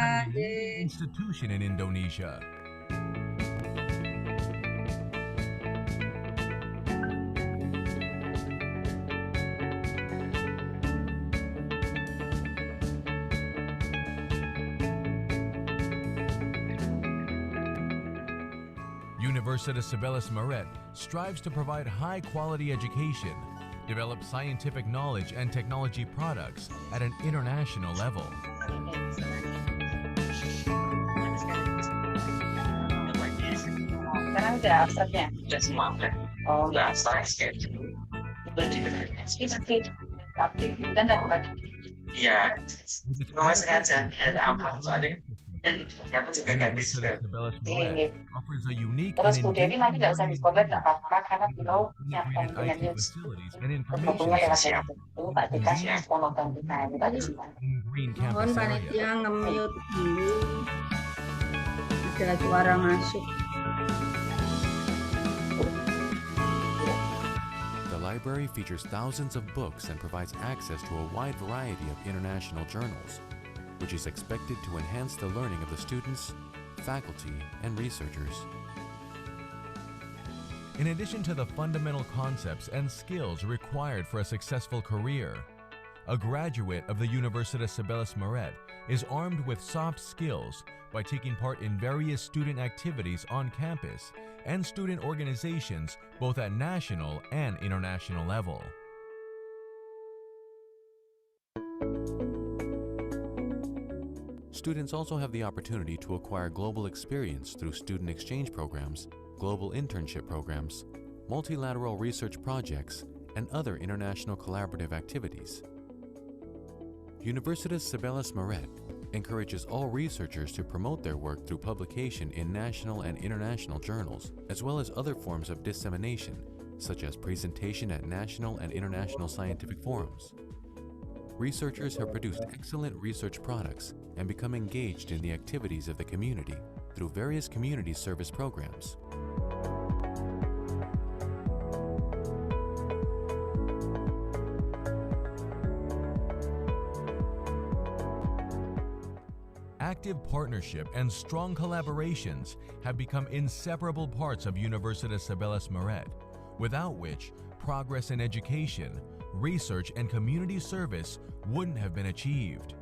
a leading institution in Indonesia. Universitas Sebelas Maret strives to provide high-quality education, develop scientific knowledge and technology products at an international level. Sekarang udah abstraknya? Udah semua, udah. Oh, udah abstrak sketch. Sketch aktif dan dapat. Iya, cuma sengaja ada apa soalnya. Dan ternyata juga nggak bisa. Universitas Sebelas Maret offers a unique and Terus Bu Devi nanti engaging nggak usah learning diskolet nggak environment apa-apa karena beliau with siapkan integrated dengan IT facilities and information berhubungan lewat systems, itu Pak Dika monoton kita itu aja sih Pak. in green Mohon campus panitia area. nge-mute dulu. Ada suara masuk. The library features thousands of books and provides access to a wide variety of international journals, which is expected to enhance the learning of the students, faculty, and researchers. In addition to the fundamental concepts and skills required for a successful career, a graduate of the Universitas Sebelas Maret is armed with soft skills by taking part in various student activities on campus and student organizations both at national and international level. Students also have the opportunity to acquire global experience through student exchange programs, global internship programs, multilateral research projects, and other international collaborative activities. Universitas Sebelas Maret encourages all researchers to promote their work through publication in national and international journals, as well as other forms of dissemination, such as presentation at national and international scientific forums. Researchers have produced excellent research products and become engaged in the activities of the community through various community service programs. Active partnership and strong collaborations have become inseparable parts of Universitas Sebelas Maret, without which progress in education, research, and community service wouldn't have been achieved.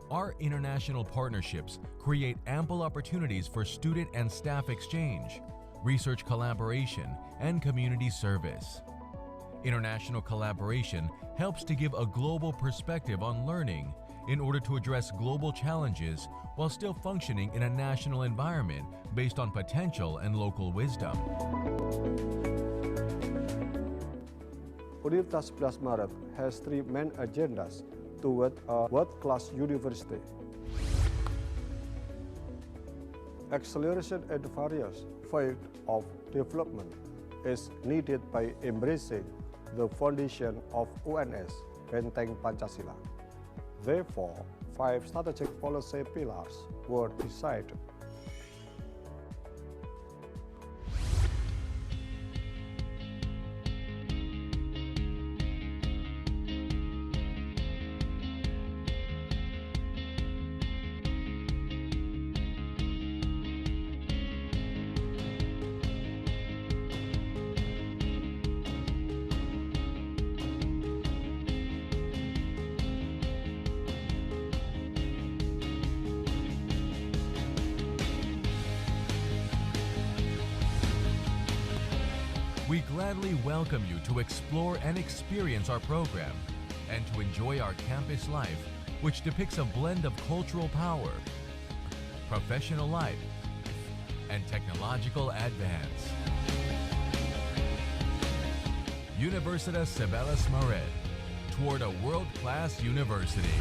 Our international partnerships create ample opportunities for student and staff exchange, research collaboration, and community service. International collaboration helps to give a global perspective on learning in order to address global challenges while still functioning in a national environment based on potential and local wisdom. Universitas Sebelas Maret has three main agendas toward a world-class university. Acceleration at various fields of development is needed by embracing the foundation of UNS, Benteng Pancasila. Therefore, 5 strategic policy pillars were decided. We gladly welcome you to explore and experience our program and to enjoy our campus life, which depicts a blend of cultural power, professional life, and technological advance. Universitas Sebelas Maret, toward a world-class university.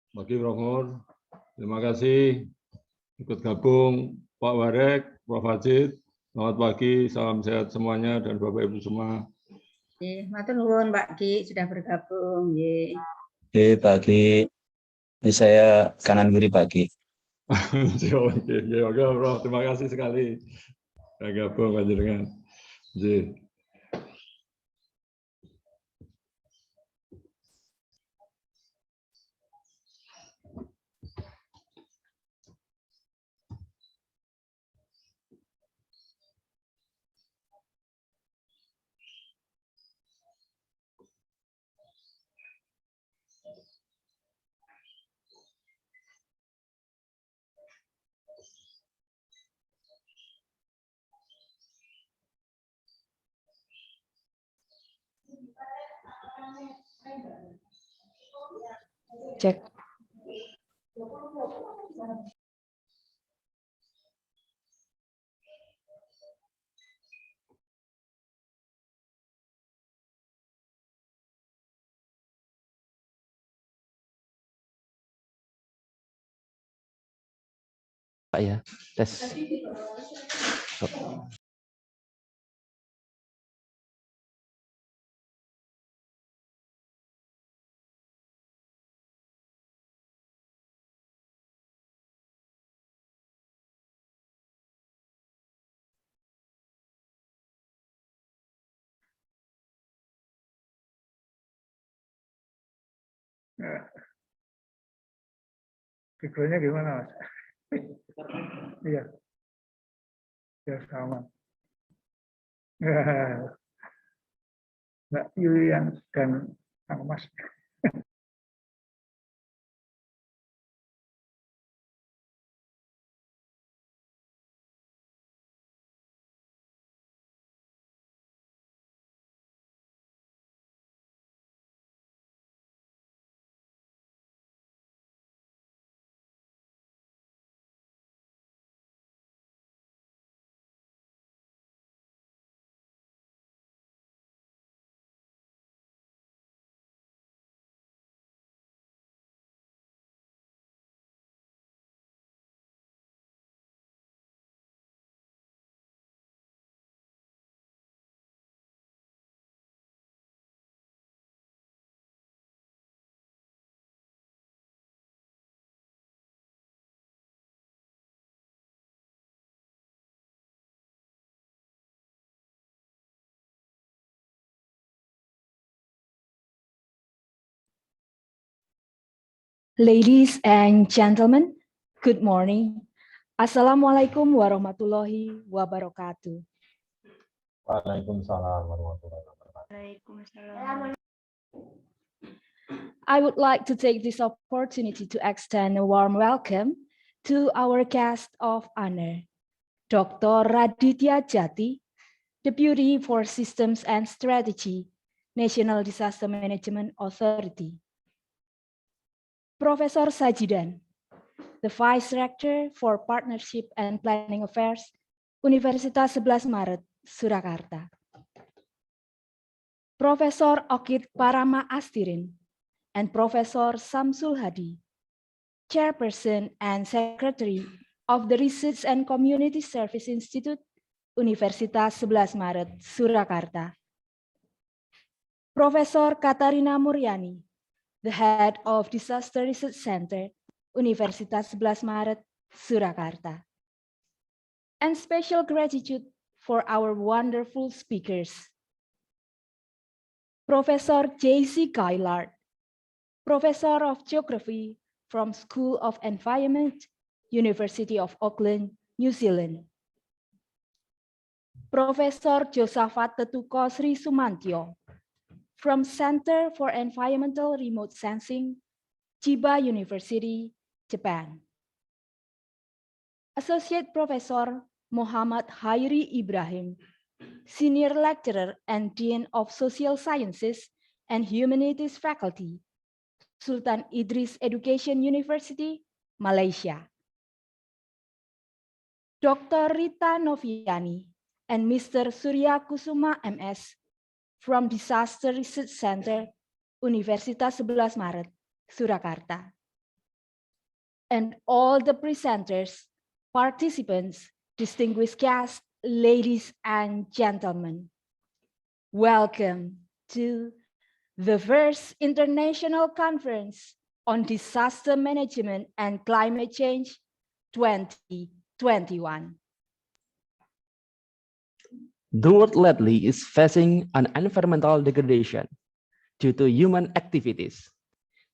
Pagi Prof. Nur. Terima kasih ikut gabung Pak Warek, Prof. Hajid. Selamat pagi, salam sehat semuanya dan Bapak Ibu semua. Matur nuwun Mbak Ki sudah bergabung. Pak Ki, ini saya kanan kiri Pak Ki. Oke, Prof. Terima kasih sekali. Sudah gabung panjenengan. Cek. Pak ya, tes. Fiturnya gimana, Mas? Iya. Ya, sama. Mbak Yulian dan Kang Mas. Ladies and gentlemen, good morning. Assalamualaikum warahmatullahi wabarakatuh. Waalaikumsalam warahmatullahi wabarakatuh. Waalaikumsalam. I would like to take this opportunity to extend a warm welcome to our guest of honor, Dr. Raditya Jati, Deputy for Systems and Strategy, National Disaster Management Authority. Professor Sajidan, the Vice Rector for Partnership and Planning Affairs, Universitas 11 Maret, Surakarta. Profesor Okit Parama Astirin, and Professor Samsul Hadi, Chairperson and Secretary of the Research and Community Service Institute, Universitas 11 Maret, Surakarta. Profesor Katarina Muryani, the Head of Disaster Research Center, Universitas 11 Maret, Surakarta. And special gratitude for our wonderful speakers. Professor J.C. Gaillard, Professor of Geography from School of Environment, University of Auckland, New Zealand. Professor Josaphat Tetuko Sri Sumantyo, from Center for Environmental Remote Sensing, Chiba University, Japan. Associate Professor Muhammad Hairi Ibrahim, Senior Lecturer and Dean of Social Sciences and Humanities Faculty, Sultan Idris Education University, Malaysia. Dr. Rita Noviani and Mr. Surya Kusuma MS, from Disaster Research Center, Universitas 11 Maret, Surakarta. and all the presenters, participants, distinguished guests, ladies and gentlemen. Welcome to the first International Conference on Disaster Management and Climate Change 2021. The world lately is facing an environmental degradation due to human activities.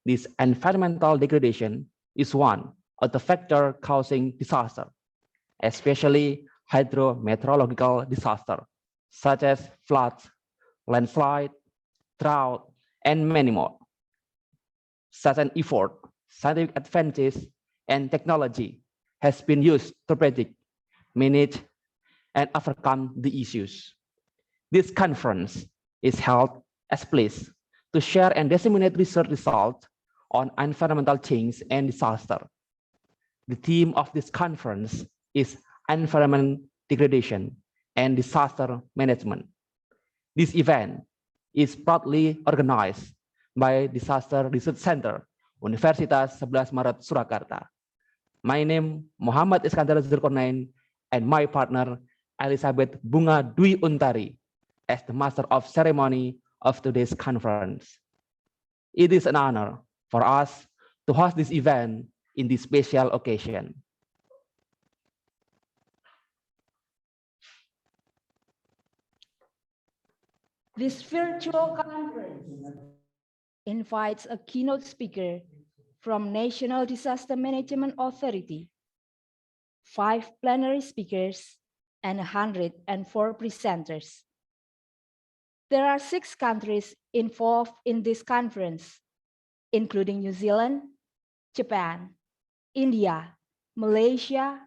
This environmental degradation is one of the factors causing disaster, especially hydrometeorological disaster, such as floods, landslide, drought, and many more. Such an effort, scientific advances, and technology has been used to predict, manage, and overcome the issues. This conference is held as a place to share and disseminate research results on environmental change and disaster. The theme of this conference is environment degradation and disaster management. This event is proudly organized by Disaster Research Center, Universitas Sebelas Maret, Surakarta. My name Muhammad Iskandar Zulkarnain and my partner Elizabeth Bunga Dwi Untari as the Master of Ceremony of today's conference. It is an honor for us to host this event in this special occasion. This virtual conference invites a keynote speaker from National Disaster Management Authority, 5 plenary speakers, and 104 presenters. There are 6 countries involved in this conference, including New Zealand, Japan, India, Malaysia,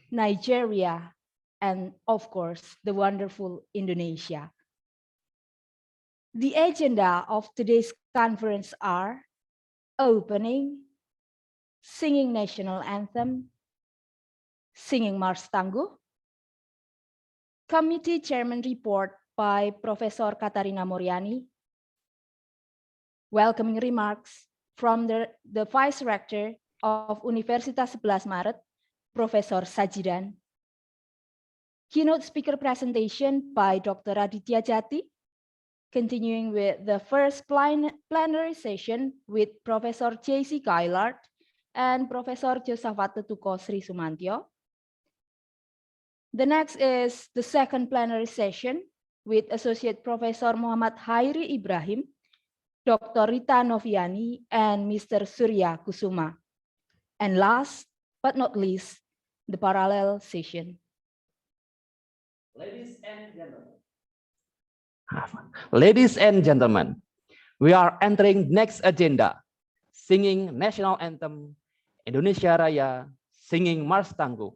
Nigeria, and of course, the wonderful Indonesia. The agenda of today's conference are opening, singing national anthem, singing Mars Tangguh, committee chairman report by Professor Katarina Moriani, welcoming remarks from the Vice Rector of Universitas Sebelas Maret, Professor Sajidan, keynote speaker presentation by Dr. Raditya Jati, continuing with the first plenary session with Professor J.C. Gaillard and Professor Josaphat Tetuko Sri Sumantyo. The next is the second plenary session with Associate Professor Muhammad Hairi Ibrahim, Dr. Rita Noviani, and Mr. Surya Kusuma. And last but not least, the parallel session. Ladies and gentlemen, we are entering next agenda, singing national anthem, Indonesia Raya, singing Mars Tangguh.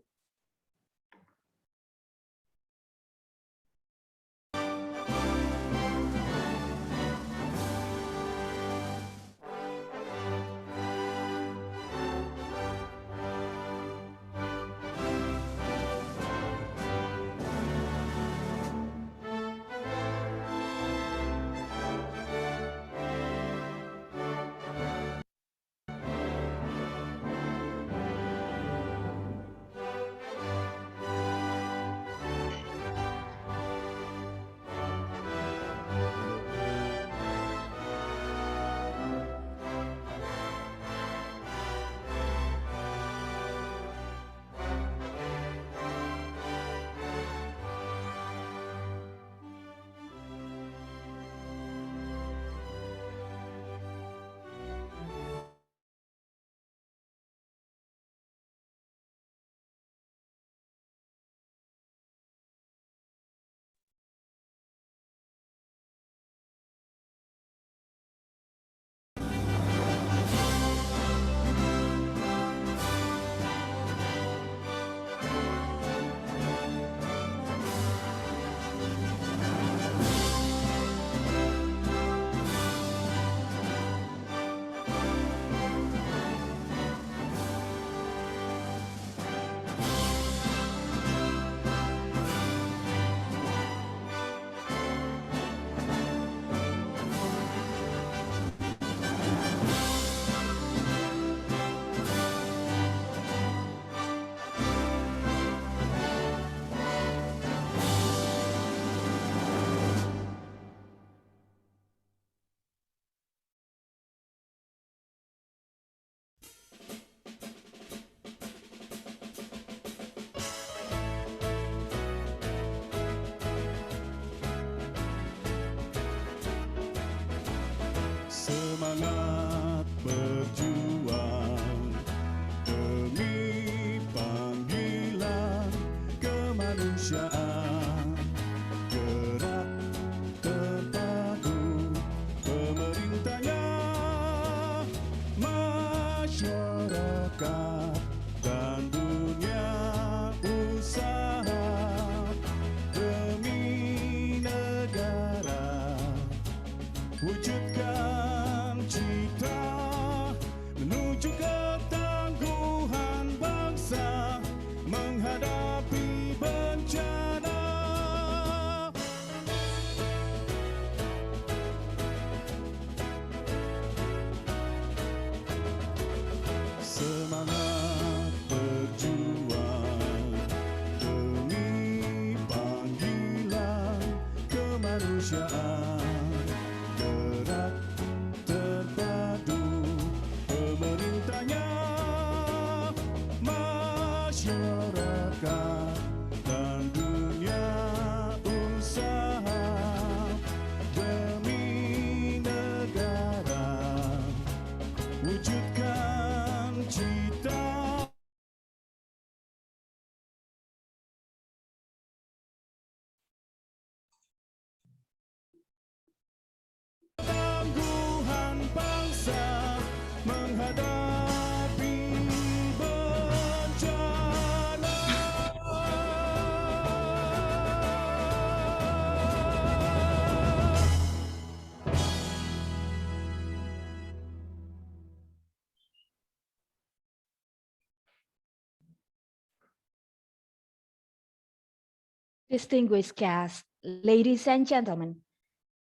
masyarakat dan dunia usaha demi negara, wujudkan cita menuju ketangguhan bangsa menghadapi bencana. Semangat berjuang demi panggilan kemanusiaan, gerak terpadu pemerintahnya, masyarakat dan dunia usaha demi negara, wujudkan cita. Tangguhan bangsa menghadapi bencana. Distinguished guests, ladies and gentlemen,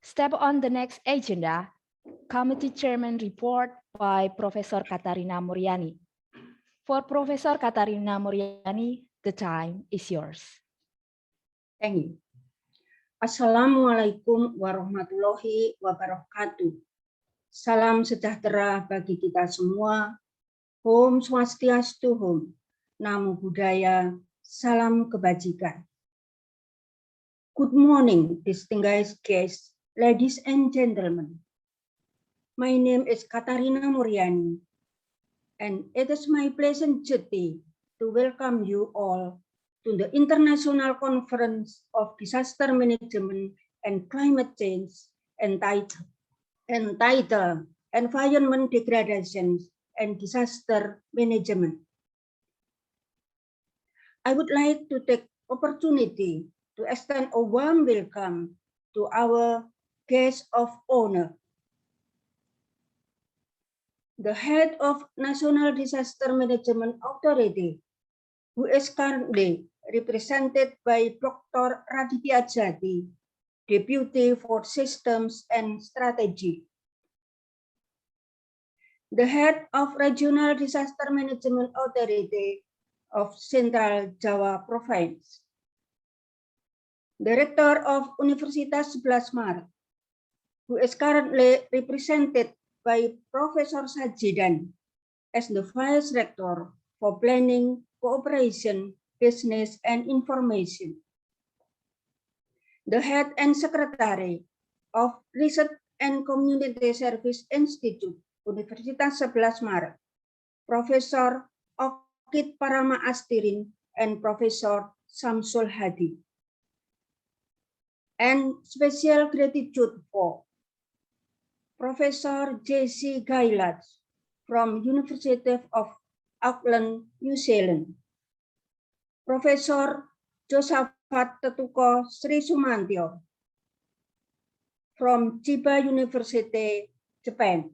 step on the next agenda, Committee Chairman Report by Professor Katarina Muriani. For Professor Katarina Muriani, the time is yours. Thank you. Assalamualaikum warahmatullahi wabarakatuh. Salam sejahtera bagi kita semua. Om Swastiastu Om. Namo Buddhaya. Salam kebajikan. Good morning, distinguished guests, ladies and gentlemen. My name is Katarina Muriani, and it is my pleasant duty to welcome you all to the International Conference of Disaster Management and Climate Change entitled Environment Degradation and Disaster Management. I would like to take opportunity to extend a warm welcome to our guest of honor, the head of National Disaster Management Authority, who is currently represented by Dr. Raditya Jati, Deputy for Systems and Strategy, the head of Regional Disaster Management Authority of Central Java Province, Director of Universitas Sebelas Maret, who is currently represented by Professor Sajidan as the Vice Rector for Planning, Cooperation, Business and Information, the Head and Secretary of Research and Community Service Institute, Universitas Sebelas Maret, Professor Okit Parama Astirin and Professor Samsul Hadi. And special gratitude for Professor J.C. Gailat from University of Auckland, New Zealand, Professor Josaphat Tetuko Sri Sumantyo from Chiba University, Japan,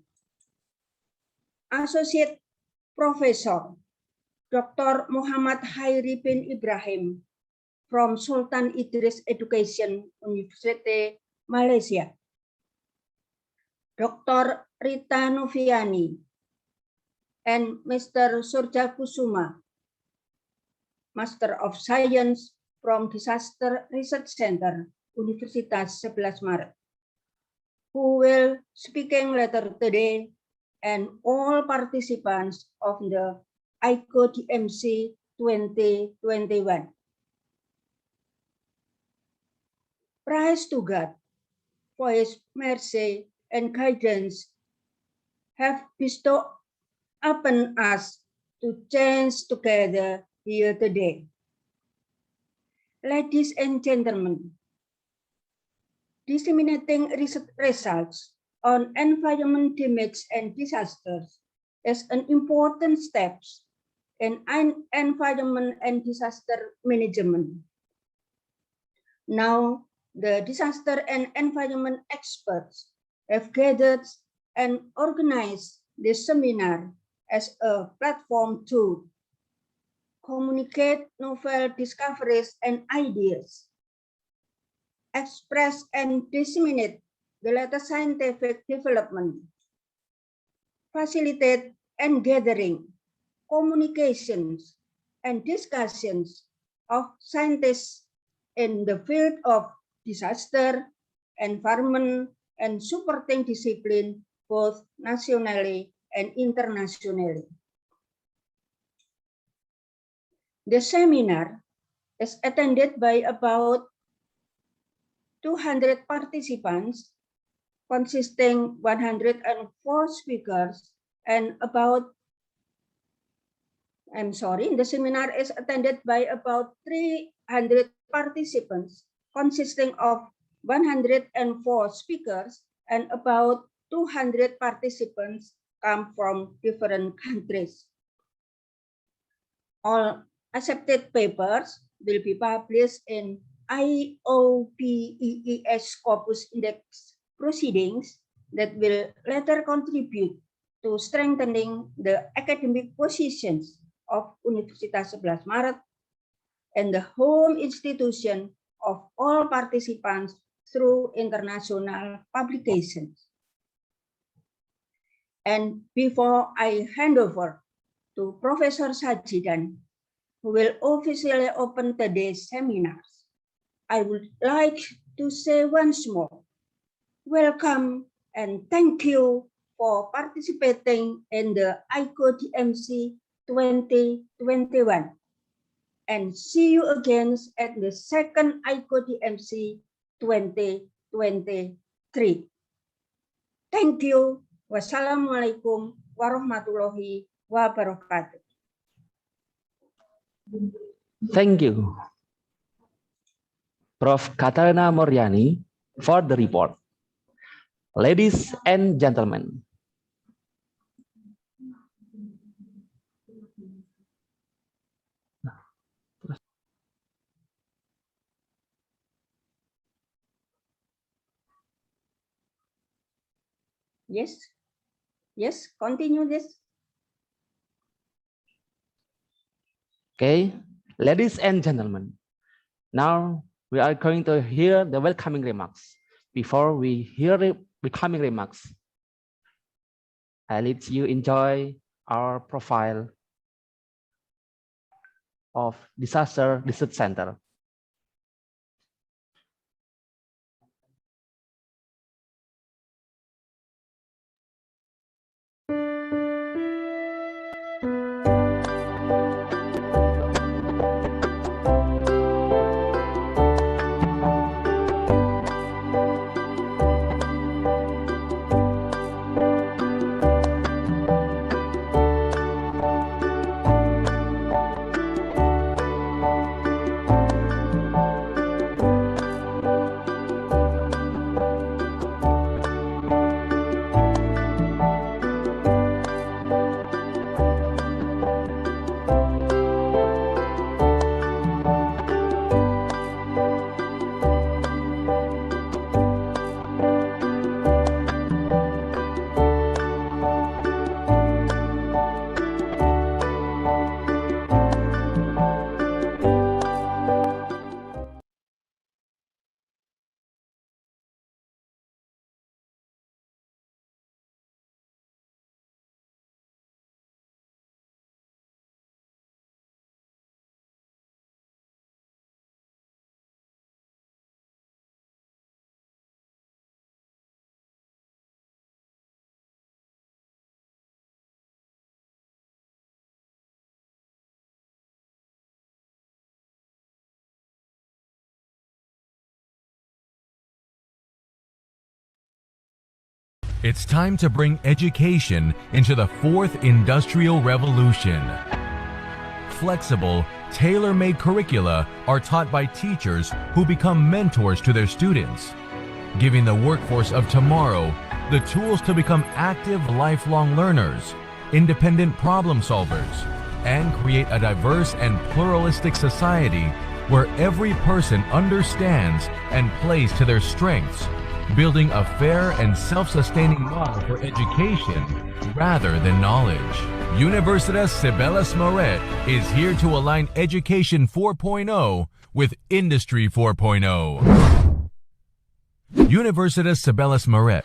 Associate Professor Dr. Muhammad Hairi bin Ibrahim from Sultan Idris Education University, Malaysia, Dr. Rita Noviani and Mr. Surja Kusuma, Master of Science from Disaster Research Center, Universitas Sebelas Maret, who will speaking later today, and all participants of the ICoDMC 2021. Praise to God for His mercy and guidance have bestowed upon us to change together here today. Ladies and gentlemen, disseminating research results on environment damage and disasters is an important step in environment and disaster management. Now, the disaster and environment experts have gathered and organized this seminar as a platform to communicate novel discoveries and ideas, express and disseminate the latest scientific development, facilitate and gathering, communications, and discussions of scientists in the field of disaster, environment, and supporting discipline both nationally and internationally. The seminar is attended by about 200 participants, consisting 104 speakers and the seminar is attended by about 300 participants, consisting of 104 speakers and about 200 participants come from different countries. All accepted papers will be published in IOPEES Scopus Index proceedings that will later contribute to strengthening the academic positions of Universitas 11 Maret and the home institution of all participants through international publications. And before I hand over to Professor Sajidan, who will officially open today's seminars, I would like to say once more, welcome and thank you for participating in the ICoDMC 2021. And see you again at the second ICoDMC 2023. Thank you. Wassalamualaikum warahmatullahi wabarakatuh. Thank you, Prof. Katarina Moriani, for the report. Ladies and gentlemen, Yes, continue this. okay, ladies and gentlemen, now we are going to hear the welcoming remarks. Before we hear the welcoming remarks, I let you enjoy our profile of Disaster Research Center. It's time to bring education into the fourth industrial revolution. Flexible, tailor-made curricula are taught by teachers who become mentors to their students, giving the workforce of tomorrow the tools to become active lifelong learners, independent problem solvers, and create a diverse and pluralistic society where every person understands and plays to their strengths, building a fair and self-sustaining model for education rather than knowledge. Universitas Sebelas Maret is here to align Education 4.0 with Industry 4.0. Universitas Sebelas Maret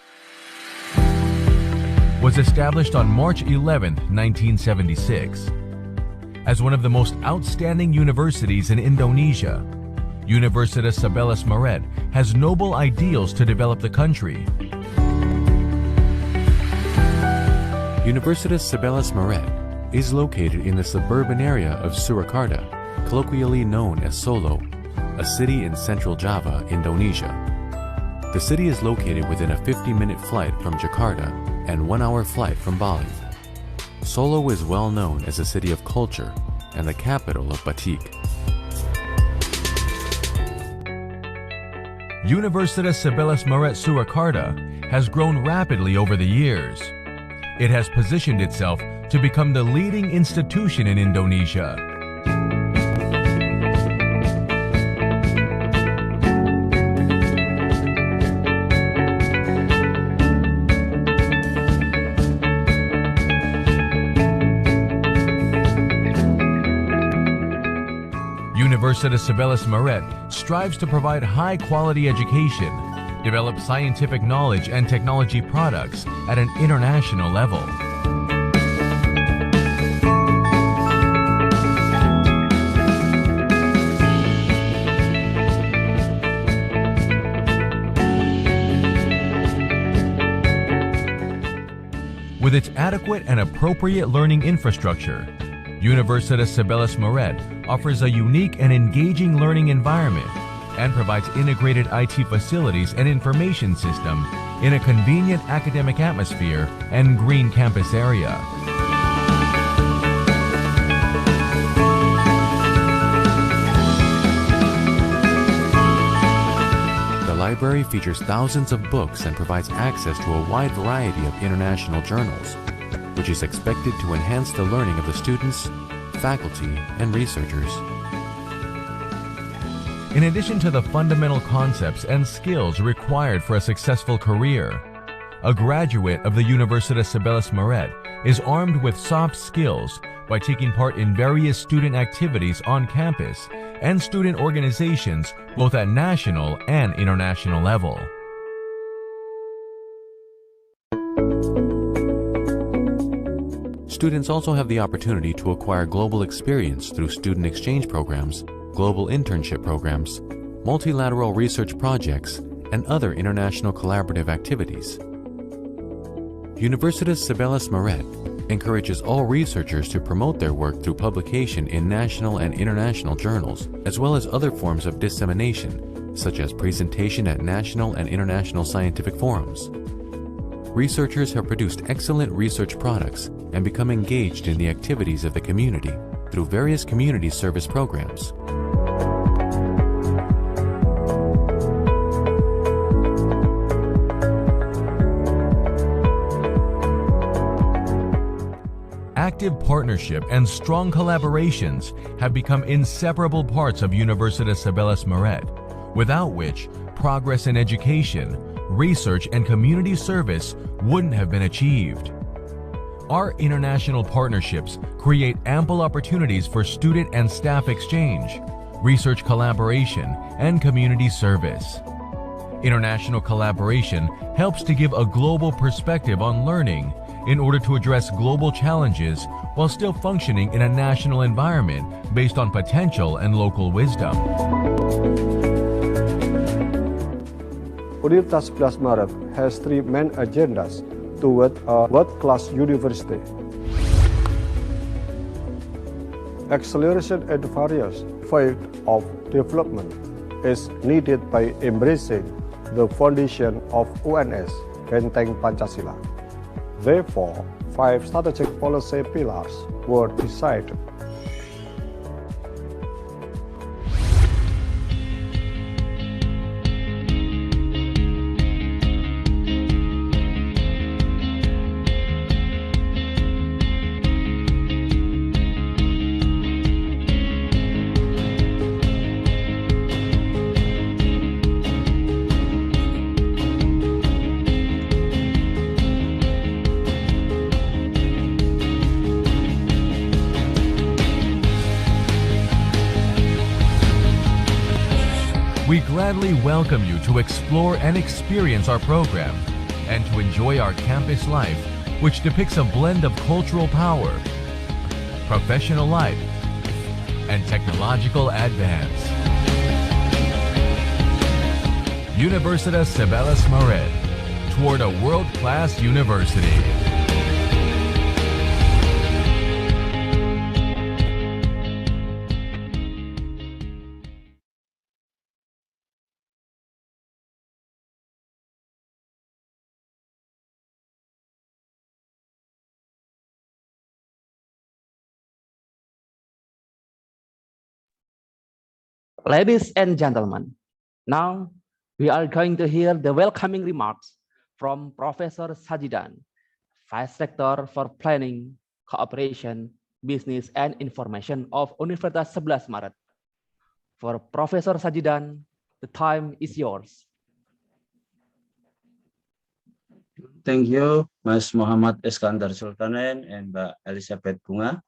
was established on March 11, 1976. As one of the most outstanding universities in Indonesia, Universitas Sebelas Maret has noble ideals to develop the country. Universitas Sebelas Maret is located in the suburban area of Surakarta, colloquially known as Solo, a city in central Java, Indonesia. The city is located within a 50-minute flight from Jakarta and 1-hour flight from Bali. Solo is well known as a city of culture and the capital of batik. Universitas Sebelas Maret Surakarta has grown rapidly over the years. It has positioned itself to become the leading institution in Indonesia. Universitas Sebelas Maret strives to provide high-quality education, develop scientific knowledge and technology products at an international level. With its adequate and appropriate learning infrastructure, Universitas Sebelas Maret offers a unique and engaging learning environment and provides integrated IT facilities and information system in a convenient academic atmosphere and green campus area. The library features thousands of books and provides access to a wide variety of international journals, which is expected to enhance the learning of the students, faculty, and researchers. In addition to the fundamental concepts and skills required for a successful career, a graduate of the Universitas Sebelas Maret is armed with soft skills by taking part in various student activities on campus and student organizations both at national and international level. Students also have the opportunity to acquire global experience through student exchange programs, global internship programs, multilateral research projects, and other international collaborative activities. Universitas Sebelas Maret encourages all researchers to promote their work through publication in national and international journals, as well as other forms of dissemination, such as presentation at national and international scientific forums. Researchers have produced excellent research products and become engaged in the activities of the community through various community service programs. Active partnership and strong collaborations have become inseparable parts of Universitas Sebelas Maret, without which progress in education, research, and community service wouldn't have been achieved. Our international partnerships create ample opportunities for student and staff exchange, research collaboration, and community service. International collaboration helps to give a global perspective on learning in order to address global challenges while still functioning in a national environment based on potential and local wisdom. Universitas Sebelas Maret has three main agendas toward a world-class university. Acceleration in various fields of development is needed by embracing the foundation of UNS, Benteng Pancasila. Therefore, 5 strategic policy pillars were decided. We gladly welcome you to explore and experience our program and to enjoy our campus life, which depicts a blend of cultural power, professional life, and technological advance. Universitas Sebelas Maret, toward a world-class university. Ladies and gentlemen, now we are going to hear the welcoming remarks from Professor Sajidan, Vice Rector for Planning, Cooperation, Business and Information of Universitas Sebelas Maret. For Professor Sajidan, the time is yours. Thank you, Mas Muhammad Iskandar Sultanen and Mbak Elizabeth Bunga.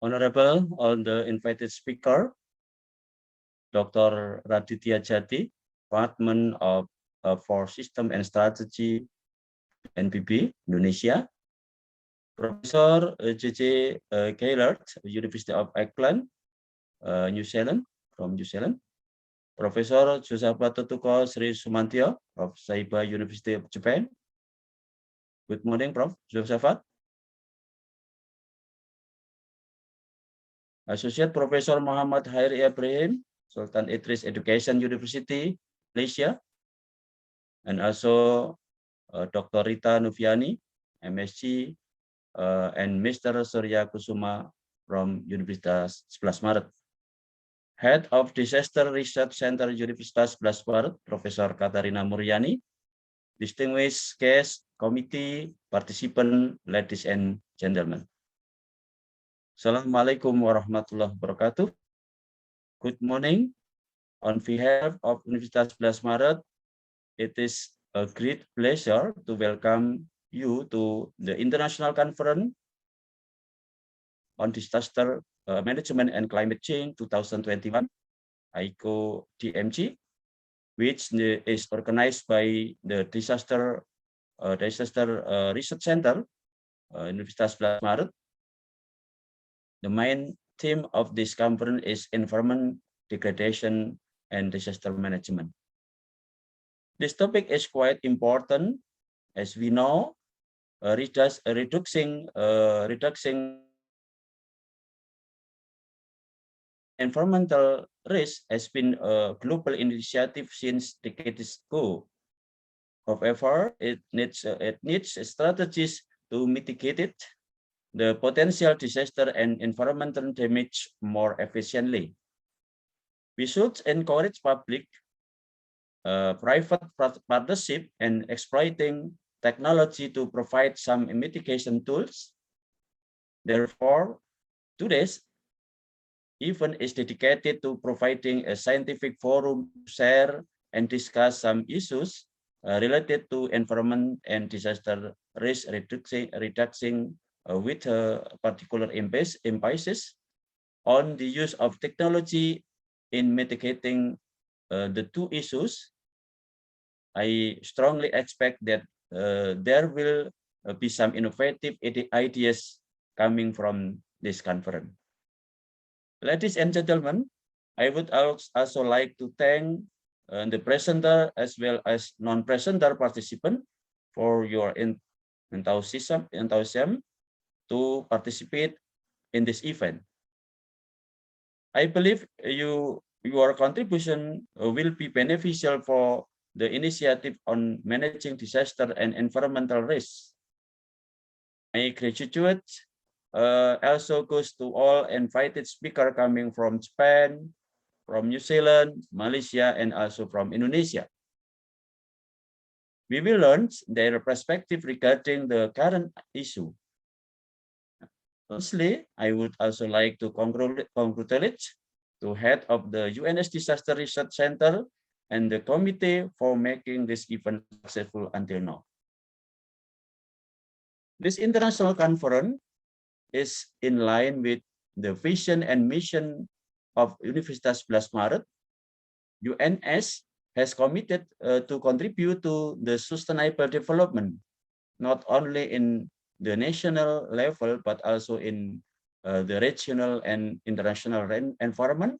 Honorable, all the invited speaker, Dr. Raditya Jati, Department of for System and Strategy, NPB, Indonesia, Professor J.J. Gaylord, University of Auckland, New Zealand, from New Zealand, Professor Josaphat Tutuko Sri Sumantyo of Saiba University of Japan. Good morning, Prof. Josaphat. Associate Professor Muhammad Hairi Ibrahim, Sultan Idris Education University, Malaysia, and also Dr. Rita Nufiani, MSc, and Mr. Surya Kusuma from Universitas Sebelas Maret. Head of Disaster Research Center Universitas Sebelas Maret, Professor Katarina Muryani, distinguished guest, committee, participant, ladies and gentlemen. Assalamualaikum warahmatullahi wabarakatuh. Good morning. On behalf of Universitas Sebelas Maret, it is a great pleasure to welcome you to the International Conference on Disaster Management and Climate Change 2021, ICoDMC, which is organized by the Disaster Research Center, Universitas Sebelas Maret. The main theme of this conference is environment degradation and disaster management. This topic is quite important, as we know, reducing environmental risk has been a global initiative since decades ago. However, it needs strategies to mitigate it, the potential disaster and environmental damage more efficiently. We should encourage public, private partnership and exploiting technology to provide some mitigation tools. Therefore, today's event is dedicated to providing a scientific forum to share and discuss some issues related to environment and disaster risk reducing with particular emphasis on the use of technology in mitigating the two issues. I strongly expect that there will be some innovative ideas coming from this conference. Ladies and gentlemen, I would also like to thank the presenter as well as non-presenter participant for your enthusiasm to participate in this event. I believe your contribution will be beneficial for the initiative on managing disaster and environmental risks. My gratitude also goes to all invited speakers coming from Japan, from New Zealand, Malaysia, and also from Indonesia. We will learn their perspective regarding the current issue. Firstly, I would also like to congratulate the head of the UNS Disaster Research Center and the committee for making this event successful until now. This international conference is in line with the vision and mission of Universitas Sebelas Maret, UNS has committed to contribute to the sustainable development, not only in the national level, but also in the regional and international environment,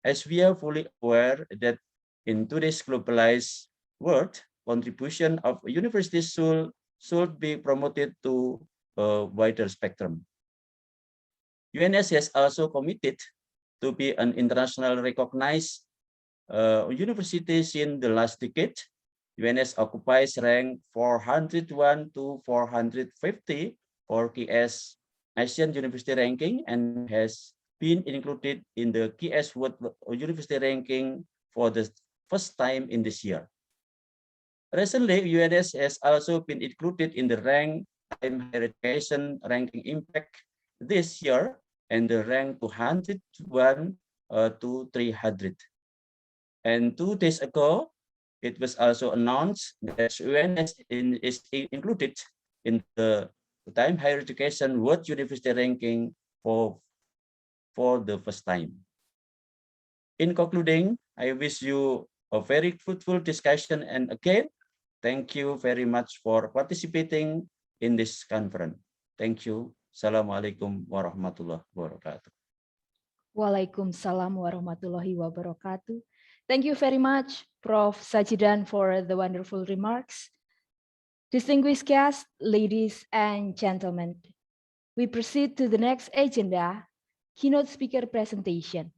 as we are fully aware that in today's globalized world, contribution of universities should be promoted to a wider spectrum. UNS has also committed to be an internationally recognized university in the last decade. UNS occupies rank 401 to 450 for KS Asian University Ranking and has been included in the KS World University Ranking for the first time in this year. Recently, UNS has also been included in the rank Time Higher Education Ranking Impact this year and the rank 201 to 300. And 2 days ago, it was also announced that UNS is included in the Time Higher Education World University Ranking for the first time. In concluding, I wish you a very fruitful discussion, and again, thank you very much for participating in this conference. Thank you. Assalamualaikum warahmatullahi wabarakatuh. Waalaikumsalam warahmatullahi wabarakatuh. Thank you very much, Prof. Sajidan, for the wonderful remarks. Distinguished guests, ladies and gentlemen, we proceed to the next agenda, keynote speaker presentation.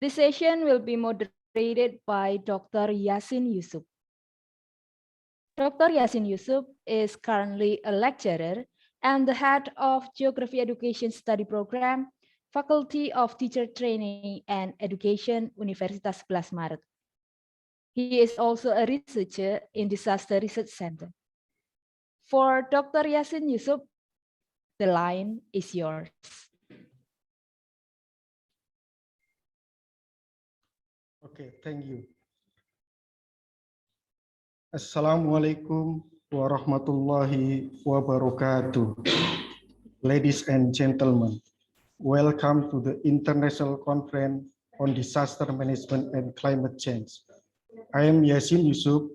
This session will be moderated by Dr. Yasin Yusuf. Dr. Yasin Yusuf is currently a lecturer and the head of Geography Education Study Program, Faculty of Teacher Training and Education, Universitas Sebelas Maret. He is also a researcher in Disaster Research Center. For Dr. Yasin Yusuf, the line is yours. Okay, thank you. Assalamualaikum warahmatullahi wabarakatuh. Ladies and gentlemen, welcome to the International Conference on Disaster Management and Climate Change. I am Yasin Yusuf,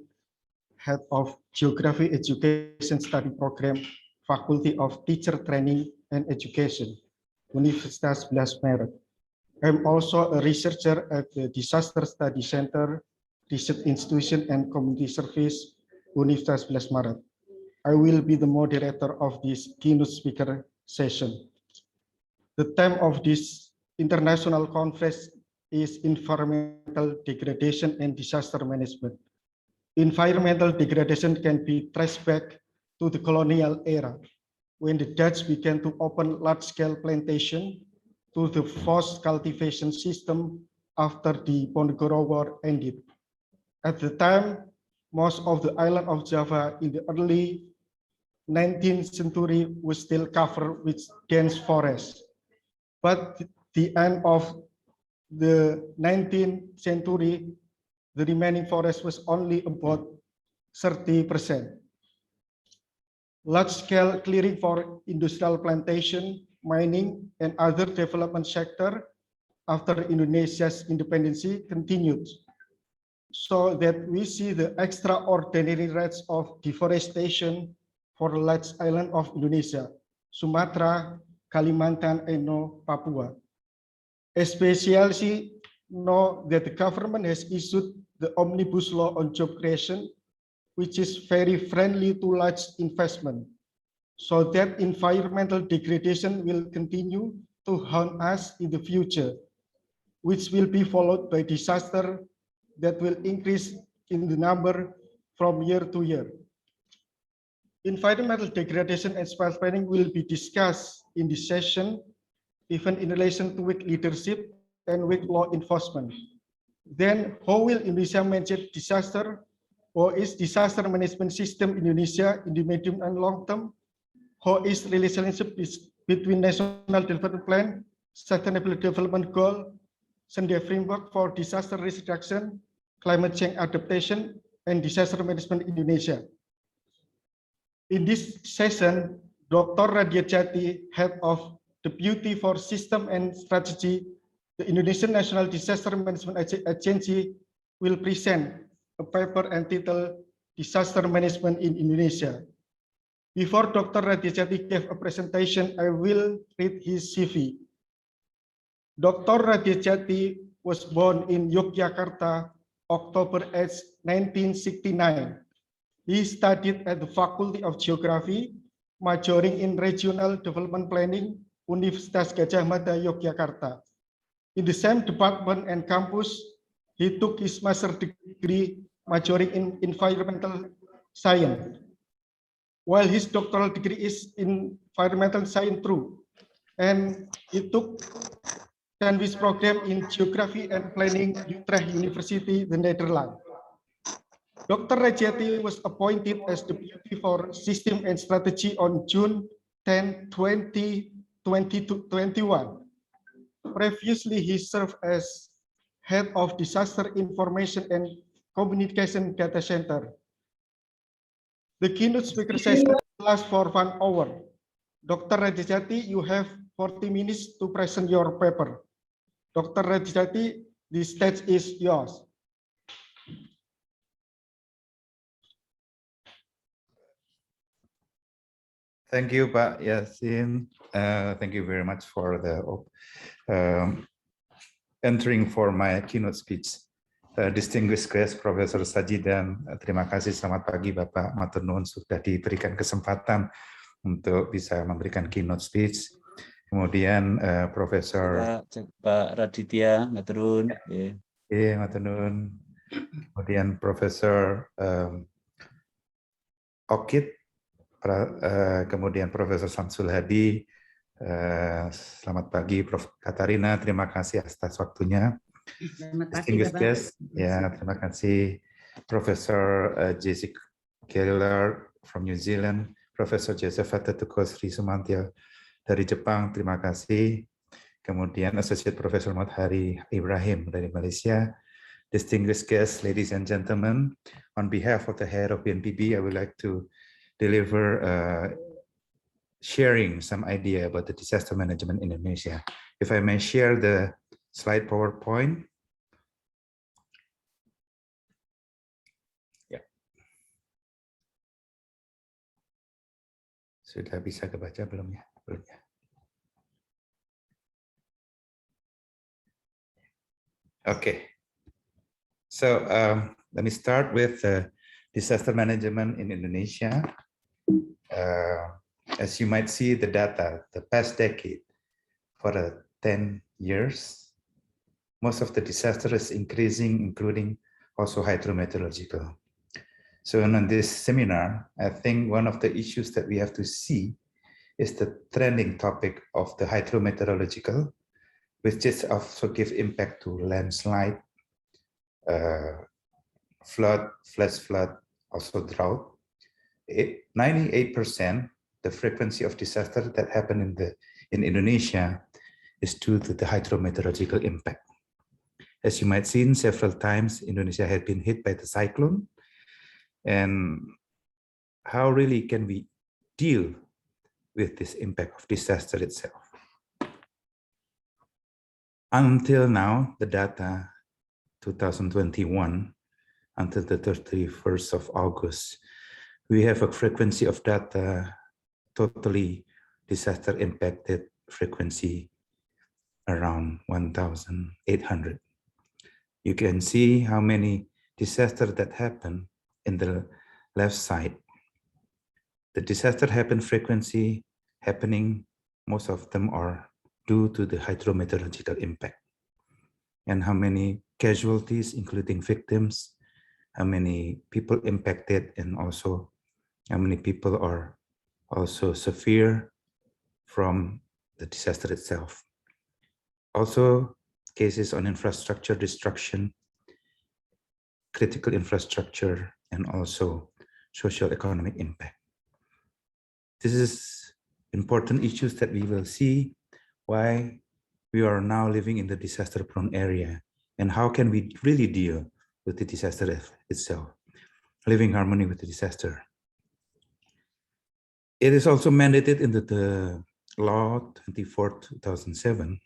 Head of Geography Education Study Program, Faculty of Teacher Training and Education, Universitas Sebelas Maret. I am also a researcher at the Disaster Study Center, Research Institution and Community Service, Universitas Sebelas Maret. I will be the moderator of this keynote speaker session. The theme of this international conference is environmental degradation and disaster management. Environmental degradation can be traced back to the colonial era, when the Dutch began to open large-scale plantation to the forced cultivation system after the Ponegoro War ended. At the time, most of the island of Java in the early 19th century was still covered with dense forests. But at the end of the 19th century, the remaining forest was only about 30%. Large-scale clearing for industrial plantation, mining, and other development sector after Indonesia's independence continued, so that we see the extraordinary rates of deforestation for the large island of Indonesia, Sumatra, Kalimantan, and Papua. Especially know that the government has issued the Omnibus Law on Job Creation, which is very friendly to large investment, so that environmental degradation will continue to haunt us in the future, which will be followed by disaster that will increase in the number from year to year. Environmental degradation and spill planning will be discussed in this session, even in relation to weak leadership and weak law enforcement. Then, how will Indonesia manage disaster? What is disaster management system in Indonesia in the medium and long term? How is relationship between National Development Plan, Sustainable Development Goal, Sendai Framework for Disaster Risk Reduction, Climate Change Adaptation, and Disaster Management in Indonesia? In this session, Dr. Radia Jati, Head of Deputy for System and Strategy, the Indonesian National Disaster Management Agency will present a paper entitled Disaster Management in Indonesia. Before Dr. Radiajati gave a presentation, I will read his CV. Dr. Radiajati was born in Yogyakarta, October 8, 1969. He studied at the Faculty of Geography, majoring in Regional Development Planning, Universitas Gadjah Mada, Yogyakarta. In the same department and campus, he took his master's degree, majoring in Environmental Science, while his doctoral degree is in Environmental Science too, and he took Sandwich program in Geography and Planning, Utrecht University, the Netherlands. Dr. Radiajati was appointed as Deputy for System and Strategy on June 10, 2021. Previously, he served as Head of Disaster Information and Communication Data Center. The keynote speaker session lasts for 1 hour. Dr. Radiajati, you have 40 minutes to present your paper. Dr. Radiajati, the stage is yours. Thank you, Pak Yasin. Thank you very much for the entering for my keynote speech. Distinguished guest, Profesor Sajidan, terima kasih. Selamat pagi, Bapak. Matur nuwun sudah diberikan kesempatan untuk bisa memberikan keynote speech. Kemudian Profesor Pak Raditya, matur nuwun. Iya, matur nuwun. Kemudian Profesor Okit, kemudian Profesor Samsul Hadi. Selamat pagi, Prof. Katarina. Terima kasih atas waktunya. Distinguished guest, ya, terima kasih. Profesor Jessica Keller from New Zealand, Profesor Joseph Tuko-Sri Sumantya dari Jepang, terima kasih. Kemudian Associate Professor Madhari Ibrahim dari Malaysia. Distinguished guests, ladies and gentlemen, on behalf of the head of BNPB, I would like to deliver sharing some idea about the disaster management in Indonesia. If I may share the slide PowerPoint. Ya. Sudah bisa kebaca belum ya? Belum ya. Okay. So let me start with disaster management in Indonesia. As you might see the data, the past decade, for 10 years, most of the disaster is increasing, including also hydrometeorological. So in this seminar, I think one of the issues that we have to see is the trending topic of the hydrometeorological, which is also give impact to landslide, flood, flash flood, also drought. 98% the frequency of disaster that happen in Indonesia is due to the hydrometeorological impact. As you might see, several times Indonesia had been hit by the cyclone, and how really can we deal with this impact of disaster itself? Until now, the data 2021 until the 31st of August, we have a frequency of data totally disaster impacted frequency around 1,800. You can see how many disasters that happen in the left side. The disaster happen frequency happening, most of them are due to the hydrometeorological impact. And how many casualties, including victims, how many people impacted, and also how many people are also severe from the disaster itself. Also, cases on infrastructure destruction, critical infrastructure, and also social economic impact. This is important issues that we will see why we are now living in the disaster-prone area, and how can we really deal with the disaster itself, living in harmony with the disaster. It is also mandated in the law 24/2007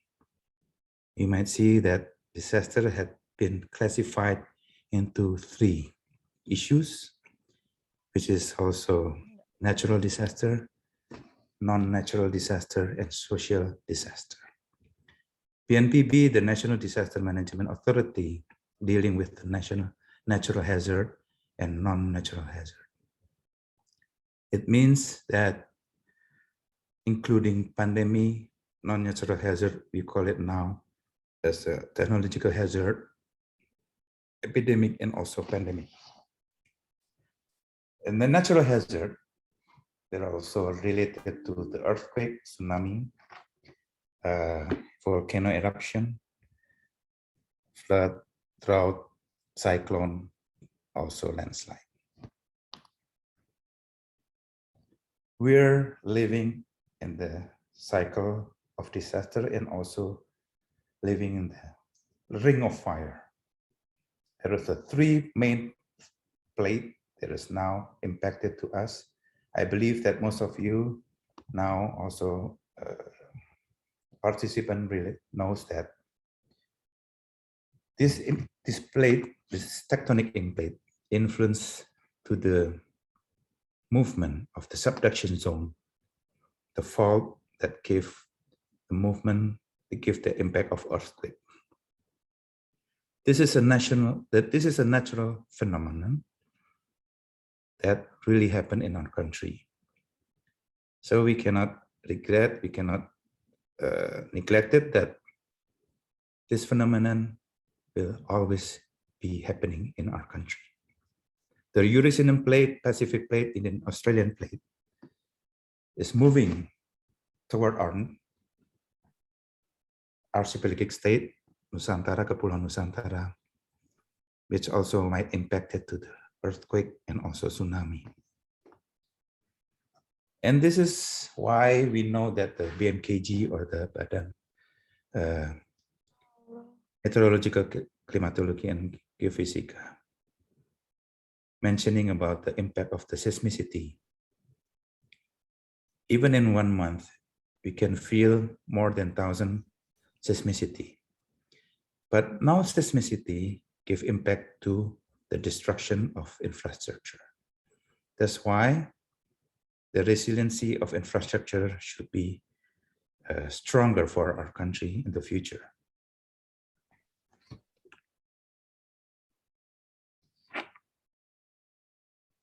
you might see that disaster had been classified into 3 issues, which is also natural disaster, non-natural disaster, and social disaster. BNPB, the National Disaster Management Authority, dealing with the natural hazard and non-natural hazard. It means that including pandemic, non-natural hazard, we call it now as a technological hazard, epidemic, and also pandemic. And the natural hazard, they're also related to the earthquake, tsunami, volcano eruption, flood, drought, cyclone, also landslide. We're living in the cycle of disaster and also living in the ring of fire. There are the 3 main plates that is now impacted to us. I believe that most of you now also participant really knows that this plate, this tectonic plate, influence to the movement of the subduction zone, the fault that give the movement, that give the impact of earthquake. This is a natural phenomenon that really happened in our country. So we cannot regret, we cannot neglect it that this phenomenon will always be happening in our country. The Eurasian plate, Pacific plate, Indian Australian plate is moving toward our archipelagic state, Nusantara, Kepulauan Nusantara, which also might impact it to the earthquake and also tsunami. And this is why we know that the BMKG or the Badan Meteorological Climatology and Geophysica mentioning about the impact of the seismicity. Even in 1 month, we can feel more than 1,000 seismicity. But now seismicity give impact to the destruction of infrastructure. That's why the resiliency of infrastructure should be stronger for our country in the future.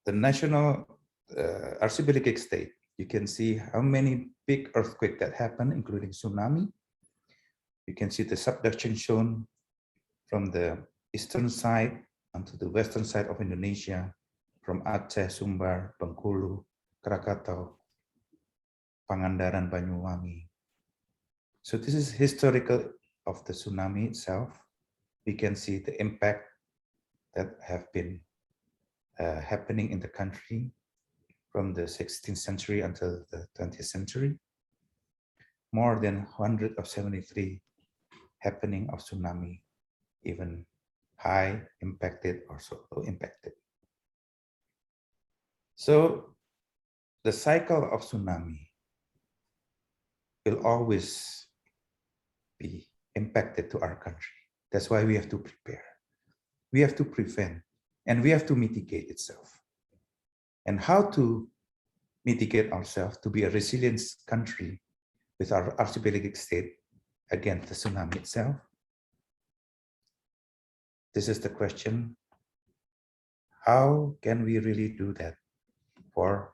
The national archipelagic state, you can see how many big earthquakes that happen, including tsunami. You can see the subduction shown from the eastern side onto the western side of Indonesia, from Aceh, Sumbar, Bengkulu, Krakatau, Pangandaran, Banyuwangi. So this is historical of the tsunami itself. We can see the impact that have been happening in the country from the 16th century until the 20th century. More than 173 happening of tsunami, even high impacted or so low impacted. So the cycle of tsunami will always be impacted to our country. That's why we have to prepare. We have to prevent and we have to mitigate itself. And how to mitigate ourselves to be a resilient country with our archipelagic state against the tsunami itself? This is the question. How can we really do that for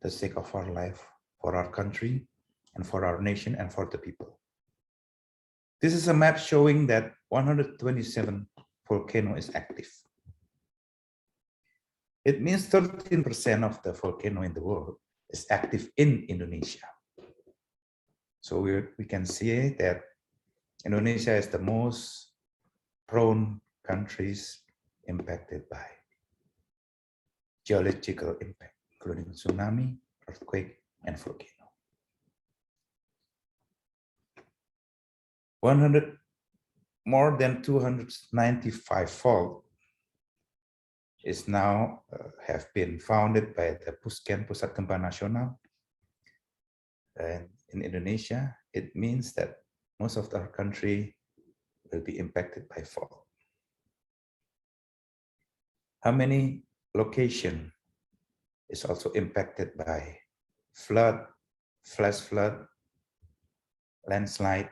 the sake of our life, for our country, and for our nation, and for the people? This is a map showing that 127 volcano is active. It means 13% of the volcano in the world is active in Indonesia. So we can see that Indonesia is the most prone countries impacted by geological impact, including tsunami, earthquake, and volcano. More than 295 faults is now have been founded by the Pusat Gempa Nasional. And in Indonesia, it means that most of our country will be impacted by fault. How many location is also impacted by flood, flash flood, landslide.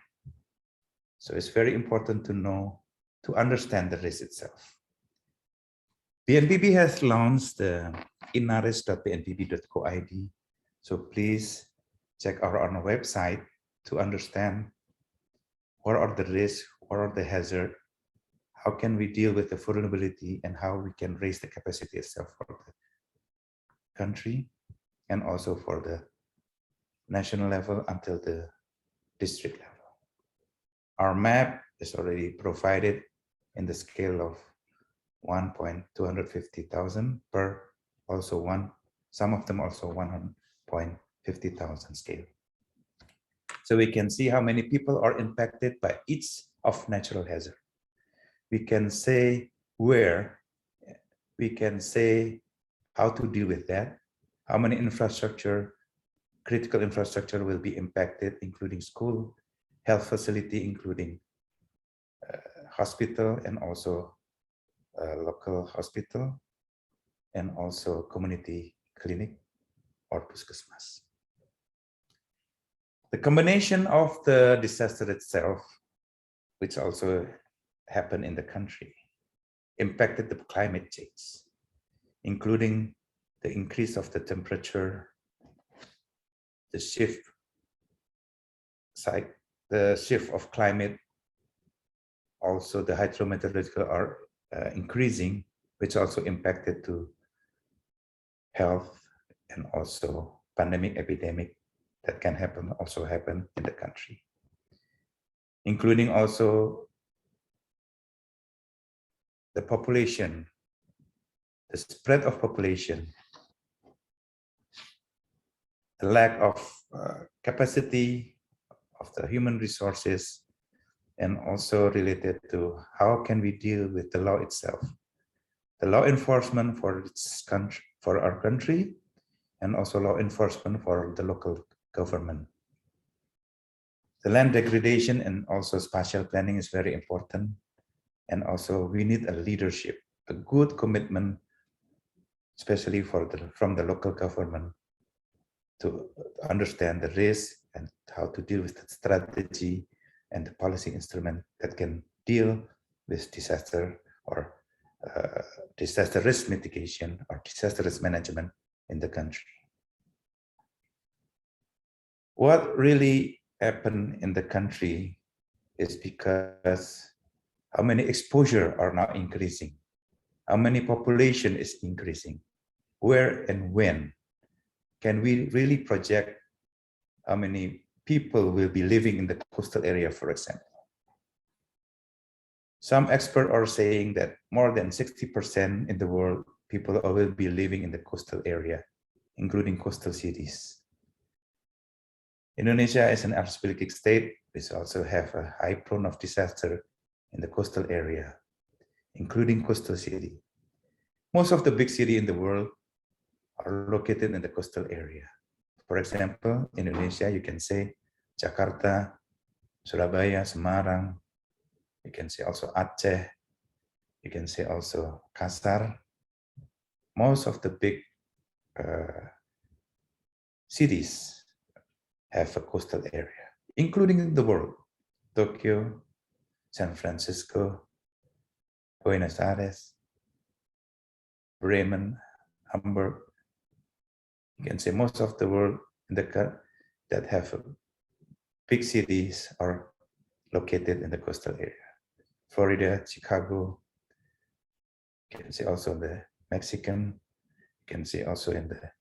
So it's very important to know, to understand the risk itself. BNPB has launched the inaris.bnpb.co.id. So please check our website to understand what are the risks, what are the hazards, how can we deal with the vulnerability, and how we can raise the capacity itself for the country and also for the national level until the district level. Our map is already provided in the scale of 1.250,000 per also one, some of them also 1.50,000 scale. So we can see how many people are impacted by each of natural hazard. We can say where, we can say how to deal with that, how many infrastructure, critical infrastructure will be impacted, including school, health facility, including hospital and also local hospital, and also community clinic or puskesmas. The combination of the disaster itself, which also happened in the country, impacted the climate change, including the increase of the temperature, the shift of climate, also the hydrometeorological are increasing, which also impacted to health and also pandemic epidemic that can happen, also happen in the country, including also the population, the spread of population, the lack of capacity of the human resources, and also related to how can we deal with the law itself, the law enforcement for its country, for our country, and also law enforcement for the local government. The land degradation and also spatial planning is very important. And also we need a leadership, a good commitment, especially from the local government, to understand the risk and how to deal with the strategy and the policy instrument that can deal with disaster or disaster risk mitigation or disaster risk management in the country. What really happened in the country is because how many exposure are now increasing, how many population is increasing, where and when can we really project how many people will be living in the coastal area, for example. Some experts are saying that more than 60% in the world, people will be living in the coastal area, including coastal cities. Indonesia is an archipelagic state, which also have a high prone of disaster in the coastal area, including coastal city. Most of the big cities in the world are located in the coastal area. For example, in Indonesia, you can say Jakarta, Surabaya, Semarang. You can say also Aceh. You can say also Kasar. Most of the big cities have a coastal area, including the world. Tokyo, San Francisco, Buenos Aires, Bremen, Hamburg. You can say most of the world in the that have big cities are located in the coastal area. Florida, Chicago. You can see also the Mexican. You can see also in the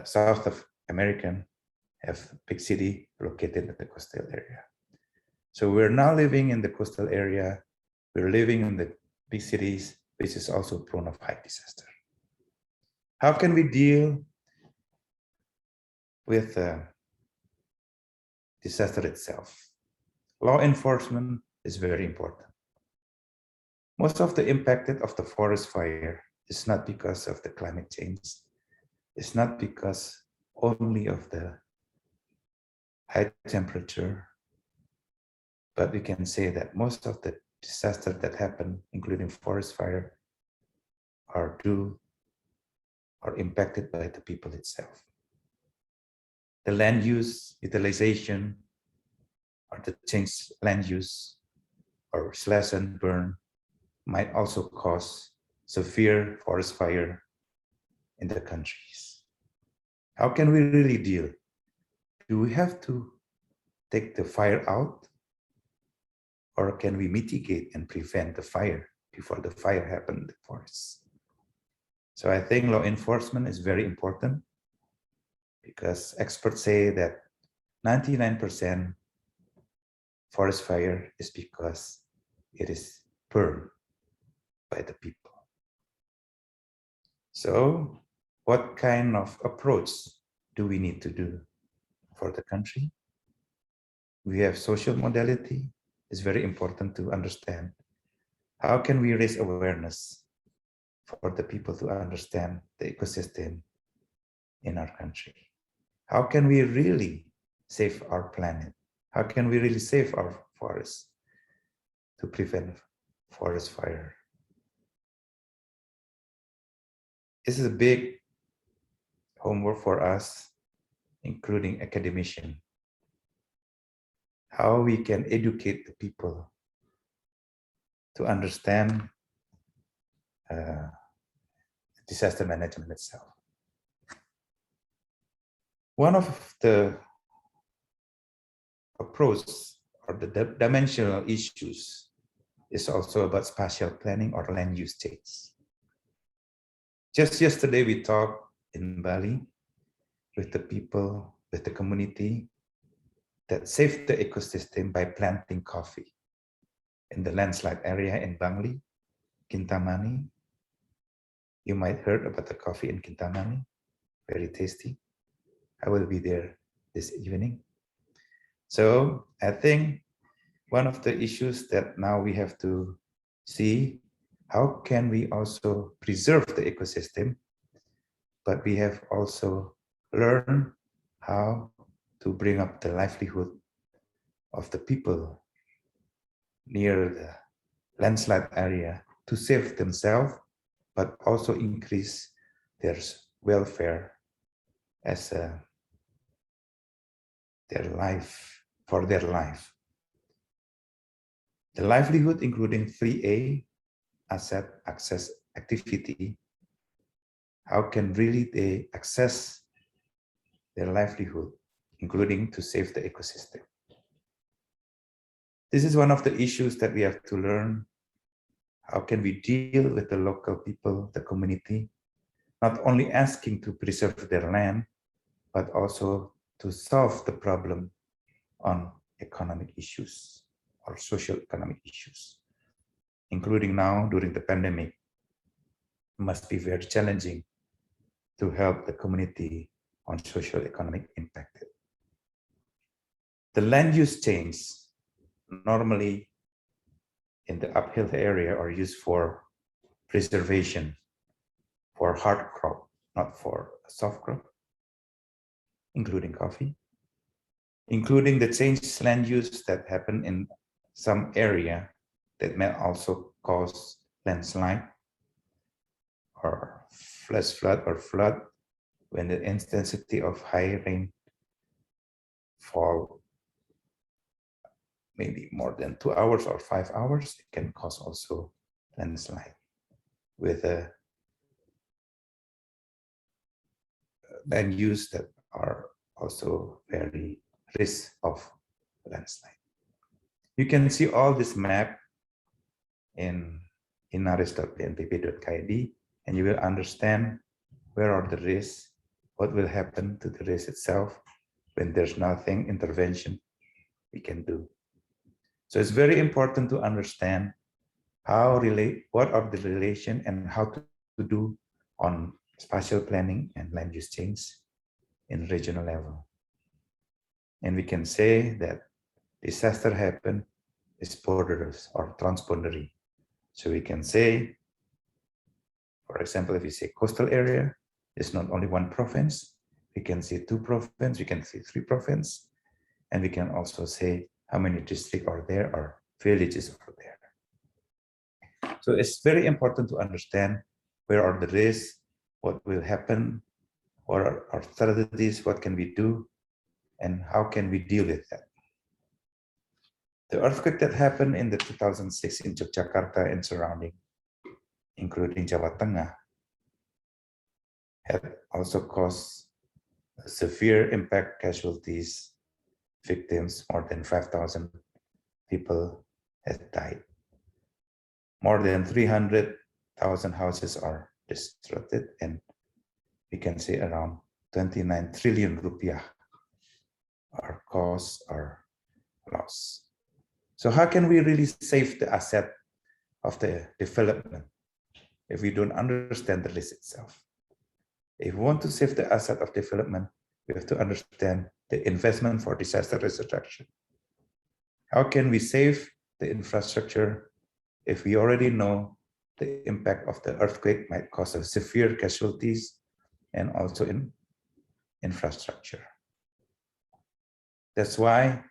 South of American have big city located in the coastal area. So we're now living in the coastal area. We're living in the big cities, which is also prone of high disaster. How can we deal with disaster itself? Law enforcement is very important. Most of the impact of the forest fire is not because of the climate change. It's not because only of the high temperature but we can say that most of the disasters that happen, including forest fire, are due or impacted by the people itself. The land use, utilization, or the change land use, or slash and burn might also cause severe forest fire in the countries. How can we really deal? Do we have to take the fire out, or can we mitigate and prevent the fire before the fire happens in the forests? So I think law enforcement is very important, because experts say that 99% forest fire is because it is burned by the people. So what kind of approach do we need to do for the country? We have social modality. It's very important to understand. How can we raise awareness for the people to understand the ecosystem in our country? How can we really save our planet? How can we really save our forests to prevent forest fire? This is a big homework for us, including academicians. How we can educate the people to understand disaster management itself. One of the approach or the dimensional issues is also about spatial planning or land use change. Just yesterday, we talked in Bali with the people, with the community that saved the ecosystem by planting coffee in the landslide area in Bangli, Kintamani. You might heard about the coffee in Kintamani, very tasty. I will be there this evening. So I think one of the issues that now we have to see, how can we also preserve the ecosystem, but we have also learned how to bring up the livelihood of the people near the landslide area to save themselves, but also increase their welfare as their life, for their life. The livelihood, including 3A, asset access activity, how can really they access their livelihood, including to save the ecosystem. This is one of the issues that we have to learn. How can we deal with the local people, the community, not only asking to preserve their land, but also to solve the problem on economic issues or social economic issues, including now during the pandemic. It must be very challenging to help the community on social economic impact. The land use change normally in the uphill area are used for preservation, for hard crop, not for soft crop, including coffee, including the changed land use that happen in some area that may also cause landslide or flash flood or flood when the intensity of high rain fall maybe more than 2 hours or 5 hours, it can cause also landslide with a land use that are also very risk of landslide. You can see all this map in inaris.bnpp.id, and you will understand where are the risks, what will happen to the risk itself when there's nothing intervention we can do. So it's very important to understand what are the relation and how to do on spatial planning and land use change in regional level. And we can say that disaster happen is borderless or transboundary. So we can say, for example, if you say coastal area, it's not only one province, we can say 2 provinces, we can say 3 provinces, and we can also say how many districts are there or villages are there. So it's very important to understand where are the risks, what will happen, what are our strategies, what can we do, and how can we deal with that. The earthquake that happened in the 2006 in Yogyakarta and surrounding, including Jawa Tengah, had also caused severe impact casualties, victims, more than 5,000 people had died. More than 300,000 houses are destroyed, and we can say around 29 trillion rupiah are cost or loss. So how can we really save the asset of the development if we don't understand the risk itself? If we want to save the asset of development, we have to understand the investment for disaster risk reduction. How can we save the infrastructure if we already know the impact of the earthquake might cause severe casualties and also in infrastructure? That's why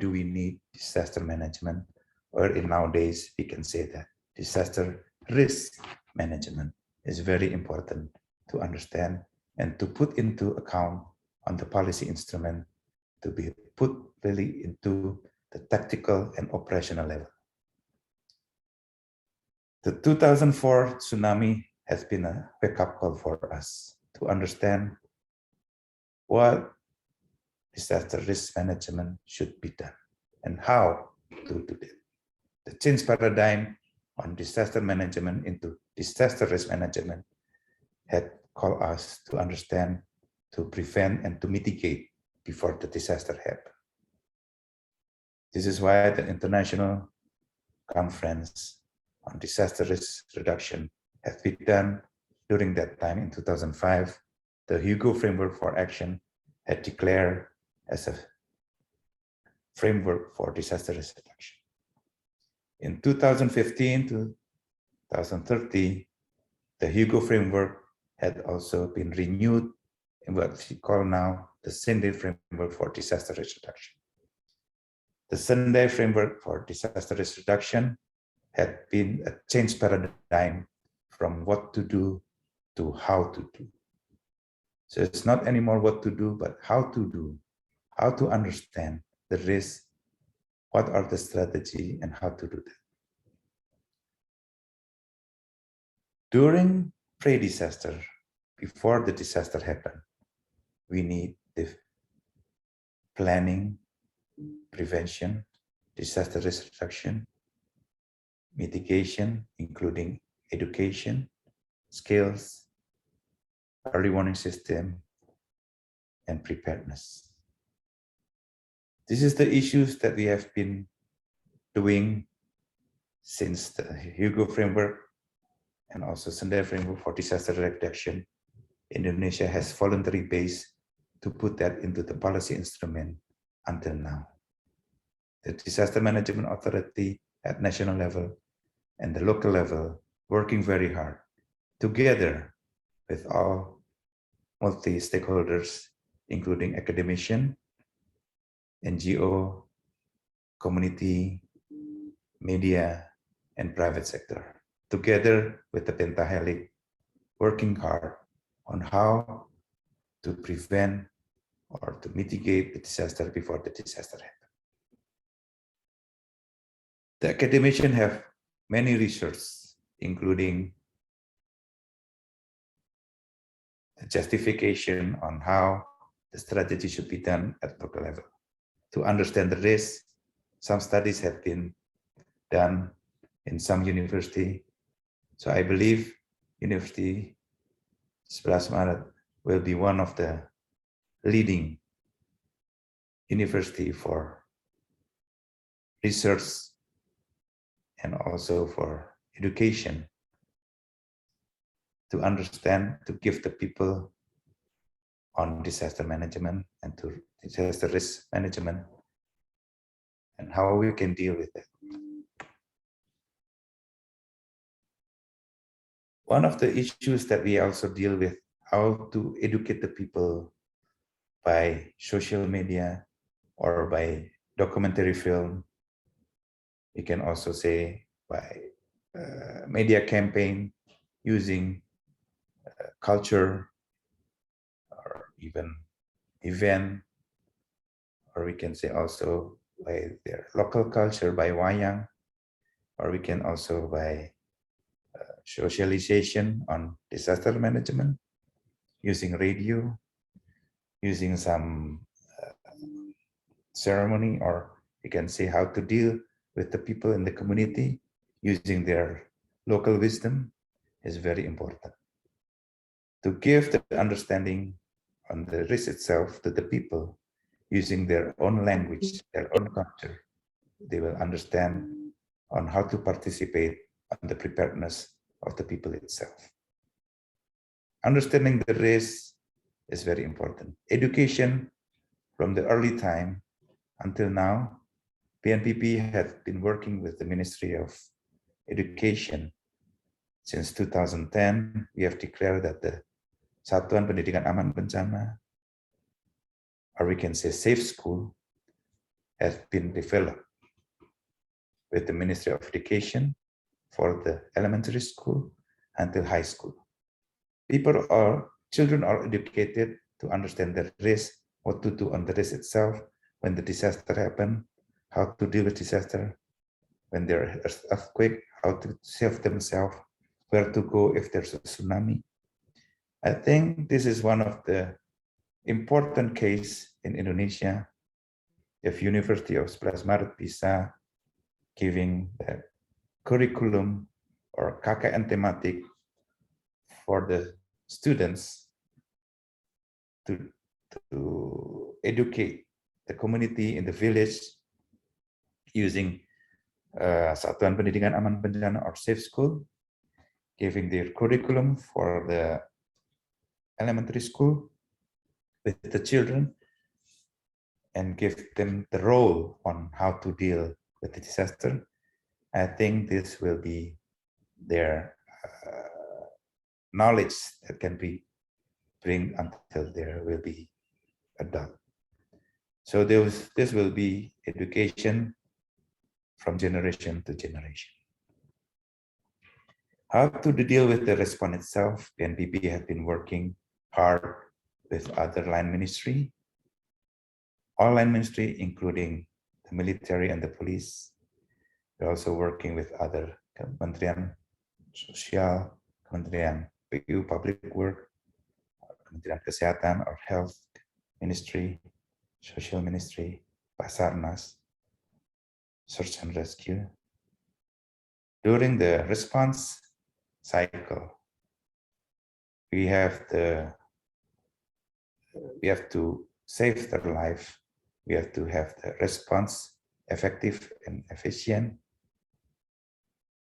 do we need disaster management? Or in nowadays, we can say that disaster risk management is very important to understand and to put into account on the policy instrument to be put really into the tactical and operational level. The 2004 tsunami has been a wake-up call for us to understand what disaster risk management should be done and how to do it. The change paradigm on disaster management into disaster risk management had called us to understand, to prevent, and to mitigate before the disaster happened. This is why the International Conference on Disaster Risk Reduction has been done during that time in 2005. The Hugo Framework for Action had declared as a framework for disaster risk reduction. In 2015 to 2030, the Hugo Framework had also been renewed in what we call now the Sendai Framework for Disaster Risk Reduction. The Sendai Framework for Disaster Risk Reduction had been a change paradigm from what to do to how to do. So it's not anymore what to do, but how to do, how to understand the risk, what are the strategy, and how to do that. During pre-disaster, before the disaster happened, we need the planning, prevention, disaster risk reduction, mitigation, including education, skills, early warning system, and preparedness. This is the issues that we have been doing since the Hugo Framework and also Sendai Framework for Disaster Reduction. Indonesia has voluntary base to put that into the policy instrument until now. The Disaster Management Authority at national level and the local level working very hard together with all multi-stakeholders, including academicians, NGO, community, media, and private sector, together with the Pentahelix, working hard on how to prevent or to mitigate the disaster before the disaster happens. The academicians have many research, including the justification on how the strategy should be done at local level. To understand the risk, some studies have been done in some university. So I believe University Sebelas Maret will be one of the leading university for research and also for education to understand, to give the people on disaster management and to disaster risk management and how we can deal with it. One of the issues that we also deal with, how to educate the people by social media or by documentary film. You can also say by media campaign using culture or even event, or we can say also by their local culture, by wayang, or we can also by socialization on disaster management, using radio, using some ceremony, or you can say how to deal with the people in the community using their local wisdom is very important. To give the understanding on the risk itself to the people using their own language, their own culture, they will understand on how to participate on the preparedness of the people itself. Understanding the risk is very important. Education from the early time until now, BNPB had been working with the Ministry of Education. Since 2010, we have declared that the Satuan Pendidikan Aman Bencana, or we can say Safe School, has been developed with the Ministry of Education for the elementary school until high school. Children are educated to understand the risk, what to do on the risk itself, when the disaster happens, how to deal with disaster, when there is earthquake, how to save themselves, where to go if there's a tsunami. I think this is one of the important case in Indonesia. If University of Sebelas Maret bisa giving the curriculum or KKN thematic for the students to educate the community in the village using Satuan Pendidikan Aman Bencana or Safe School, giving their curriculum for the elementary school with the children, and give them the role on how to deal with the disaster. I think this will be their knowledge that can be bring until there will be adult. So this will be education from generation to generation. How to deal with the response itself, BNPB has been working hard with other line ministry, all line ministry, including the military and the police. We're also working with other Kementerian Sosial, Kementerian PU, Public Work, Kementerian Kesehatan or Health Ministry, Social Ministry, Basarnas, Search and Rescue. During the response cycle, we have to save their life. We have to have the response effective and efficient.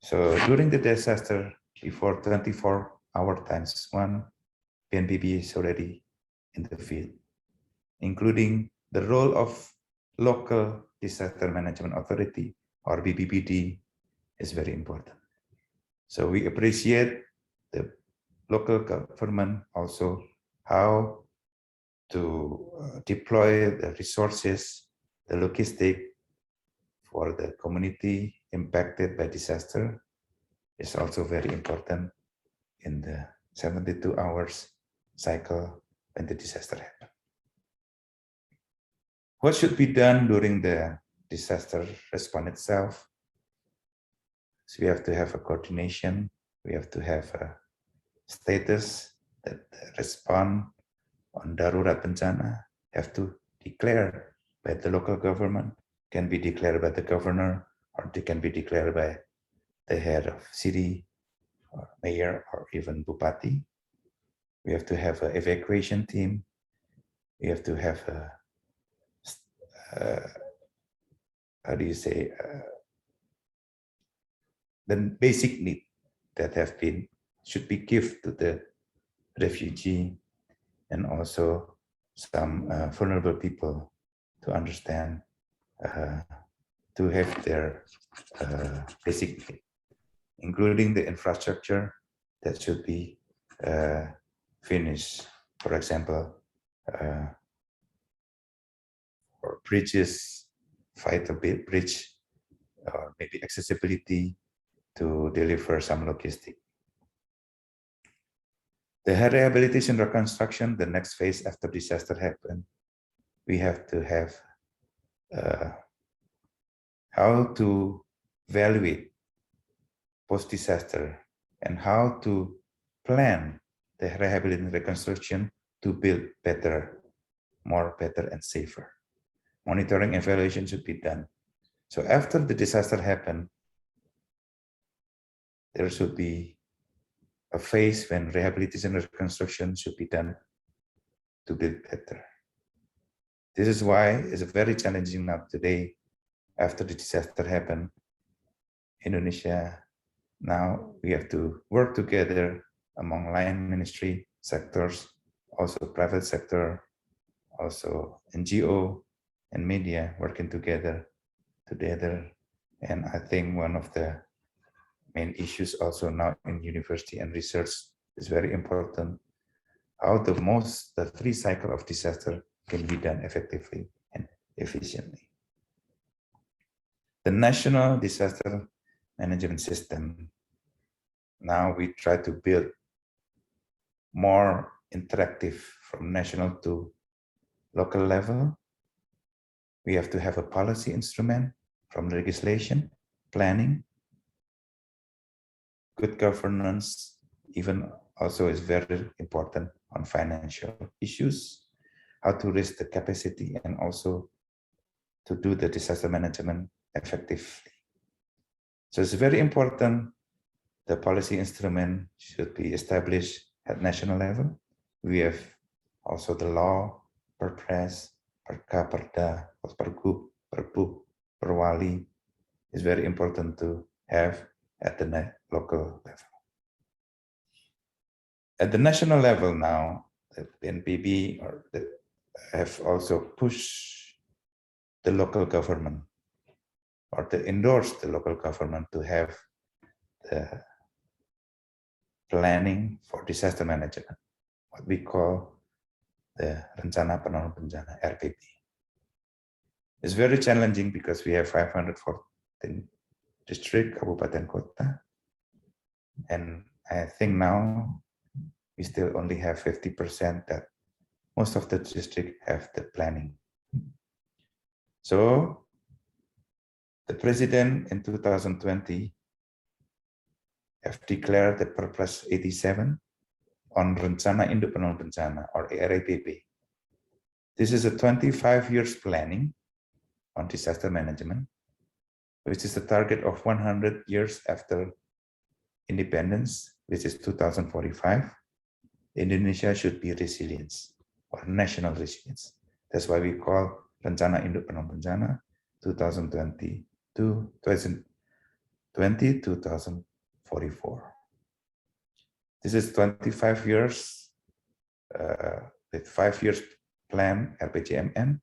So during the disaster, before 24-hour times one, BNPB is already in the field, including the role of local disaster management authority or BPBD is very important. So we appreciate the local government also how to deploy the resources, the logistic for the community impacted by disaster is also very important in the 72 hours cycle when the disaster happens. What should be done during the disaster response itself? So we have to have a coordination, we have to have a status that the response on darurat bencana have to declare by the local government, can be declared by the governor, or they can be declared by the head of city or mayor or even bupati. We have to have an evacuation team. We have to have a how do you say, the basic need that should be given to the refugee and also some vulnerable people to understand, to have their basic need, including the infrastructure that should be finished. For example, for bridges, fight a bridge, or maybe accessibility to deliver some logistic. The rehabilitation reconstruction, the next phase after disaster happened, we have to have how to evaluate post-disaster and how to plan the rehabilitation reconstruction to build better, more better and safer. Monitoring evaluation should be done. So after the disaster happened, there should be a phase when rehabilitation and reconstruction should be done to build better. This is why it's very challenging now today, after the disaster happened, Indonesia, now we have to work together among line ministry sectors, also private sector, also NGO and media working together. And I think one of the main issues also now in university and research is very important, how the three cycle of disaster can be done effectively and efficiently. The national disaster management system, now we try to build more interactive from national to local level. We have to have a policy instrument from legislation, planning, good governance, even also is very important on financial issues, how to raise the capacity and also to do the disaster management effectively. So it's very important the policy instrument should be established at national level. We have also the law, Perpres, Perka, Perda, Pergub, Perbu, Perwali is very important to have at the local level. At the national level now, the NPB have also pushed the local government or to endorse the local government to have the planning for disaster management, what we call the Rencana Penanganan Bencana, LPP. It's very challenging because we have 514 district, kabupaten, kota, and I think now we still only have 50% that most of the district have the planning. So the president in 2020 have declared the Perpres 87 on Rencana Induk Penanganan Bencana or RAPP. This is a 25 years planning on disaster management, which is the target of 100 years after independence, which is 2045. Indonesia should be resilience or national resilience. That's why we call Rencana Induk Penanganan Bencana 2020-2044. This is 25 years with 5 years plan RPJMN.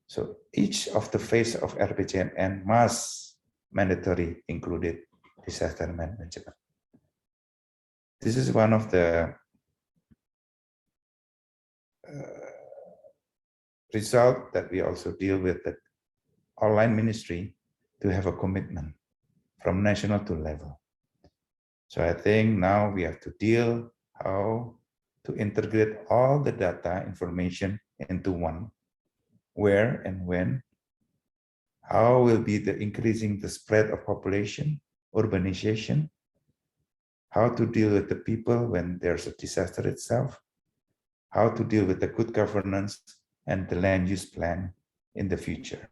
So each of the phase of RPJMN must mandatory included disaster management. This is one of the result that we also deal with the online ministry to have a commitment from national to level. So I think now we have to deal how to integrate all the data information into one, where and when, how will be the increasing the spread of population, urbanization, how to deal with the people when there's a disaster itself, how to deal with the good governance and the land use plan in the future.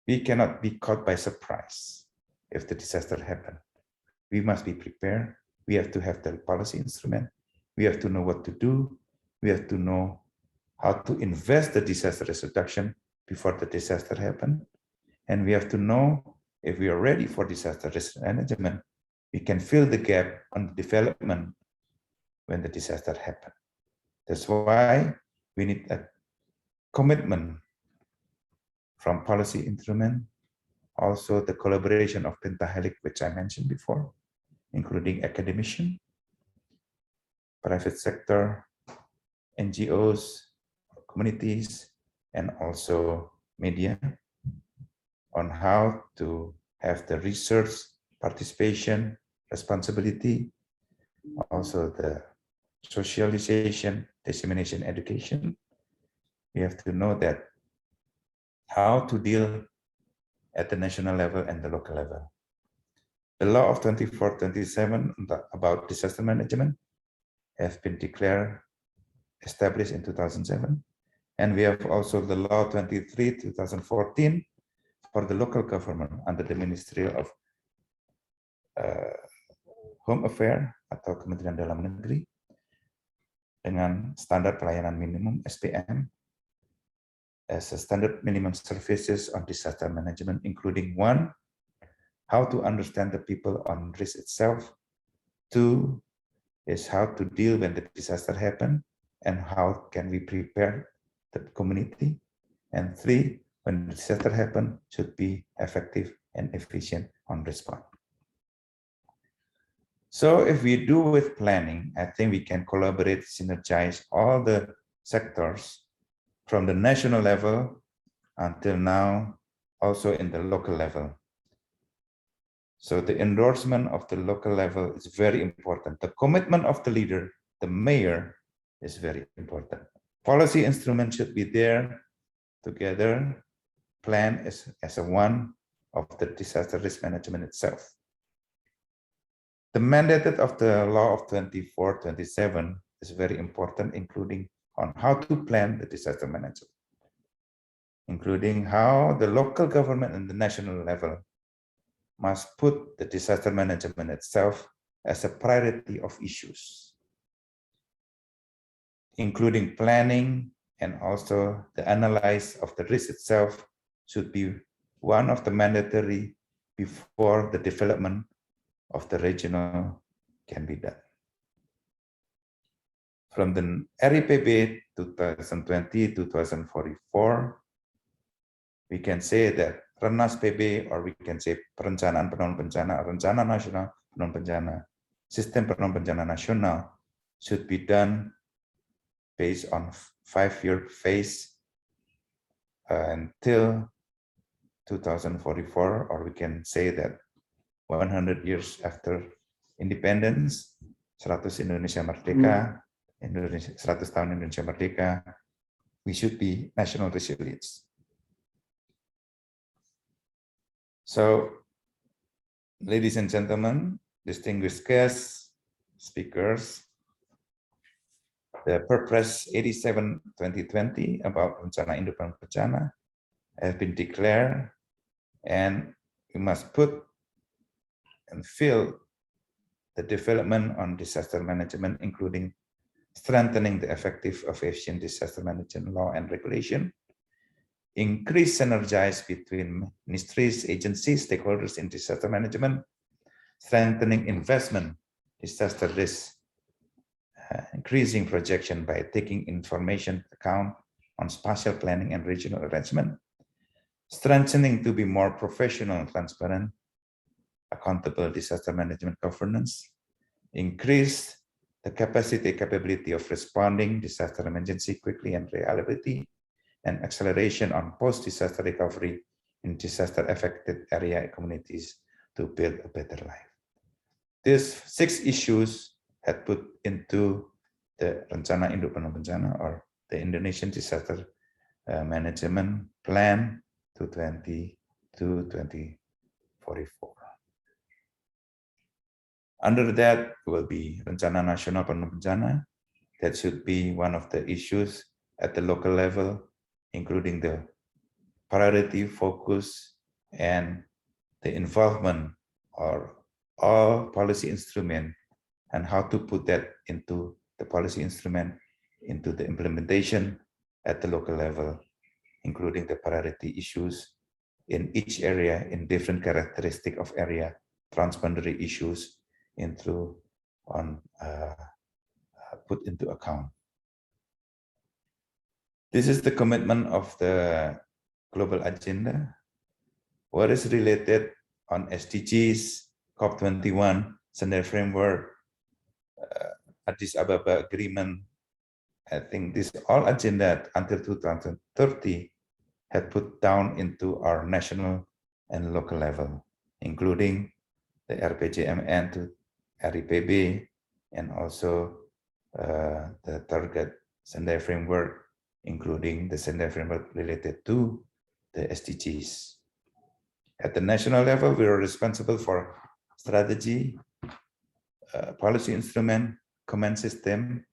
We cannot be caught by surprise if the disaster happens. We must be prepared. We have to have the policy instrument. We have to know what to do. We have to know how to invest the disaster risk reduction before the disaster happens. And we have to know if we are ready for disaster risk management, we can fill the gap on the development when the disaster happens. That's why we need a commitment from policy instrument, also the collaboration of pentahelic, which I mentioned before, including academician, private sector, NGOs, communities, and also media on how to have the research participation responsibility, also the socialization, dissemination, education. We have to know that how to deal at the national level and the local level. The law of 2427 about disaster management has been established in 2007. And we have also the law 23/2014 for the local government under the Ministry of Home Affairs atau Kementerian Dalam Negeri dengan standar pelayanan minimum SPM as a standard minimum services on disaster management, including 1, how to understand the people on risk itself. 2 is how to deal when the disaster happen and how can we prepare the community. And 3, when the disaster happen, should be effective and efficient on response. So if we do with planning, I think we can collaborate, synergize all the sectors from the national level until now, also in the local level. So the endorsement of the local level is very important. The commitment of the leader, the mayor, is very important. Policy instruments should be there together, plan as a one of the disaster risk management itself. The mandate of the law of 2427 is very important, including on how to plan the disaster management, including how the local government and the national level must put the disaster management itself as a priority of issues, including planning, and also the analysis of the risk itself should be one of the mandatory before the development of the regional can be done. From the LPPM 2020-2044, we can say that Renas PB, or we can say Perencanaan Penanggulangan Bencana, Rencana Nasional Penanggulangan Bencana, Sistem Penanggulangan Bencana Nasional should be done based on 5-year phase until 2044, or we can say that 100 years after independence, 100 Indonesia Merdeka, 100 tahun Indonesia Merdeka, we should be national resilience. So, ladies and gentlemen, distinguished guests, speakers, the Purpose 87/2020 about Rencana Induk Bencana has been declared, and we must put and fill the development on disaster management, including strengthening the effective of efficient disaster management law and regulation, increase synergize between ministries, agencies, stakeholders in disaster management, strengthening investment, disaster risk, increasing projection by taking information account on spatial planning and regional arrangement, strengthening to be more professional, transparent, accountable disaster management governance, increase the capability of responding disaster emergency quickly and reliability, and acceleration on post-disaster recovery in disaster-affected area communities to build a better life. These 6 issues had put into the Rencana Induk Bencana, or the Indonesian Disaster Management Plan 2020-2044. Under that will be Rencana Nasional Bencana. That should be one of the issues at the local level, including the priority, focus, and the involvement or all policy instrument, and how to put that into the policy instrument, into the implementation at the local level, including the priority issues in each area, in different characteristic of area, transboundary issues put into account. This is the commitment of the global agenda. What is related on SDGs, COP21, Sendai Framework, Addis Ababa Agreement, I think this all agenda until 2030 had put down into our national and local level, including the RPJMN to RIPB, and also the target Sendai framework, including the Sendai framework related to the SDGs. At the national level, we are responsible for strategy, policy instrument, command system,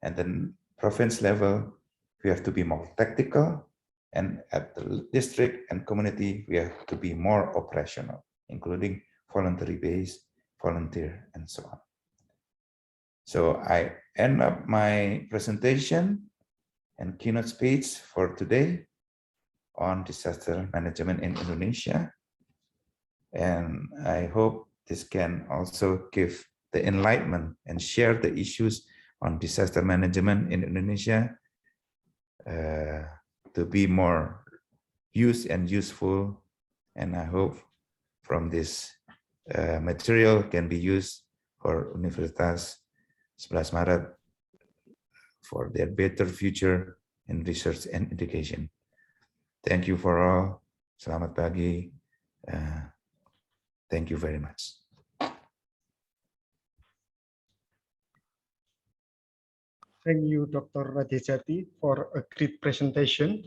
and then province level, we have to be more tactical, and at the district and community, we have to be more operational, including voluntary base, volunteer, and so on. So I end up my presentation and keynote speech for today on disaster management in Indonesia. And I hope this can also give the enlightenment and share the issues on disaster management in Indonesia to be more used and useful. And I hope from this material can be used for Universitas Sebelas Maret for their better future in research and education. Thank you for all. Selamat pagi. Thank you very much. Thank you, Dr. Radijati, for a great presentation.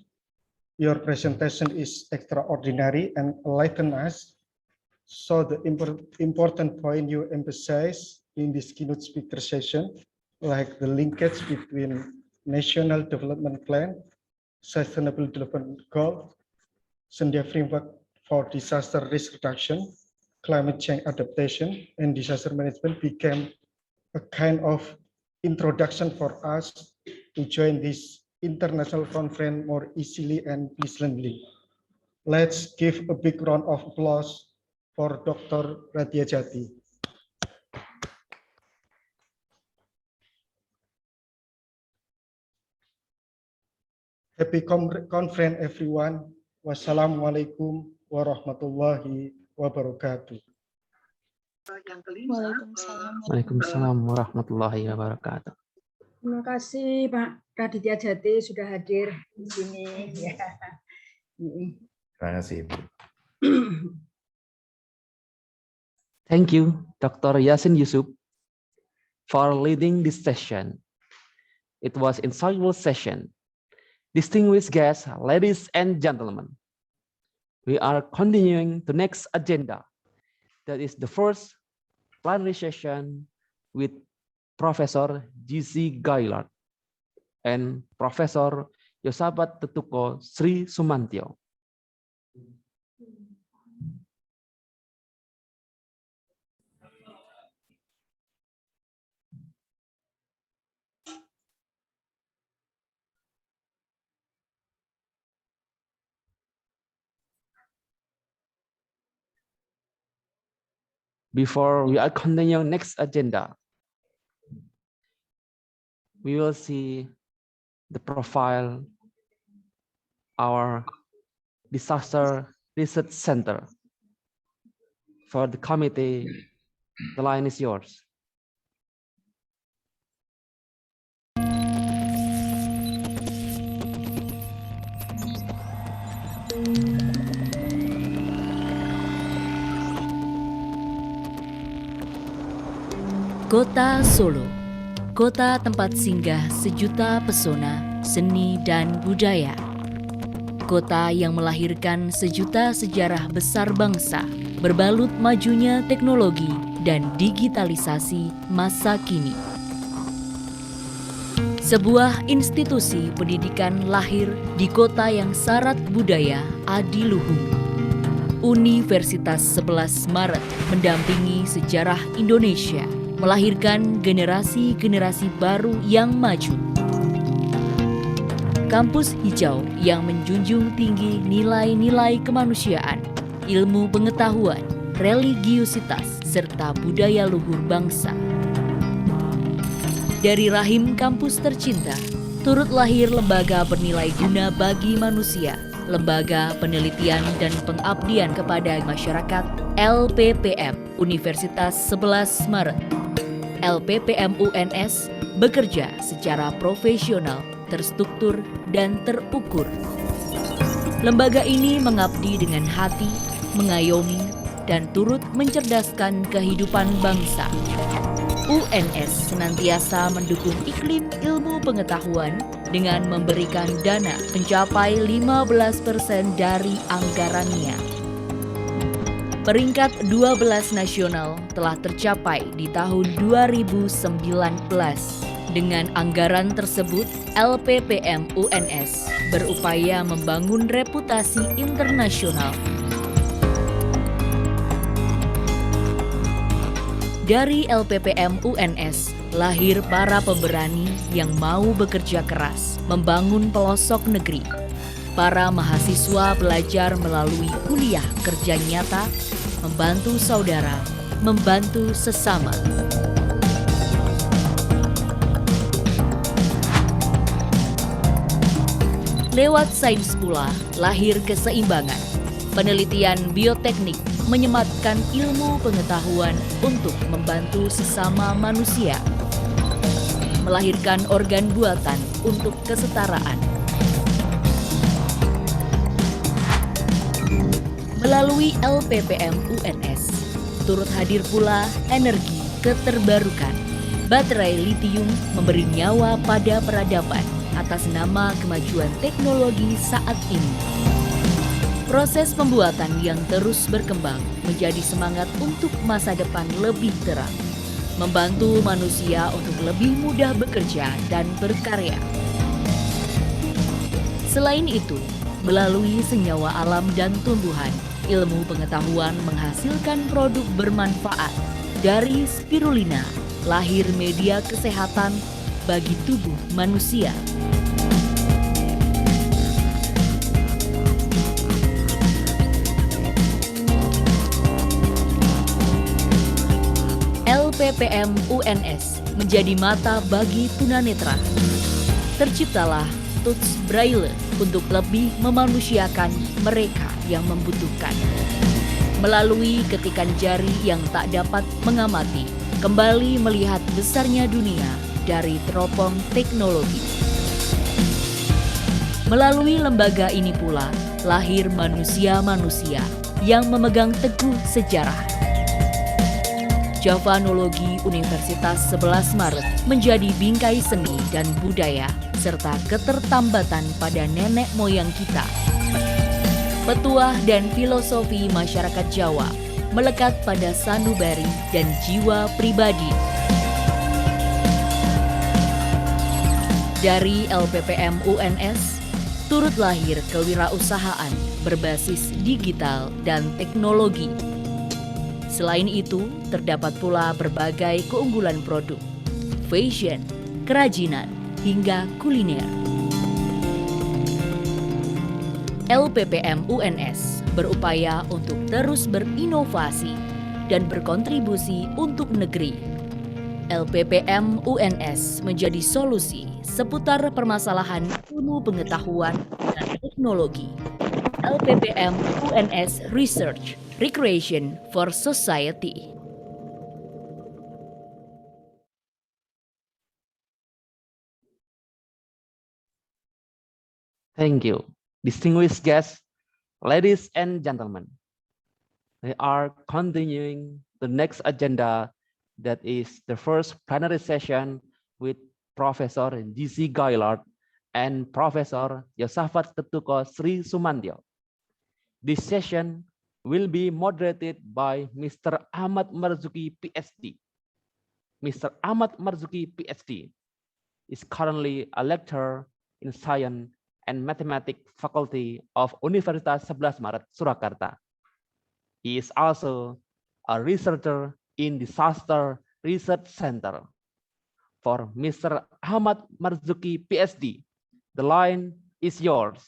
Your presentation is extraordinary and enlightened us. So the important point you emphasize in this keynote speaker session, like the linkage between National Development Plan, Sustainable Development Goal, Sendai Framework for Disaster Risk Reduction, Climate Change Adaptation, and Disaster Management became a kind of introduction for us to join this international conference more easily and pleasantly. Let's give a big round of applause for Dr. Radijati. Happy conference, everyone. Wassalamualaikum warahmatullahi wabarakatuh. Waalaikumsalam warahmatullahi wabarakatuh. Terima kasih Pak Radijati sudah hadir di sini. Ya. Terima kasih, Bu. Thank you, Dr. Yasin Yusuf, for leading this session. It was an insightful session. Distinguished guests, ladies and gentlemen, we are continuing the next agenda. That is the first plenary session with Professor G.C. Gaillard and Professor Yosabat Tetuko Sri Sumantyo. Before we are continuing next agenda, we will see the profile our Disaster Research Center. For the committee, the line is yours. Kota Solo, kota tempat singgah sejuta pesona, seni dan budaya. Kota yang melahirkan sejuta sejarah besar bangsa, berbalut majunya teknologi dan digitalisasi masa kini. Sebuah institusi pendidikan lahir di kota yang syarat budaya adiluhung. Universitas 11 Maret mendampingi sejarah Indonesia, melahirkan generasi-generasi baru yang maju. Kampus hijau yang menjunjung tinggi nilai-nilai kemanusiaan, ilmu pengetahuan, religiusitas, serta budaya luhur bangsa. Dari rahim kampus tercinta, turut lahir lembaga bernilai guna bagi manusia, lembaga penelitian dan pengabdian kepada masyarakat, LPPM, Universitas 11 Maret. LPPM UNS bekerja secara profesional, terstruktur, dan terukur. Lembaga ini mengabdi dengan hati, mengayomi, dan turut mencerdaskan kehidupan bangsa. UNS senantiasa mendukung iklim ilmu pengetahuan dengan memberikan dana mencapai 15% dari anggarannya. Peringkat 12 nasional telah tercapai di tahun 2019. Dengan anggaran tersebut, LPPM UNS berupaya membangun reputasi internasional. Dari LPPM UNS, lahir para pemberani yang mau bekerja keras, membangun pelosok negeri. Para mahasiswa belajar melalui kuliah kerja nyata, membantu saudara, membantu sesama. Lewat sains pula, lahir keseimbangan. Penelitian bioteknik menyematkan ilmu pengetahuan untuk membantu sesama manusia. Melahirkan organ buatan untuk kesetaraan. Melalui LPPM UNS, turut hadir pula energi keterbarukan. Baterai litium memberi nyawa pada peradaban atas nama kemajuan teknologi saat ini. Proses pembuatan yang terus berkembang menjadi semangat untuk masa depan lebih terang, membantu manusia untuk lebih mudah bekerja dan berkarya. Selain itu, melalui senyawa alam dan tumbuhan, ilmu pengetahuan menghasilkan produk bermanfaat. Dari spirulina, lahir media kesehatan bagi tubuh manusia. LPPM UNS menjadi mata bagi tunanetra. Terciptalah Tuts Braille untuk lebih memanusiakan mereka yang membutuhkan. Melalui ketikan jari yang tak dapat mengamati, kembali melihat besarnya dunia dari teropong teknologi. Melalui lembaga ini pula, lahir manusia-manusia yang memegang teguh sejarah. Javanologi Universitas 11 Maret menjadi bingkai seni dan budaya serta ketertambatan pada nenek moyang kita. Petuah dan filosofi masyarakat Jawa melekat pada sanubari dan jiwa pribadi. Dari LPPM UNS, turut lahir kewirausahaan berbasis digital dan teknologi. Selain itu, terdapat pula berbagai keunggulan produk, fashion, kerajinan, hingga kuliner. LPPM UNS berupaya untuk terus berinovasi dan berkontribusi untuk negeri. LPPM UNS menjadi solusi seputar permasalahan ilmu pengetahuan dan teknologi. LPPM UNS Research Recreation for Society. Thank you. Distinguished guests, ladies and gentlemen, we are continuing the next agenda, that is the first plenary session with Professor G.C. Gaillard and Professor Yosafat Ketuko Sri Sumantyo. This session will be moderated by Mr. Ahmad Marzuki, PhD. Mr. Ahmad Marzuki, PhD, is currently a lecturer in Science and Mathematics Faculty of Universitas Sebelas Maret, Surakarta. He is also a researcher in Disaster Research Center. For Mr. Ahmad Marzuki, PhD, the line is yours.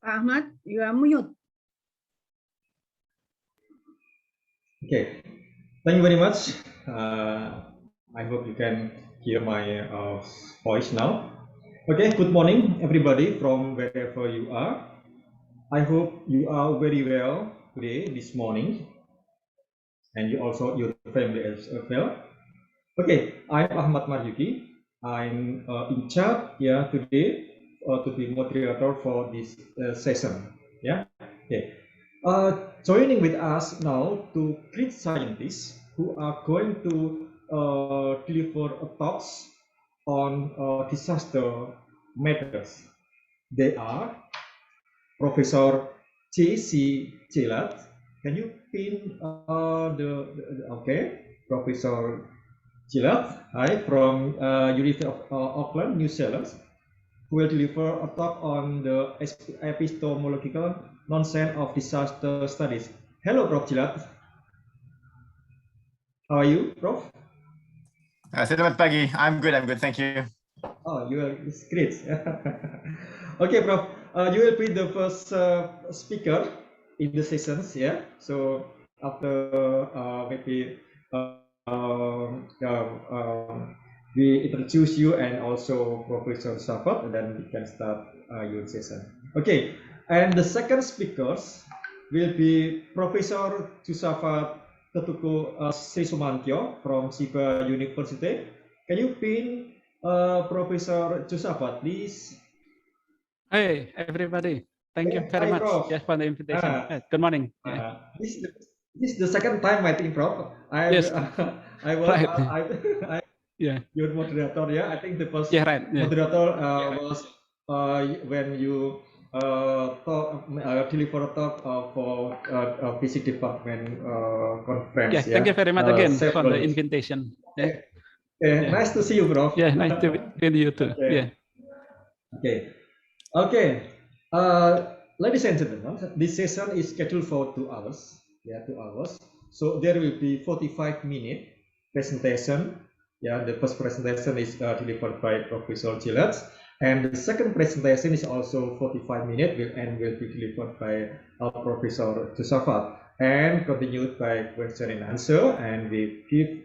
Ahmad, you are mute. Okay, thank you very much. I hope you can hear my voice now. Okay, good morning everybody from wherever you are. I hope you are very well today, this morning, and you also your family as well. Okay, I'm Ahmad Marjuki. I'm in charge today to be moderator for this session. Yeah. Okay. Joining with us now two great scientists who are going to deliver talks on disaster matters. They are Professor J.C. Chelat. Can you pin okay, Professor Chelat, hi, from University of Auckland, New Zealand, who will deliver a talk on the epistemological nonsense of disaster studies. Hello, Prof. Chelat. How are you, Prof? Selamat pagi. I'm good, thank you. Oh, it's great. Okay, Prof. You will be the first speaker in the sessions, yeah? So after maybe we introduce you and also Professor Safat, and then we can start your session. Okay, and the second speakers will be Professor Jusafat Tetuku Sri Sumantyo from Siba University. Can you pin Professor Jusafat, please? Hey, everybody. Thank you very much for the invitation. Good morning. This is the second time, I think, Prof. Yes. Your moderator, yeah. I think the first right. moderator was when you deliver a talk for PC department conference. Yeah, thank you very much again for the invitation. Nice to see you, Prof. Yeah, nice to meet you too. Okay. Okay. Ladies and gentlemen, this session is scheduled for 2 hours. Yeah, 2 hours. So there will be 45-minute presentation. Yeah, the first presentation is delivered by Professor Chelat, and the second presentation is also 45 minutes and will be delivered by Professor Jusafat, and continued by question and answer, and we give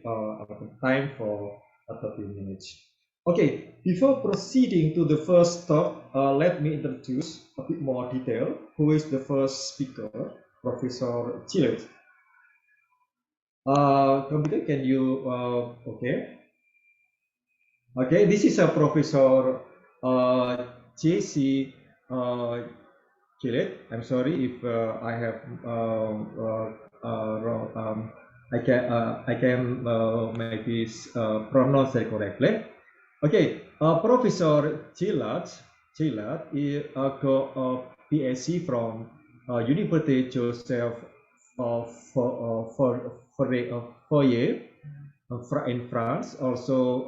time for 30 minutes. Okay, before proceeding to the first talk, let me introduce a bit more detail. Who is the first speaker? Professor Chelat. Computer, can you? Okay, this is a Professor J.C. Chelat. I'm sorry if I have wrong. I can maybe pronounce it correctly. Okay, Professor Chelat is got a PhD from University Joseph Fourier in France, also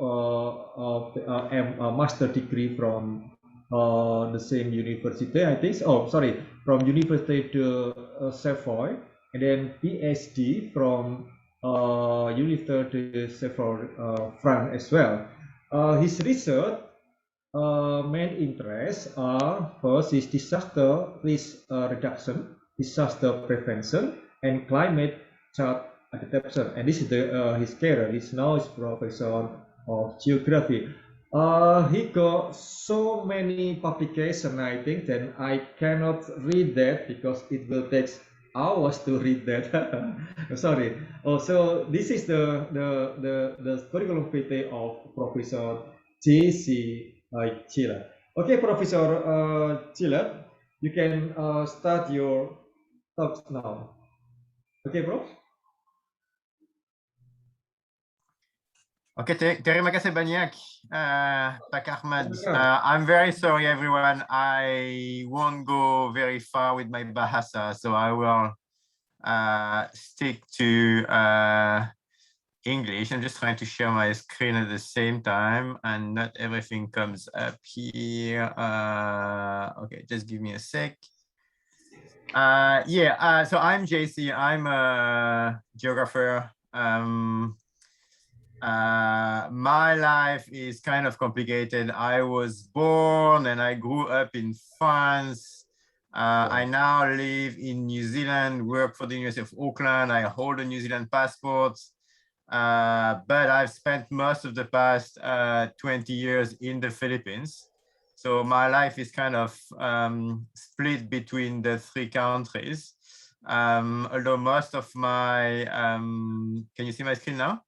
a master degree from the same university, I think. Oh, sorry, from University de Savoie, and then PhD from University de Savoie, France as well. His research main interests are first is disaster risk reduction, disaster prevention, and climate change adaptation. And this is his career. He's now is professor of geography. He got so many publications, I think, that I cannot read that because it will take hours to read that. Sorry. Also, this is the curriculum vitae of Professor J.C. Chelat. Okay, Professor Chelat, you can start your talks now. Okay, Prof. Okay, terima kasih banyak, Pak Ahmad. I'm very sorry, everyone. I won't go very far with my bahasa, so I will stick to English. I'm just trying to share my screen at the same time, and not everything comes up here. Okay, just give me a sec. So I'm JC. I'm a geographer. My life is kind of complicated. I was born and I grew up in France. I now live in New Zealand, work for the University of Auckland. I hold a New Zealand passport, but I've spent most of the past 20 years in the Philippines. So my life is kind of split between the three countries. Although most of my, can you see my screen now?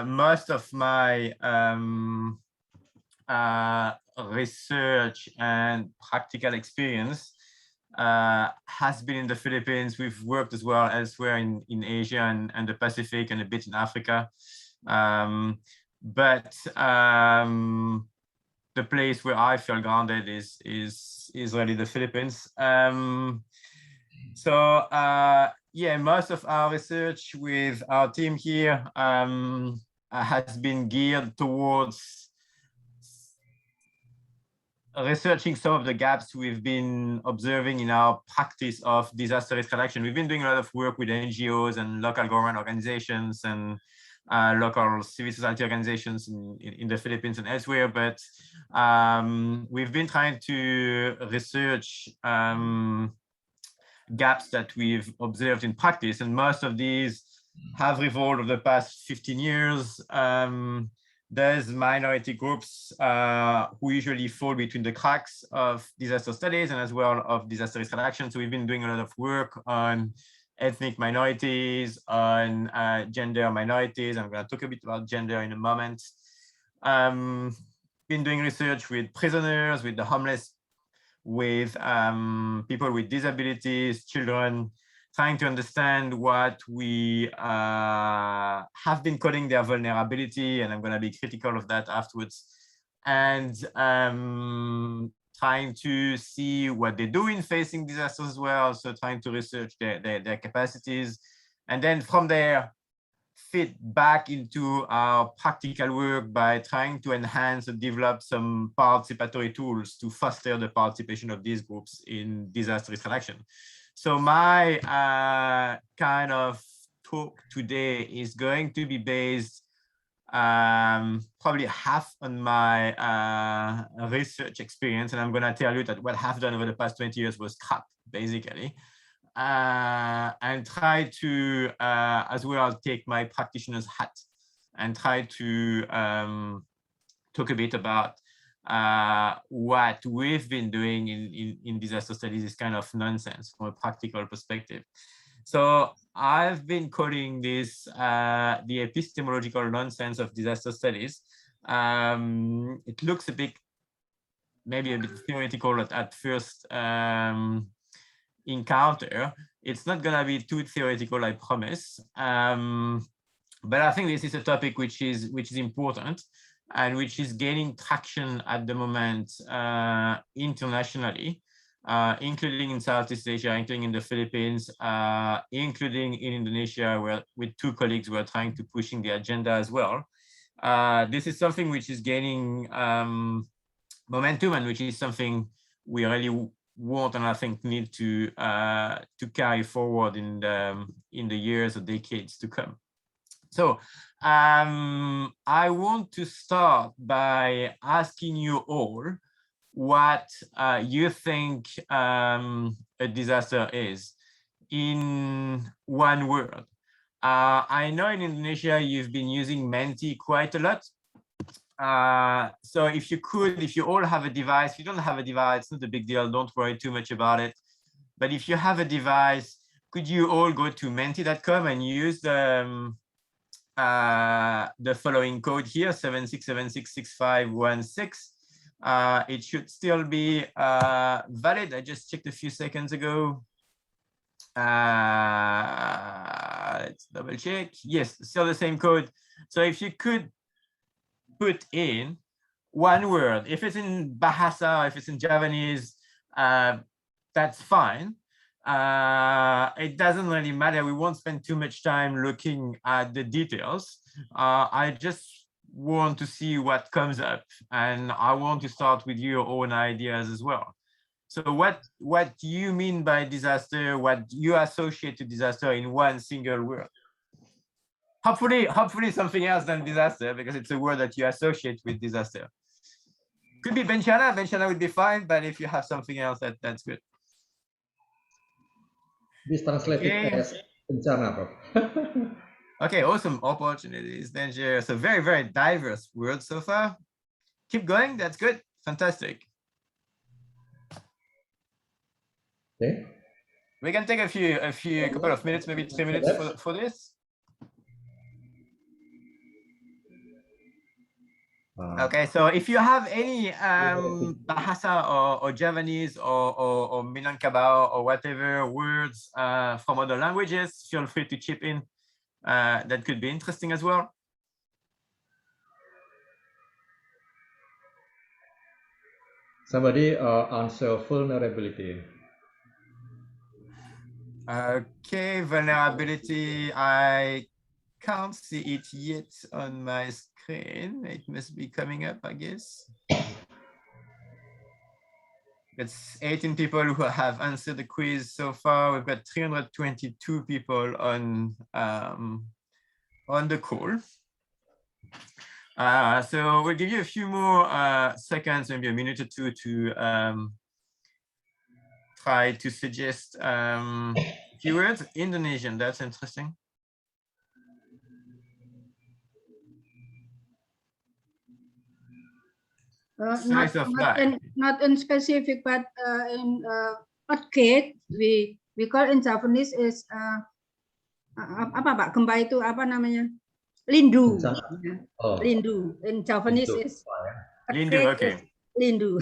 Most of my research and practical experience has been in the Philippines. We've worked as well elsewhere in Asia and the Pacific and a bit in Africa. But the place where I feel grounded is really the Philippines. So yeah, most of our research with our team here has been geared towards researching some of the gaps we've been observing in our practice of disaster risk reduction. We've been doing a lot of work with NGOs and local government organizations and local civil society organizations in the Philippines and elsewhere, but we've been trying to research gaps that we've observed in practice, and most of these have revolved over the past 15 years. There's minority groups who usually fall between the cracks of disaster studies and as well of disaster risk reduction. So we've been doing a lot of work on ethnic minorities, on gender minorities. I'm going to talk a bit about gender in a moment. Been doing research with prisoners, with the homeless, with people with disabilities, children, trying to understand what we have been calling their vulnerability, and I'm going to be critical of that afterwards, and trying to see what they do in facing disasters as well, so trying to research their capacities, and then from there fit back into our practical work by trying to enhance and develop some participatory tools to foster the participation of these groups in disaster risk reduction. So my kind of talk today is going to be based probably half on my research experience, and I'm going to tell you that what I've done over the past 20 years was crap, basically, and try to as well take my practitioner's hat and try to talk a bit about what we've been doing in disaster studies is kind of nonsense from a practical perspective. So I've been calling this the epistemological nonsense of disaster studies. It looks a bit, maybe a bit theoretical at first encounter. It's not gonna be too theoretical, I promise. But I think this is a topic which is important and which is gaining traction at the moment internationally, including in Southeast Asia, including in the Philippines, including in Indonesia, where with two colleagues we're trying to pushing the agenda as well. This is something which is gaining momentum, and which is something we really want and I think need to carry forward in the years or decades to come. So I want to start by asking you all what you think a disaster is in one word. I know in Indonesia you've been using Menti quite a lot. So if you all have a device, if you don't have a device, it's not a big deal, don't worry too much about it. But if you have a device, could you all go to menti.com and use the following code here, 76766516. It should still be valid. I just checked a few seconds ago. Let's double check. Yes, still the same code. So if you could put in one word, if it's in Bahasa, if it's in Javanese, that's fine. It doesn't really matter. We won't spend too much time looking at the details. I just want to see what comes up, and I want to start with your own ideas as well. So what do you mean by disaster? What you associate to disaster in one single word? Hopefully something else than disaster, because it's a word that you associate with disaster. Could be Bencana. Bencana would be fine, but if you have something else, that's good. This translated as Bencana, Prof. Okay, awesome. Opportunities, danger. So very, very diverse words so far. keep going. That's good. Fantastic. Okay. We can take a couple of minutes, maybe 3 minutes for this. Okay, so if you have any Bahasa or Javanese or Minangkabau or whatever words from other languages, feel free to chip in. That could be interesting as well. Somebody answer vulnerability. Okay, vulnerability. I can't see it yet on my screen. It must be coming up, I guess. It's 18 people who have answered the quiz so far. We've got 322 people on the call. So we'll give you a few more seconds, maybe a minute or two, to try to suggest keywords. Indonesian, that's interesting. Not in specific, but in earthquake, we call in Japanese is apa Pak, gempa itu apa namanya? Lindu. Oh. Lindu. In Japanese is Lindu, okay. Lindu.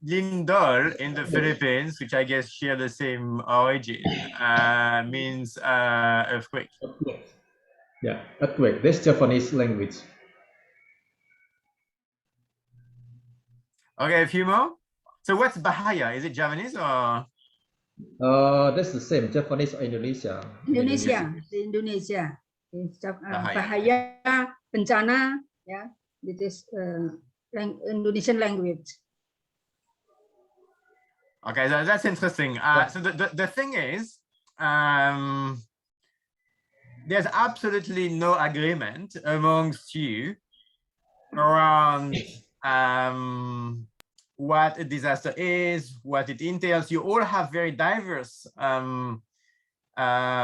Lindol in the Philippines, which I guess share the same origin, means earthquake. Yeah, earthquake. That's Japanese language. Okay, a few more. So what's bahaya? Is it Javanese or? That's the same, Japanese or Indonesia. Indonesia. Bahaya, bencana, yeah. It is Indonesian language. Okay, that's interesting. So the thing is, there's absolutely no agreement amongst you around what a disaster is, what it entails. You all have very diverse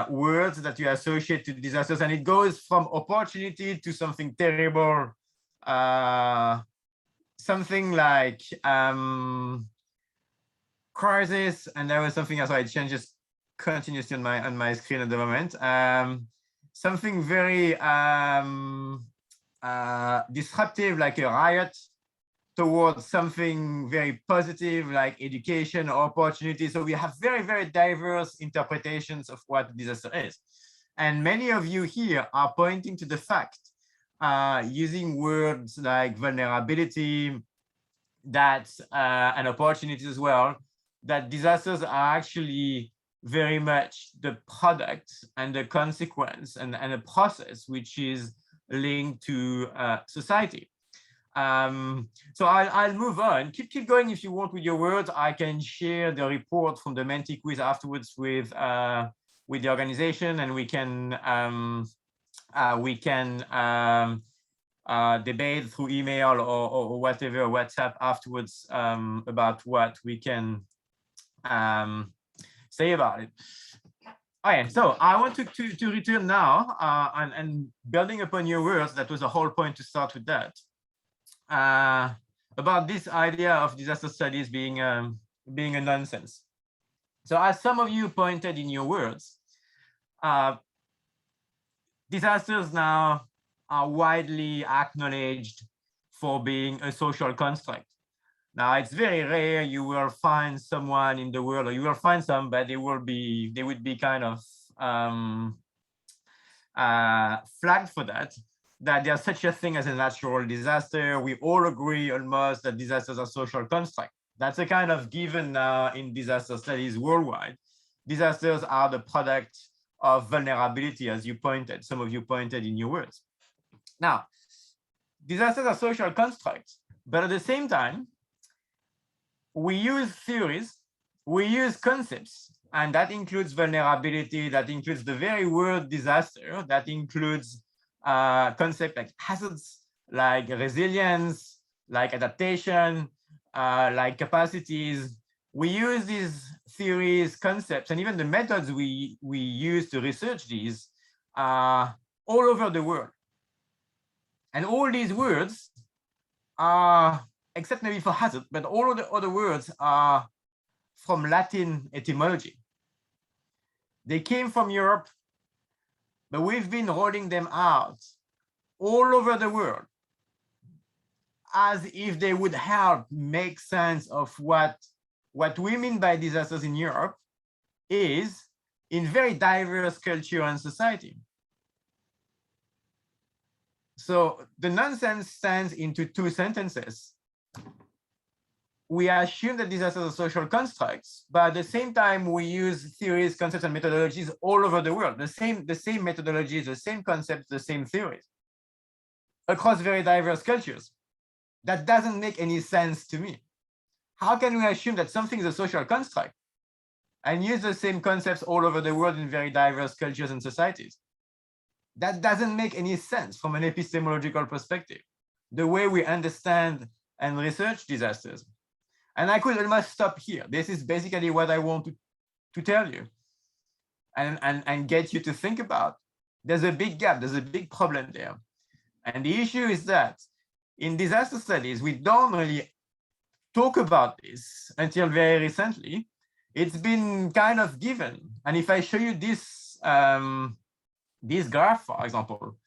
words that you associate to disasters, and it goes from opportunity to something terrible, something like crisis, and there was something else. It changes continuously on my screen at the moment. Something very disruptive, like a riot, towards something very positive, like education or opportunity. So we have very, very diverse interpretations of what disaster is. And many of you here are pointing to the fact, using words like vulnerability, that and opportunities as well, that disasters are actually very much the product and the consequence and a process which is linked to society. So I'll move on. Keep going if you want with your words. I can share the report from the Menti quiz afterwards with the organization, and we can debate through email or whatever, WhatsApp afterwards, about what we can say about it. Okay, so I want to return now and building upon your words. That was the whole point to start with that. About this idea of disaster studies being a nonsense. So as some of you pointed in your words, disasters now are widely acknowledged for being a social construct. Now it's very rare you will find someone in the world, or you will find some, but they would be kind of flagged for that there's such a thing as a natural disaster. We all agree almost that disasters are social construct. That's a kind of given now in disaster studies worldwide. Disasters are the product of vulnerability, as you pointed, some of you pointed in your words. Now, disasters are social constructs, but at the same time, we use theories, we use concepts, and that includes vulnerability, that includes the very word disaster, that includes concepts like hazards, like resilience, like adaptation, like capacities. We use these theories, concepts, and even the methods we use to research these all over the world. And all these words are, except maybe for hazard, but all of the other words are from Latin etymology. They came from Europe, but we've been rolling them out all over the world as if they would help make sense of what we mean by disasters in Europe is in very diverse culture and society. So the nonsense stands into two sentences. We assume that disasters are social constructs, but at the same time, we use theories, concepts, and methodologies all over the world. The same methodologies, the same concepts, the same theories across very diverse cultures. That doesn't make any sense to me. How can we assume that something is a social construct and use the same concepts all over the world in very diverse cultures and societies? That doesn't make any sense from an epistemological perspective, the way we understand and research disasters. And I could almost stop here. This is basically what I want to tell you and get you to think about. There's a big gap, there's a big problem there. And the issue is that in disaster studies, we don't really talk about this until very recently. It's been kind of given. And if I show you this, this graph, for example,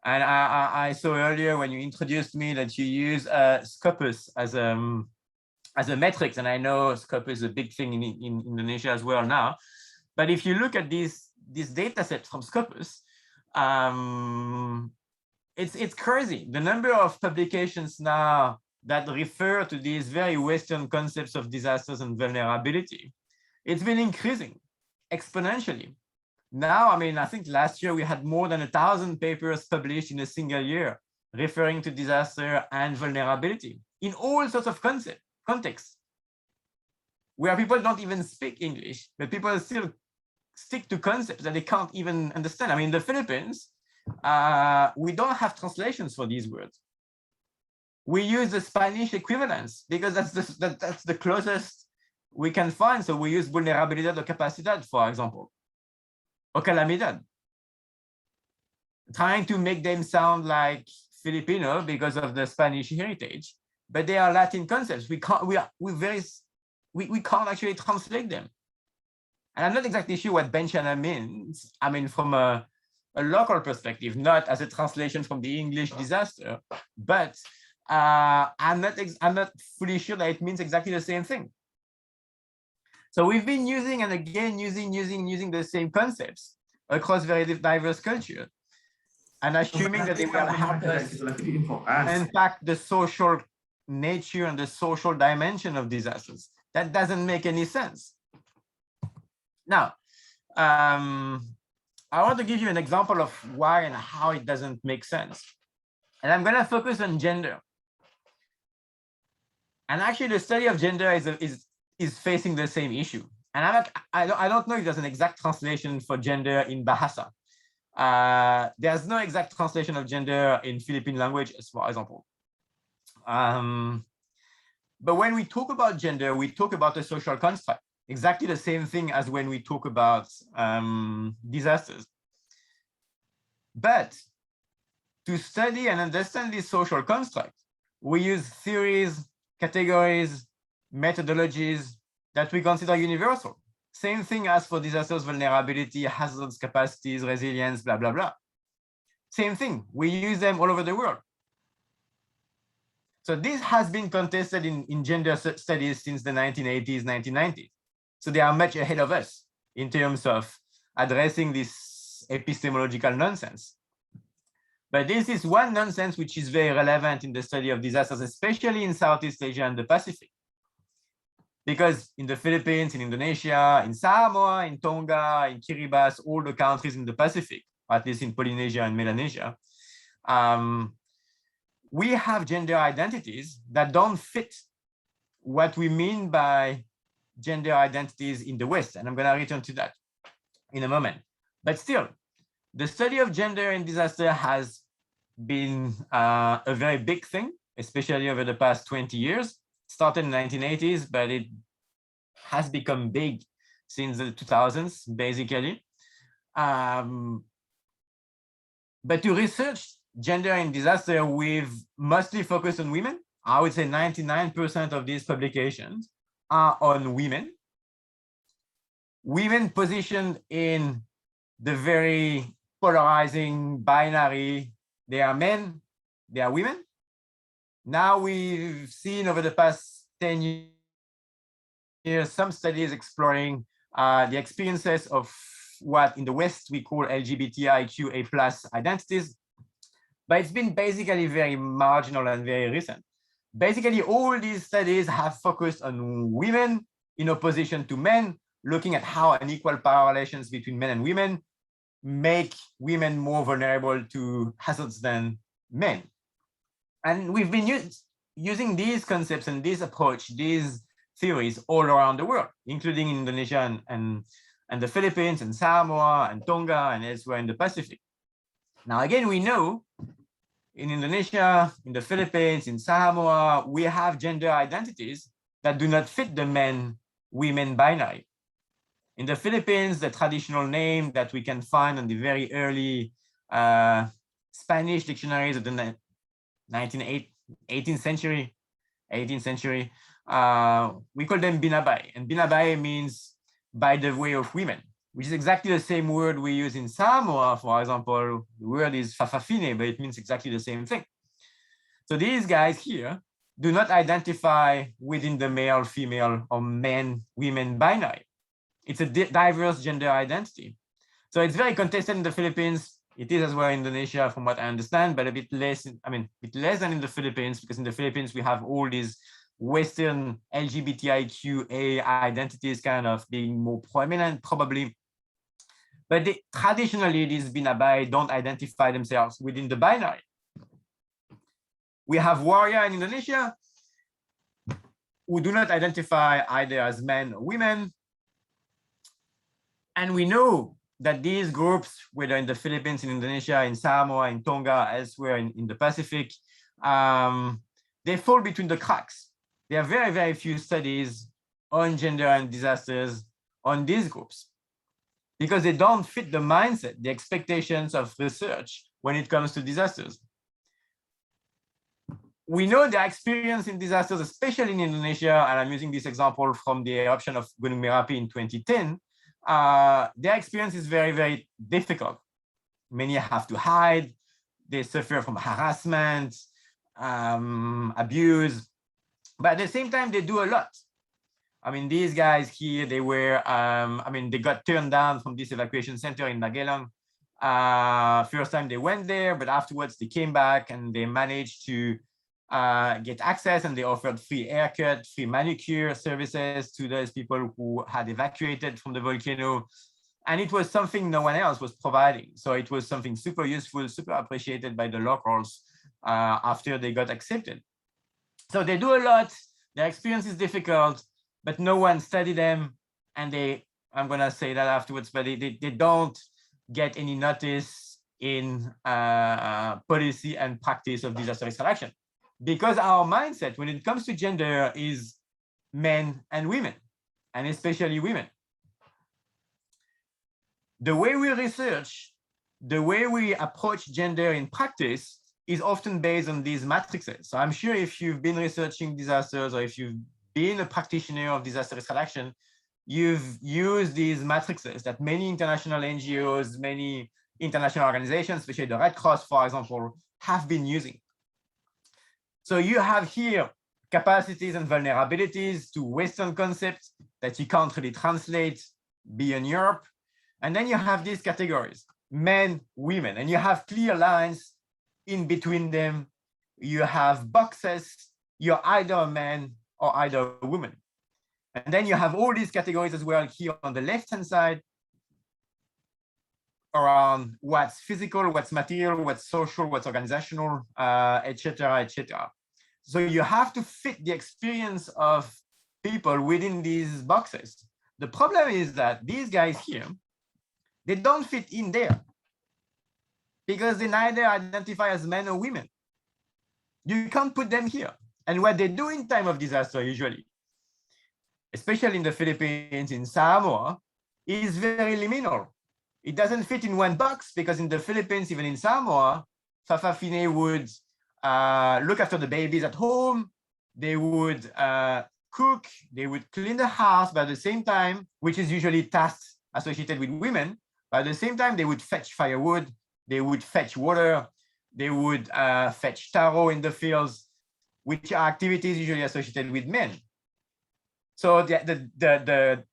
and I saw earlier when you introduced me that you use Scopus as a metric, and I know Scopus is a big thing in Indonesia as well now. But if you look at this data set from Scopus, it's crazy. The number of publications now that refer to these very Western concepts of disasters and vulnerability, it's been increasing exponentially. Now, I mean, I think last year we had more than 1,000 papers published in a single year referring to disaster and vulnerability in all sorts of contexts, where people don't even speak English, but people still stick to concepts that they can't even understand. I mean, in the Philippines, we don't have translations for these words. We use the Spanish equivalents because that's the closest we can find. So we use vulnerabilidad or capacidad, for example, or calamidad, trying to make them sound like Filipino because of the Spanish heritage, but they are Latin concepts. We can't actually translate them. And I'm not exactly sure what Bencana means. I mean, from a local perspective, not as a translation from the English disaster, but I'm not fully sure that it means exactly the same thing. So we've been using and again using the same concepts across very diverse cultures, and assuming that they will help us impact the social nature and the social dimension of disasters. That doesn't make any sense. Now, I want to give you an example of why and how it doesn't make sense. And I'm going to focus on gender. And actually, the study of gender is facing the same issue. And I don't know if there's an exact translation for gender in Bahasa. There's no exact translation of gender in Philippine languages, for example. But when we talk about gender, we talk about a social construct. Exactly the same thing as when we talk about disasters. But to study and understand this social construct, we use theories, categories, methodologies that we consider universal. Same thing as for disasters, vulnerability, hazards, capacities, resilience, blah, blah, blah. Same thing, we use them all over the world. So this has been contested in gender studies since the 1980s, 1990s. So they are much ahead of us in terms of addressing this epistemological nonsense. But this is one nonsense which is very relevant in the study of disasters, especially in Southeast Asia and the Pacific. Because in the Philippines, in Indonesia, in Samoa, in Tonga, in Kiribati, all the countries in the Pacific, at least in Polynesia and Melanesia, we have gender identities that don't fit what we mean by gender identities in the West. And I'm going to return to that in a moment. But still, the study of gender in disaster has been a very big thing, especially over the past 20 years. It started in the 1980s, but it has become big since the 2000s, basically. But to research gender in disaster, we've mostly focused on women. I would say 99% of these publications are on women. Women positioned in the very polarizing binary, they are men, they are women. Now we've seen over the past 10 years, some studies exploring the experiences of what in the West we call LGBTIQA+ identities, but it's been basically very marginal and very recent. Basically, all these studies have focused on women in opposition to men, looking at how unequal power relations between men and women make women more vulnerable to hazards than men. And we've been using these concepts and this approach, these theories all around the world, including in Indonesia and the Philippines and Samoa and Tonga and elsewhere in the Pacific. Now, again, we know in Indonesia, in the Philippines, in Samoa, we have gender identities that do not fit the men-women binary. In the Philippines, the traditional name that we can find on the very early Spanish dictionaries of the 18th century, we call them binabay. And binabay means by the way of women, which is exactly the same word we use in Samoa, for example. The word is fafafine, but it means exactly the same thing. So these guys here do not identify within the male, female, or men-women binary. It's a diverse gender identity. So it's very contested in the Philippines. It is as well in Indonesia, from what I understand, but a bit less, a bit less than in the Philippines, because in the Philippines, we have all these Western LGBTIQA identities kind of being more prominent, probably. But traditionally, these binabay don't identify themselves within the binary. We have warrior in Indonesia who do not identify either as men or women. And we know that these groups, whether in the Philippines, in Indonesia, in Samoa, in Tonga, elsewhere in the Pacific, they fall between the cracks. There are very, very few studies on gender and disasters on these groups because they don't fit the mindset, the expectations of research when it comes to disasters. We know their experience in disasters, especially in Indonesia, and I'm using this example from the eruption of Gunung Merapi in 2010, their experience is very, very difficult. Many have to hide, they suffer from harassment, abuse, but at the same time, they do a lot. I mean, these guys here, they were, they got turned down from this evacuation center in Magelang. First time they went there, but afterwards they came back and they managed to get access, and they offered free haircut, free manicure services to those people who had evacuated from the volcano. And it was something no one else was providing. So it was something super useful, super appreciated by the locals after they got accepted. So they do a lot, their experience is difficult, but no one studied them. And I'm gonna say that afterwards, but they don't get any notice in policy and practice of disaster risk reduction. Because our mindset when it comes to gender is men and women, and especially women. The way we research, the way we approach gender in practice is often based on these matrices. So I'm sure if you've been researching disasters or if you've been a practitioner of disaster risk reduction, you've used these matrices that many international NGOs, many international organizations, especially the Red Cross, for example, have been using. So you have here capacities and vulnerabilities to Western concepts that you can't really translate beyond Europe. And then you have these categories, men, women, and you have clear lines in between them. You have boxes, you're either a man or either a woman. And then you have all these categories as well here on the left-hand side around what's physical, what's material, what's social, what's organizational, etc., etc. So you have to fit the experience of people within these boxes. The problem is that these guys here, they don't fit in there because they neither identify as men or women. You can't put them here. And what they do in time of disaster usually, especially in the Philippines, in Samoa, is very liminal. It doesn't fit in one box because in the Philippines, even in Samoa, Fafafine would look after the babies at home. They would cook, they would clean the house, but at the same time, which is usually tasks associated with women, but at the same time, they would fetch firewood, they would fetch water, they would fetch taro in the fields, which are activities usually associated with men. So the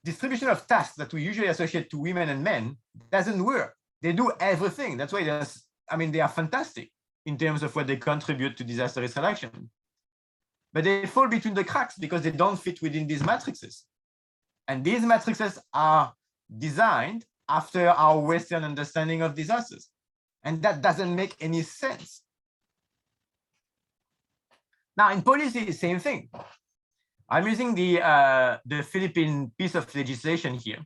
distribution of tasks that we usually associate to women and men doesn't work. They do everything. That's why they are fantastic in terms of what they contribute to disaster risk reduction. But they fall between the cracks because they don't fit within these matrices. And these matrices are designed after our Western understanding of disasters. And that doesn't make any sense. Now, in policy, same thing. I'm using the Philippine piece of legislation here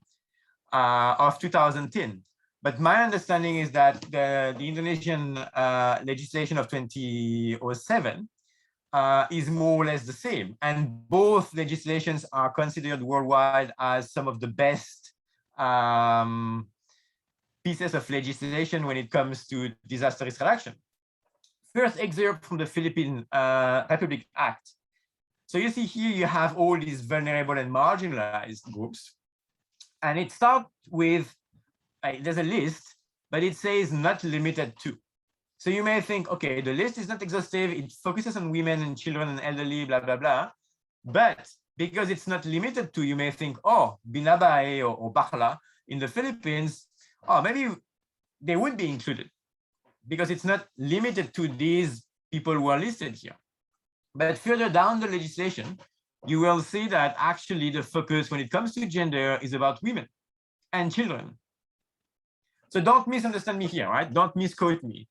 of 2010. But my understanding is that the Indonesian legislation of 2007 is more or less the same. And both legislations are considered worldwide as some of the best pieces of legislation when it comes to disaster risk reduction. First excerpt from the Philippine Republic Act. So you see here, you have all these vulnerable and marginalized groups. And it starts with, there's a list, but it says not limited to. So you may think, okay, the list is not exhaustive. It focuses on women and children and elderly, blah, blah, blah. But because it's not limited to, you may think, oh, Binabae or Bakla in the Philippines, oh, maybe they would be included because it's not limited to these people who are listed here. But further down the legislation, you will see that actually the focus when it comes to gender is about women and children. So don't misunderstand me here, right? Don't misquote me.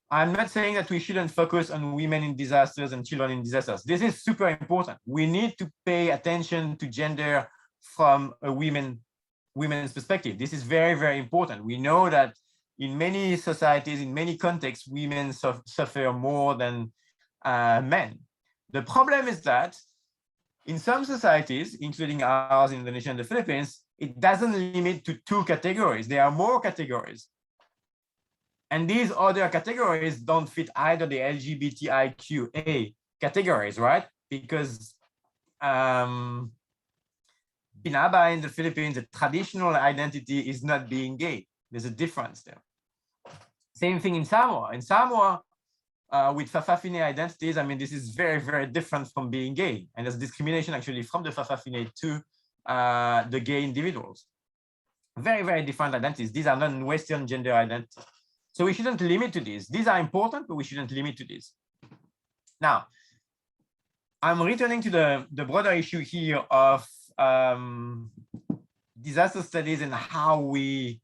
I'm not saying that we shouldn't focus on women in disasters and children in disasters. This is super important. We need to pay attention to gender from a women's perspective. This is very, very important. We know that in many societies, in many contexts, women suffer more than men. The problem is that in some societies, including ours in Indonesia and the Philippines, it doesn't limit to 2 categories. There are more categories. And these other categories don't fit either the LGBTIQA categories, right? Because Binaba in the Philippines, the traditional identity is not being gay. There's a difference there. Same thing in Samoa. In Samoa, with Fafafine identities, this is very, very different from being gay. And there's discrimination actually from the Fafafine to the gay individuals. Very, very different identities. These are non-Western gender identities. So we shouldn't limit to these. These are important, but we shouldn't limit to these. Now, I'm returning to the broader issue here of disaster studies and how we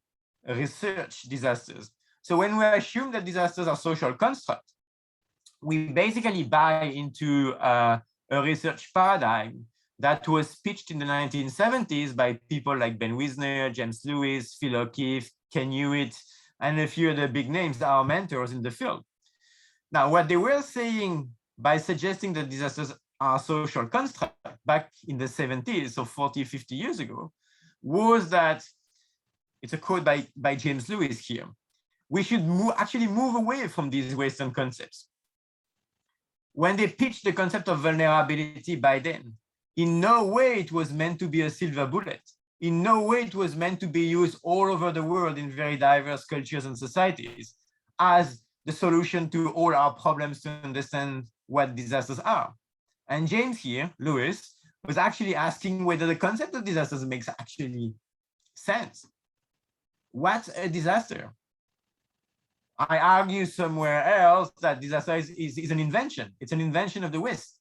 research disasters. So when we assume that disasters are social constructs, we basically buy into a research paradigm that was pitched in the 1970s by people like Ben Wisner, James Lewis, Phil O'Keefe, Ken Hewitt, and a few other big names that are mentors in the field. Now, what they were saying by suggesting that disasters are social constructs back in the 70s, so 40, 50 years ago, was that, it's a quote by James Lewis here, we should actually move away from these Western concepts. When they pitched the concept of vulnerability by then, in no way it was meant to be a silver bullet. In no way it was meant to be used all over the world in very diverse cultures and societies as the solution to all our problems to understand what disasters are. And James here, Lewis, was actually asking whether the concept of disasters makes actually sense. What's a disaster? I argue somewhere else that disaster is an invention. It's an invention of the West.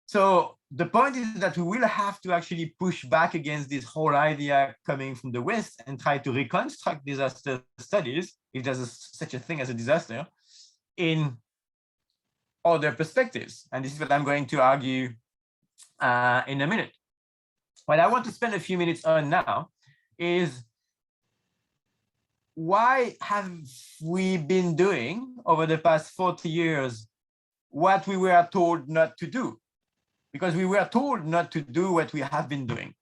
So the point is that we will have to actually push back against this whole idea coming from the West and try to reconstruct disaster studies, if there's such a thing as a disaster, in other perspectives. And this is what I'm going to argue in a minute. What I want to spend a few minutes on now is why have we been doing over the past 40 years what we were told not to do? Because we were told not to do what we have been doing.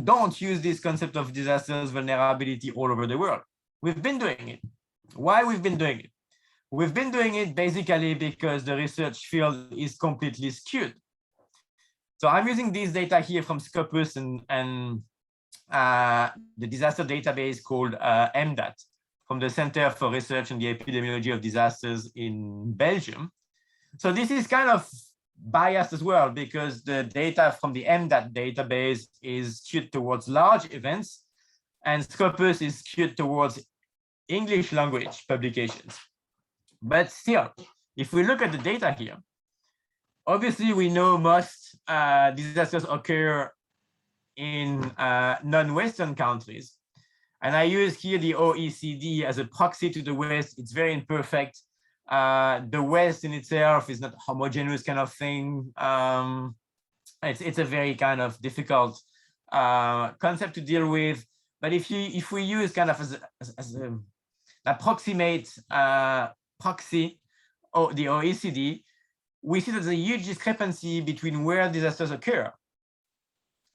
Don't use this concept of disasters, vulnerability all over the world. We've been doing it. Why we've been doing it? We've been doing it basically because the research field is completely skewed. So I'm using these data here from Scopus and the disaster database called MDAT from the Center for Research on the Epidemiology of Disasters in Belgium. So this is kind of biased as well because the data from the MDAT database is skewed towards large events and Scopus is skewed towards English language publications. But still, if we look at the data here, obviously we know most disasters occur in non-Western countries. And I use here the OECD as a proxy to the West. It's very imperfect. The West in itself is not homogeneous kind of thing. It's a very kind of difficult concept to deal with. But if we use kind of as an approximate proxy or the OECD, we see that there's a huge discrepancy between where disasters occur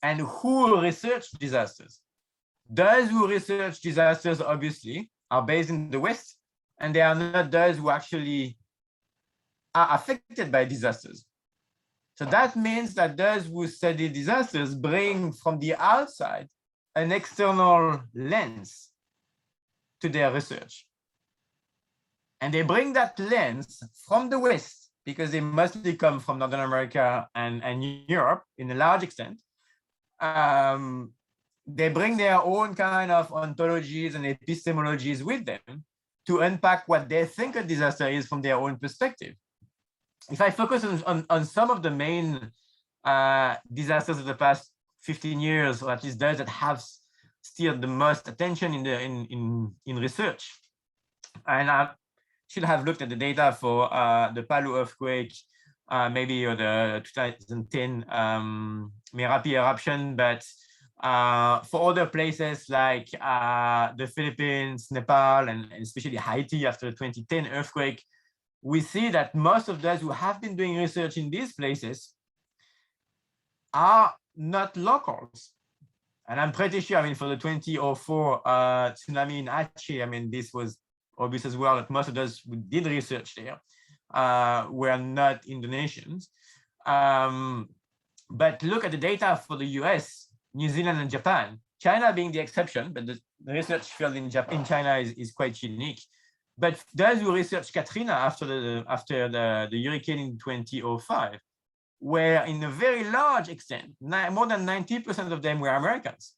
and who research disasters. Those who research disasters obviously are based in the West, and they are not those who actually are affected by disasters. So that means that those who study disasters bring from the outside an external lens to their research. And they bring that lens from the West because they mostly come from Northern America and Europe in a large extent. They bring their own kind of ontologies and epistemologies with them to unpack what they think a disaster is from their own perspective. If I focus on some of the main disasters of the past 15 years, or at least those that have steered the most attention in research, and I should have looked at the data for the Palu earthquake, maybe or the 2010 Merapi eruption, but for other places like the Philippines, Nepal, and especially Haiti after the 2010 earthquake, we see that most of those who have been doing research in these places are not locals. And I'm pretty sure, I mean, for the 2004 tsunami in Aceh, I mean, this was obvious as well that most of those who did research there were not Indonesians. But look at the data for the US, New Zealand, and Japan, China being the exception, but the research field in China is quite unique. But those who researched Katrina after the hurricane in 2005 were in a very large extent, more than 90% of them were Americans.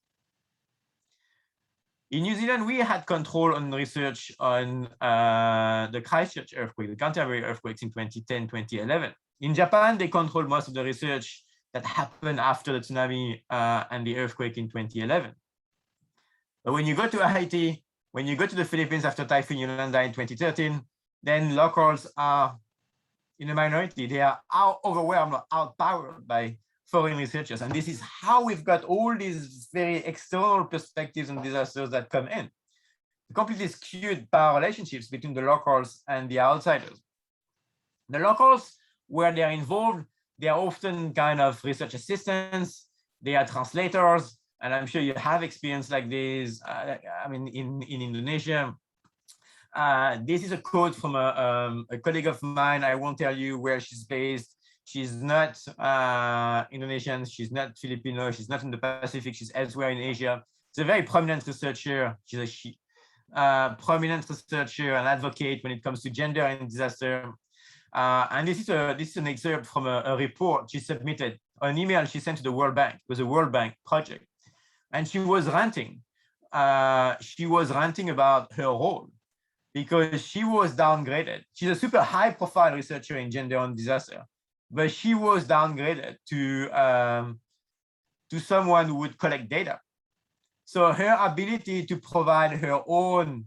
In New Zealand, we had control on research on the Christchurch earthquake, the Canterbury earthquakes in 2010, 2011. In Japan, they controlled most of the research that happened after the tsunami and the earthquake in 2011. But when you go to Haiti, when you go to the Philippines after Typhoon Yolanda in 2013, then locals are in a minority. They are overwhelmed, outpowered by foreign researchers. And this is how we've got all these very external perspectives on disasters that come in. Completely skewed power relationships between the locals and the outsiders. The locals, where they're involved, they are often kind of research assistants, they are translators, and I'm sure you have experience like this. I mean, in Indonesia, this is a quote from a colleague of mine. I won't tell you where she's based. She's not Indonesian, she's not Filipino, she's not in the Pacific, she's elsewhere in Asia. She's a very prominent researcher. She's a she. Prominent researcher and advocate when it comes to gender and disaster. And this is an excerpt from a report she submitted, an email she sent to the World Bank. It was a World Bank project. And she was ranting. She was ranting about her role because she was downgraded. She's a super high profile researcher in gender and disaster, but she was downgraded to someone who would collect data. So her ability to provide her own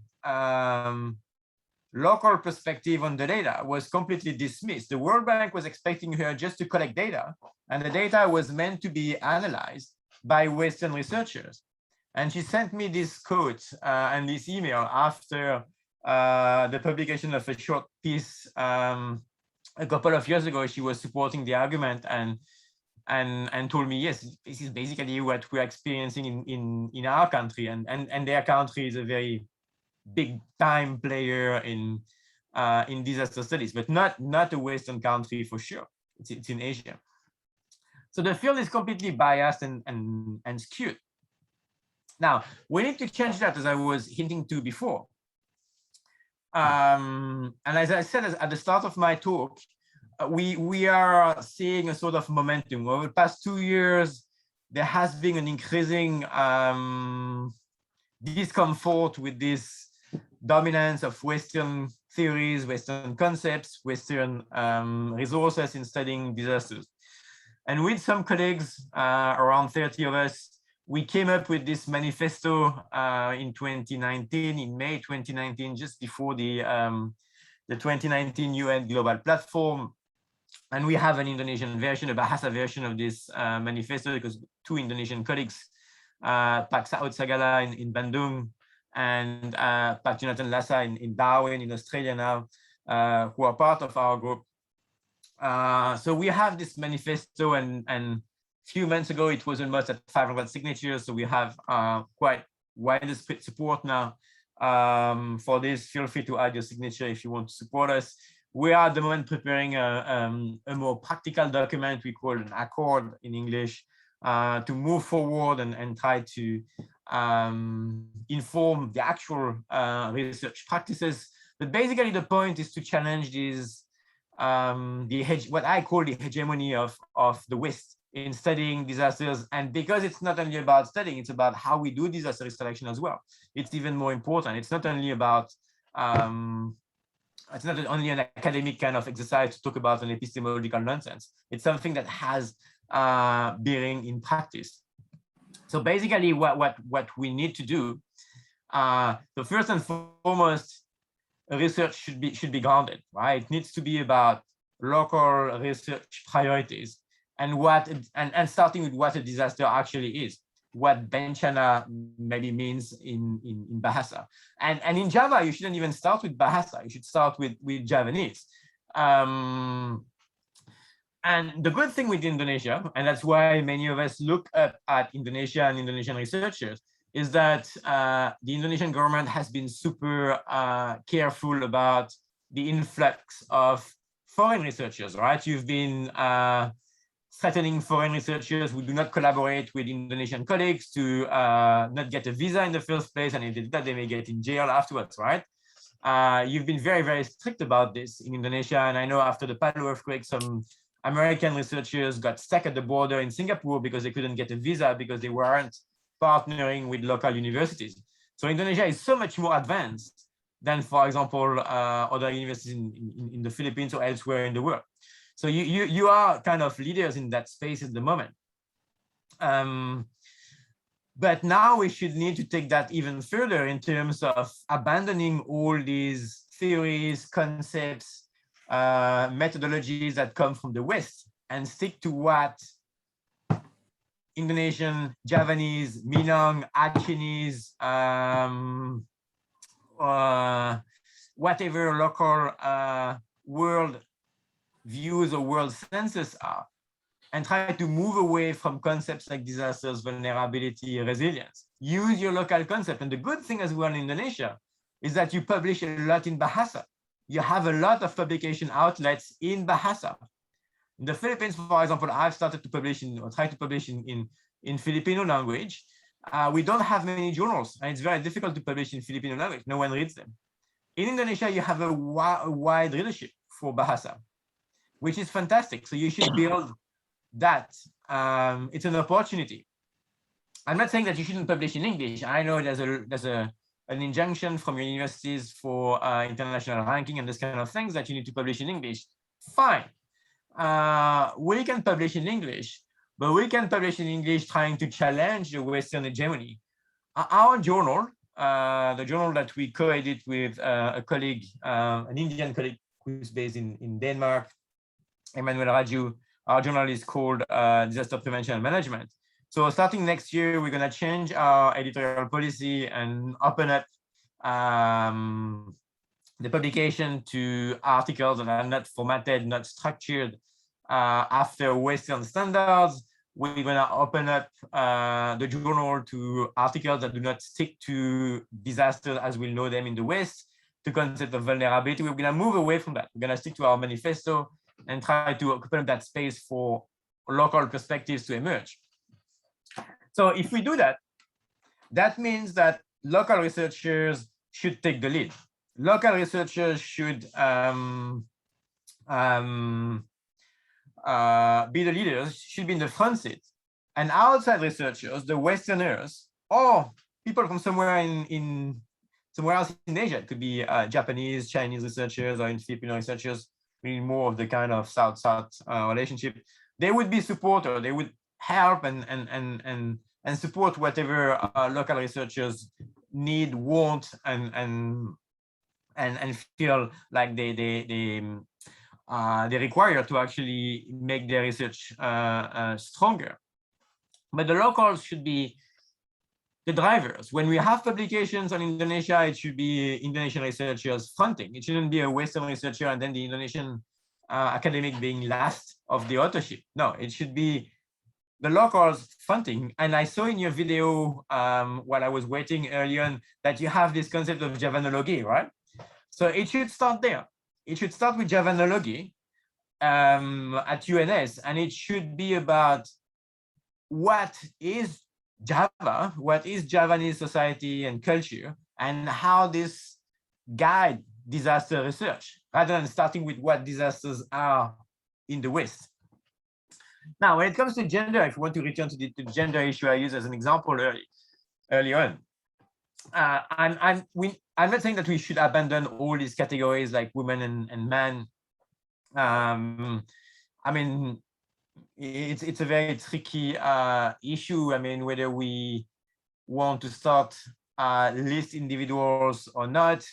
local perspective on the data was completely dismissed. The World Bank was expecting her just to collect data, and the data was meant to be analyzed by Western researchers. And she sent me this quote and this email after the publication of a short piece a couple of years ago. She was supporting the argument and told me, yes, this is basically what we're experiencing in our country, and their country is a very big time player in disaster studies, but not a Western country for sure. It's in Asia. So the field is completely biased and skewed. Now, we need to change that, as I was hinting to before. And as I said at the start of my talk, we are seeing a sort of momentum. Over the past 2 years, there has been an increasing discomfort with this dominance of Western theories, Western concepts, Western resources in studying disasters. And with some colleagues, around 30 of us, we came up with this manifesto in 2019, in May 2019, just before the 2019 UN Global Platform. And we have an Indonesian version, a Bahasa version of this manifesto, because 2 Indonesian colleagues, Pak Saud Sagala in Bandung and Pak Jonathan Lassa in Darwin in Australia now, who are part of our group. So we have this manifesto, and a few months ago it was almost at 500 signatures. So we have quite widespread support now for this. Feel free to add your signature if you want to support us. We are at the moment preparing a more practical document we call an accord in English to move forward and try to inform the actual research practices. But basically the point is to challenge these what I call the hegemony of the West in studying disasters. And because it's not only about studying, it's about how we do disaster risk selection as well. It's even more important. It's not only about it's not only an academic kind of exercise to talk about an epistemological nonsense. It's something that has bearing in practice. So basically what we need to do, so first and foremost, research should be grounded, right? It needs to be about local research priorities and starting with what a disaster actually is, what Bencana maybe means in Bahasa. And in Java, you shouldn't even start with Bahasa, you should start with Javanese. And the good thing with Indonesia, and that's why many of us look up at Indonesia and Indonesian researchers, is that the Indonesian government has been super careful about the influx of foreign researchers, right? You've been threatening foreign researchers who do not collaborate with Indonesian colleagues to not get a visa in the first place, and if they do that, they may get in jail afterwards, right? You've been very, very strict about this in Indonesia, and I know after the Palu earthquake, some American researchers got stuck at the border in Singapore because they couldn't get a visa because they weren't partnering with local universities. So Indonesia is so much more advanced than, for example, other universities in the Philippines or elsewhere in the world. So you are kind of leaders in that space at the moment. But now we should need to take that even further in terms of abandoning all these theories, concepts, methodologies that come from the West and stick to what Indonesian, Javanese, Minang, Achinese, whatever local world views or world senses are, and try to move away from concepts like disasters, vulnerability, resilience. Use your local concept. And the good thing as well in Indonesia is that you publish a lot in Bahasa. You have a lot of publication outlets in Bahasa. In the Philippines, for example, I've started to publish or try to publish in Filipino language. We don't have many journals, and it's very difficult to publish in Filipino language. No one reads them. In Indonesia, you have a wide readership for Bahasa, which is fantastic. So you should build that. It's an opportunity. I'm not saying that you shouldn't publish in English. I know there's an injunction from your universities for international ranking and this kind of things that you need to publish in English. Fine. We can publish in English, but we can publish in English trying to challenge the Western hegemony. Our journal, the journal that we co-edit with a colleague, an Indian colleague who's based in Denmark, Emmanuel Raju, our journal is called Disaster Prevention and Management. So starting next year, we're going to change our editorial policy and open up the publication to articles that are not formatted, not structured after Western standards, We're going to open up the journal to articles that do not stick to disasters as we know them in the West, to concept of vulnerability. We're going to move away from that. We're going to stick to our manifesto and try to open up that space for local perspectives to emerge. So if we do that, that means that local researchers should take the lead. Local researchers should be the leaders, should be in the front seat. And outside researchers, the Westerners, or people from somewhere somewhere else in Asia, it could be Japanese, Chinese researchers, or in Filipino researchers, really more of the kind of South-South relationship. They would be supporters. They would help and support whatever local researchers need, want, and feel like they require to actually make their research stronger. But the locals should be the drivers. When we have publications on Indonesia, it should be Indonesian researchers fronting. It shouldn't be a Western researcher and then the Indonesian academic being last of the authorship. No, it should be the locals fronting. And I saw in your video while I was waiting earlier on that you have this concept of Javanology, right? So it should start there. It should start with Javanology at UNS, and it should be about what is Java, what is Javanese society and culture, and how this guide disaster research, rather than starting with what disasters are in the West. Now, when it comes to gender, if you want to return to the gender issue I used as an example early on, I'm not saying that we should abandon all these categories like women and men. I mean, it's a very tricky issue. I mean, whether we want to start list individuals or not,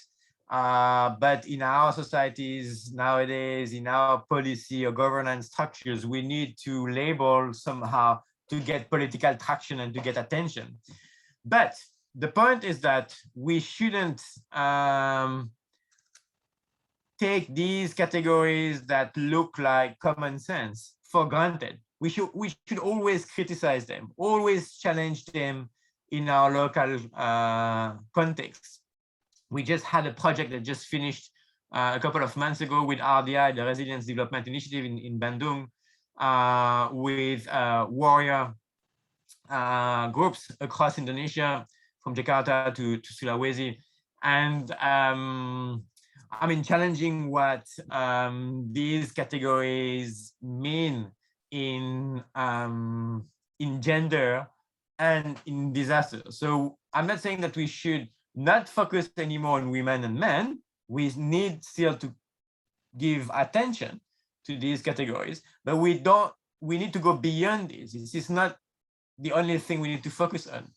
but in our societies nowadays, in our policy or governance structures, we need to label somehow to get political traction and to get attention. But the point is that we shouldn't take these categories that look like common sense for granted. We should always criticize them, always challenge them in our local context. We just had a project that just finished a couple of months ago with RDI, the Resilience Development Initiative in Bandung, with warrior groups across Indonesia, from Jakarta to Sulawesi, and I mean, challenging what these categories mean in gender and in disaster. So I'm not saying that we should not focus anymore on women and men. We need still to give attention to these categories, but we need to go beyond this. This is not the only thing we need to focus on.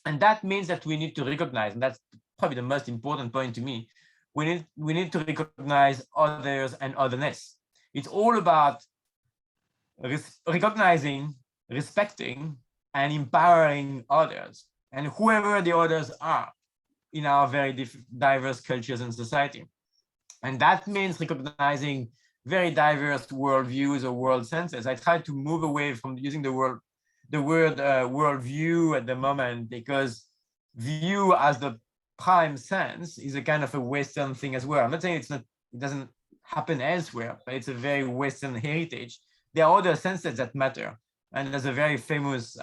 And that means that we need to recognize, and that's probably the most important point to me, we need to recognize others and otherness. It's all about recognizing, respecting, and empowering others, and whoever the others are in our very diverse cultures and society. And that means recognizing very diverse worldviews or world senses. I try to move away from using the word worldview at the moment, because view as the prime sense is a kind of a Western thing as well. I'm not saying it doesn't happen elsewhere, but it's a very Western heritage. There are other senses that matter. And there's a very famous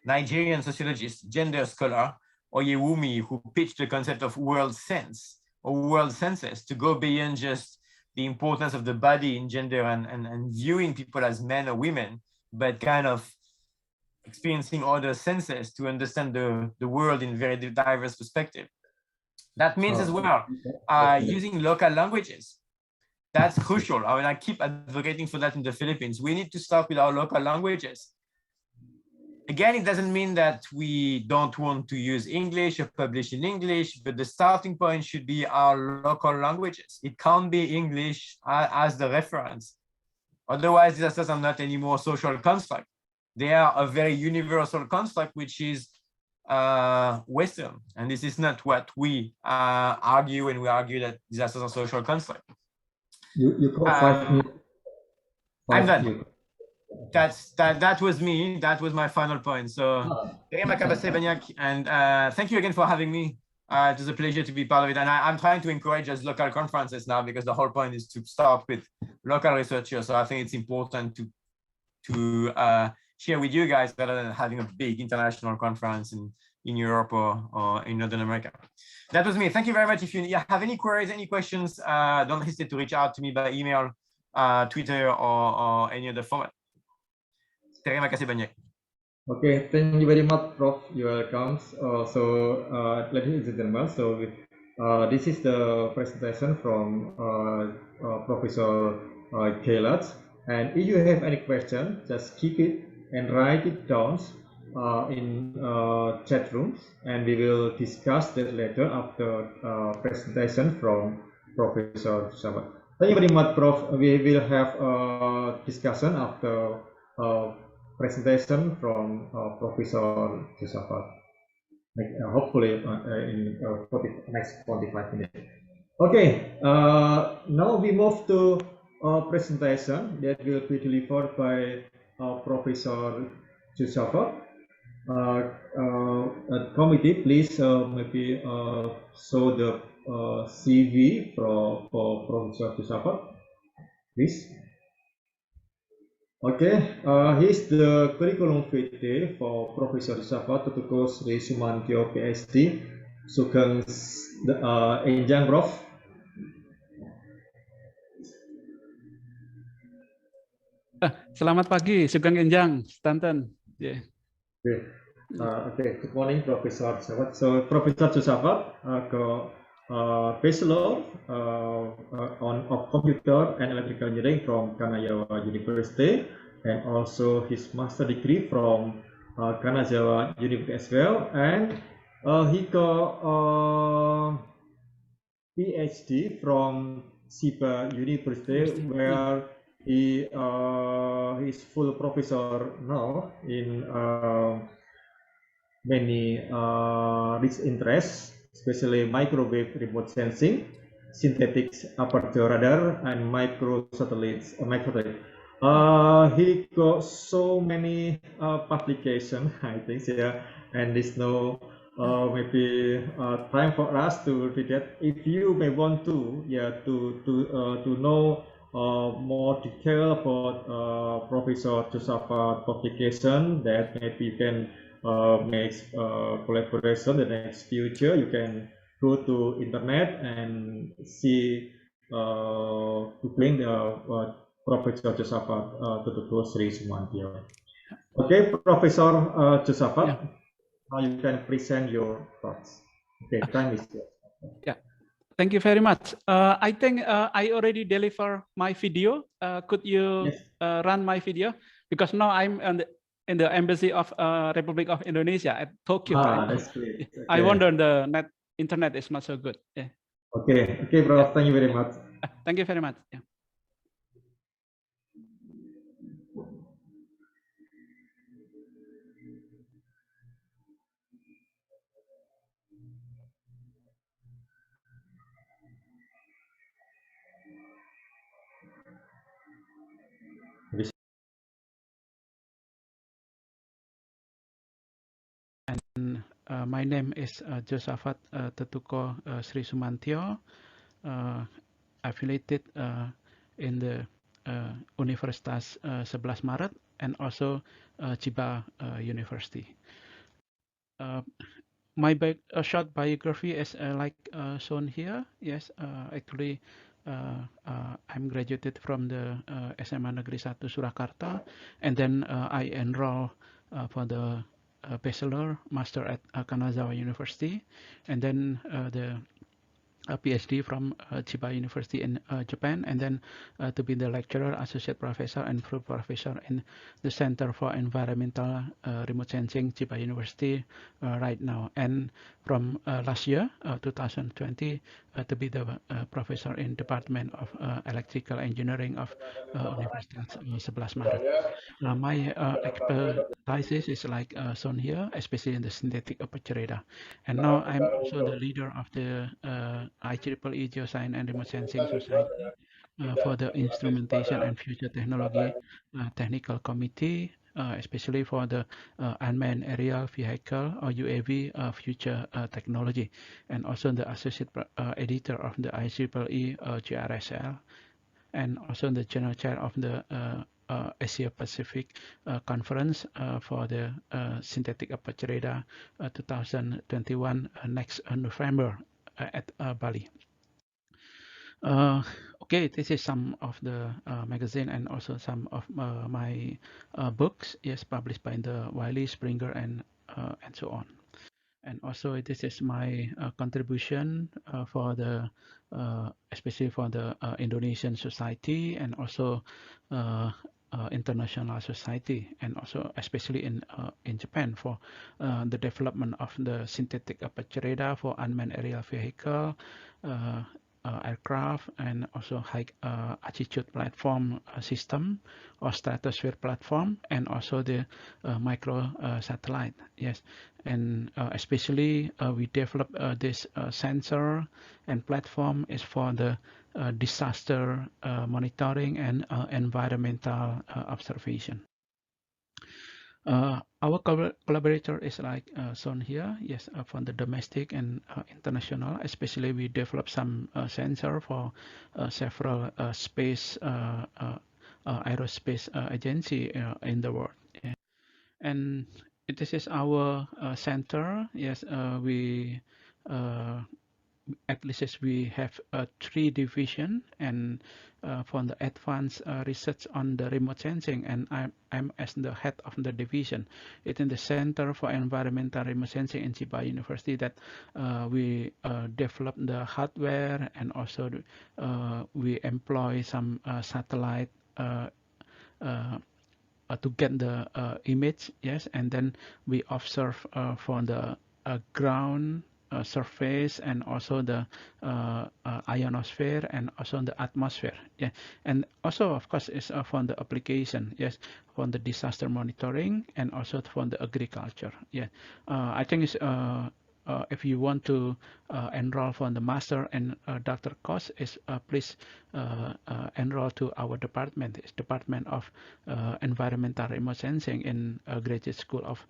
Nigerian sociologist, gender scholar, Oyewumi, who pitched the concept of world sense or world senses to go beyond just the importance of the body in gender and viewing people as men or women, but kind of experiencing other senses to understand the world in very diverse perspective. That means as well using local languages. That's crucial. I mean, I keep advocating for that in the Philippines. We need to start with our local languages. Again, it doesn't mean that we don't want to use English or publish in English, but the starting point should be our local languages. It can't be English as the reference. Otherwise, disasters are not anymore social construct. They are a very universal construct, which is Western. And this is not what we argue when we argue that disasters are social construct. You got 5 minutes. I'm done. that was me. That was my final point. So terima kasih banyak, and thank you again for having me. It was a pleasure to be part of it, and I'm trying to encourage as local conferences now, because the whole point is to start with local researchers. So I think it's important to share with you guys rather than having a big international conference in Europe or in Northern America. That was me. Thank you very much. If you have any queries, any questions, don't hesitate to reach out to me by email, Twitter, or any other format. Terima kasih banyak. Okay, thank you very much, Prof. You're welcome. Ladies and gentlemen, this is the presentation from Professor Kailat. And if you have any question, just keep it and write it down in chat rooms, and we will discuss that later after presentation from Professor Sabat. Thank you very much, Prof. We will have a discussion after presentation from Professor Josaphat, hopefully in next 45 minutes. Okay, now we move to a presentation that will be delivered by Professor Josaphat. Committee, please maybe show the CV for Professor Josaphat, please. Okay, here's the curriculum vitae for Professor Josaphat Tutuko Sri Sumantyo PhD. Sugeng Enjang, Prof. Selamat pagi, Sugeng Enjang, Stanton. Yeah. Okay, good morning, Professor Josaphat. So, Professor Josaphat got Bachelor of Computer and Electrical Engineering from Kanazawa University, and also his master degree from Kanazawa University as well, and he got PhD from Chiba University, where he is full professor now in many rich interests, especially microwave remote sensing, synthetic aperture radar, and micro satellites. He got so many publications, I think, yeah, and there's no maybe time for us to read that. If you may want to, yeah, to know more detail about Professor Josaphat publication, that maybe you can make collaboration in the next future. You can go to internet and see googling the Professor Josaphat Tutuko Sri Sumantyo. Okay, Professor Josaphat, now you can present your thoughts. Okay, time is yours. Yeah. Thank you very much. I think I already deliver my video. Could you run my video? Because now I'm in the Embassy of Republic of Indonesia at Tokyo. Right? That's great. Okay. I wonder the internet is not so good. Yeah. Okay, Prof. Yeah. Thank you very much. Thank you very much. Yeah. And my name is Josaphat Tutuko Sri Sumantyo, affiliated in the Universitas Sebelas Maret and also Chiba University. My short biography is like shown here. Yes, actually, I'm graduated from the SMA Negeri 1 Surakarta, and then I enroll for the bachelor, master at Kanazawa University, and then the PhD from Chiba University in Japan, and then to be the lecturer, associate professor, and full professor in the Center for Environmental Remote Sensing, Chiba University right now. And from last year, 2020, to be the professor in Department of Electrical Engineering of Universitas Sebelas Maret. My expertise is like shown here, especially in the synthetic aperture radar. And now I'm also the leader of the IEEE Geoscience and Remote Sensing Society, for the instrumentation and future technology technical committee, especially for the unmanned aerial vehicle or UAV future technology, and also the associate editor of the IEEE GRSL, and also the general chair of the Asia Pacific Conference for the Synthetic Aperture Radar 2021 next November at Bali. Okay, this is some of the magazine and also some of my books, yes, published by the Wiley, Springer, and so on. And also this is my contribution for the especially for the Indonesian society and also international society, and also especially in Japan for the development of the synthetic aperture radar for unmanned aerial vehicle, aircraft, and also high altitude platform system or stratosphere platform, and also the micro satellite. Yes, and especially we develop this sensor and platform is for the disaster monitoring and environmental observation. Our collaborator is like shown here, yes, from the domestic and international. Especially we develop some sensor for several space aerospace agency in the world. Yeah. And this is our center. Yes, we at least we have 3 division, and for the advanced research on the remote sensing, and I'm as the head of the division. It's in the Center for Environmental Remote Sensing in Chiba University that we develop the hardware, and also we employ some satellite to get the image, yes, and then we observe for the ground surface, and also the ionosphere, and also the atmosphere. Yeah, and also of course is for the application, yes, for the disaster monitoring, and also for the agriculture. Yeah, I think it's if you want to enroll for the master and doctor course, is please enroll to our department. It's Department of Environmental Remote Sensing in Graduate School of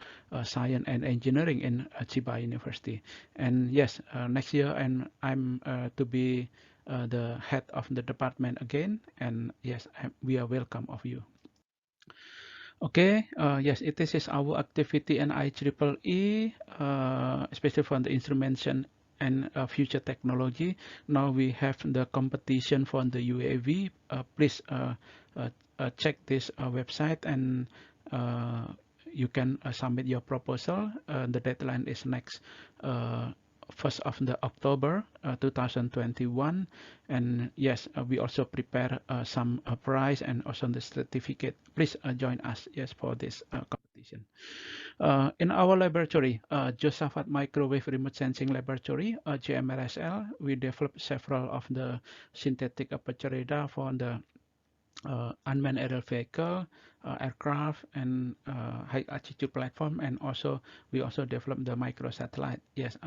Science and Engineering in Chiba University. And yes, next year, and I'm to be the head of the department again. And yes, we are welcome of you. Okay, yes, this is our activity in IEEE, especially for the instrumentation and future technology. Now we have the competition for the UAV. Please check this website, and you can submit your proposal. The deadline is next 1st of October 2021, and yes, we also prepare some prize and also the certificate. Please join us, yes, for this competition. In our laboratory, Josaphat Microwave Remote Sensing Laboratory, JMRSL, we developed several of the synthetic aperture radar for the unmanned aerial vehicle, aircraft, and high altitude platform, and also we also developed the micro satellite. Yes,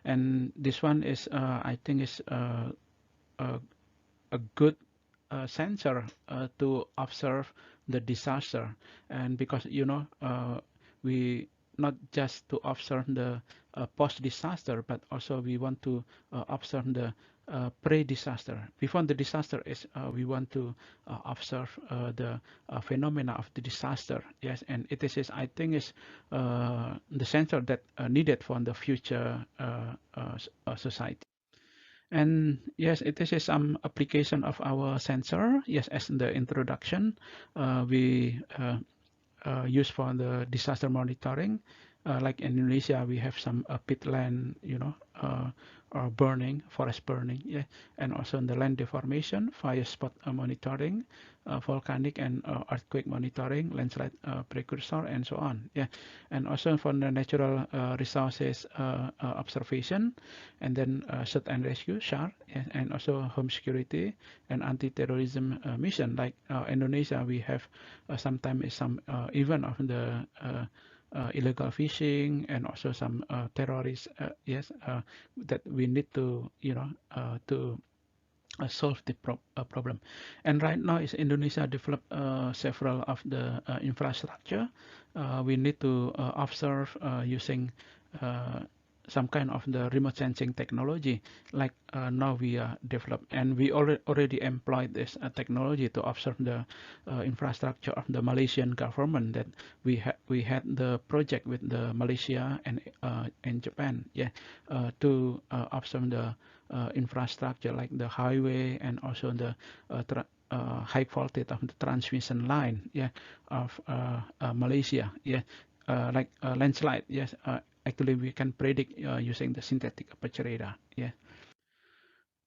and this one is I think is a good sensor to observe the disaster, and because we not just to observe the post disaster, but also we want to observe the pre-disaster. Before the disaster is, we want to observe the phenomena of the disaster. Yes, and it is, I think, is the sensor that needed for the future society. And yes, it is some application of our sensor. Yes, as in the introduction, we use for the disaster monitoring. Like in Indonesia, we have some peatland, burning, forest burning, yeah, and also the land deformation, fire spot monitoring, volcanic and earthquake monitoring, landslide precursor, and so on, yeah, and also for the natural resources observation, and then search and rescue, SHAR, yeah, and also home security and anti-terrorism mission. Like Indonesia, we have sometimes some event of the illegal fishing, and also some terrorists, yes, that we need to to solve the problem. And right now is Indonesia developed several of the infrastructure. We need to observe using some kind of the remote sensing technology, like now we develop, and we already employed this technology to observe the infrastructure of the Malaysian government. That we had the project with the Malaysia and Japan, yeah, to observe the infrastructure like the highway and also the high voltage of the transmission line, yeah, of Malaysia, yeah, like landslide, yes. Actually, we can predict using the synthetic aperture radar, yeah.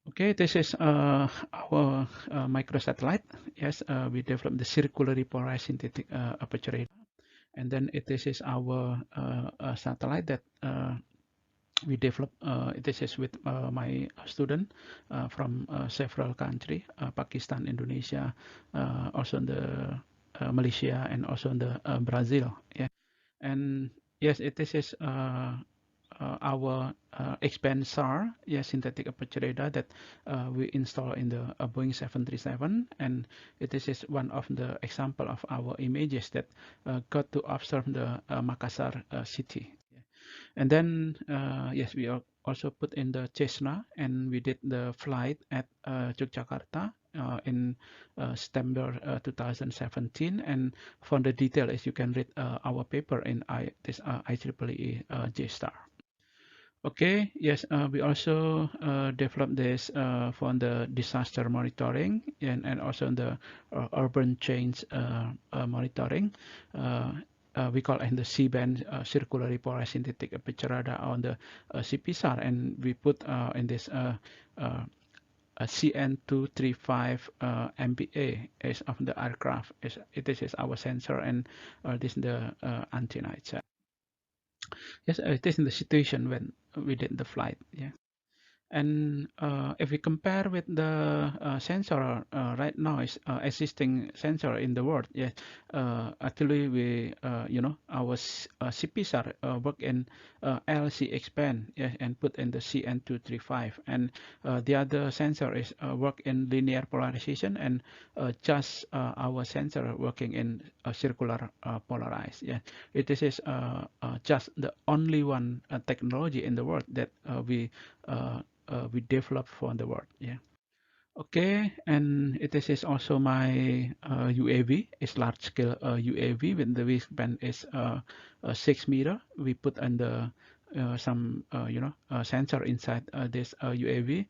Okay, this is our microsatellite. Yes, we developed the circularly polarized synthetic aperture radar, and then this is our satellite that we developed. This is with my student from several countries, Pakistan, Indonesia, also the Malaysia, and also the Brazil. Yeah, and yes, this is our expand SAR, yeah, synthetic aperture radar that we install in the Boeing 737, and this is one of the example of our images that got to observe the Makassar city. And then, yes, we also put in the Cessna, and we did the flight at Yogyakarta in September 2017. And for the detail, as you can read our paper in this IEEE JSTAR. Okay, yes, we also developed this for the disaster monitoring and also the urban change monitoring. We call it the C-band circularly polarized synthetic aperture radar on the CPSAR, and we put in this CN235 MPA is of the aircraft. This is our sensor, and this is the antenna itself. Yes, this is the situation when we did the flight. Yeah. And if we compare with the sensor right now is existing sensor in the world, yes, actually we our CPSAR work in LC expand, yes, and put in the CN235, and the other sensor is work in linear polarization, and just our sensor working in circular polarized. Yeah, it is just the only one technology in the world that we developed for the world. Yeah. Okay, and this is also my UAV. It's large scale UAV with the wingspan is 6 meter. We put under some sensor inside this UAV,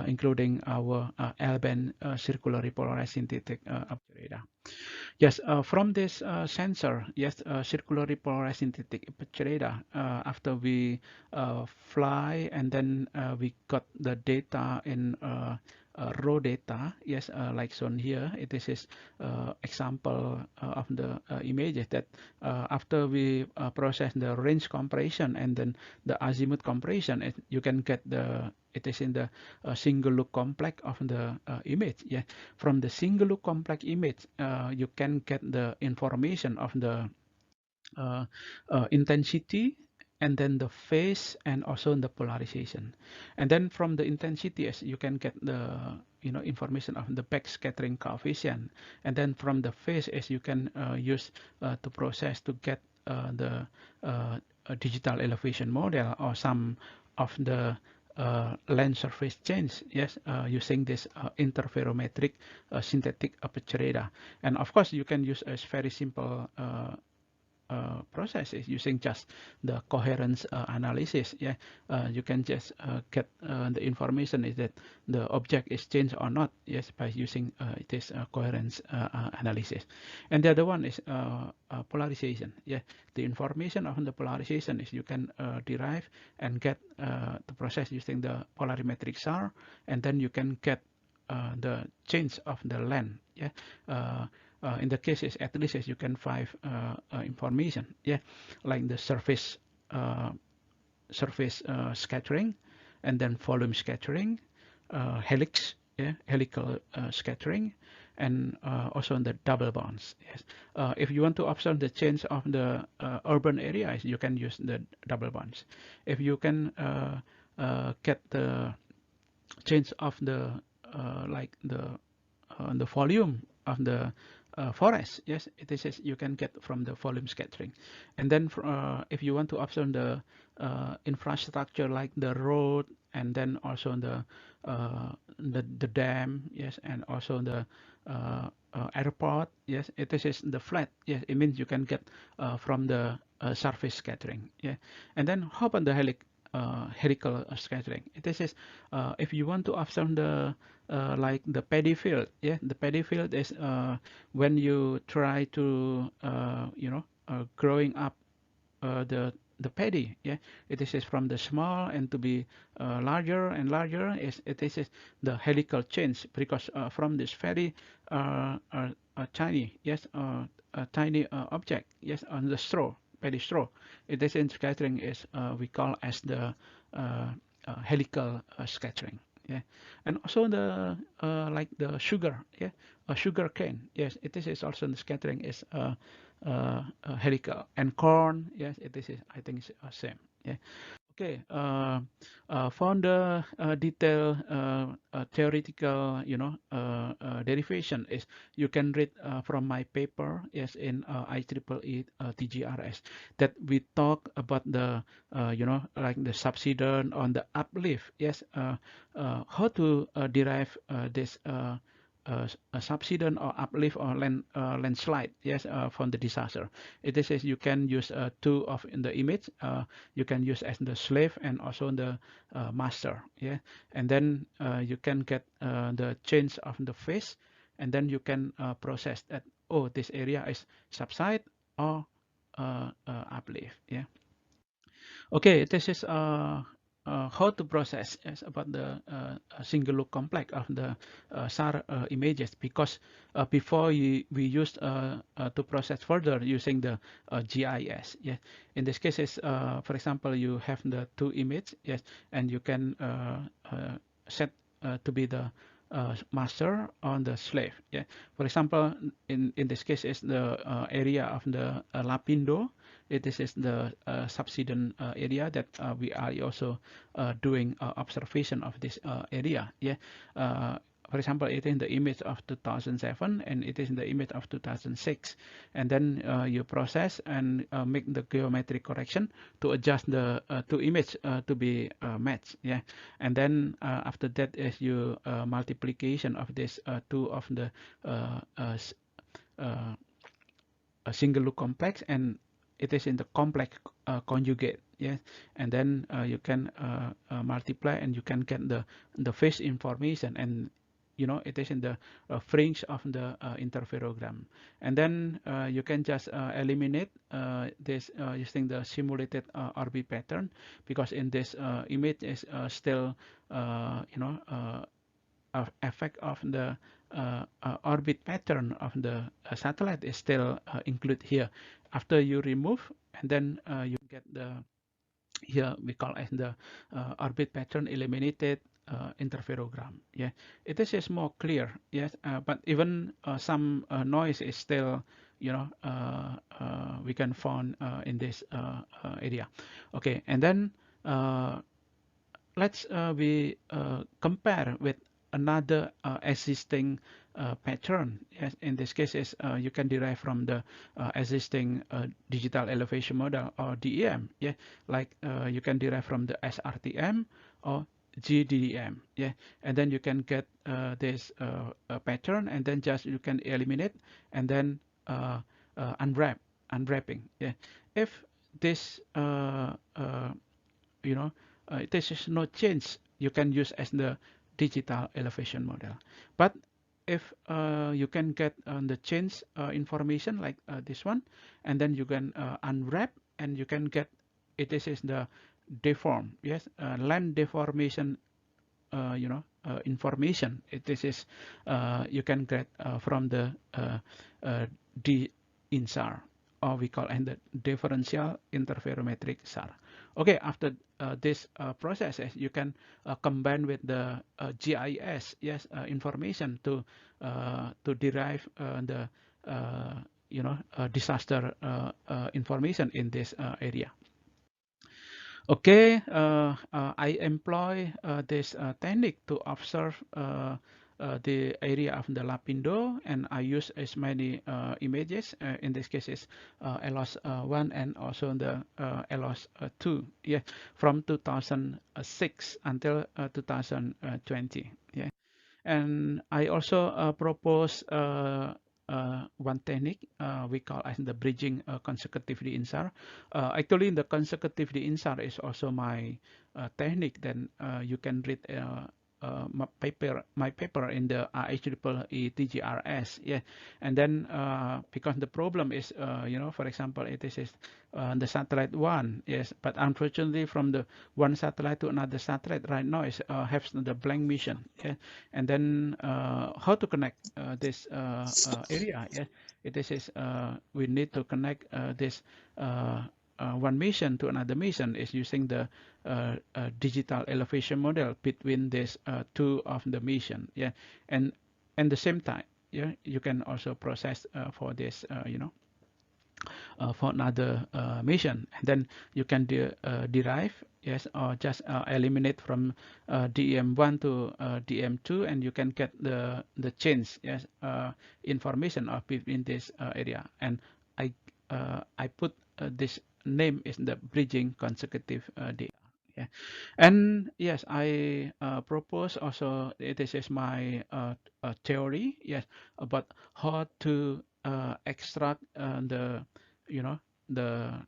including our L-band circularly polarized synthetic aperture radar. Yes, from this sensor, yes, circularly polarized synthetic aperture radar, after we fly, and then we got the data in raw data, yes, like shown here. This is example of the images that after we process the range compression and then the azimuth compression, you can get it is in the single look complex of the image. Yeah, from the single look complex image, you can get the information of the intensity, and then the phase, and also the polarization. And then from the intensity, as you can get the information of the backscattering coefficient, and then from the phase, as you can use to process to get the digital elevation model or some of the land surface change, yes, using this interferometric synthetic aperture radar. And of course, you can use a very simple process is using just the coherence analysis. Yeah, you can just get the information is that the object is changed or not. Yes, by using this coherence analysis. And the other one is polarization. Yeah, the information of the polarization is you can derive and get the process using the polarimetric SAR, and then you can get the change of the length. Yeah. In the cases, at least as you can find information, yeah, like the surface scattering, and then volume scattering, helix, yeah, helical scattering, and also the double bonds. Yes, if you want to observe the change of the urban areas, you can use the double bonds. If you can get the change of the like the volume of the forest. Yes, this is you can get from the volume scattering. And then if you want to observe the infrastructure like the road, and then also the dam, yes, and also the airport, yes, this is the flat. Yes, it means you can get from the surface scattering. Yeah, and then how about the helical scattering? This is if you want to observe the like the paddy field. Yeah, the paddy field is when you try to growing up the paddy. Yeah, it is from the small and to be larger and larger. This is the helical change, because from this very tiny, yes, a tiny object, yes, on the straw, paddy straw. This in scattering is we call as the helical scattering. Yeah, and also the like the sugar. Yeah, a sugar cane. Yes, this is also the scattering is helical, and corn. Yes, this is, I think it's same. Yeah. Okay. For the detailed theoretical, derivation is you can read from my paper, yes, in IEEE TGRS, that we talk about the like the subsidence on the uplift. Yes, how to derive this a subsidence or uplift or landslide, yes, from the disaster. It is you can use two of in the image. You can use as the slave and also the master. Yeah, and then you can get the change of the phase, and then you can process that. Oh, this area is subside or uplift. Yeah. Okay, this is how to process is about the single look complex of the SAR images, because before we used to process further using the GIS. Yeah, in this case is for example you have the two image, yes, and you can set to be the master on the slave. Yeah, for example in this case is the area of the Lapindo. This is the subsidence area that we are also doing observation of this area. Yeah. For example, it is in the image of 2007 and it is in the image of 2006. And then you process and make the geometric correction to adjust the two image to be matched. Yeah. And then after that is you multiplication of this two of the a single look complex, and it is in the complex conjugate. Yes, and then you can multiply and you can get the phase information, and it is in the fringe of the interferogram. And then you can just eliminate this using the simulated orbit pattern, because in this image is still effect of the orbit pattern of the satellite is still included here. After you remove, and then you get the here we call as the orbit pattern eliminated interferogram. Yeah, it is more clear. Yes, but even some noise is still we can find in this area. Okay, and then let's we compare with another existing pattern. Yes, in this case is you can derive from the existing digital elevation model or DEM. Yeah, like you can derive from the SRTM or GDDM. Yeah, and then you can get this pattern, and then just you can eliminate and then unwrapping. Yeah, if this this is no change, you can use as the digital elevation model. But if you can get the change information like this one, and then you can unwrap and you can get this is the deform. Yes, land deformation information. This is you can get from the DINSAR, or we call it the differential interferometric SAR. Okay, after this processes, you can combine with the GIS, yes, information to derive the disaster information in this area. Okay, I employ this technique to observe the area of the Lapindo, and I use as many images. In this case, is LOS 1 and also the LOS 2. Yeah, from 2006 until 2020. Yeah, and I also propose one technique we call as the bridging consecutively insert. Actually, the consecutively insert is also my technique. Then you can read my paper in the IEEE TGRS. Yeah, and then because the problem is, for example, it is the satellite one. Yes, but unfortunately, from the one satellite to another satellite right now is have the blank mission. Yeah, and then how to connect this area. Yeah, it is we need to connect this one mission to another mission is using the digital elevation model between these two of the mission. Yeah, and the same time, yeah, you can also process for this for another mission, and then you can derive, yes, or just eliminate from DEM1 to DEM2, and you can get the change, yes, information of between this area. And I put this name is the bridging consecutive data. Yeah. And yes, I propose also, this is my theory, yes, about how to extract the the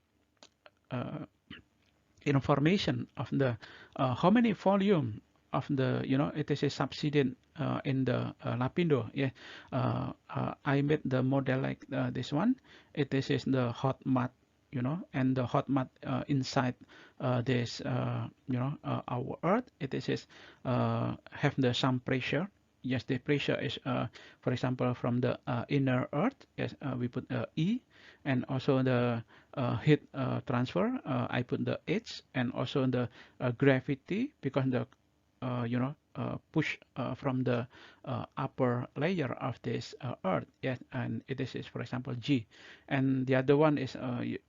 information of the how many volume of the it is a subsidence in the Lapindo. Yeah, I made the model like this one. It is the hot mat, and the hot mat inside this our Earth. It is have the some pressure. Yes, the pressure is for example from the inner Earth. Yes, we put E, and also the heat transfer. I put the H, and also the gravity, because the push from the upper layer of this Earth. Yes, and it is for example G, and the other one is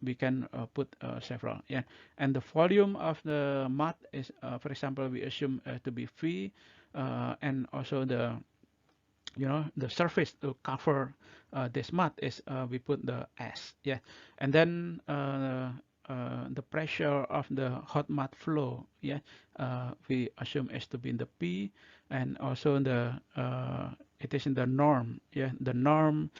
we can put several. Yeah, and the volume of the mud is for example we assume to be V, and also the the surface to cover this mud is we put the S. Yeah, and then the pressure of the hot mud flow, yeah, we assume is to be in the P, and also the it is in the norm. Yeah, the norm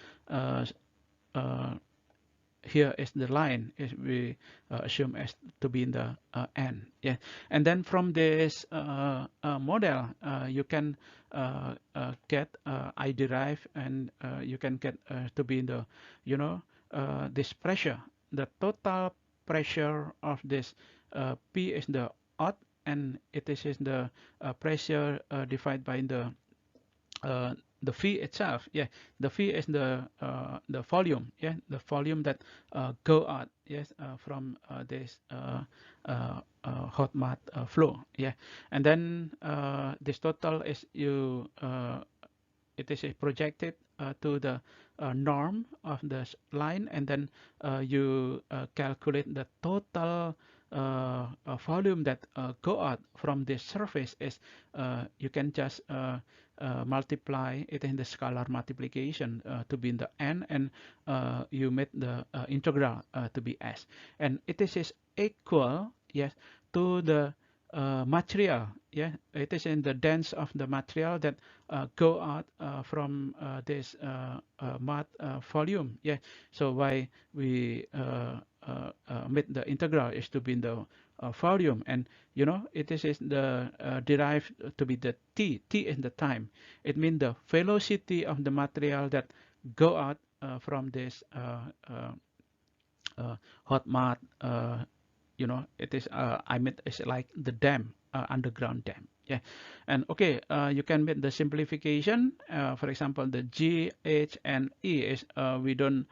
here is the line is we assume as to be in the N. Yeah, and then from this model you can get I derive, and you can get to be in the this pressure, the total pressure of this P is the odd, and it is the pressure divided by the V itself. Yeah, the V is the volume. Yeah, the volume that go out, yes, from this hot mud flow. Yeah, and then this total is you it is projected to the norm of the line, and then you calculate the total volume that go out from this surface is you can just multiply it in the scalar multiplication to be in the N, and you make the integral to be S, and it is equal, yes, to the material. Yeah, it is in the dense of the material that go out from this mud volume. Yeah, so why we made the integral is to be in the volume, and it is the derived to be the t is the time. It means the velocity of the material that go out from this hot mud. It is I mean it's like the dam, underground dam. Yeah, and okay, you can make the simplification. For example, the G, H, and E is we don't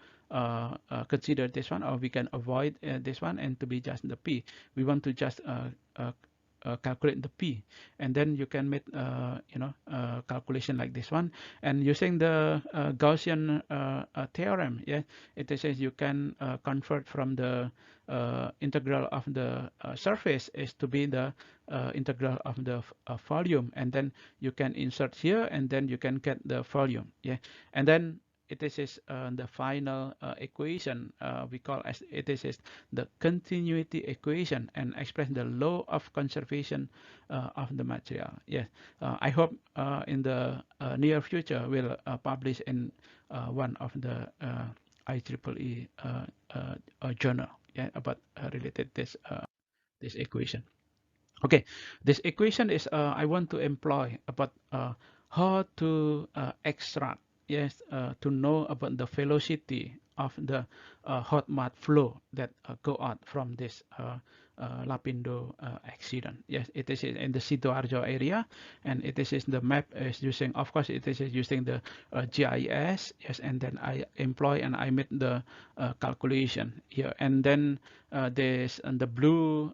consider this one, or we can avoid this one, and to be just the P. We want to just calculate the P, and then you can make calculation like this one. And using the Gaussian theorem, yeah, it says you can convert from the integral of the surface is to be the integral of the volume, and then you can insert here, and then you can get the volume, yeah. And then it is the final equation we call as it is the continuity equation, and express the law of conservation of the material. Yes, I hope in the near future we'll publish in one of the IEEE journal, yeah, about related this equation. Okay, this equation is I want to employ about how to extract, yes, to know about the velocity of the hot mud flow that go out from this Lapindo accident. Yes, it is in the Sidoarjo area, and it is the map is using, of course, it is using the GIS. Yes, and then I employ and I made the calculation here, and then there's the blue,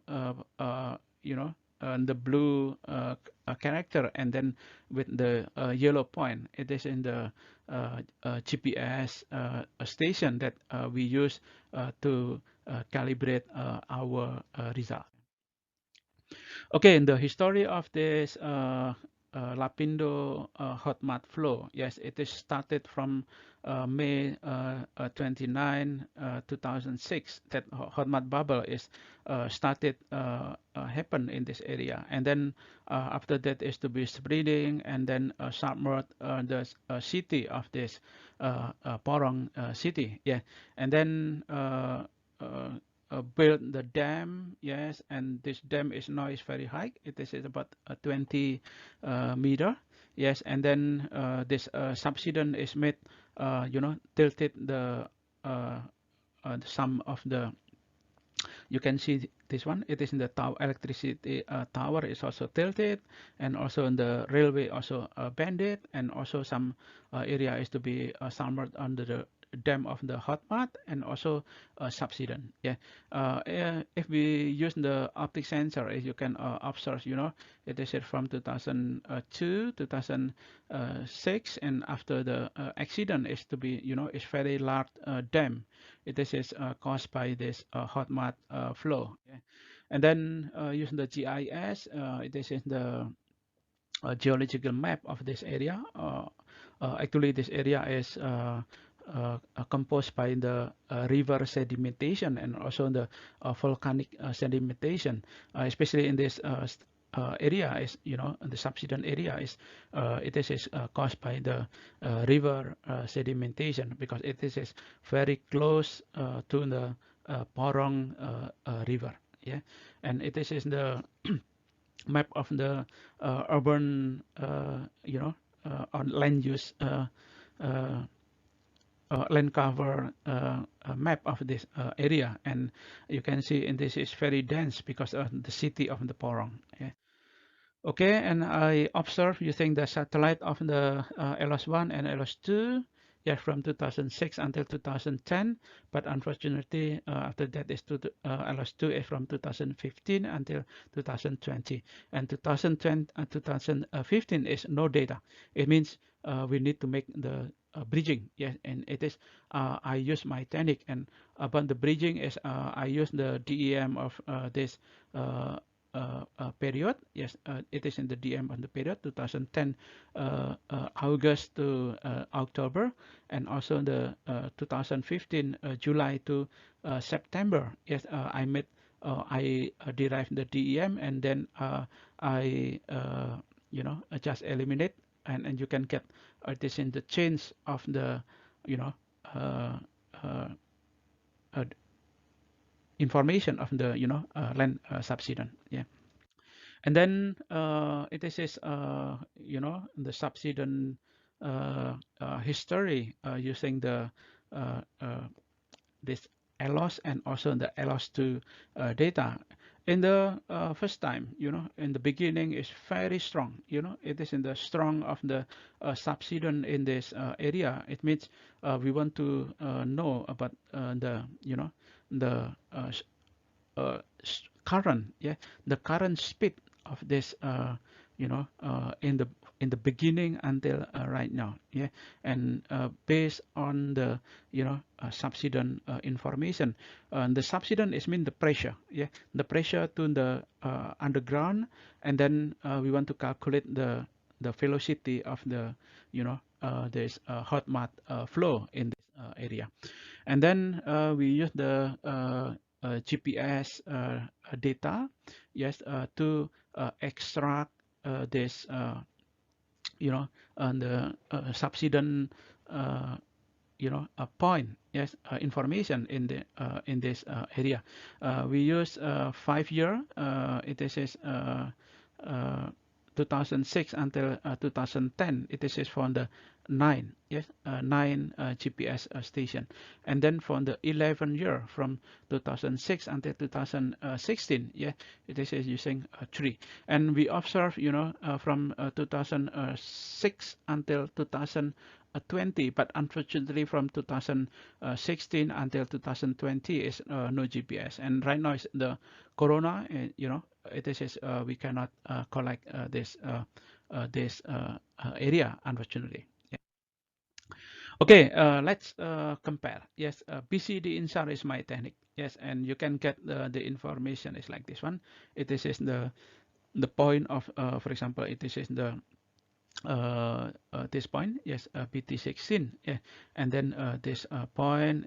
the blue character, and then with the yellow point, it is in the GPS station that we use to calibrate our result. Okay, in the history of this Lapindo hot mud flow, yes, it is started from May 29, 2006. That hot mud bubble is started happen in this area, and then after that is to be spreading, and then submerge the city of this Porong city, yeah, and then build the dam, yes, and this dam is now is very high. It is about 20 meter, yes, and then this subsidence is made, tilted the some of the. You can see this one. It is in the tower, electricity tower is also tilted, and also in the railway also bended, and also some area is to be submerged under the dam of the hot mud, and also subsidence. Yeah, if we use the optic sensor, as you can observe, it is from 2002, 2006, and after the accident is to be, is very large dam. It is caused by this hot mud flow. Yeah. And then using the GIS, it is the geological map of this area. Actually, this area is composed by the river sedimentation, and also the volcanic sedimentation, especially in this area is, the subsidence area is, it is caused by the river sedimentation, because it is very close to the Porong river. Yeah, and it is the map of the urban, on land use, land cover map of this area, and you can see, and this is very dense because of the city of the Porong. Yeah. Okay, and I observe using the satellite of the LS1 and LS2, yeah, from 2006 until 2010, but unfortunately after that is to LS2 is from 2015 until 2020, and 2015 is no data. It means we need to make the bridging, yes, and it is I use my technique, and about the bridging is I use the DEM of this period. Yes, it is in the DM on the period 2010 August to October, and also the 2015 July to September. Yes, I derived the DEM, and then I just eliminate, and you can get this in the change of the information of the land subsidence. Yeah, and then it is the subsidence history using the this LOS and also the LOS2 data. In the first time, in the beginning is very strong. It is in the strong of the subsidence in this area. It means we want to know about the the current, yeah, the current speed of this in the beginning until right now, yeah, and based on the subsidence information. The subsidence is mean the pressure, yeah, the pressure to the underground, and then we want to calculate the velocity of the this hot mud flow in this area, and then we use the GPS data, yes, to extract this and the subsidence a point, yes, information in this area. We use 5 year. It is 2006 until 2010. It is from the 9, yes, 9 GPS station, and then from the 11 year from 2006 until 2016, yeah, it is using 3, and we observe from 2006 until 2020, but unfortunately from 2016 until 2020 is no GPS, and right now is the corona, it is we cannot collect this area, unfortunately. Yeah. Okay, let's compare. Yes, BCD INSAR is my technique. Yes, and you can get the information is like this one. It is the point of, for example, it is the this point, yes, PT16, yeah, and then this point,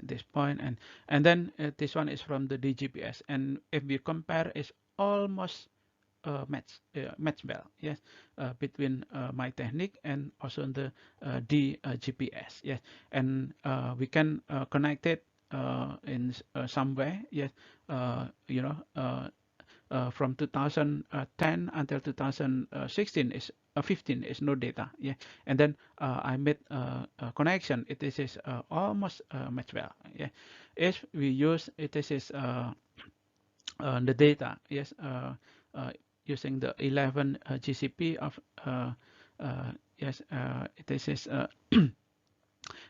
and then this one is from the DGPS, and if we compare, it's almost match well, yes, between my technique and also the DGPS, yes, and we can connect it in some way, yes, from 2010 until 2016 is 15 is no data, yeah, and then I made a connection. It is almost match well, yeah. If we use it is the data, yes, using the 11 GCP of yes, it is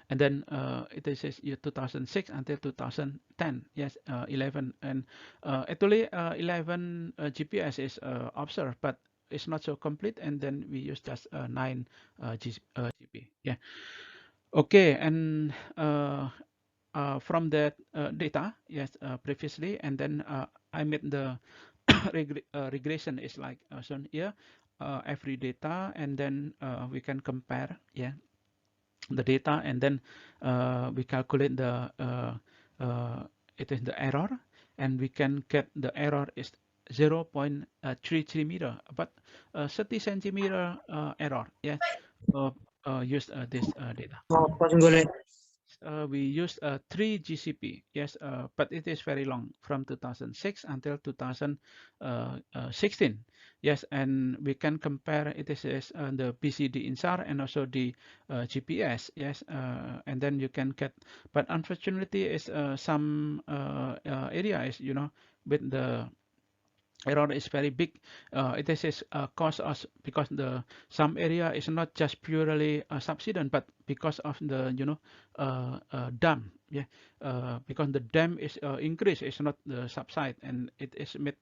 and then it is 2006 until 2010, yes, 11, and actually 11 GPS is observed, but it's not so complete, and then we use just 9 GP, yeah. Okay, and from that data, yes, previously, and then I made the regression is like shown here, every data, and then we can compare, yeah, the data, and then we calculate the it is the error, and we can get the error is 0.33 meter, but 30 centimeter error, yes, use this data. We use 3 GCP, yes, but it is very long from 2006 until 2016, yes, and we can compare it is the BCD INSAR and also the GPS, yes, and then you can get, but unfortunately is some area is with the error is very big. It is cause us because the some area is not just purely subsidence, but because of the dam, yeah, because the dam is increase, it's not the subside, and it is made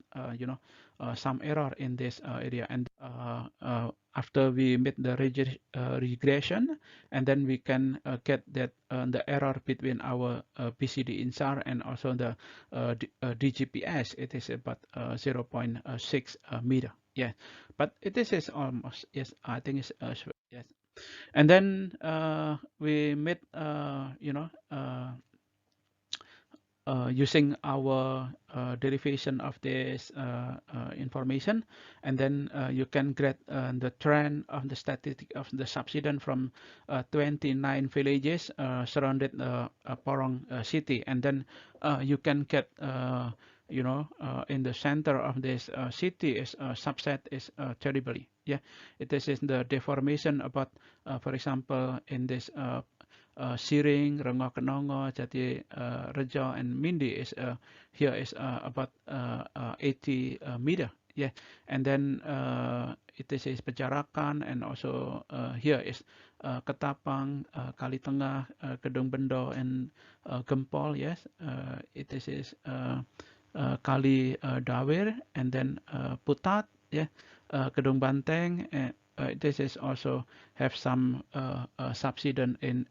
some error in this area, and after we made the regression, and then we can get that the error between our BCD INSAR and also the DGPS, it is about 0.6 meter, yeah, but it is almost, yes, I think it's yes, and then we made using our derivation of this information, and then you can get the trend of the statistic of the subsidence from 29 villages surrounded Porong city, and then you can get in the center of this city is subset is terribly, yeah, it is in the deformation about for example in this Siring, Rengo Kenongo, Jati Rejo, and Mindi is here is about 80 meter, yeah, and then it is Pejarakan, and also here is Ketapang, Kali Tengah, Kedung Bendo, and Gempol, yes, it is Kali Dawir, and then Putat, yeah, Kedung Banteng. This is also have some subsidence in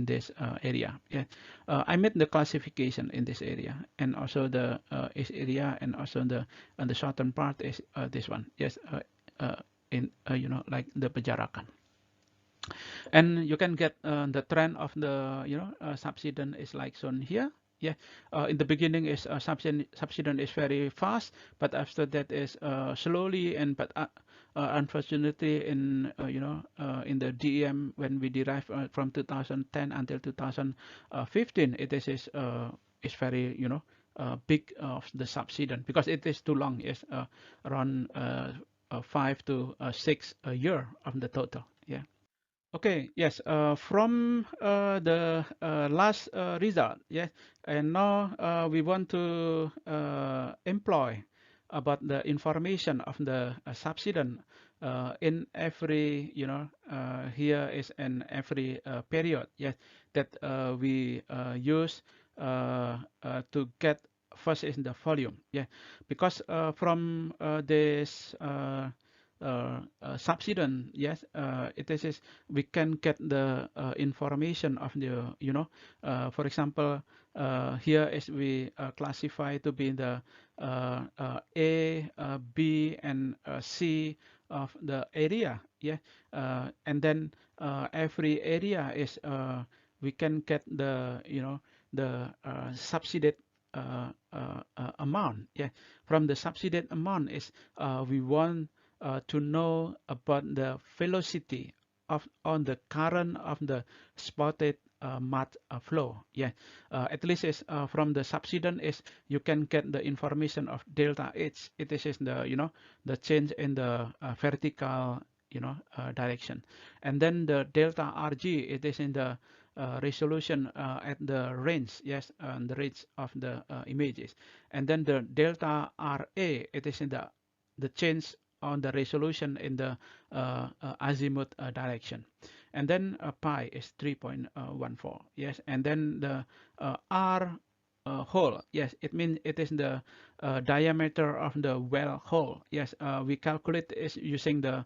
this area. Yeah, I made the classification in this area, and also the east area, and also the southern part is this one. Yes, in like the Pejarakan. And you can get the trend of the subsidence is like shown here. Yeah, in the beginning is subsidence is very fast, but after that is slowly, and but unfortunately in in the DEM, when we derive from 2010 until 2015, it is very big of the subsidence, because it is too long. Yes, around 5 to 6 a year of the total. Yeah. Okay, yes, from the last result, yes, and now we want to employ about the information of the subsidence in every, here is in every period, yes, that we use to get first is the volume, yeah, because from this subsidence, yes, it is we can get the information of the for example, here is we classify to be the A, B, and C of the area, yeah, and then every area is we can get the the subsidized amount, yeah. From the subsidized amount is we want to know about the velocity of on the current of the spotted mud flow. Yeah, at least is from the subsidence is you can get the information of delta H. It is the the change in the vertical direction, and then the delta RG. It is in the resolution at the range, yes, the range of the images, and then the delta RA. It is in the change on the resolution in the azimuth direction, and then pi is 3.14. Yes, and then the R hole. Yes, it means it is the diameter of the well hole. Yes, we calculate is using the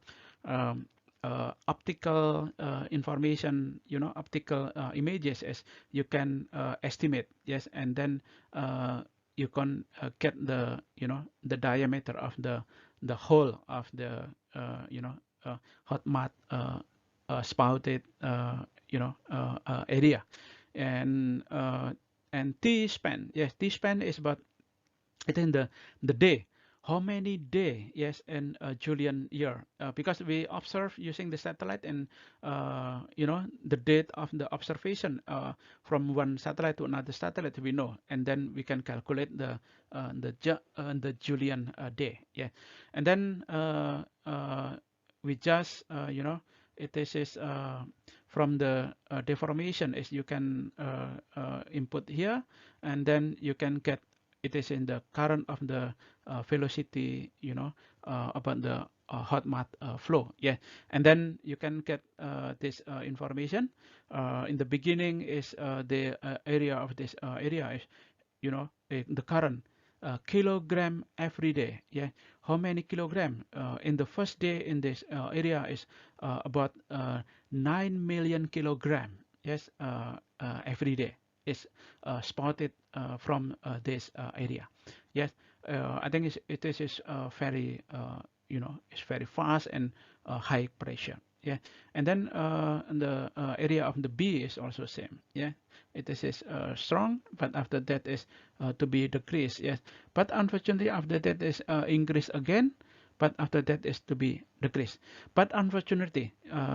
optical information, optical images, as you can estimate. Yes, and then you can get the the diameter of the whole of the hot mud spouted area, and T span. Yes, T span is about it in the day. How many day? Yes, in a Julian year, because we observe using the satellite, and the date of the observation from one satellite to another satellite we know, and then we can calculate the Julian day. Yeah, and then we just it is from the deformation is you can input here, and then you can get it is in the current of the velocity, about the hot mud flow. Yeah, and then you can get this information. In the beginning is the area of this area is, the current kilogram every day. Yeah, how many kilogram in the first day in this area is about 9 million kilogram. Yes, every day is spotted from this area. Yes, I think it is very it's very fast and high pressure. Yeah, and then the area of the B is also same. Yeah, it is strong, but after that is to be decreased. Yes, but unfortunately after that is increase again, but after that is to be decreased. But unfortunately,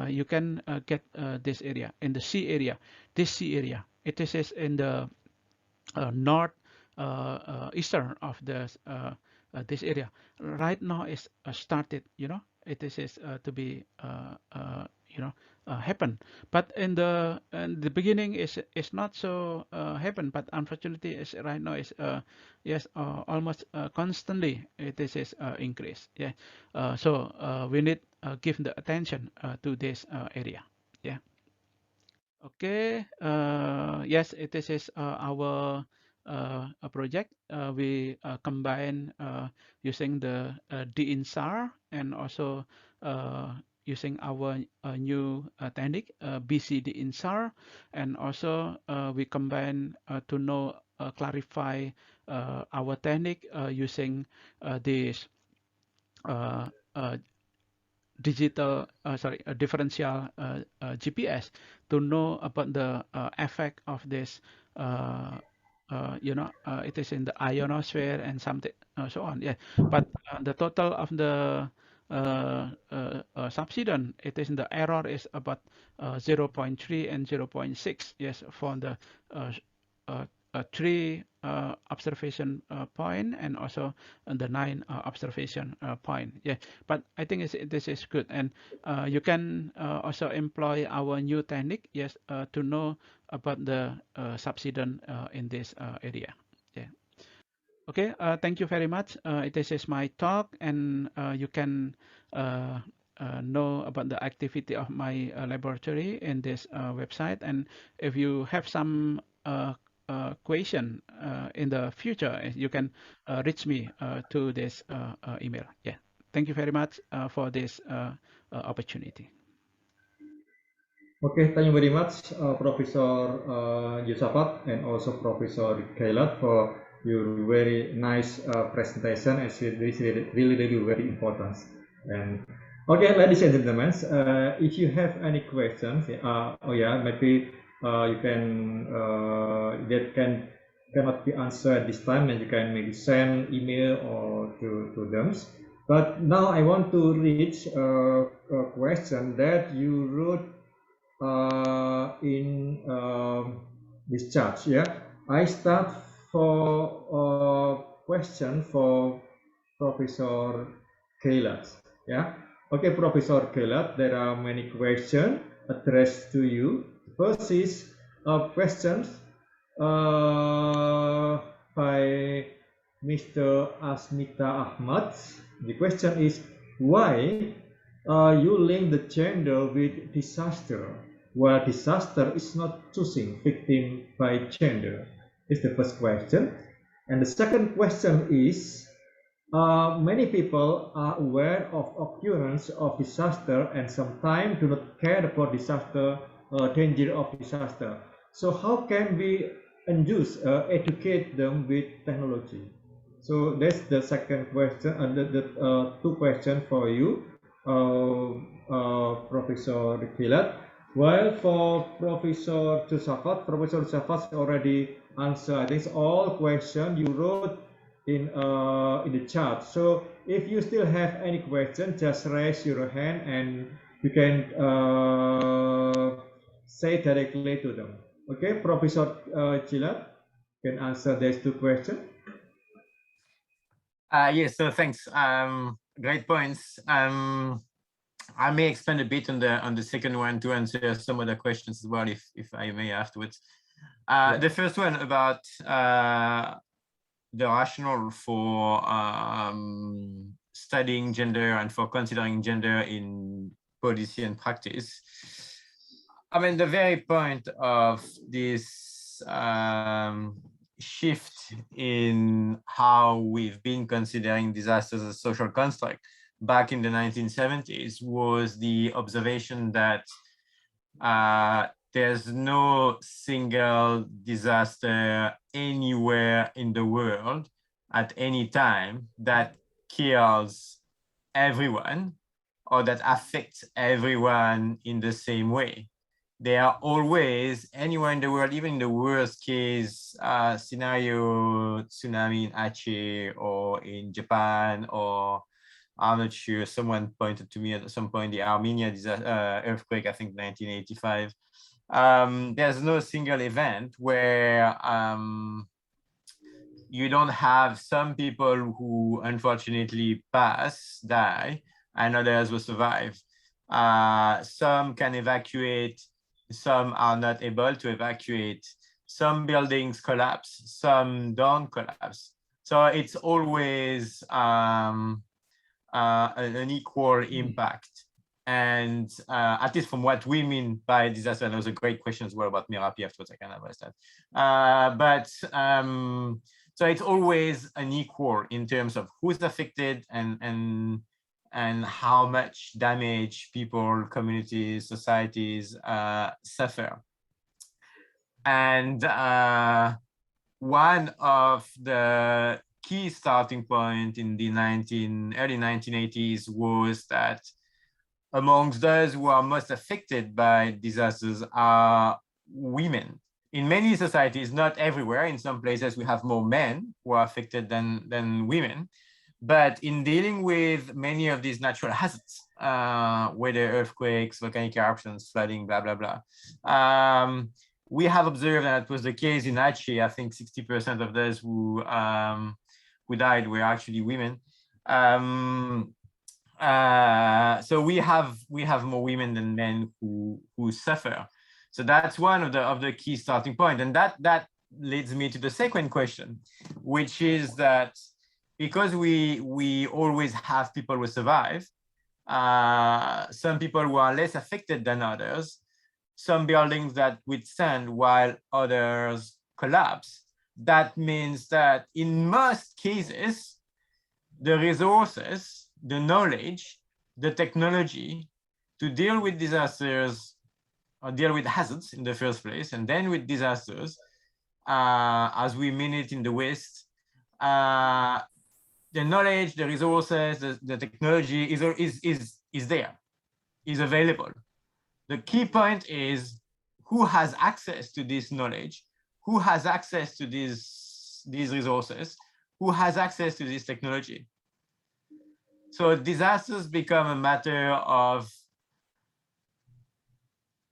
you can get this area in the C area. This C area, it is in the north eastern of the this area. Right now is started. It is to be happen. But in the beginning is not so happen. But unfortunately, is right now is yes, almost constantly it is increase. Yeah. So we need give the attention to this area. Yeah. Okay. Yes, it is our a project. We combine using the DINSAR. and also using our new technique, BCD in SAR, and also we combine to know clarify our technique using this digital differential GPS to know about the effect of this it is in the ionosphere and something so on, yeah, but the total of the subsidence, it is the error is about 0.3 and 0.6, yes, for the 3 observation point and also the 9 observation point, yeah, but I think this is good, and you can also employ our new technique, yes, to know about the subsidence in this area, yeah. Okay, thank you very much. This is my talk, and you can know about the activity of my laboratory in this website. And if you have some question in the future, you can reach me to this email. Yeah, thank you very much for this opportunity. Okay, thank you very much, Professor Yusafat and also Professor Kailat for your very nice presentation. This is really very important. And okay, ladies and gentlemen, if you have any questions, maybe you can that cannot be answered at this time, and you can maybe send email or to them. But now I want to read a question that you wrote in this chart. Yeah, I start for question for Professor Kailat. Yeah, okay, Professor Kailat, there are many questions addressed to you. First is questions by Mr. Asmita Ahmad. The question is, why you link the gender with disaster, while disaster is not choosing victim by gender? Is the first question. And the second question is, many people are aware of occurrence of disaster and sometimes do not care about disaster, danger of disaster. So how can we educate them with technology? So that's the second question, and the two questions for you, Professor Kailat. While for Professor Yusafat already answered, I think, all questions you wrote in the chat. So if you still have any question, just raise your hand and you can say directly to them. Okay, Professor Kailat can answer these two questions. Yes, so thanks. Great points. I may expand a bit on the second one to answer some of the questions as well, if I may afterwards. The first one about the rationale for studying gender and for considering gender in policy and practice. I mean, the very point of this shift in how we've been considering disasters as a social construct back in the 1970s was the observation that there's no single disaster anywhere in the world at any time that kills everyone or that affects everyone in the same way. There are always, anywhere in the world, even in the worst case scenario, tsunami in Aceh or in Japan, or I'm not sure, someone pointed to me at some point, the Armenia earthquake, I think 1985. There's no single event where you don't have some people who unfortunately die, and others will survive. Some can evacuate, some are not able to evacuate. Some buildings collapse, some don't collapse. So it's always an equal impact. And at least from what we mean by disaster, and there was a great question as well about Mirapi afterwards, I can address that. So it's always unequal in terms of who's affected and and how much damage people, communities, societies suffer. And one of the key starting point in the early 1980s was that amongst those who are most affected by disasters are women. In many societies, not everywhere, in some places we have more men who are affected than women. But in dealing with many of these natural hazards, whether earthquakes, volcanic eruptions, flooding, blah, blah, blah, we have observed, and it was the case in Aceh, I think 60% of those who died were actually women. So we have more women than men who suffer. So that's one of the key starting point, and that leads me to the second question, which is that because we always have people who survive, some people who are less affected than others, some buildings that withstand while others collapse. That means that in most cases, the resources, the knowledge, the technology to deal with disasters or deal with hazards in the first place, and then with disasters, as we mean it in the West, the knowledge, the resources, the technology is there, is available. The key point is who has access to this knowledge, who has access to these resources, who has access to this technology. So disasters become a matter of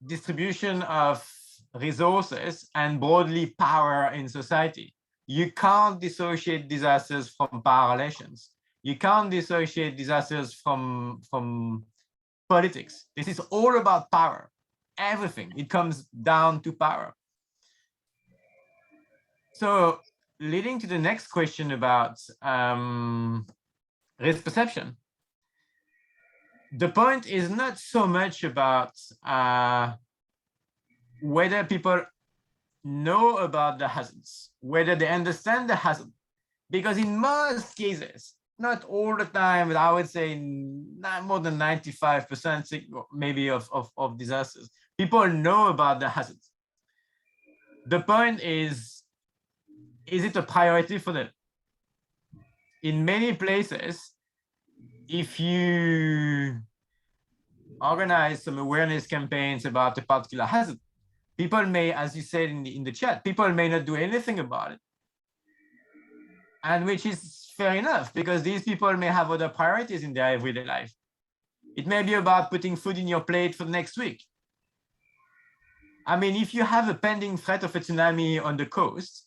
distribution of resources and broadly power in society. You can't dissociate disasters from power relations. You can't dissociate disasters from politics. This is all about power. Everything, it comes down to power. So leading to the next question about risk perception. The point is not so much about whether people know about the hazards, whether they understand the hazard, because in most cases, not all the time, but I would say not more than 95% maybe of disasters, people know about the hazards. The point is it a priority for them? In many places, if you organize some awareness campaigns about a particular hazard, people may, as you said in the chat, people may not do anything about it. And which is fair enough, because these people may have other priorities in their everyday life. It may be about putting food in your plate for the next week. I mean, if you have a pending threat of a tsunami on the coast,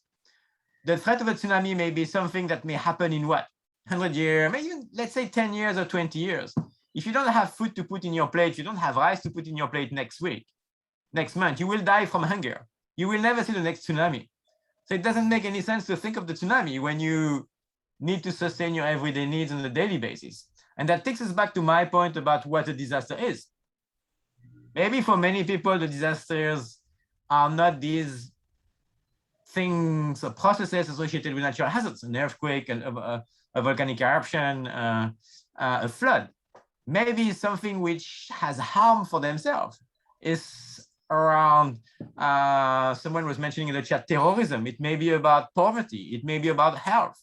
the threat of a tsunami may be something that may happen in what? 100 years, maybe let's say 10 years or 20 years. If you don't have food to put in your plate, you don't have rice to put in your plate next week, next month, you will die from hunger. You will never see the next tsunami. So it doesn't make any sense to think of the tsunami when you need to sustain your everyday needs on a daily basis. And that takes us back to my point about what a disaster is. Maybe for many people, the disasters are not these things or processes associated with natural hazards, an earthquake, a volcanic eruption, a flood. Maybe something which has harm for themselves is around, someone was mentioning in the chat, terrorism. It may be about poverty. It may be about health,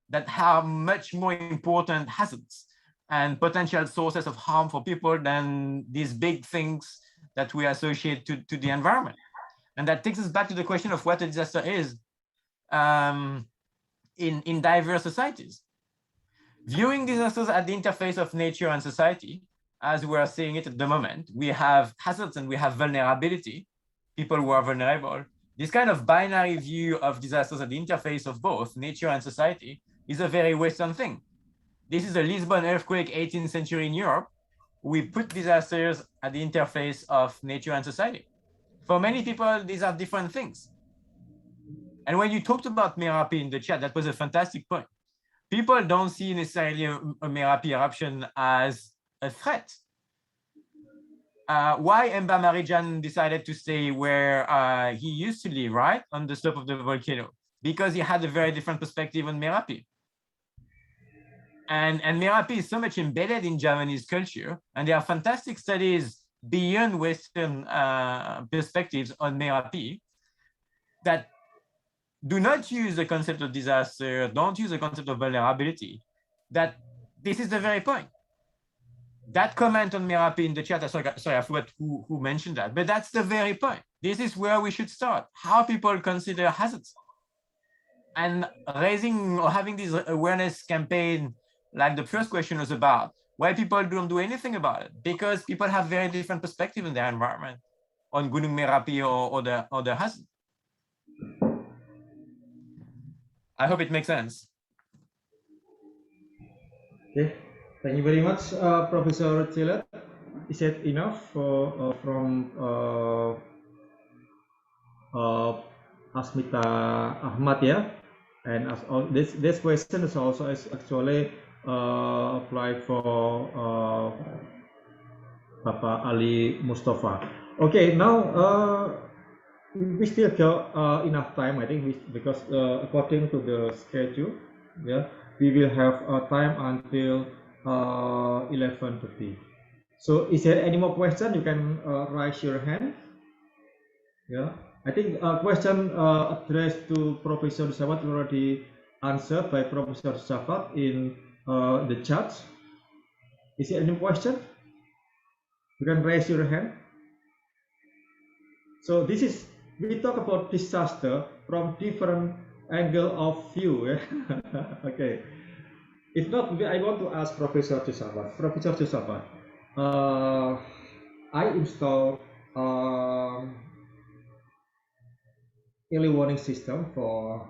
that have much more important hazards and potential sources of harm for people than these big things that we associate to the environment. And that takes us back to the question of what a disaster is in diverse societies. Viewing disasters at the interface of nature and society, as we are seeing it at the moment, we have hazards and we have vulnerability, people who are vulnerable. This kind of binary view of disasters at the interface of both nature and society is a very Western thing. This is a Lisbon earthquake, 18th century in Europe. We put disasters at the interface of nature and society. For many people, these are different things. And when you talked about Merapi in the chat, that was a fantastic point. People don't see necessarily a Merapi eruption as a threat. Why Emba Marijan decided to stay where he used to live, right? On the slope of the volcano, because he had a very different perspective on Merapi. And Merapi is so much embedded in Javanese culture, and there are fantastic studies beyond Western perspectives on Merapi that do not use the concept of disaster, don't use the concept of vulnerability, that this is the very point. That comment on Merapi in the chat, sorry, I forgot who mentioned that, but that's the very point. This is where we should start, how people consider hazards. And raising or having this awareness campaign, like the first question was about, why people don't do anything about it? Because people have very different perspective in their environment on Gunung Merapi or the hazard. I hope it makes sense. Okay, thank you very much, Professor Cilet. Is it enough from Asmita Ahmad, yeah? And as this question is also actually applied for Bapak Ali Mustafa. Okay, now we still got enough time, I think, because according to the schedule, yeah, we will have time until 11:30. So, is there any more question? You can raise your hand. Yeah, I think a question addressed to Professor Safat already answered by Professor Safat in the chat. Is there any question? You can raise your hand. So this is, we talk about disaster from different angle of view. Yeah? Okay. If not, I want to ask Professor Josafat. Professor Josafat, I installed early warning system for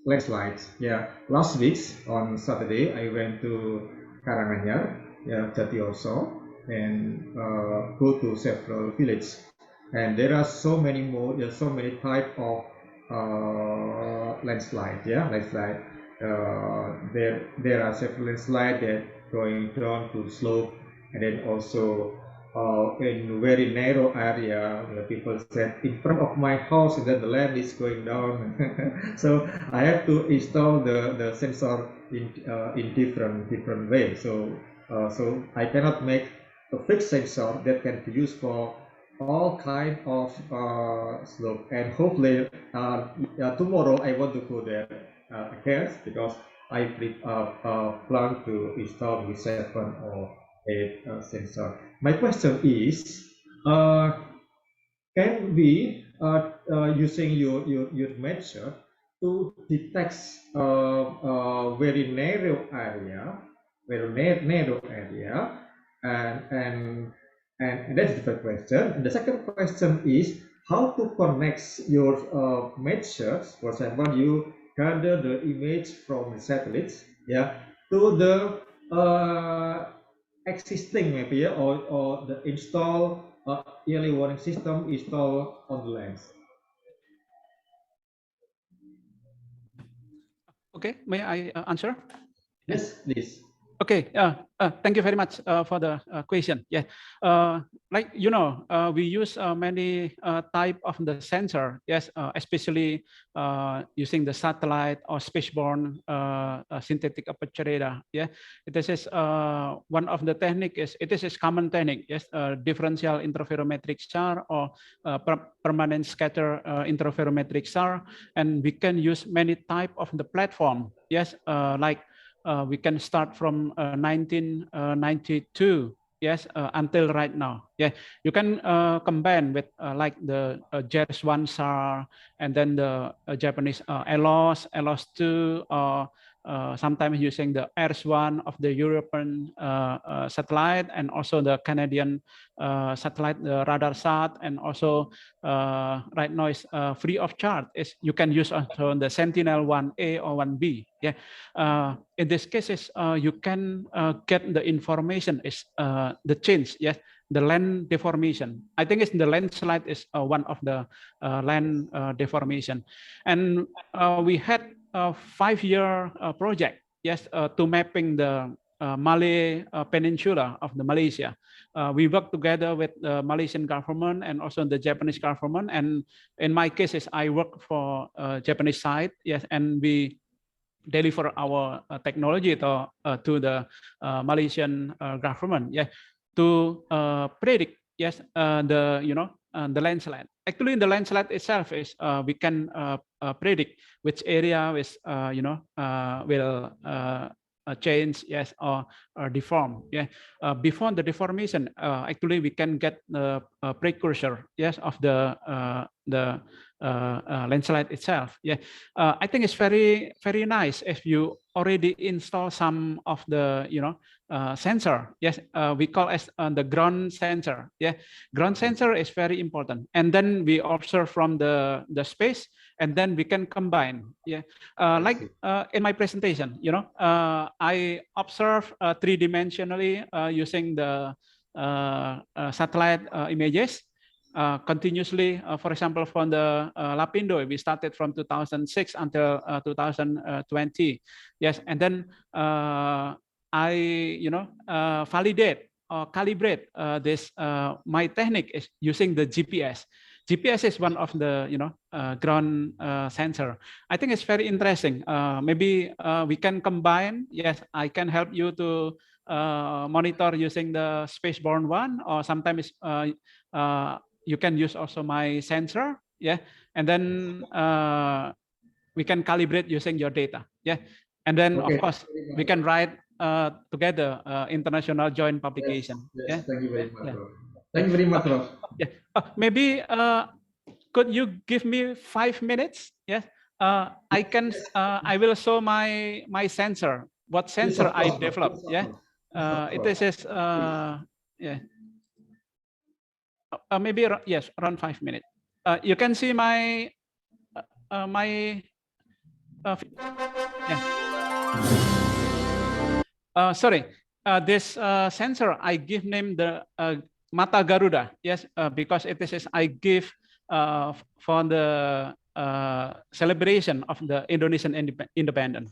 landslides. Yeah, last week on Saturday I went to Karanganyar, yeah, Jati also, and go to several villages. And there are so many more. There are so many type of landslide. Yeah, landslide. There are several landslide that going down to the slope, and then also in very narrow area, people said in front of my house that the land is going down. So I have to install the sensor in different ways. So I cannot make a fixed sensor that can be used for all kind of slope. And hopefully tomorrow I want to go there again, because I plan to install with 7 or 8 sensor. My question is, can we using your method to detect very narrow area, and that's the first question. And the second question is how to connect your methods. For example, you gather the image from the satellites, yeah, to the existing maybe, yeah, or the install early warning system installed on the lens. Okay, may I answer? Yes, please. Okay, thank you very much for the question. Yeah, like we use many type of the sensor. Yes, especially using the satellite or spaceborne synthetic aperture radar. Yeah, this is one of the technique. It is a common technique. Yes, differential interferometric SAR or permanent scatter interferometric SAR, and we can use many type of the platform. Yes, like. We can start from 1992, yes, until right now. Yeah, you can combine with like the JERS-1 SAR, and then the Japanese ELOS-2, or sometimes using the ERS-1 of the European satellite, and also the Canadian satellite, the RadarSat, and also right now is free of charge. You can use also the Sentinel-1A or 1B. Yeah, in this case, you can get the information is the change. Yes, the land deformation. I think it's the landslide is one of the land deformation, and we had a 5-year project. Yes, to mapping the Malay Peninsula of the Malaysia. We work together with the Malaysian government and also the Japanese government. And in my cases, I work for Japanese side. Yes, and we deliver our technology to the Malaysian government, to predict the landslide. Actually, the landslide itself is we can predict which area is will change, or deform. Before the deformation, actually we can get the precursor, of the landslide itself. I think it's very nice if you already install some of the sensor. We call as the ground sensor. Ground sensor is very important, and then we observe from the space, and then we can combine. Like in my presentation, I observe three-dimensionally using the satellite images continuously. For example, from the Lapindo, we started from 2006 until 2020. And then I validate or calibrate this. My technique is using the GPS. GPS is one of the ground sensor. I think it's very interesting. Maybe we can combine. I can help you to monitor using the spaceborne one, or sometimes you can use also my sensor. And then we can calibrate using your data. And then of course we can write together international joint publication. Thank you very much. Thank you very much, Prof. Maybe could you give me 5 minutes? I can. I will show my sensor. What sensor I developed? It is maybe around 5 minutes. You can see my sorry. This sensor I give name the Mata Garuda. Because it is I give for the celebration of the Indonesian independence.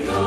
Patriot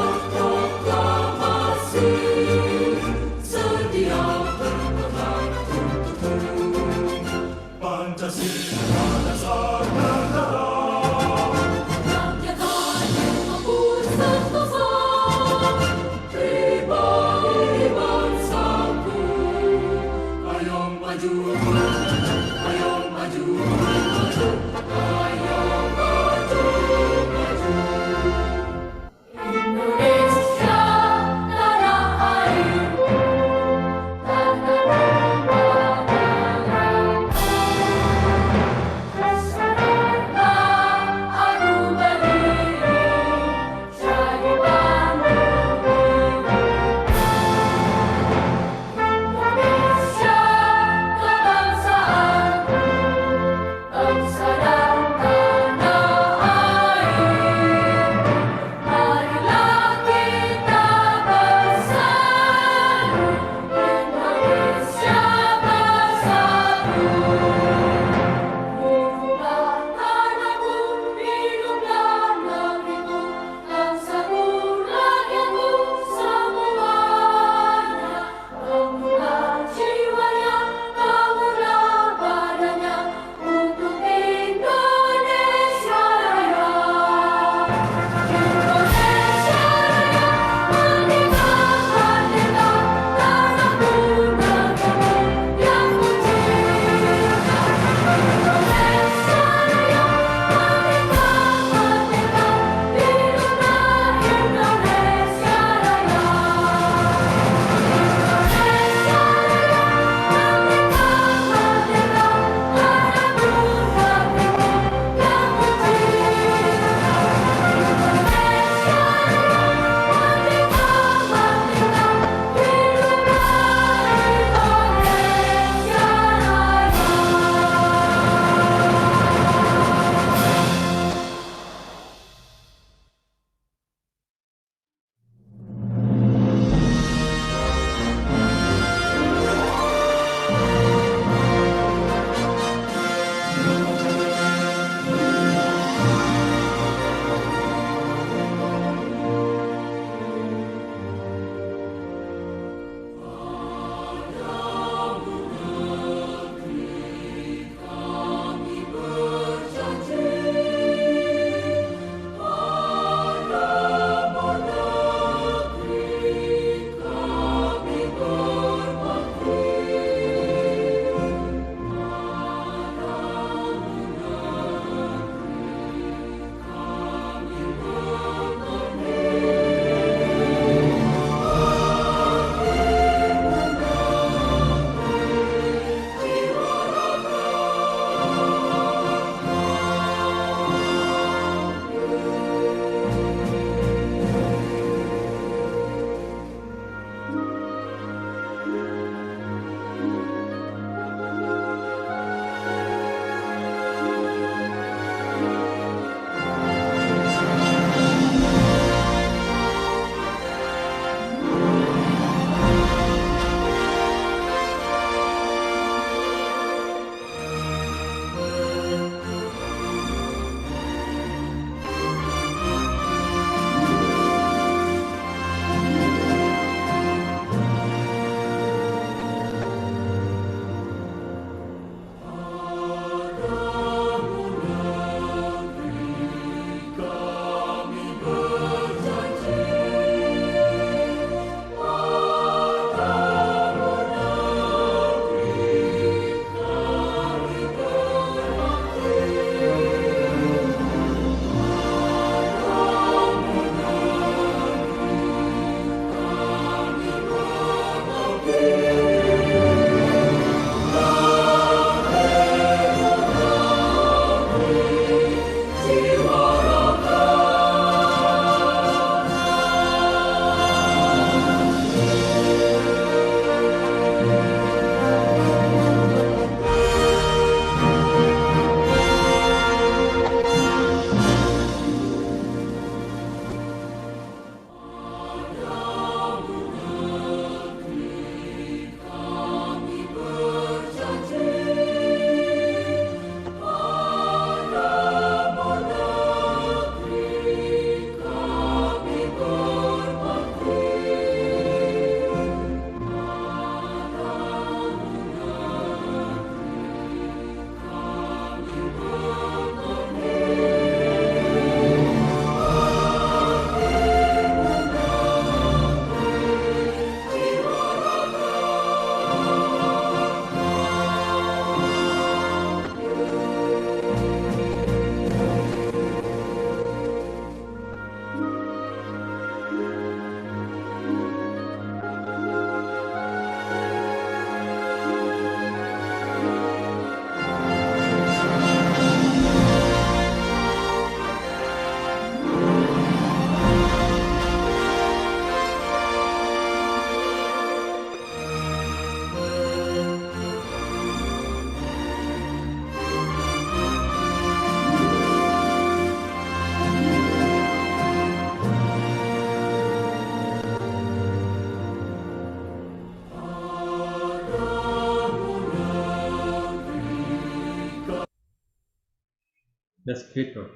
That's great, bro.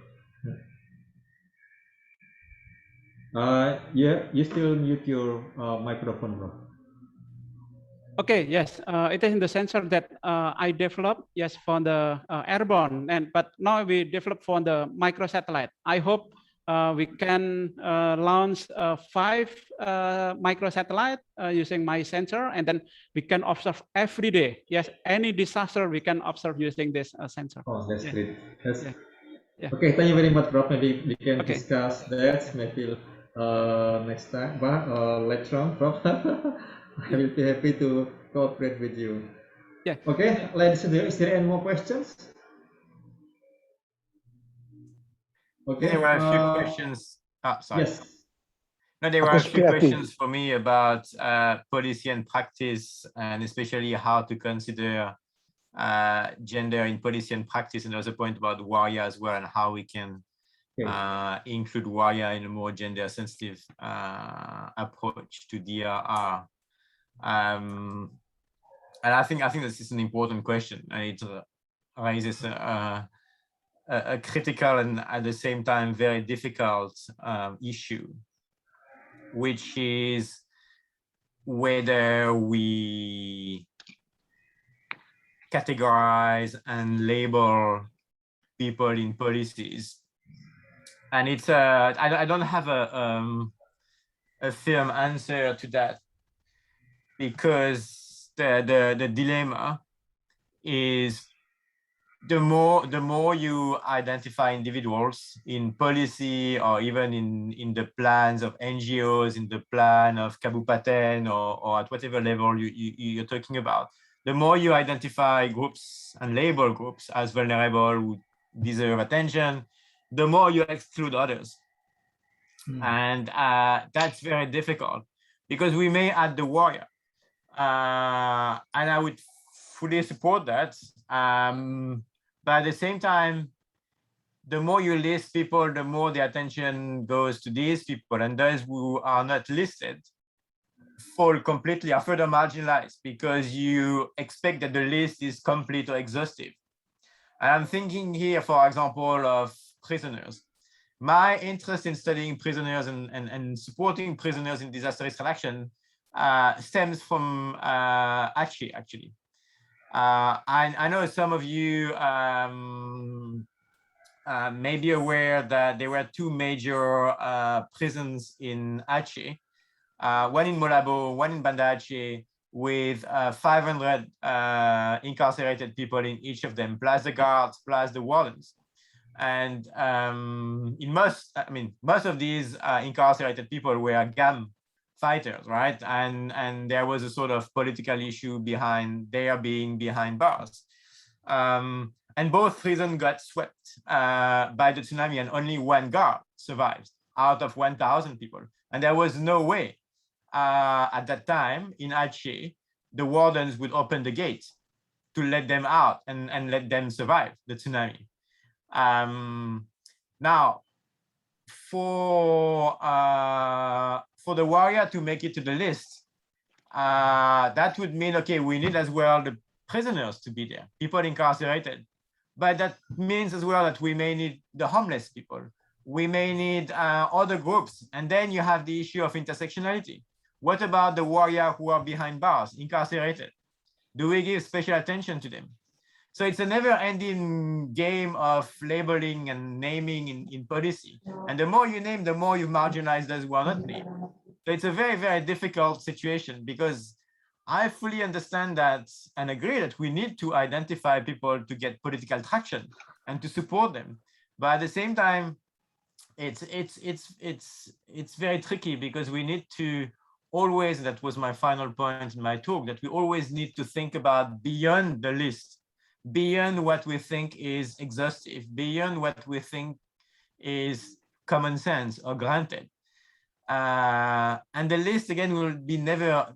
Yeah, you still mute your microphone, bro. Okay, yes, it is in the sensor that I developed, yes, for the airborne, but now we develop for the microsatellite. I hope we can launch 5 microsatellite using my sensor, and then we can observe every day. Yes, any disaster we can observe using this sensor. Oh, that's Yeah. great. That's Yeah. okay. Thank you very much, bro. Maybe we can Okay. discuss that maybe next time, but later on, bro. I will be happy to cooperate with you. Yeah. Okay, ladies and gentlemen, is there any more questions? Okay. There were a few questions. Sorry. Yes. No, there were a few questions for me about policy and practice, and especially how to consider gender in policy and practice. And there was a point about warrior as well, and how we can include warrior in a more gender-sensitive approach to DRR. And I think this is an important question, and it raises a critical and at the same time very difficult issue, which is whether we categorize and label people in policies. And it's I don't have a firm answer to that, because the dilemma is the more you identify individuals in policy, or even in the plans of NGOs, in the plan of Kabupaten, or at whatever level you're talking about, the more you identify groups and label groups as vulnerable who deserve attention, the more you exclude others. And that's very difficult, because we may add the warrior. And I would fully support that. But at the same time, the more you list people, the more the attention goes to these people, and those who are not listed fall completely, are further marginalized, because you expect that the list is complete or exhaustive. And I'm thinking here, for example, of prisoners. My interest in studying prisoners and supporting prisoners in disaster risk reduction stems from Aceh, actually. I know some of you may be aware that there were 2 major prisons in Aceh, one in Molabo, one in Banda Aceh, with 500 incarcerated people in each of them, plus the guards, plus the wardens. And in most of these incarcerated people were GAM fighters, right? And there was a sort of political issue behind their being behind bars. And both prisons got swept by the tsunami, and only 1 guard survived out of 1,000 people. And there was no way at that time in Aceh, the wardens would open the gate to let them out and let them survive the tsunami. Now, for the warrior to make it to the list, that would mean, okay, we need as well the prisoners to be there, people incarcerated. But that means as well that we may need the homeless people. We may need other groups. And then you have the issue of intersectionality. What about the warrior who are behind bars, incarcerated? Do we give special attention to them? So it's a never-ending game of labeling and naming in policy. And the more you name, the more you marginalize those who are not named. So it's a very, very difficult situation, because I fully understand that and agree that we need to identify people to get political traction and to support them. But at the same time, it's very tricky, because we need to always, that was my final point in my talk, that we always need to think about beyond the list, beyond what we think is exhaustive, beyond what we think is common sense or granted. And the list again will be never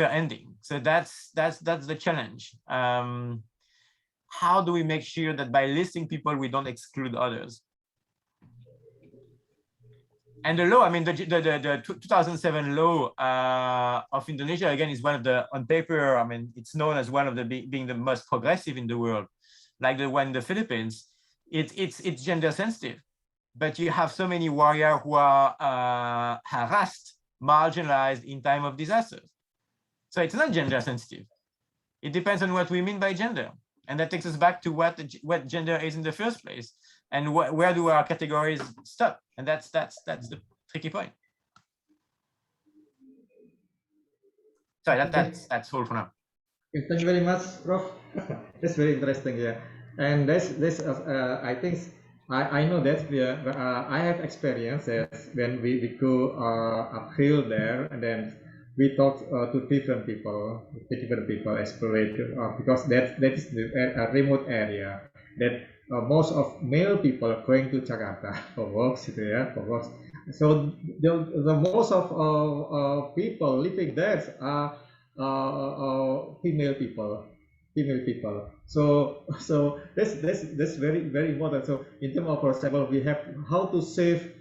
ending. So that's the challenge. How do we make sure that by listing people we don't exclude others? And the law, I mean, the 2007 law of Indonesia, again, is one of the, on paper, I mean, it's known as one of the being the most progressive in the world, like the one in the Philippines. it's gender sensitive, but you have so many warriors who are harassed, marginalized in time of disasters. So it's not gender sensitive. It depends on what we mean by gender. And that takes us back to what gender is in the first place, and where do our categories stop? And that's the tricky point. Sorry, that's all for now. Okay, thank you very much, Prof. That's very interesting, yeah. And this I think I know that I have experiences when we go uphill there, and then we talk to different people, explorator, because that is a remote area that most of male people are going to Jakarta for works, for works. So the most of people living there are female people. So that's very important. So in terms of, for example, we have how to save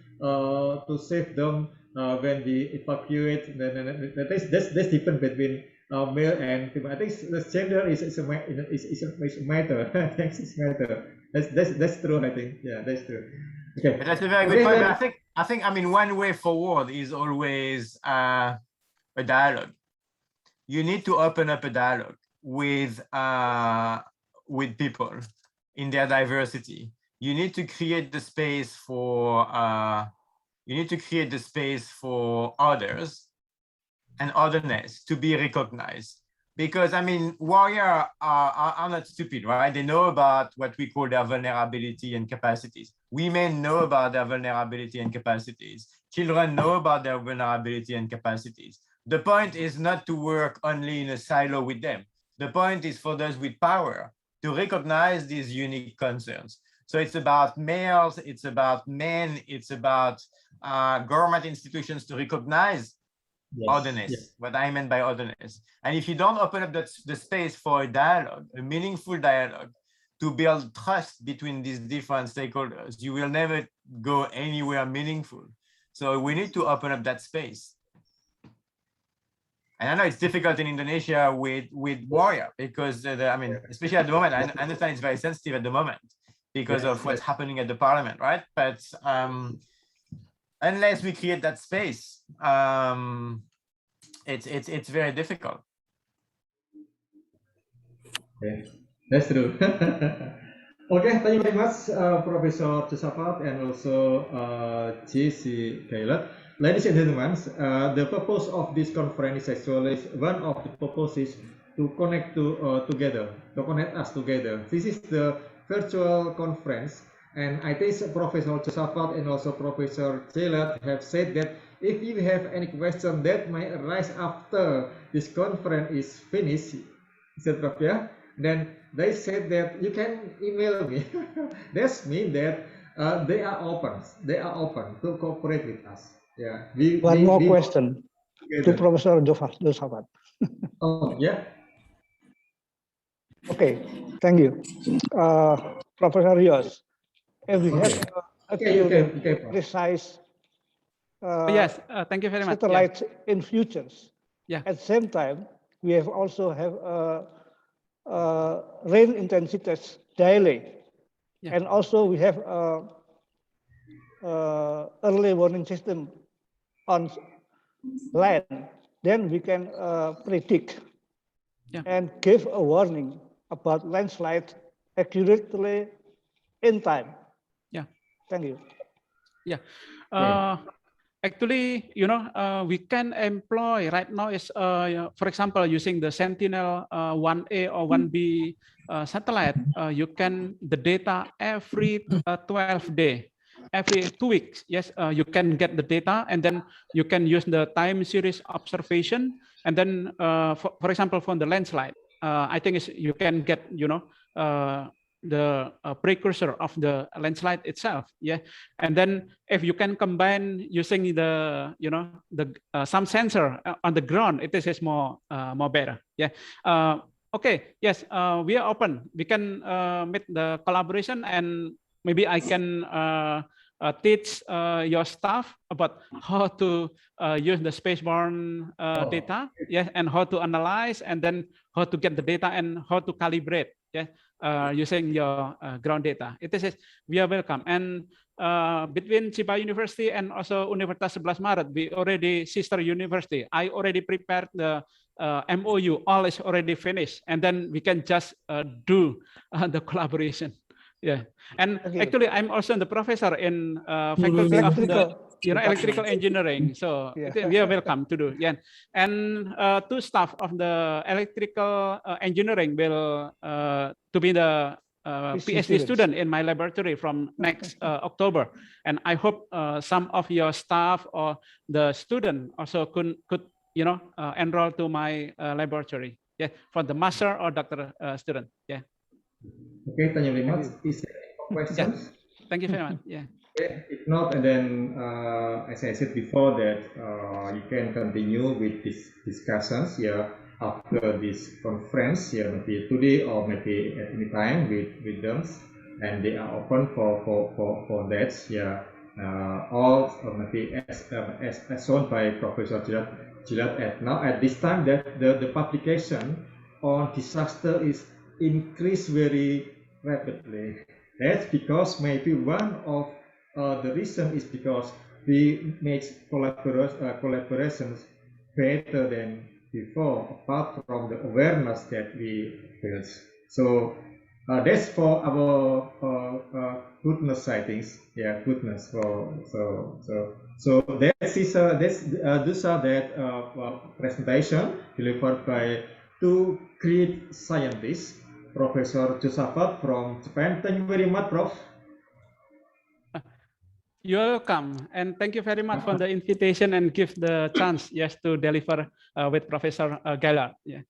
them when we evacuate. That's different between male and female. I think the gender is a matter. It's matter. That's true. I think, yeah, that's true. Okay, but that's a very good point. But I think one way forward is always a dialogue. You need to open up a dialogue with people in their diversity. You need to create the space for others and otherness to be recognized. Because warriors are not stupid, right? They know about what we call their vulnerability and capacities. Women know about their vulnerability and capacities. Children know about their vulnerability and capacities. The point is not to work only in a silo with them. The point is for those with power to recognize these unique concerns. So it's about males, it's about men, it's about government institutions to recognize otherness, what I meant by otherness. And if you don't open up the space for a dialogue, a meaningful dialogue, to build trust between these different stakeholders, you will never go anywhere meaningful. So we need to open up that space. And I know it's difficult in Indonesia with warrior because especially at the moment, I understand it's very sensitive at the moment because of what's happening at the parliament, right? But unless we create that space, it's very difficult. Okay, that's true. Okay, thank you very much, Professor Josaphat and also JC Taylor. Ladies and gentlemen, the purpose of this conference is actually one of the purposes to connect us together. This is the virtual conference, and I think Professor Josaphat and also Professor Taylor have said that if you have any question that might arise after this conference is finished, etc., then they said that you can email me. That means that they are open to cooperate with us. Yeah. One more question to Professor Josaphat. Oh, yeah. Okay, thank you. Professor Rios, if we have precise yes, thank you very much. Satellites in futures. Yeah. At the same time, we have also have rain intensity daily, and also we have early warning system on land. Then we can predict and give a warning about landslide accurately in time. Yeah. Thank you. Yeah. Actually, we can employ right now is, for example, using the Sentinel 1A or 1B satellite, you can the data every 12 days, every 2 weeks. Yes, you can get the data, and then you can use the time series observation, and then, for example, from the landslide, I think you can get, the precursor of the landslide itself, and then if you can combine using the some sensor on the ground, it is more better. Okay, yes, we are open. We can make the collaboration, and maybe I can teach your staff about how to use the spaceborne data, and how to analyze, and then how to get the data and how to calibrate. using your ground data. It is we are welcome. And between Cipa University and also Universitas Sebelas Maret, we already sister university. I already prepared the MOU. All is already finished, and then we can just do the collaboration. Yeah, and actually, I'm also the professor in faculty of the electrical engineering. So we are welcome to do. Yeah, and two staff of the electrical engineering will to be the PhD student in my laboratory from next October, and I hope some of your staff or the student also could enroll to my laboratory. Yeah, for the master or doctor student. Yeah. Okay, thank you very much. Is there any questions? Yeah. Thank you very much. Yeah. Okay, if not, and then as I said before, that you can continue with these discussions, yeah, after this conference, yeah, maybe today or maybe at any time with them, and they are open for that, yeah. All maybe as shown by Professor Jilat at this time, that the publication on disaster is increased very rapidly. That's because maybe one of the reason is because we make collaborations better than before, apart from the awareness that we build. So that's for our goodness, I think. Yeah, goodness. So these are that presentation delivered by two great scientists, Professor Josaphat from Japan. Thank you very much, Prof. You're welcome, and thank you very much for the invitation and give the chance, yes, to deliver with Professor Gallard. Yeah.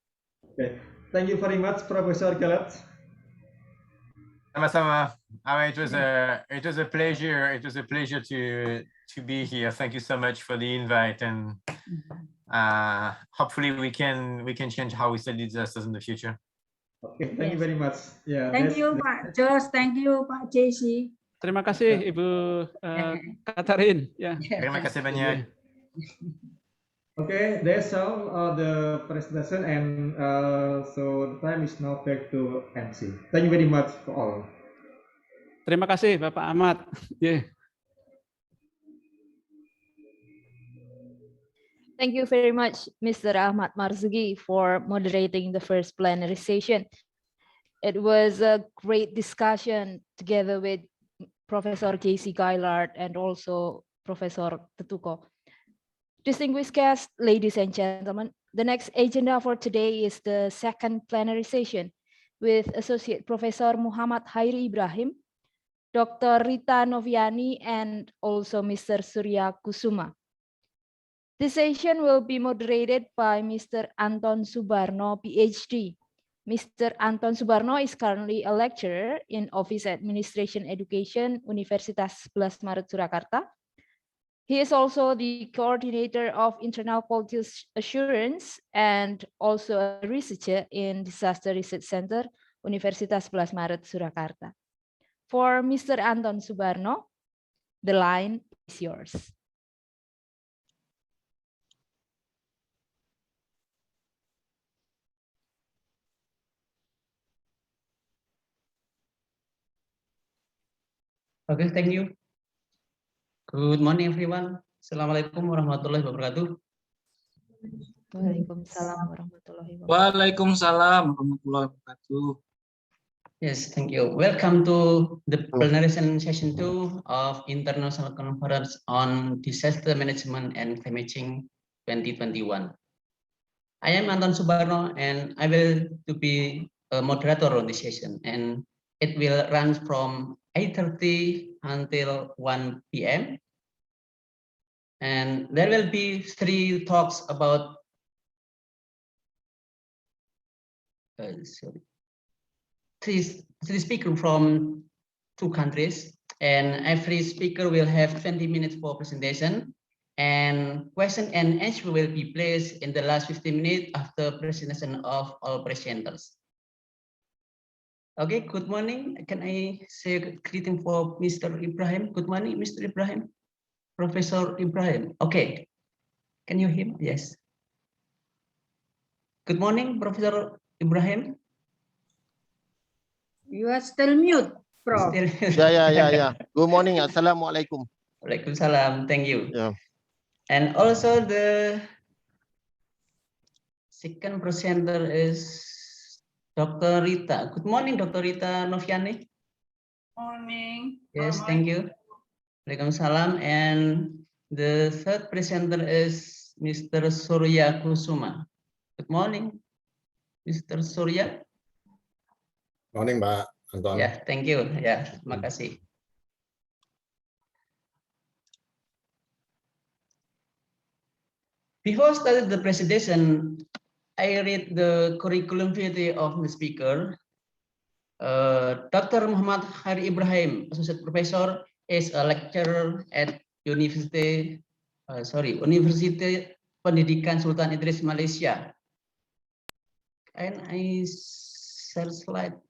Okay. Thank you very much, Professor Gallard. Sama-sama. It was a pleasure. It was a pleasure to be here. Thank you so much for the invite, and hopefully we can change how we study disasters in the future. Okay, thank you very much. Yeah. Thank you, Pak Jos. Thank you, Pak JC. Terima kasih, Ibu Katarin. Ya. Terima kasih banyak. Okay, that's all the presentation, and so the time is now back to MC. Thank you very much for all. Terima kasih, Bapak Ahmad. Yeah. Thank you very much, Mr. Ahmad Marzuki, for moderating the first plenary session. It was a great discussion together with Professor J.C. Gaillard and also Professor Tetuko. Distinguished guests, ladies and gentlemen, the next agenda for today is the second plenary session with Associate Professor Muhammad Hairi Ibrahim, Dr. Rita Noviani, and also Mr. Surya Kusuma. This session will be moderated by Mr. Anton Subarno, PhD. Mr. Anton Subarno is currently a lecturer in Office Administration Education, Universitas Sebelas Maret Surakarta. He is also the coordinator of Internal Quality Assurance and also a researcher in Disaster Research Center, Universitas Sebelas Maret Surakarta. For Mr. Anton Subarno, the line is yours. Okay, thank you. Good morning, everyone. Assalamualaikum warahmatullahi wabarakatuh. Waalaikumsalam warahmatullahi wabarakatuh. Waalaikumsalam warahmatullahi wabarakatuh. Yes, thank you. Welcome to the plenary session 2 of International Conference on Disaster Management and Climate Change 2021. I am Anton Subarno, and I will to be a moderator on this session, and it will run from 8:30 until 1 p.m. And there will be 3 talks about three speakers from 2 countries, and every speaker will have 20 minutes for presentation, and question and answer will be placed in the last 15 minutes after presentation of all presenters. Okay, good morning. Can I say a greeting for Mr. Ibrahim? Good morning, Mr. Ibrahim. Professor Ibrahim. Okay. Can you hear me? Yes. Good morning, Professor Ibrahim. You are still mute, Prof. Yeah. Good morning. Assalamualaikum. Waalaikumsalam. Thank you. Yeah. And also the second presenter is Dr. Rita. Good morning, Dr. Rita Noviani. Morning. Yes, thank you. Waalaikumsalam. And the third presenter is Mr. Surya Kusuma. Good morning, Mr. Surya. Morning, Mbak Anton. Yeah, thank you. Yeah, terima kasih. Before starting the presentation, I read the curriculum vitae of the speaker. Dr. Muhammad Hari Ibrahim, Associate Professor, is a lecturer at University Pendidikan Sultan Idris, Malaysia. Can I share slide?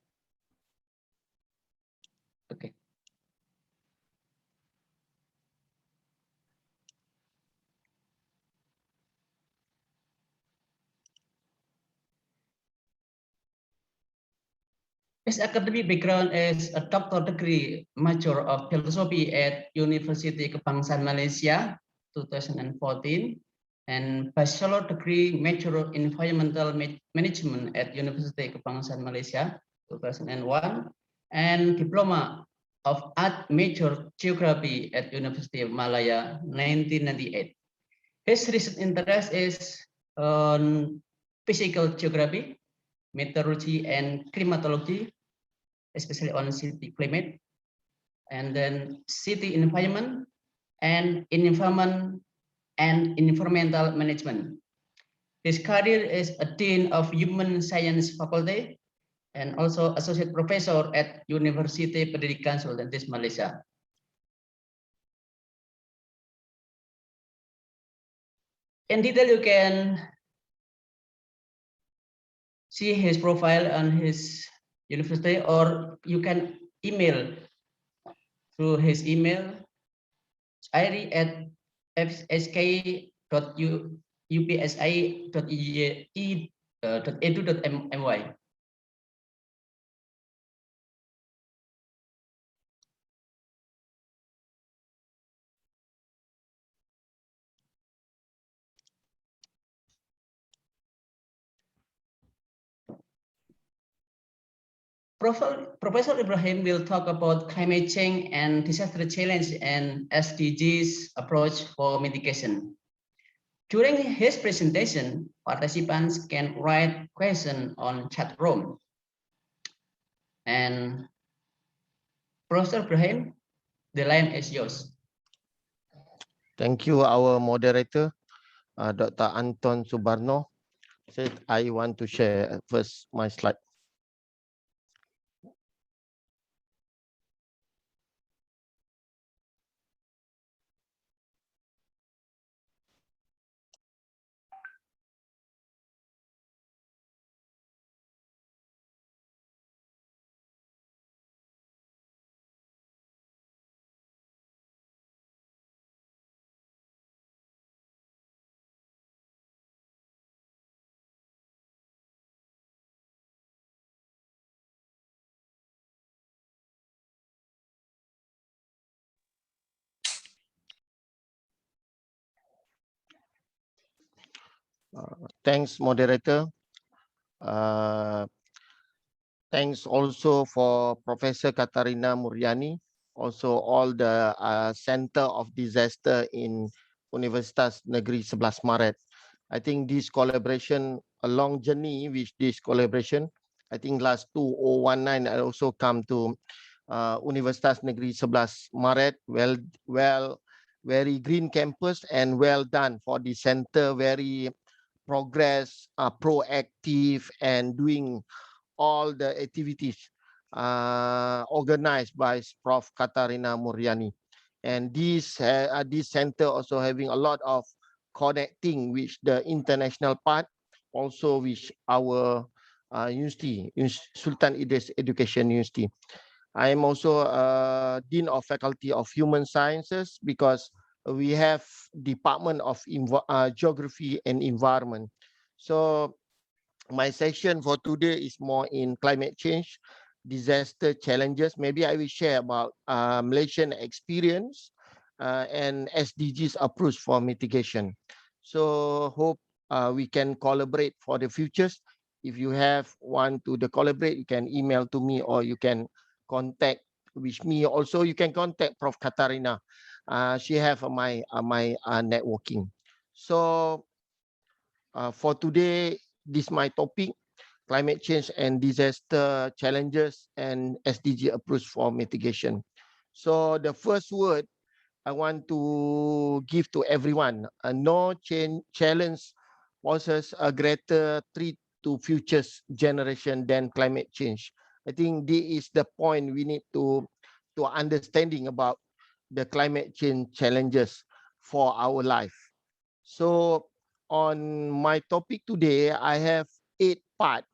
Okay. His academic background is a doctor degree Master of Philosophy at University Kebangsaan Malaysia 2014 and bachelor degree Master of Environmental Management at University Kebangsaan Malaysia 2001 and diploma of Art Major Geography at University of Malaya 1998. His recent interest is on physical geography, meteorology and climatology, especially on city climate, and then city environment and environmental management. His career is a Dean of Human Science Faculty and also Associate Professor at University Pendidikan Sultan Idris, Malaysia. In detail, you can see his profile on his university, or you can email through his email iri@upsi.edu.my. Professor Ibrahim will talk about climate change and disaster challenge and SDGs approach for mitigation. During his presentation, participants can write questions on chat room. And Professor Ibrahim, the line is yours. Thank you, our moderator, Dr. Anton Subarno. I want to share first my slide. Thanks, moderator. Thanks also for Professor Katarina Muriani, also all the Center of Disaster in Universitas Negeri Sebelas Maret. I think this collaboration, a long journey with this collaboration. I think last 2019 I also come to Universitas Negeri Sebelas Maret. Well, very green campus and well done for the center. Very progress, proactive, and doing all the activities organized by Prof. Katarina Muriani. And this center also having a lot of connecting with the international part, also with our university, Sultan Idris Education University. I am also Dean of Faculty of Human Sciences because we have Department of Geography and Environment. So my session for today is more in climate change. disaster challenges. Maybe I will share about Malaysian experience and SDGs approach for mitigation. So hope we can collaborate for the futures. If you have want to collaborate, you can email to me or you can contact with me. Also, you can contact Prof. Katarina. She have my networking. So for today, this is my topic: climate change and disaster challenges and SDG approach for mitigation. So the first word I want to give to everyone: no challenge poses a greater threat to future generation than climate change. I think this is the point we need to understanding about the climate change challenges for our life. So on my topic today, I have 8 parts.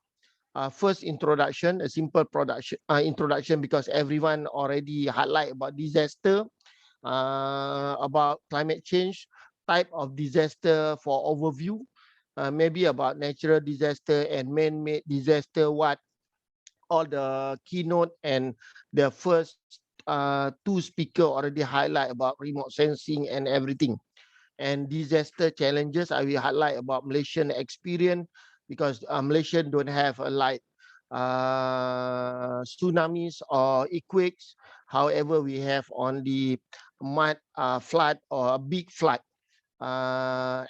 First, introduction, a simple introduction, because everyone already highlight about disaster, about climate change, type of disaster for overview, maybe about natural disaster and man-made disaster, what all the keynote and the first 2 speaker already highlight about remote sensing and everything. And disaster challenges, I will highlight about Malaysian experience, because Malaysian don't have like tsunamis or earthquakes. However, we have only mud flood or a big flood,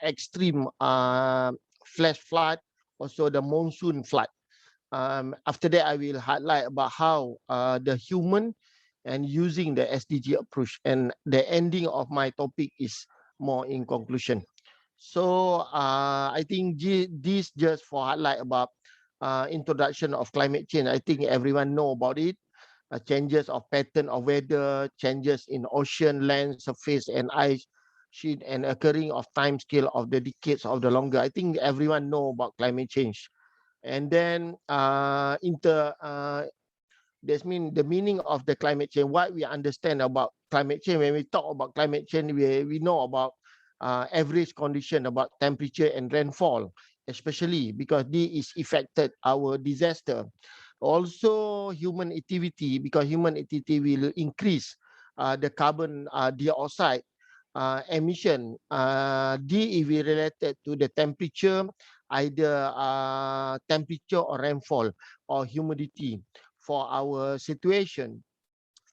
extreme flash flood, also the monsoon flood. After that, I will highlight about how the human and using the SDG approach, and the ending of my topic is more in conclusion. So I think this just for highlight about introduction of climate change. I think everyone know about it. Changes of pattern of weather, changes in ocean, land surface, and ice sheet, and occurring of time scale of the decades of the longer. I think everyone know about climate change. And then that's mean the meaning of the climate change. What we understand about climate change, when we talk about climate change, we know about average condition, about temperature and rainfall, especially because this is affected our disaster. Also human activity, because human activity will increase the carbon dioxide emission. D is related to the temperature, either temperature or rainfall or humidity for our situation.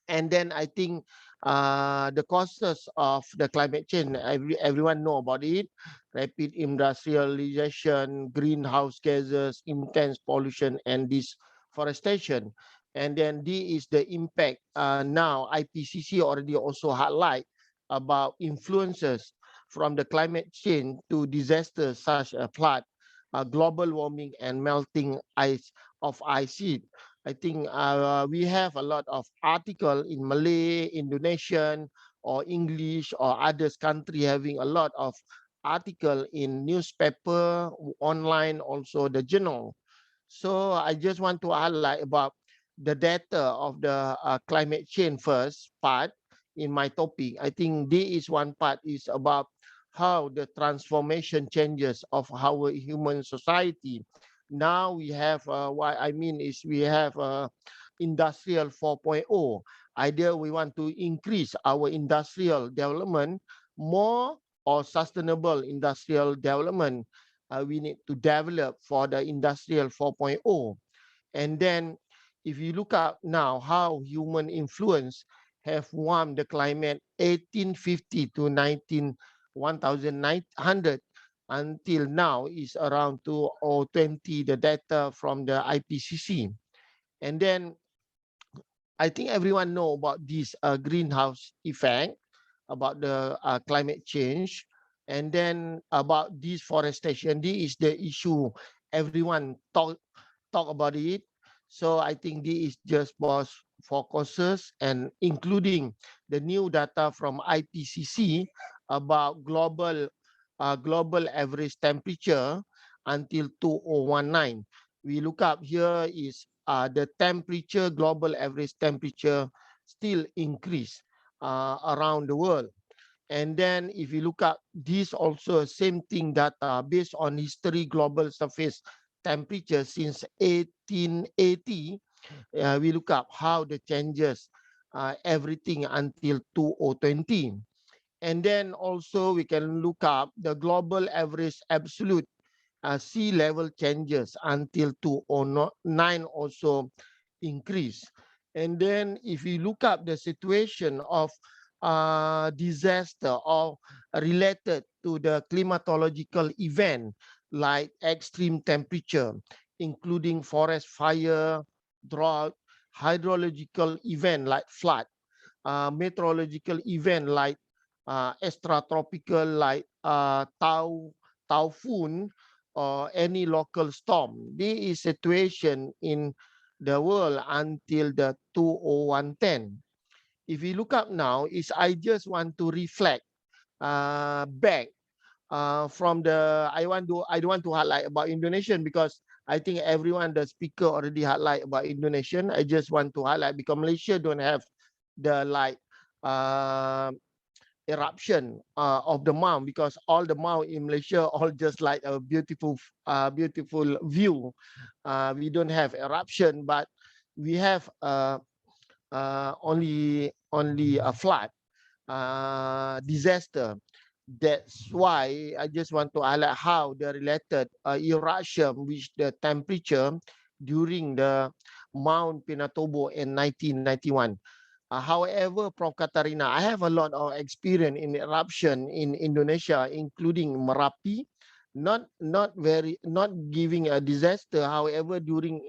And then I think the causes of the climate change, everyone know about it: rapid industrialization, greenhouse gases, intense pollution, and deforestation. And then this is the impact. Now IPCC already also highlight about influences from the climate change to disasters such as flood, global warming, and melting ice sheet. I think we have a lot of article in Malay, Indonesian, or English, or others country having a lot of article in newspaper, online, also the journal. So I just want to highlight about the data of the climate change first part in my topic. I think this is one part is about how the transformation changes of our human society. Now we have what I mean is we have industrial 4.0. Either we want to increase our industrial development more, or sustainable industrial development. We need to develop for the industrial 4.0. And then if you look at now how human influence have warmed the climate 1850 to 1900 until now is around 2020, the data from the IPCC. And then I think everyone know about this greenhouse effect, about the climate change, and then about deforestation. This is the issue everyone talk about it. So I think this is just for causes, and including the new data from IPCC about global average temperature until 2019. We look up here is the temperature, global average temperature still increase around the world. And then if you look at this also same thing data based on history global surface temperature since 1880 We look up how the changes everything until 2020. And then also we can look up the global average absolute sea level changes until 2009 also increase. And then if you look up the situation of disaster or related to the climatological event like extreme temperature, including forest fire, drought, hydrological event like flood, meteorological event like extratropical like typhoon or any local storm. This is situation in the world until the 2010. If we look up now, is I just want to reflect back from the I don't want to highlight about Indonesian because I think everyone the speaker already highlight about Indonesian. I just want to highlight because Malaysia don't have the like eruption of the mount, because all the mount in Malaysia all just like a beautiful view. We don't have eruption, but we have only a flood disaster. That's why I just want to highlight how the related eruption which the temperature during the Mount Pinatubo in 1991. However, Prof. Katarina, I have a lot of experience in eruption in Indonesia, including Merapi, not giving a disaster. However, during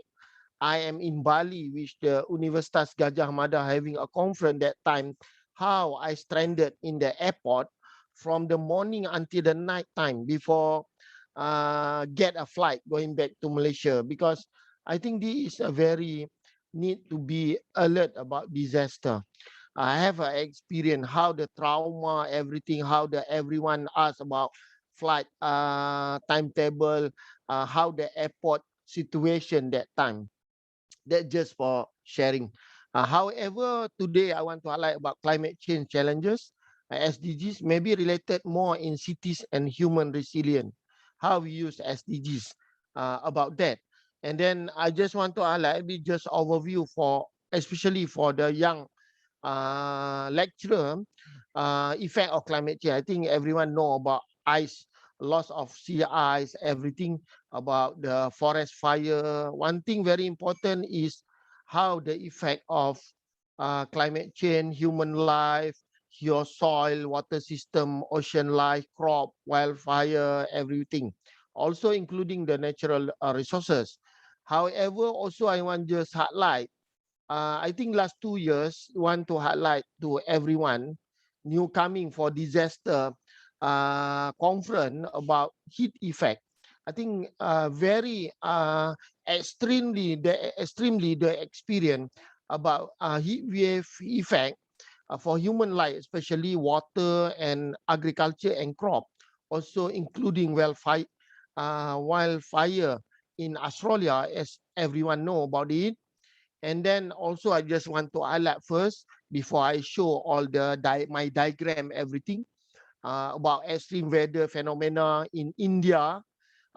I am in Bali, which the Universitas Gajah Mada having a conference that time, how I stranded in the airport from the morning until the night time before get a flight going back to Malaysia, because I think this is a very need to be alert about disaster. I have an experience how the trauma, everything, how the everyone asks about flight timetable, how the airport situation that time. That just for sharing. However, today I want to highlight about climate change challenges. SDGs may be related more in cities and human resilience. How we use SDGs about that. And then I just want to highlight just overview for especially for the young lecturer effect of climate change. I think everyone know about ice, loss of sea ice, everything about the forest fire. One thing very important is how the effect of climate change, human life, your soil, water system, ocean life, crop, wildfire, everything. Also including the natural resources. However, also I want just highlight, I think last 2 years, want to highlight to everyone, new coming for disaster conference about heat effect. I think very extremely the experience about heat wave effect for human life, especially water and agriculture and crop, also including wildfire in Australia, as everyone know about it. And then also I just want to highlight first before I show all the my diagram, everything about extreme weather phenomena in India,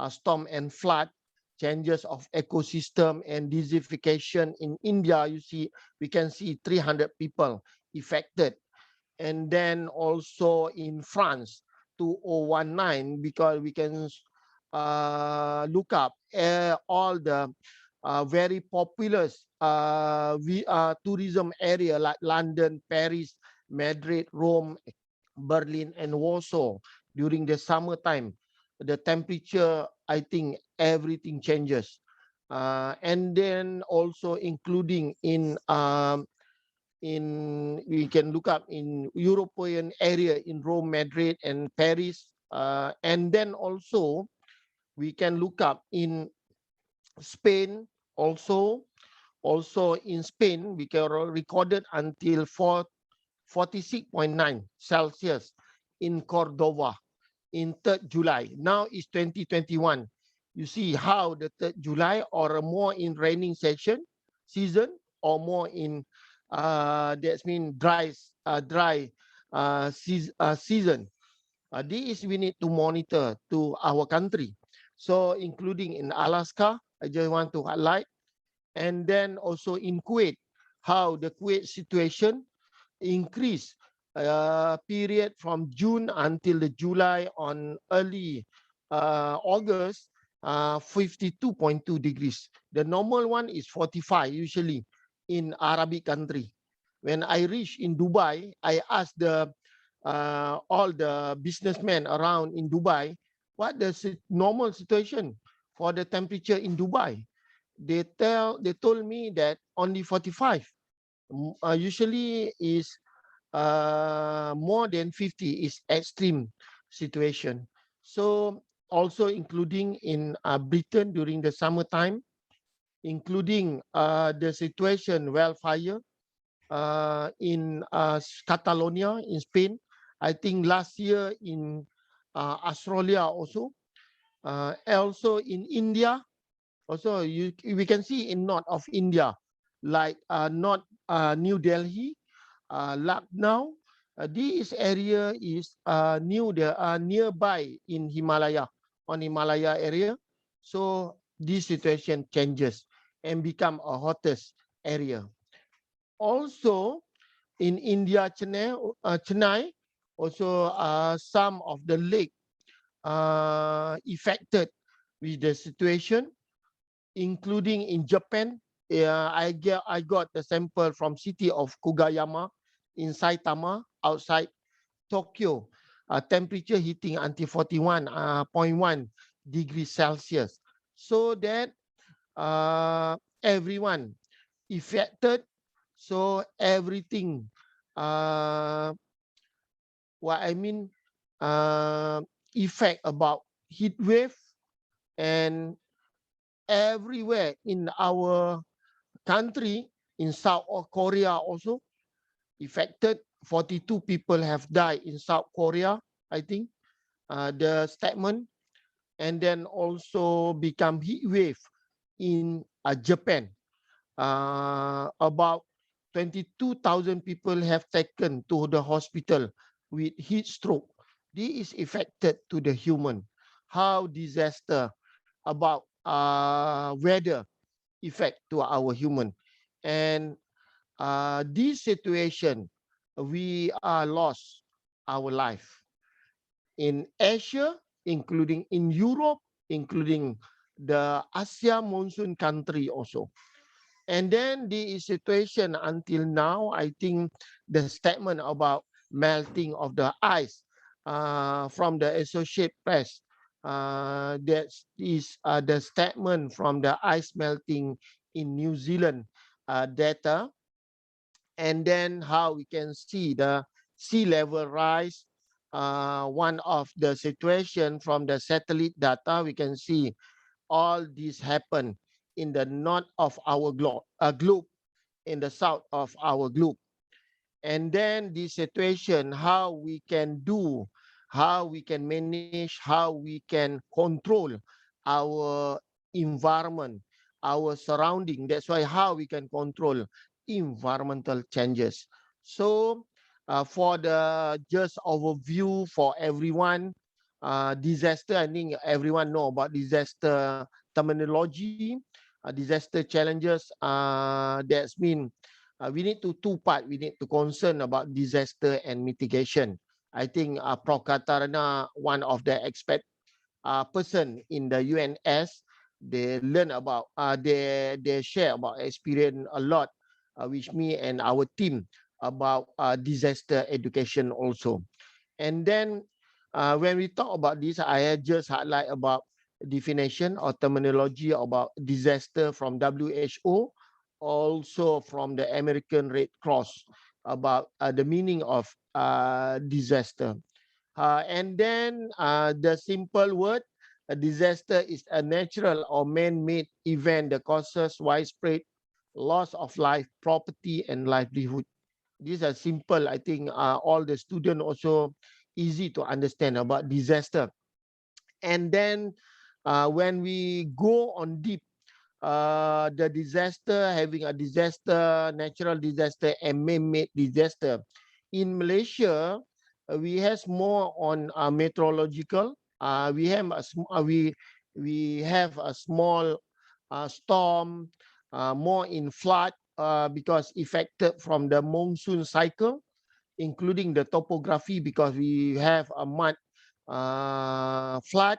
storm and flood, changes of ecosystem and desertification in India. You see, we can see 300 people affected. And then also in France, 2019, because we can look up all the very populous tourism area like London, Paris, Madrid, Rome, Berlin, and Warsaw during the summertime. The temperature, I think everything changes. And then also including in we can look up in European area in Rome, Madrid, and Paris. And then also we can look up in Spain also in Spain, we can recorded until 46.9 Celsius in Cordoba in 3rd July. Now it's 2021. You see how the 3rd July or more in raining season or more in that means dry season. This we need to monitor to our country. So including in Alaska, I just want to highlight And then also in Kuwait, how the Kuwait situation increased period from June until the July on early August, 52.2 degrees. The normal one is 45 usually in Arabic country. When I reached in Dubai, I asked all the businessmen around in Dubai, what the normal situation for the temperature in Dubai? They told me that only 45. Usually is more than 50 is extreme situation. So also including in Britain during the summertime, including the situation wildfire in Catalonia in Spain. I think last year in Australia also. Also in India, also we can see in north of India, like North New Delhi, Lucknow. This area is nearby in Himalaya, on Himalaya area. So this situation changes and become a hottest area. Also in India, Chennai, also some of the lake affected with the situation, including in Japan. I got the sample from city of Kugayama in Saitama outside Tokyo. Temperature hitting until 41.1 degrees Celsius. So that everyone affected. So everything, what I mean, effect about heat wave and everywhere in our country, in South Korea also affected. 42 people have died in South Korea, I think, the statement. And then also become heat wave in Japan. About 22,000 people have taken to the hospital with heat stroke. This is affected to the human. How disaster about weather effect to our human. And this situation, we are lost our life. In Asia, including in Europe, including the Asia monsoon country also. And then the situation until now, I think the statement about melting of the ice from the Associated Press, that is the statement from the ice melting in New Zealand data. And then how we can see the sea level rise. One of the situation from the satellite data, we can see all this happen in the north of our globe, in the south of our globe. And then the situation, how we can do, how we can manage, how we can control our environment, our surrounding. That's why how we can control environmental changes. So for the just overview for everyone, disaster, I think everyone know about disaster terminology, disaster challenges. That's mean we need to two part. We need to concern about disaster and mitigation. I think Prof. Katarina, one of the expert person in the UNS, they learn about, they share about experience a lot, with me and our team about disaster education also. And then when we talk about this, I just highlight about definition or terminology about disaster from WHO, also from the American Red Cross, about the meaning of disaster. And then the simple word, a disaster is a natural or man-made event that causes widespread loss of life, property, and livelihood. These are simple. I think all the students also easy to understand about disaster. And then when we go on deep, the disaster, having a disaster, natural disaster and man-made disaster. In Malaysia, we have more on meteorological. We have a small storm, more in flood because affected from the monsoon cycle, including the topography because we have a mud flood,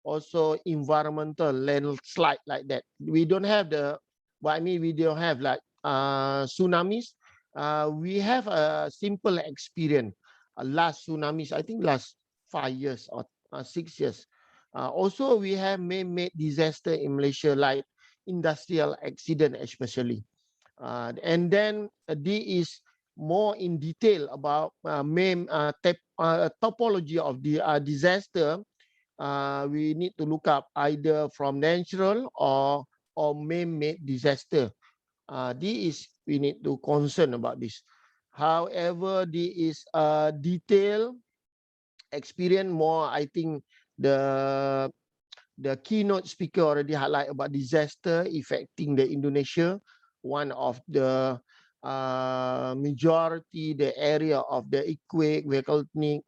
also environmental landslide like that. We don't have we don't have like tsunamis. We have a simple experience. Last tsunamis, I think last 5 years or 6 years. Also, we have man-made disaster in Malaysia, like industrial accident especially. And then this is more in detail about topology of the disaster. We need to look up either from natural or man-made disaster. This is we need to concern about this. However, this is detailed experience more. I think the keynote speaker already highlight about disaster affecting the Indonesia. One of the majority, the area of the earthquake, volcanic,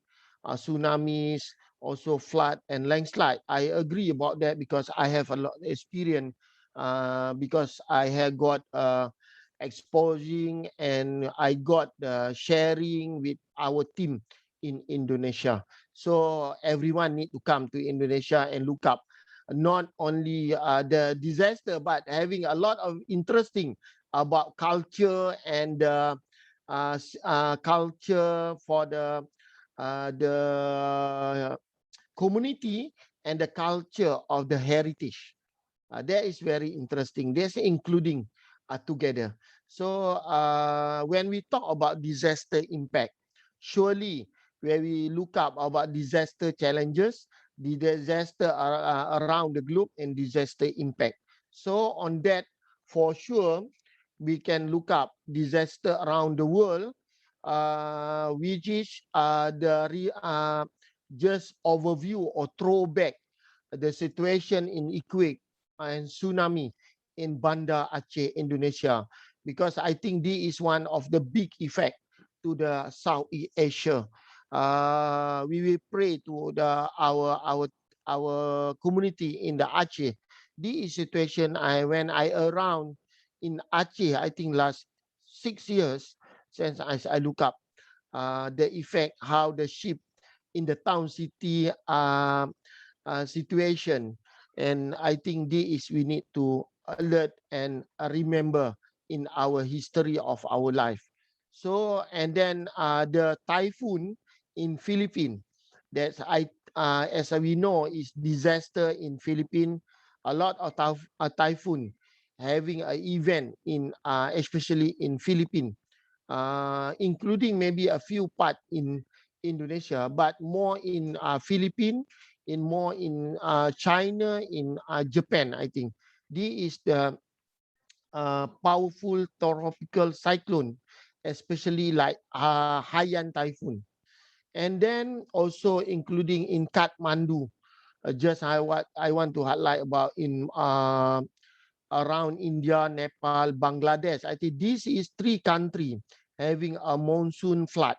tsunamis, also flood and landslide. I agree about that because I have a lot of experience because I have got exposing and I got sharing with our team in Indonesia. So everyone need to come to Indonesia and look up not only the disaster, but having a lot of interesting about culture and culture for the community and the culture of the heritage. That is very interesting. That's including together. So when we talk about disaster impact, surely when we look up about disaster challenges, the disaster around the globe and disaster impact. So on that, for sure, we can look up disaster around the world, which is just overview or throwback the situation in earthquake and tsunami in Banda Aceh, Indonesia, because I think this is one of the big effect to the Southeast Asia. We will pray to our community in the Aceh. This situation, when I around in Aceh, I think last 6 years since I look up the effect, how the ship in the town city situation, and I think this is we need to alert and remember in our history of our life. So and then the typhoon in Philippines, that's as we know is disaster in Philippines. A lot of typhoon having an event in especially in Philippines, including maybe a few part in Indonesia, but more in Philippines, more in China, in Japan. I think this is the powerful tropical cyclone, especially like Haiyan typhoon, and then also including in Kathmandu. Just I want to highlight about in around India, Nepal, Bangladesh. I think this is 3 countries having a monsoon flood,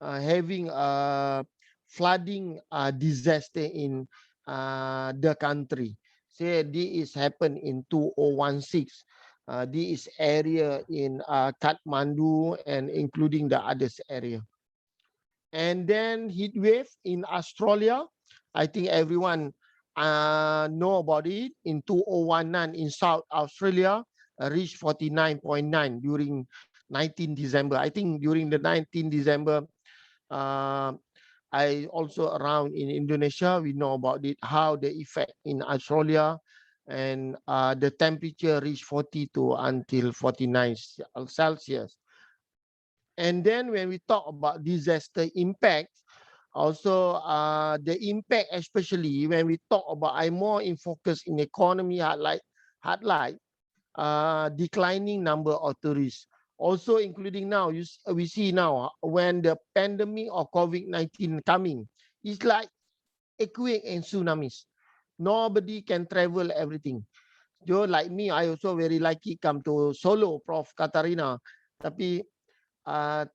having a flooding disaster in the country. Say this is happened in 2016. This area in Kathmandu and including the others area. And then heat wave in Australia. I think everyone know about it. In 2019 in South Australia, reached 49.9 during 19 December. I think during the 19 December, I also around in Indonesia, we know about it, how the effect in Australia, and the temperature reached 42 until 49 Celsius. And then when we talk about disaster impact, also the impact, especially when we talk about, I'm more in focus in economy, highlight declining number of tourists. Also including now, we see now when the pandemic of COVID-19 coming, it's like earthquake and tsunamis. Nobody can travel everything. So like me, I also very lucky come to Solo, Prof. Katarina. Tapi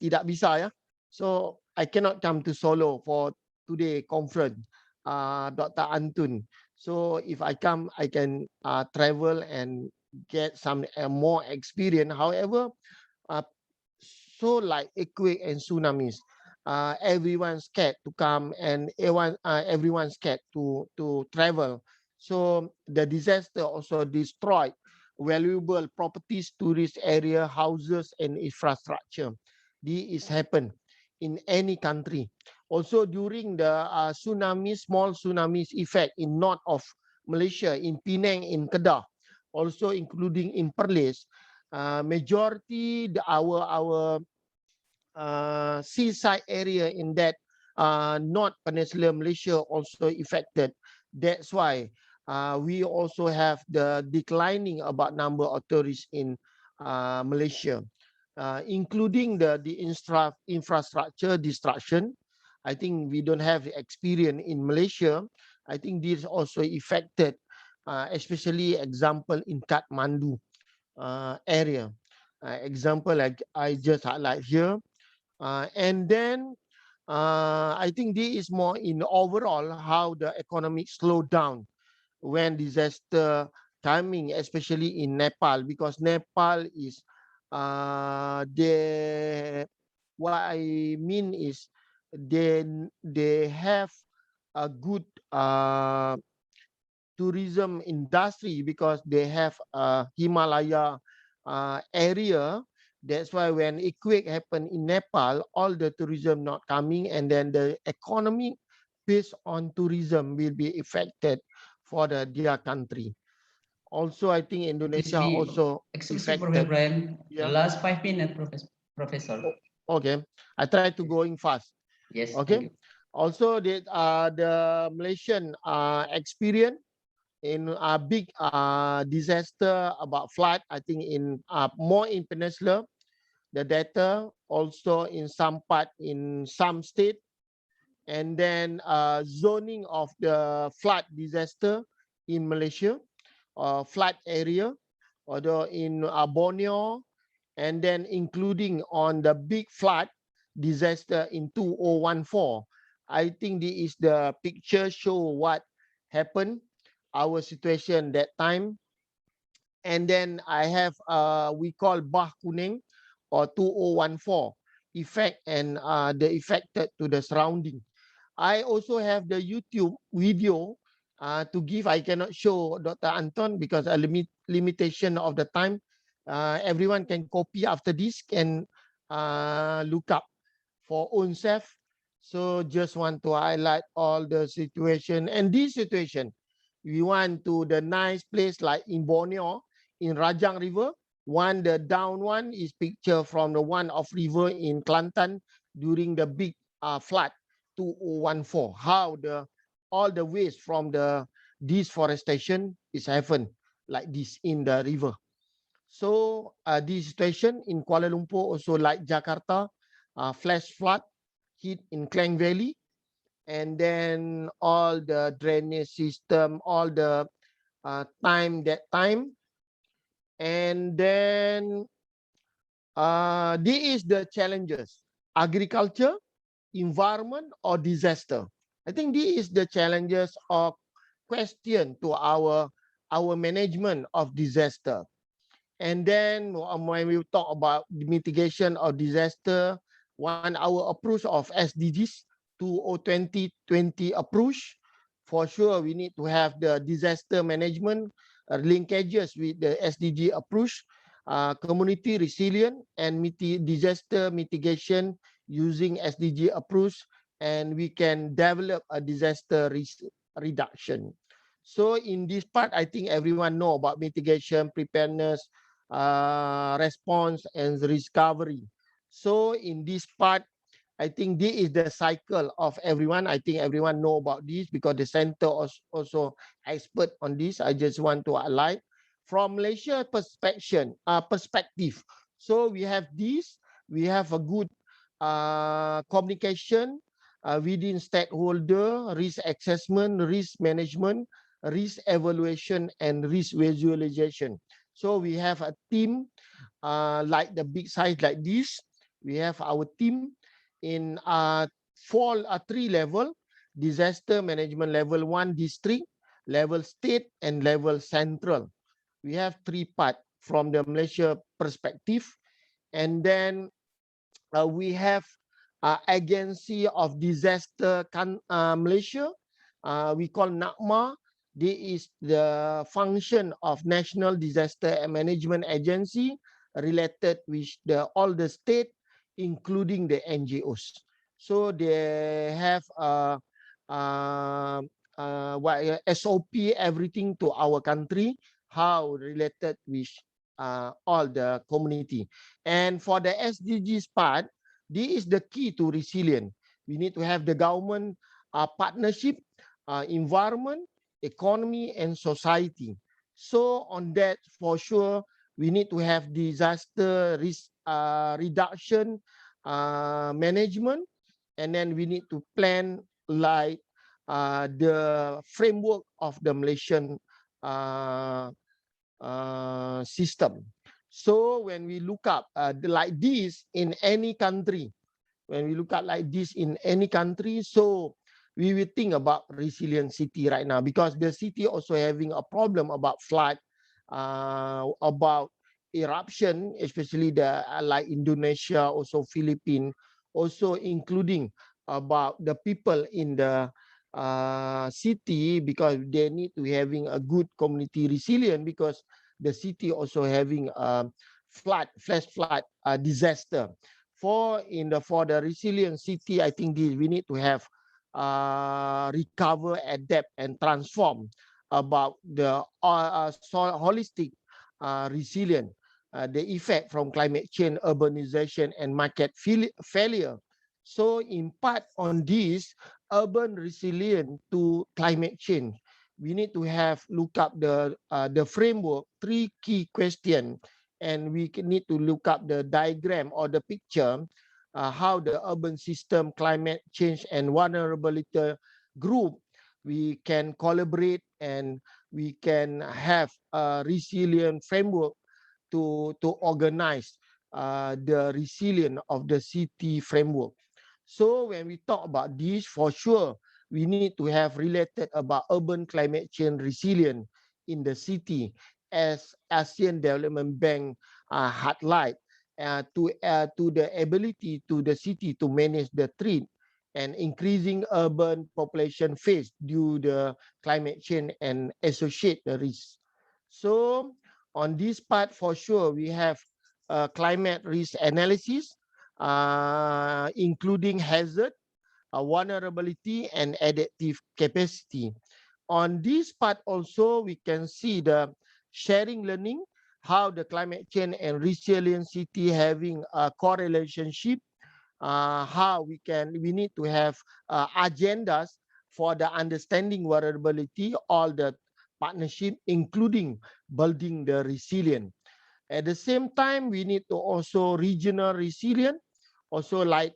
tidak bisa ya. So I cannot come to Solo for today conference, Dr. Antun. So if I come, I can travel and get some more experience. However, so like earthquake and tsunamis, everyone's scared to come, and everyone's scared to travel. So the disaster also destroyed valuable properties, tourist area, houses, and infrastructure. This happened in any country. Also during the tsunami, small tsunamis effect in north of Malaysia, in Penang, in Kedah, also including in Perlis, majority our seaside area in that North Peninsula Malaysia also affected. That's why we also have the declining about number of tourists in Malaysia, including the infrastructure destruction. I think we don't have the experience in Malaysia. I think this also affected, especially example in Kathmandu area. Example like I just highlight here. And then I think this is more in overall how the economic slowed down when disaster coming, especially in Nepal, because Nepal is what I mean is they have a good tourism industry because they have a Himalaya area. That's why when earthquake happened in Nepal, all the tourism not coming, and then the economy based on tourism will be affected for their country. Also, I think Indonesia also Excuse me, affected. Professor Brian. The Yeah. last 5 minutes, Professor. Okay, I try to going fast. Yes. Okay. Thank you. Also, the Malaysian experience in a big disaster about flood. I think in more in Peninsula, the data also in some part in some state, and then zoning of the flood disaster in Malaysia, flood area, although in Borneo, and then including on the big flood disaster in 2014. I think this is the picture show what happened, our situation that time. And then I have we call Bah Kuning or 2014 effect, and the affected to the surrounding. I also have the YouTube video to give. I cannot show Dr. Anton because a limitation of the time. Everyone can copy after this, can look up for own self. So just want to highlight all the situation, and this situation, we want to the nice place like in Borneo, in Rajang River. One, the down one is picture from the one of river in Kelantan during the big flood 2014. How the all the waste from the deforestation is happen like this in the river. So this situation in Kuala Lumpur also like Jakarta, flash flood hit in Klang Valley, and then all the drainage system, all the time, and then this is the challenges: agriculture, environment, or disaster. I think this is the challenges or question to our management of disaster. And then when we talk about the mitigation of disaster, our approach of SDGs to 2020 approach, for sure we need to have the disaster management linkages with the SDG approach, community resilient and disaster mitigation using SDG approach, and we can develop a disaster risk reduction. So in this part, I think everyone know about mitigation, preparedness, response, and recovery. So in this part, I think this is the cycle of everyone. I think everyone know about this because the center also expert on this. I just want to highlight from Malaysia perspective. So we have this. We have a good communication within stakeholder, risk assessment, risk management, risk evaluation, and risk visualization. So we have a team like the big size like this. We have our team in three level: disaster management level 1 district, level state, and level central. We have three parts from the Malaysia perspective. And then we have Agency of Disaster Malaysia. We call NACMA. This is the function of National Disaster Management Agency related with all the state, including the NGOs. So they have SOP, everything to our country, how related with all the community. And for the SDGs part, this is the key to resilience. We need to have the government partnership, environment, economy, and society. So on that, for sure, we need to have disaster risk reduction management, and then we need to plan like the framework of the Malaysian system. So when we look up like this in any country, so we will think about resilient city right now, because the city also having a problem about flood, about eruption, especially the like Indonesia, also Philippines, also including about the people in the city, because they need to having a good community resilience, because the city also having flash flood disaster. For the resilient city, I think we need to have recover, adapt, and transform about the holistic resilience, the effect from climate change, urbanization, and market failure. So in part on this urban resilience to climate change, we need to have look up the framework, three key questions, and we need to look up the diagram or the picture, how the urban system, climate change, and vulnerability group, we can collaborate, and we can have a resilient framework to organize the resilience of the city framework. So when we talk about this, for sure, we need to have related about urban climate change resilience in the city, as ASEAN Development Bank highlight, to the ability to the city to manage the threat and increasing urban population face due to the climate change and associate the risk. So on this part, for sure, we have climate risk analysis, including hazard, vulnerability, and adaptive capacity. On this part also, we can see the sharing learning, how the climate change and resilient city having a correlationship, how we need to have agendas for the understanding vulnerability, all the partnership, including building the resilience. At the same time, we need to also regional resilience, also like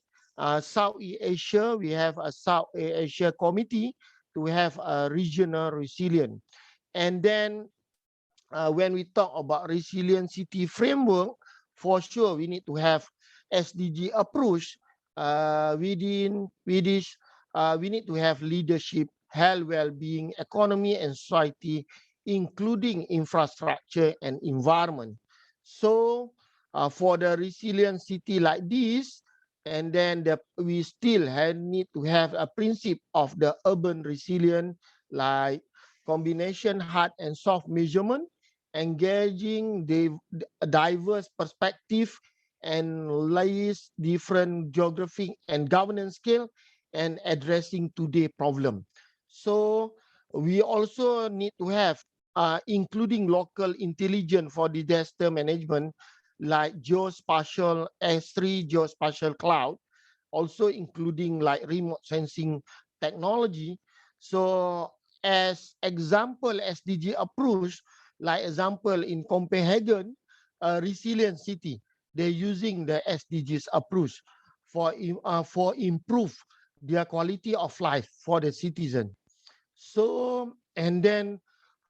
Southeast Asia, we have a South Asia committee to have a regional resilience. And then when we talk about resilient city framework, for sure we need to have SDG approach within this. We need to have leadership, health, well-being, economy, and society, including infrastructure and environment. So for the resilient city like this, and then we still need to have a principle of the urban resilience, like combination hard and soft measurement, engaging the diverse perspective, and lays different geographic and governance scale, and addressing today's problem. So we also need to have including local intelligence for disaster management, like geospatial S3, geospatial cloud, also including like remote sensing technology. So as example, SDG approach, like example in Copenhagen, resilient city, they're using the SDGs approach for improve their quality of life for the citizen. So, and then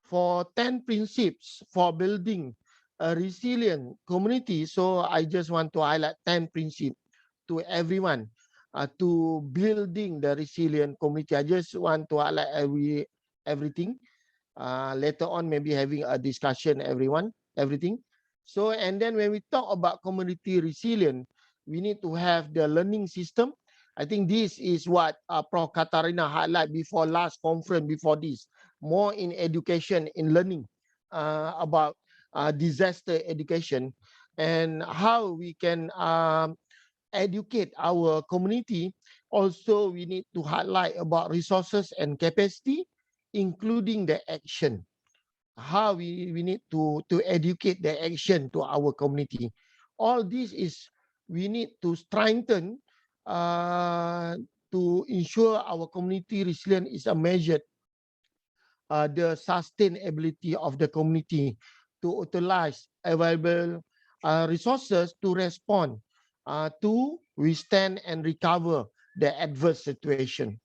for 10 principles for building a resilient community. So I just want to highlight 10 principles to everyone to building the resilient community. I just want to highlight everything. later on maybe having a discussion, everything. So, and then when we talk about community resilience, we need to have the learning system. I think this is what Prof. Katarina highlighted before last conference, before this, more in education, in learning about disaster education and how we can educate our community. Also, we need to highlight about resources and capacity, including the action. How we need to educate the action to our community. All this is we need to strengthen to ensure our community resilience is a measured the sustainability of the community to utilize available resources to respond to withstand and recover the adverse situation.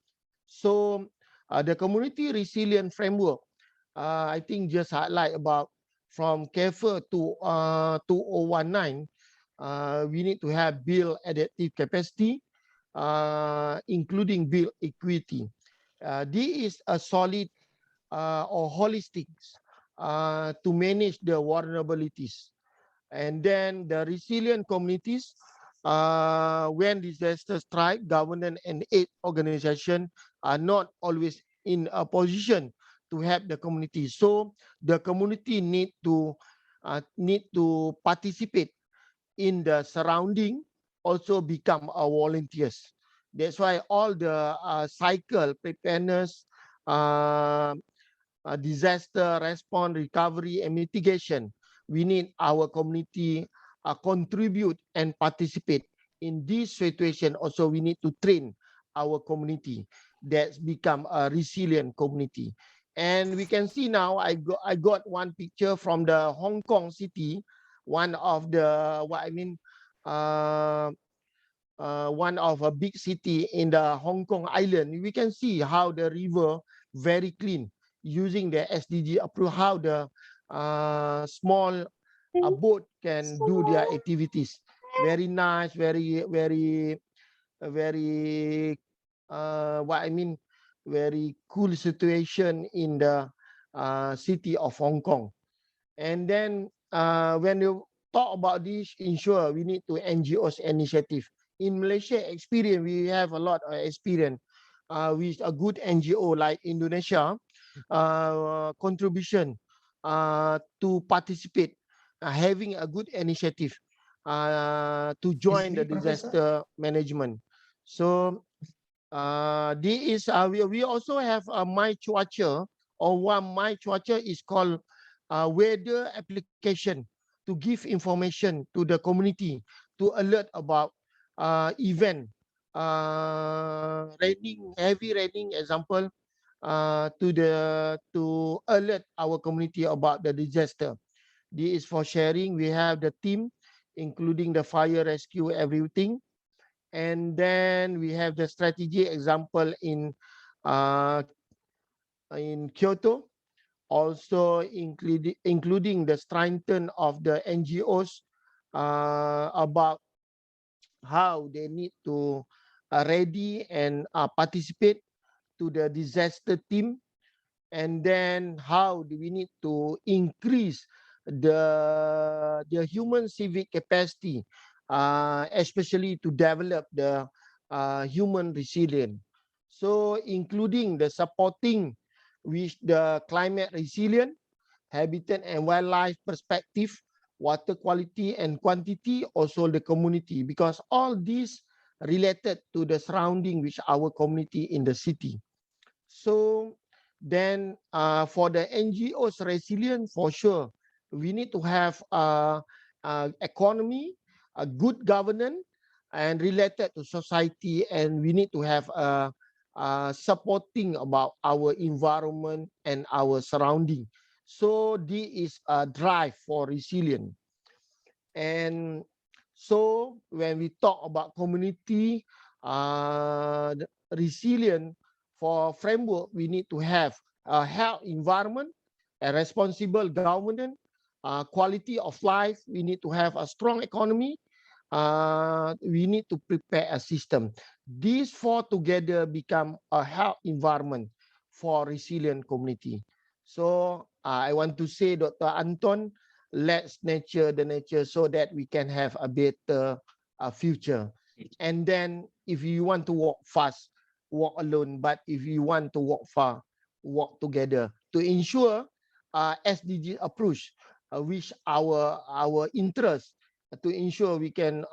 So the community resilient framework, I think just highlight about from CAFE to 2019, we need to have build adaptive capacity, including build equity. This is a solid or holistic to manage the vulnerabilities. And then the resilient communities, when disaster strike, government and aid organization are not always in a position to help the community. So the community need to participate in the surrounding, also become volunteers. That's why all the cycle preparedness, disaster response, recovery, and mitigation, we need our community contribute and participate in this situation. Also, we need to train our community that's become a resilient community. And we can see now, I got one picture from the Hong Kong city, one of the one of a big city in the Hong Kong island. We can see how the river very clean, using the SDG approach, how the small boat can do their activities. Very nice, very very cool situation in the city of Hong Kong. And then when you talk about this, ensure we need to NGOs initiative. In Malaysia experience, we have a lot of experience with a good NGO like Indonesia contribution to participate, having a good initiative to join the disaster management. So this is we also have a My Cuaca, or one My Cuaca is called weather application to give information to the community to alert about event, raining, heavy raining, example, to alert our community about the disaster. This is for sharing. We have the team, including the fire rescue, everything. And then we have the strategy example in Kyoto, also including the strengthen of the NGOs about how they need to ready and participate to the disaster team, and then how do we need to increase the human civic capacity, especially to develop the human resilience. So including the supporting with the climate resilient, habitat and wildlife perspective, water quality and quantity, also the community, because all these related to the surrounding with our community in the city. So then for the NGOs resilience, for sure, we need to have economy, a good governance, and related to society, and we need to have supporting about our environment and our surrounding. So this is a drive for resilience. And so when we talk about community resilient, for framework, we need to have a health environment, a responsible governance, quality of life. We need to have a strong economy. We need to prepare a system. These four together become a health environment for resilient community. So I want to say, Dr. Anton, let's nurture the nature so that we can have a better future. And then if you want to walk fast, walk alone. But if you want to walk far, walk together to ensure SDG approach, which our interest to ensure we can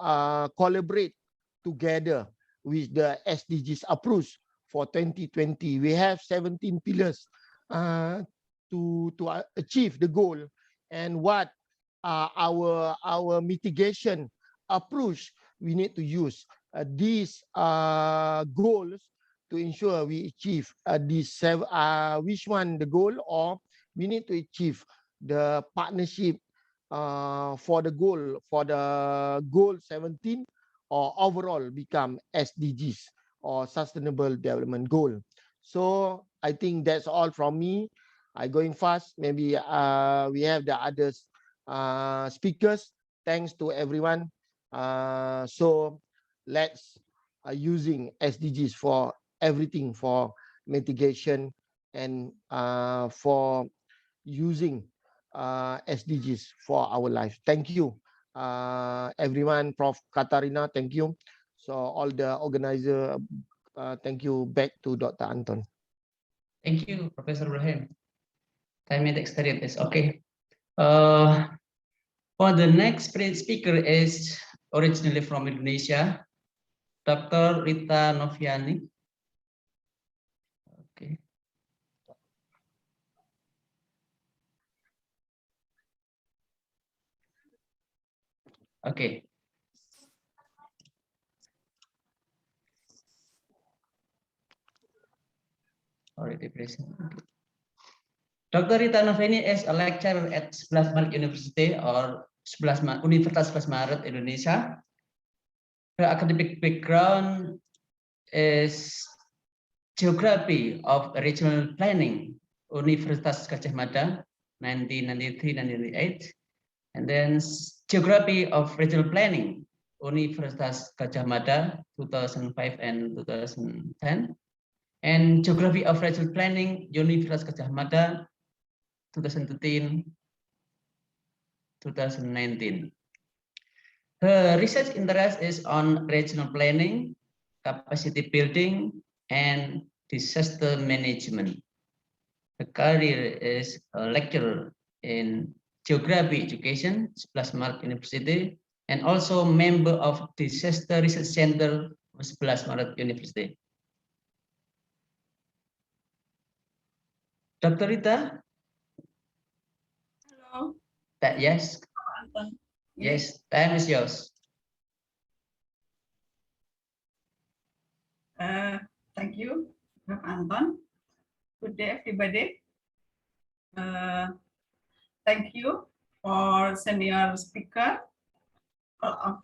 collaborate together with the SDGs approach for 2020. We have 17 pillars to achieve the goal, and what our mitigation approach we need to use these goals to ensure we achieve which one the goal, or we need to achieve the partnership for the goal 17, or overall become SDGs or Sustainable Development Goal. So I think that's all from me. I'm going fast. Maybe we have the others speakers. Thanks to everyone. So let's using SDGs for everything, for mitigation and for using SDGs for our life. Thank you, everyone. Prof. Katarina, thank you. So all the organizer, thank you. Back to Dr. Anton. Thank you, Professor Ibrahim. Time and extended is okay. For the next speaker is originally from Indonesia, Dr. Rita Noviani. Okay. Okay. Already present. Okay. Dr. Rita Noviani is a lecturer at Sebelas Maret University or Universitas Sebelas Maret, Indonesia. Her academic background is Geography of Regional Planning, Universitas Gadjah Mada, 1993-1998, and then Geography of Regional Planning, Universitas Gadjah Mada, 2005 and 2010, and Geography of Regional Planning, Universitas Gadjah Mada, 2013-2019. Her research interest is on regional planning, capacity building, and disaster management. Her career is a lecturer in geography education, Sebelas Maret University, and also member of Disaster Research Center of Sebelas Maret University. Dr. Rita? Hello. Yes. Yes, time is yours. Thank you, Prof. Anton. Good day, everybody. Thank you for senior speaker, all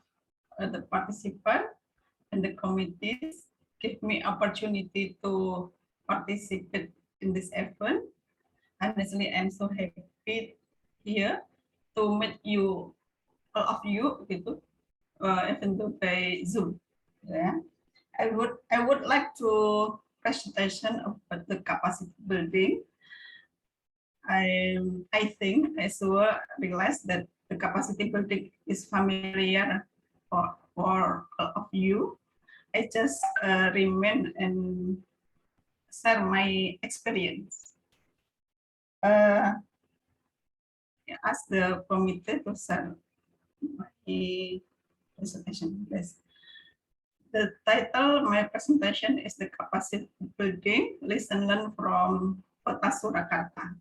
of the participants and the committees. Give me opportunity to participate in this event. Honestly, I'm so happy here to meet you, all of you, gitu, even though by Zoom. Yeah. I would like to presentation about the capacity building. I think I sure realize that the capacity building is familiar for all of you. I just remain and share my experience. Ask the committee to share my presentation. Yes. The title of my presentation is the capacity building, lesson learned from Kota Surakarta.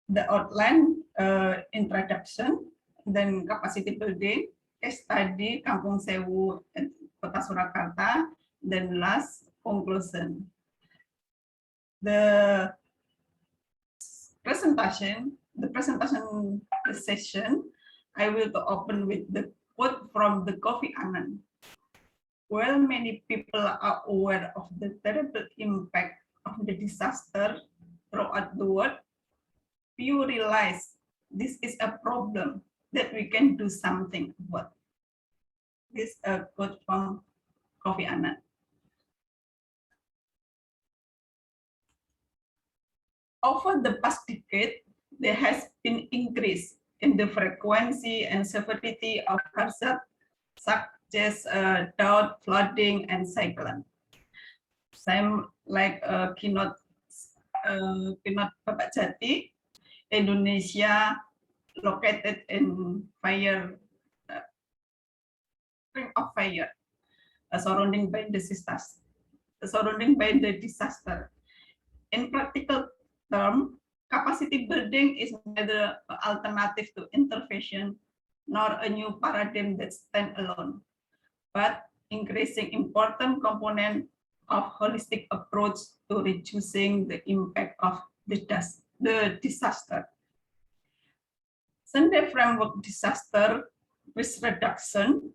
The outline, introduction, then capacity building, case study, Kampung Sewu, Kota Surakarta, then last conclusion. The presentation session, I will open with the quote from the Kofi Annan. While many people are aware of the terrible impact of the disaster throughout the world, few realize this is a problem that we can do something about. This is a quote from Kofi Annan. Over the past decade, there has been increase in the frequency and severity of hazards such as drought, flooding, and cyclone. Same like keynote Bapak Jati, Indonesia located in ring of fire, surrounding by the disaster. In practical terms, capacity building is neither an alternative to intervention nor a new paradigm that stands alone, but increasing important component of holistic approach to reducing the impact of the disaster. Sunday Framework Disaster Risk Reduction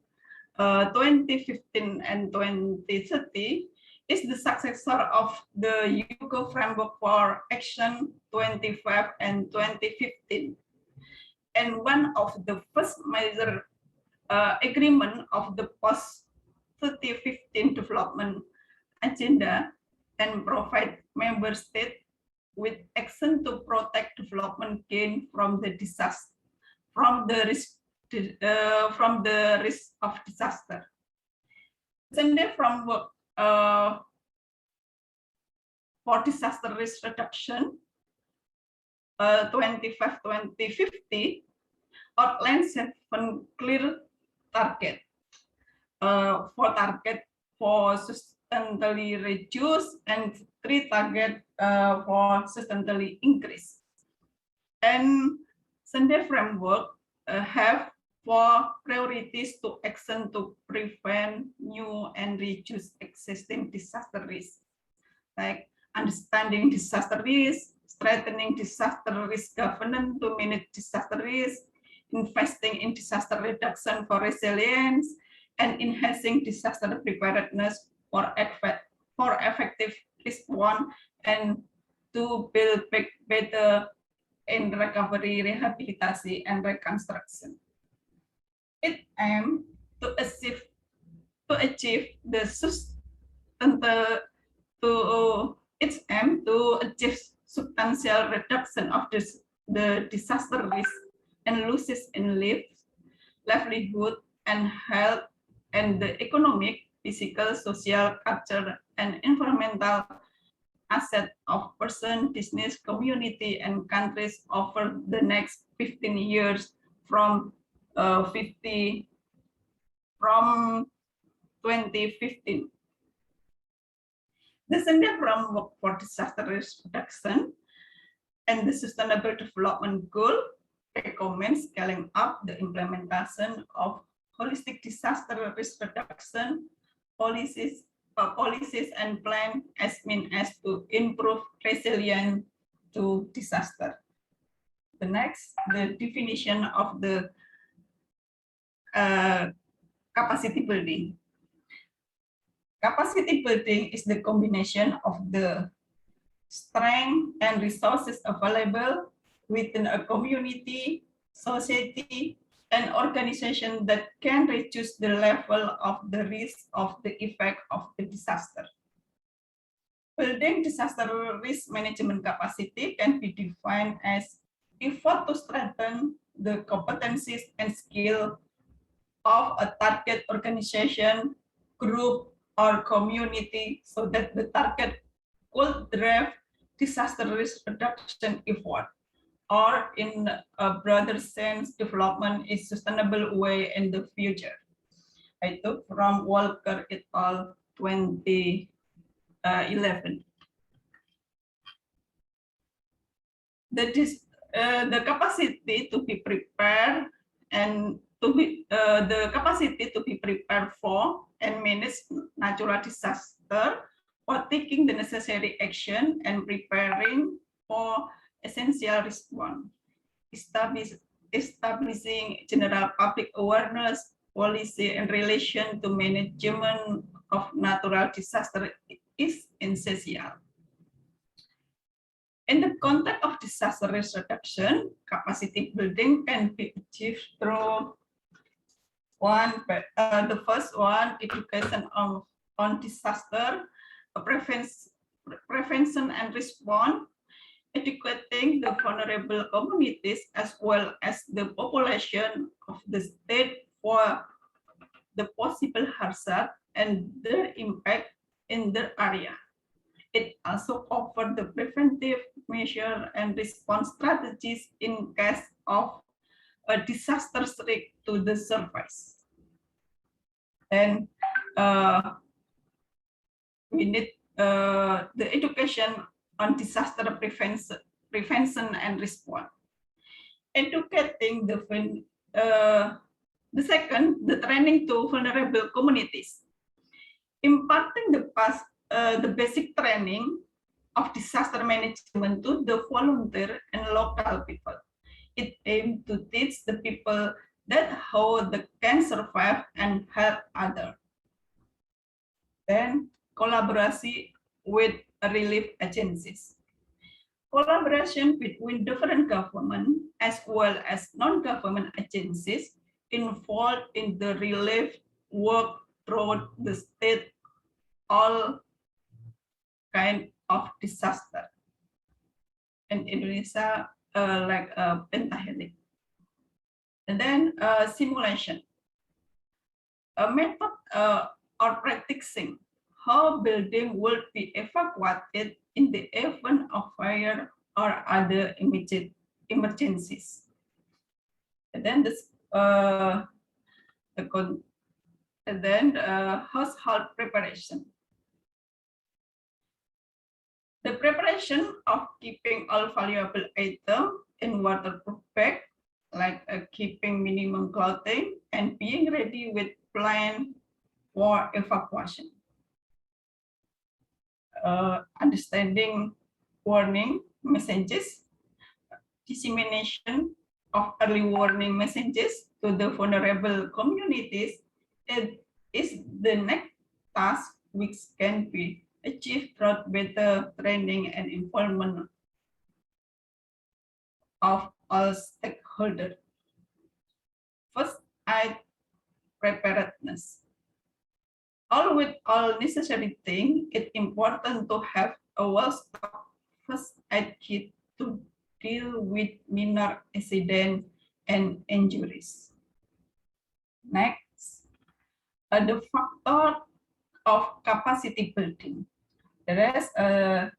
2015 and 2030 is the successor of the ICO Framework for Action 25 and 2015, and one of the first major agreement of the post-2015 development agenda, and provide member states with action to protect development gain from the disaster, from the risk of disaster. Sunday Framework for Disaster Risk Reduction 25-2050 outlines 7 clear targets for sustainably reduce and 3 targets for sustainably increase. And Sunday Framework have 4 priorities to action to prevent new and reduce existing disaster risk, like understanding disaster risk, strengthening disaster risk governance to manage disaster risk, investing in disaster reduction for resilience, and enhancing disaster preparedness for effective response and to build back better in recovery, rehabilitation, and reconstruction. It aims to achieve the substantial reduction of the disaster risk and losses in livelihood and health and the economic, physical, social, cultural, and environmental asset of person, business, community, and countries over the next 15 years from 2015. The Sunday Framework for Disaster Risk Reduction and the Sustainable Development Goal recommends scaling up the implementation of holistic disaster risk reduction policies and plans as means as to improve resilience to disaster. The next, the definition of the capacity building. Capacity building is the combination of the strength and resources available within a community, society, and organization that can reduce the level of the risk of the effect of the disaster. Building disaster risk management capacity can be defined as effort to strengthen the competencies and skill of a target organization, group, or community so that the target could drive disaster risk reduction effort, or in a broader sense, development in a sustainable way in the future. I took from Walker et al. 2011. The capacity to be prepared and the capacity to be prepared for and manage natural disaster, or taking the necessary action and preparing for essential response, establishing general public awareness policy in relation to management of natural disaster is essential. In the context of disaster risk reduction, capacity building can be achieved through the first one, education on disaster, prevention and response, educating the vulnerable communities as well as the population of the state for the possible hazard and their impact in their area. It also offers the preventive measure and response strategies in case of a disaster threat to the surface. And we need the education on disaster prevention and response. Educating the second, the training to vulnerable communities. Imparting the basic training of disaster management to the volunteer and local people. It aims to teach the people that how they can survive and help others. Then collaboration with relief agencies. Collaboration between different government as well as non-government agencies involved in the relief work throughout the state, all kind of disaster. In Indonesia, like Bencana. And then simulation. A method or practicing how building will be evacuated in the event of fire or other immediate emergencies. And then this household preparation. The preparation of keeping all valuable items in waterproof bag, like keeping minimum clothing and being ready with plan for evacuation. Understanding warning messages, dissemination of early warning messages to the vulnerable communities. It is the next task which can be achieved through better training and involvement of all stakeholders. First, preparedness. With all necessary things, it's important to have a well-stocked first aid kit to deal with minor accidents and injuries. Next, the factor of capacity building. There is a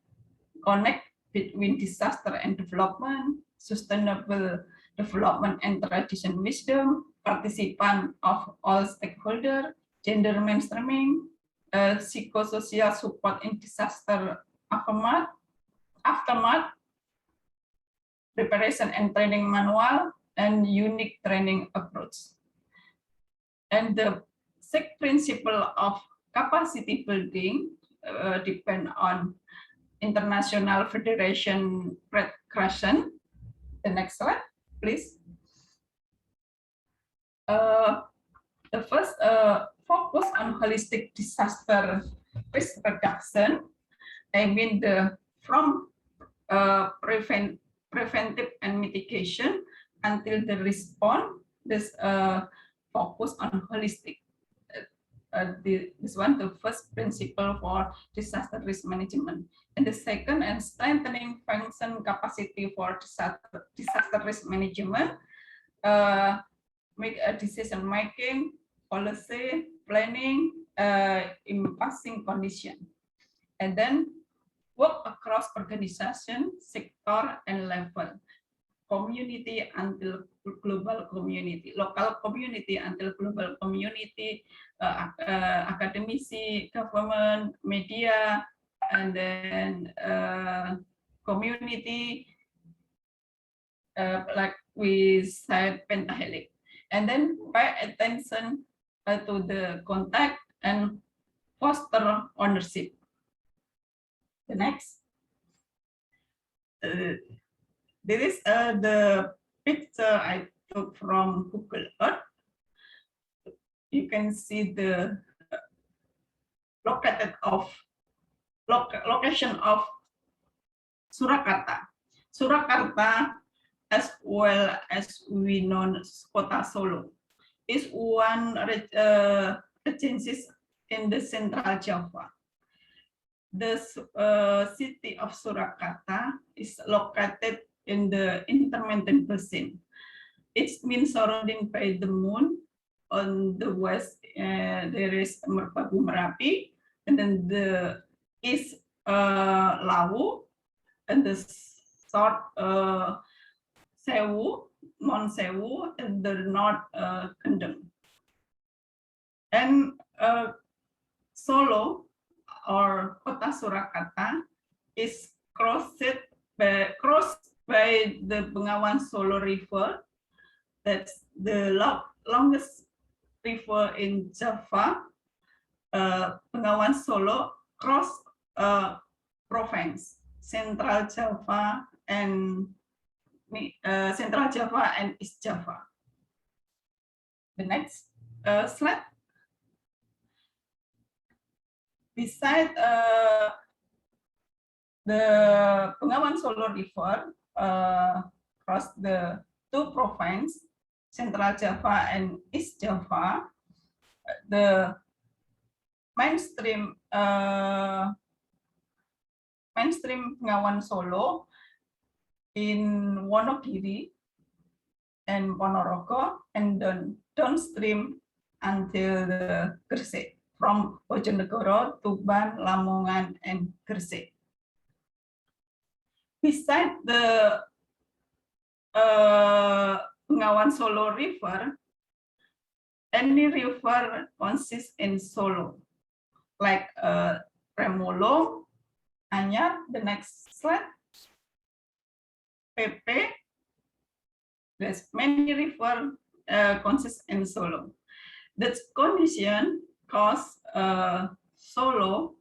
connect between disaster and development, sustainable development and tradition wisdom, participation of all stakeholders, gender mainstreaming, psychosocial support in disaster aftermath, preparation and training manual, and unique training approach. And the sixth principle of capacity building depend on International Federation Red Crescent. The next slide, please. The first focus on holistic disaster risk reduction. I mean from preventive and mitigation until the response. This focus on holistic. This one, the first principle for disaster risk management, and the second, and strengthening function capacity for disaster risk management. Make a decision making, policy planning, in passing condition, and then work across organization, sector, and level. Community until global community, local community until global community, academici, government, media, and then community, like we said, pentahelic. And then pay attention to the contact and foster ownership. The next. This is the picture I took from Google Earth. You can see the location of Surakarta. Surakarta, as well as we know Kota Solo, is one regency in the Central Java. The city of Surakarta is located in the intermittent basin. It's been surrounded by the moon. On the west, there is Merbabu Merapi, and then the east, Lawu, and the south, Sewu, Mount Sewu, and the north, Kendeng. And Solo, or Kota Surakarta, is crossed by the Bengawan Solo River. That's the longest river in Java. Bengawan Solo cross province, Central Java and East Java. The next slide. Beside the Bengawan Solo River cross the two provinces, Central Java and East Java, the mainstream Bengawan Solo in Wonogiri and Ponorogo, and then downstream until the Gresik, from Bojonegoro, Tuban, Lamongan, and Gresik. Beside the Bengawan Solo River, any river consists in Solo, like Remolo, Anyar, the next slide, PP. There's many river consists in Solo. That condition cause Solo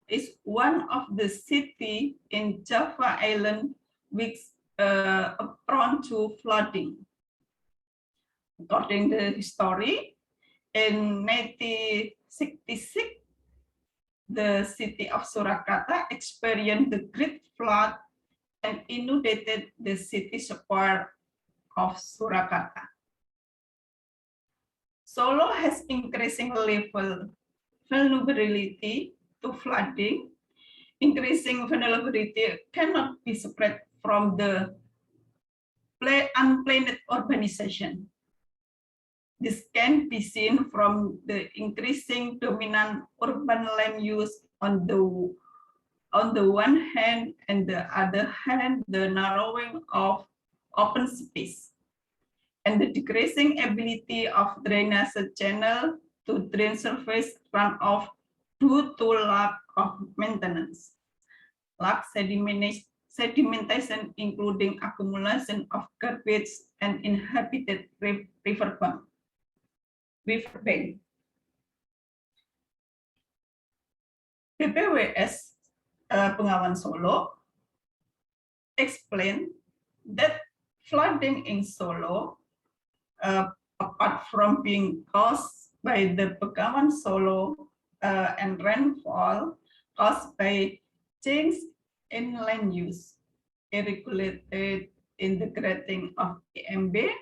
is one of the city in Java Island which prone to flooding. According to the history, in 1966, the city of Surakarta experienced the great flood and inundated the city square of Surakarta. Solo has increasing level vulnerability to flooding. Increasing vulnerability cannot be separate from the unplanned urbanization. This can be seen from the increasing dominant urban land use on the one hand, and the other hand, the narrowing of open space and the decreasing ability of drainage channel to drain surface runoff due to lack of maintenance, lack sedimentation, including accumulation of garbage and inhabited riverbank. BPWS Bengawan Solo explained that flooding in Solo, apart from being caused by the Bengawan Solo and rainfall caused by change in land use, irregulated integrating of PMB,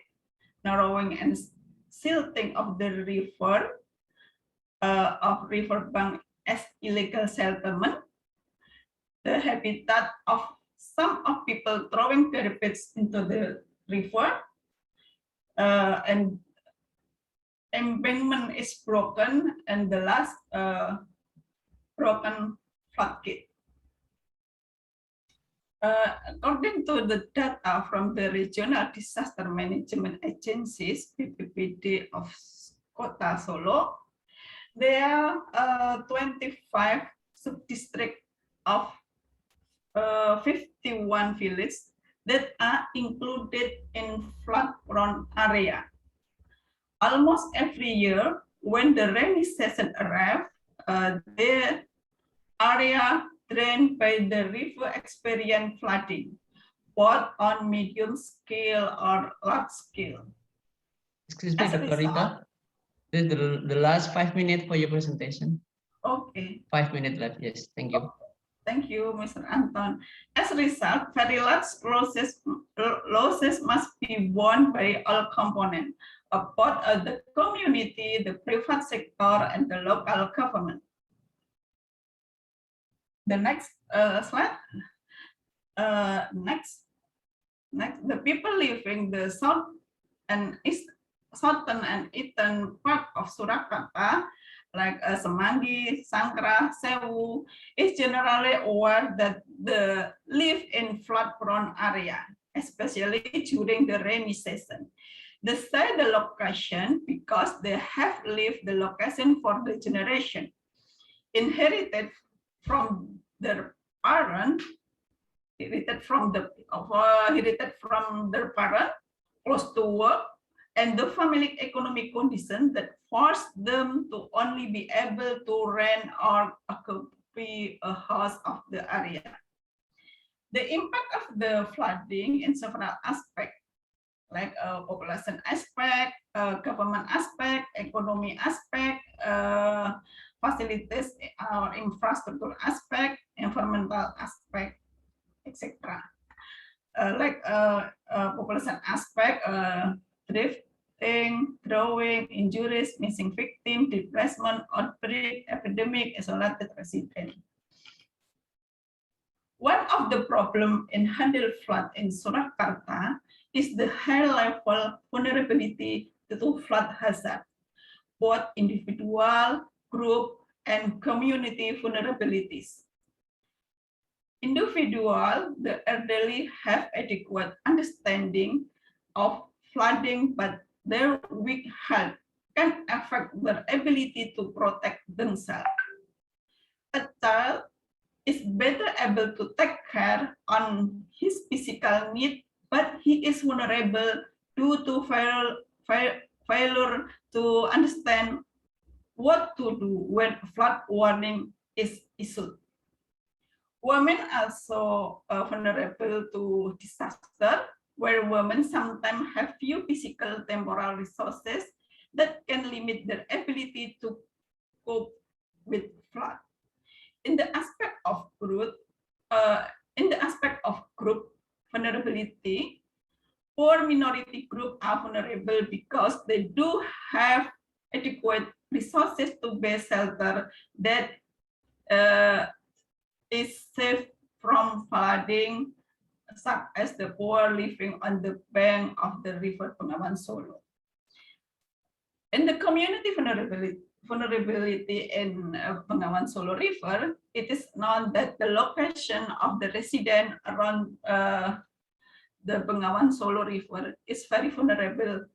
narrowing and silting of the river of riverbank as illegal settlement, the habitat of some of people throwing garbage into the river, and embankment is broken, and the last broken floodgate. According to the data from the Regional Disaster Management Agencies, BPBD of Kota Solo, there are 25 sub-districts of 51 villages that are included in flood-prone area. Almost every year, when the rainy season arrives, the area drained by the river experience flooding, both on medium scale or large scale. Excuse me, Dr. Rita. The last 5 minutes for your presentation. Okay. 5 minutes left. Yes, thank you. Thank you, Mr. Anton. As a result, very large losses must be borne by all components, both the community, the private sector, and the local government. The next slide. Next, the people living the southern and eastern part of Surakarta, like Semanggi, Sangkrah, Sewu, is generally aware that they live in flood-prone area, especially during the rainy season. They say the location because they have lived the location for the generation, inherited from their parents, inherited from their parents, close to work, and the family economic conditions that force them to only be able to rent or occupy a house of the area. The impact of the flooding in several aspects, like population aspect, government aspect, economy aspect, facilities or infrastructure aspect, environmental aspect, etc. Like population aspect, drifting, drawing, injuries, missing victim, displacement, outbreak, epidemic, isolated resident. One of the problems in handle flood in Surakarta is the high level vulnerability to flood hazard, both individual, group, and community vulnerabilities. Individual, the elderly have adequate understanding of flooding, but their weak health can affect their ability to protect themselves. A child is better able to take care on his physical need, but he is vulnerable due to failure to understand what to do when flood warning is issued. Women also are vulnerable to disaster, where women sometimes have few physical temporal resources that can limit their ability to cope with flood. In the aspect of group vulnerability, poor minority groups are vulnerable because they do have adequate resources to buy shelter that is safe from flooding, such as the poor living on the bank of the river Bengawan Solo. In the community vulnerability in Bengawan Solo River, it is known that the location of the resident around the Bengawan Solo River is very vulnerable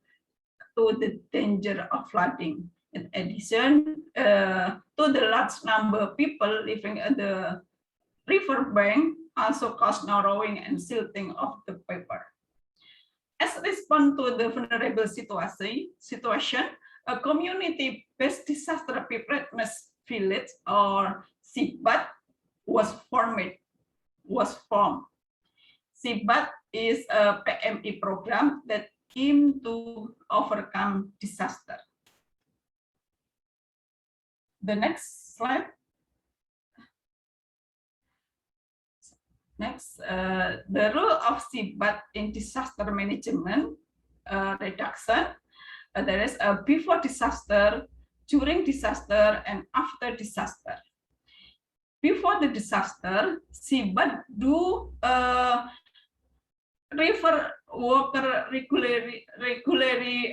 to the danger of flooding. In addition to the large number of people living at the river bank, also cause narrowing and silting of the paper. As a response to the vulnerable situation, a community-based disaster preparedness village, or SIBAT, was formed. SIBAT is a PMI program that aims to overcome disaster. The next slide. Next, the role of SIBAT in disaster management reduction. There is a before disaster, during disaster, and after disaster. Before the disaster, SIBAT do river water regularly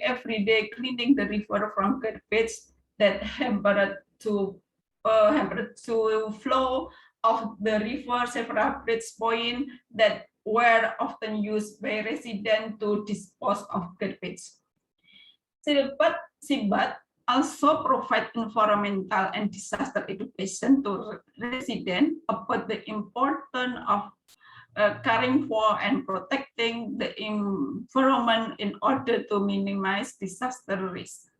every day, cleaning the river from garbage that hampered to flow of the river. Several bridge points that were often used by residents to dispose of garbage. SIBAT also provide environmental and disaster education to residents about the importance of caring for and protecting the environment in order to minimize disaster risk.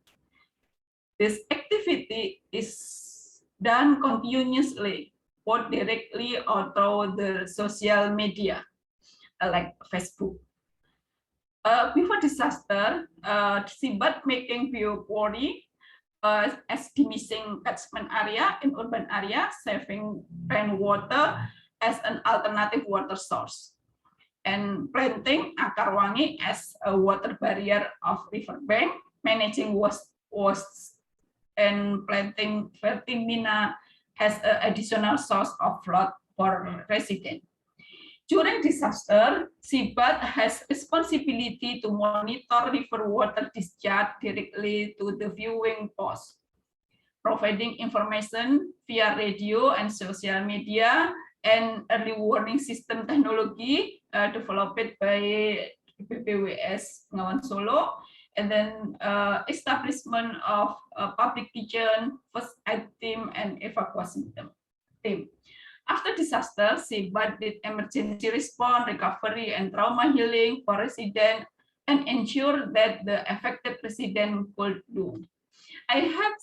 This activity is done continuously, both directly or through the social media, like Facebook. Before disaster, SIBAT making priority as diminishing catchment area in urban area, saving rainwater as an alternative water source, and planting akar wangi as a water barrier of riverbank, managing waste, and planting vertimina has an additional source of flood for residents. During disaster, Sibat has responsibility to monitor river water discharge directly to the viewing post, providing information via radio and social media and early warning system technology developed by BPWS Ngawan Solo, and then establishment of public kitchen, first aid team, and evacuation team. After disaster, Sibat did emergency response, recovery, and trauma healing for residents and ensure that the affected resident could do. I have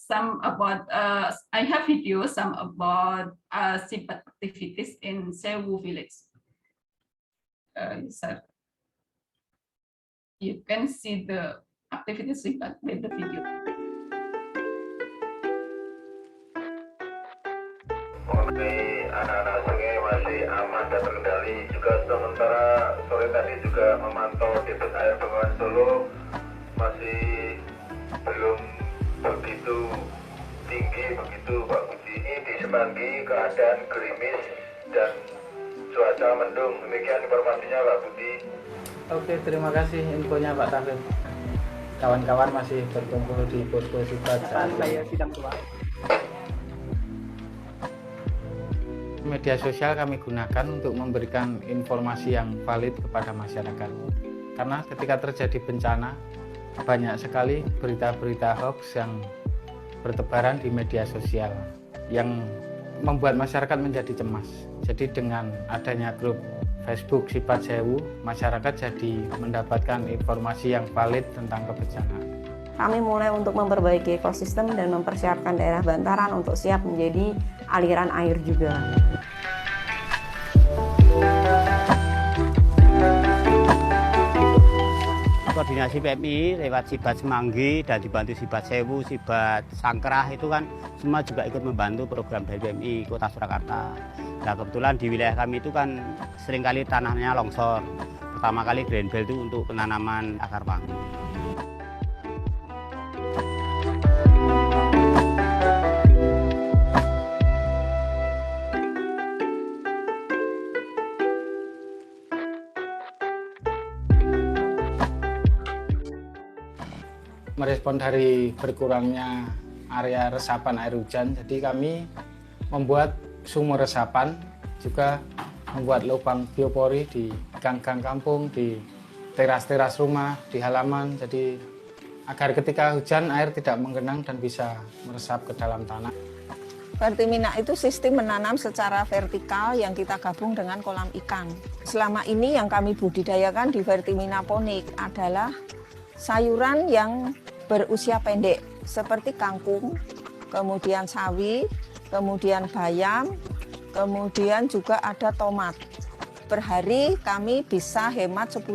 videos about Sibat activities in Sewu village. You can see the activities Sibat with the video. Anak-anak sungai masih aman dan terkendali. Juga sementara sore tadi juga memantau debit air Bengawan Solo masih belum begitu tinggi begitu Pak Budi. Ini disemanggi keadaan gerimis dan cuaca mendung. Demikian informasinya Pak Budi. Oke, terima kasih infonya Pak Tafid. Kawan-kawan masih berkumpul di posko Sibat saat ini. Media sosial kami gunakan untuk memberikan informasi yang valid kepada masyarakat. Karena ketika terjadi bencana, banyak sekali berita-berita hoax yang bertebaran di media sosial yang membuat masyarakat menjadi cemas. Jadi dengan adanya grup Facebook Sibat Sewu, masyarakat jadi mendapatkan informasi yang valid tentang kebencanaan. Kami mulai untuk memperbaiki ekosistem dan mempersiapkan daerah bantaran untuk siap menjadi aliran air juga. Koordinasi PMI lewat Sibat Semanggi dan dibantu Sibat Sewu, Sibat Sangkrah itu kan semua juga ikut membantu program dari PMI Kota Surakarta. Nah kebetulan di wilayah kami itu kan seringkali tanahnya longsor. Pertama kali Greenbelt itu untuk penanaman akar panggung. Merespon dari berkurangnya area resapan air hujan, jadi kami membuat sumur resapan, juga membuat lubang biopori di gang-gang kampung, di teras-teras rumah, di halaman, jadi agar ketika hujan air tidak menggenang dan bisa meresap ke dalam tanah. Vertimina itu sistem menanam secara vertikal yang kita gabung dengan kolam ikan. Selama ini yang kami budidayakan di Vertimina ponik adalah sayuran yang berusia pendek seperti kangkung, kemudian sawi, kemudian bayam, kemudian juga ada tomat. Per hari kami bisa hemat 10.000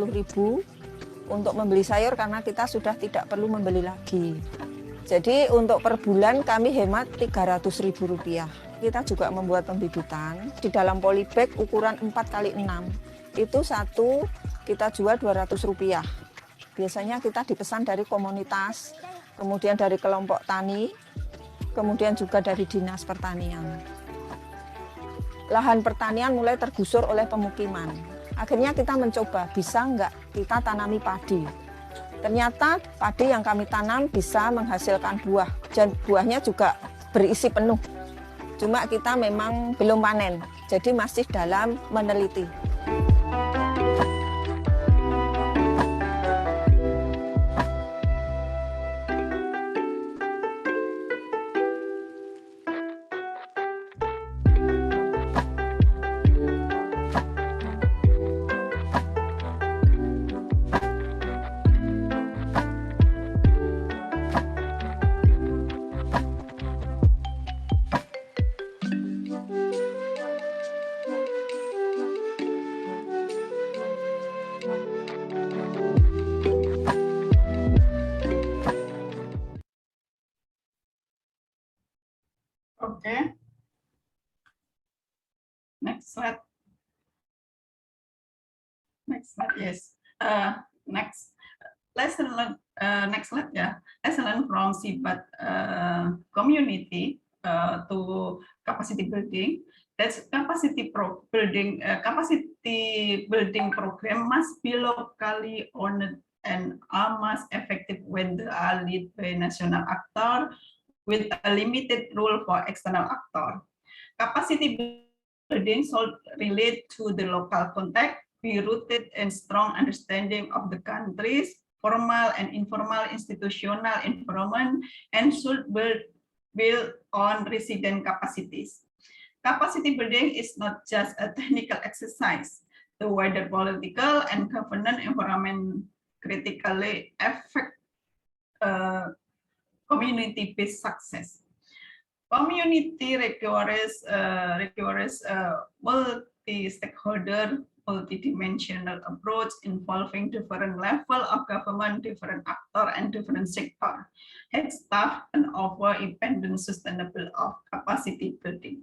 untuk membeli sayur karena kita sudah tidak perlu membeli lagi. Jadi untuk per bulan kami hemat Rp300.000. Kita juga membuat pembibitan di dalam polybag ukuran 4x6. Itu satu kita jual Rp200. Biasanya kita dipesan dari komunitas, kemudian dari kelompok tani, kemudian juga dari dinas pertanian. Lahan pertanian mulai tergusur oleh pemukiman. Akhirnya kita mencoba, bisa nggak kita tanami padi. Ternyata padi yang kami tanam bisa menghasilkan buah, dan buahnya juga berisi penuh. Cuma kita memang belum panen, jadi masih dalam meneliti. Okay. Next slide. Next slide, yes. Next lesson learned. Next slide, yeah. Lesson learned from Sibat community. to capacity building. That's capacity building program must be locally owned and are most effective when they are led by national actor with a limited role for external actor. Capacity building should relate to the local context, be rooted in strong understanding of the country's formal and informal institutional environment, and should build on resident capacities. Capacity building is not just a technical exercise. The wider political and governance environment critically affect community-based success. Community requires multi-stakeholder, multi-dimensional approach involving different level of government, different actor, and different sector. Head staff and offer independent sustainable of capacity building.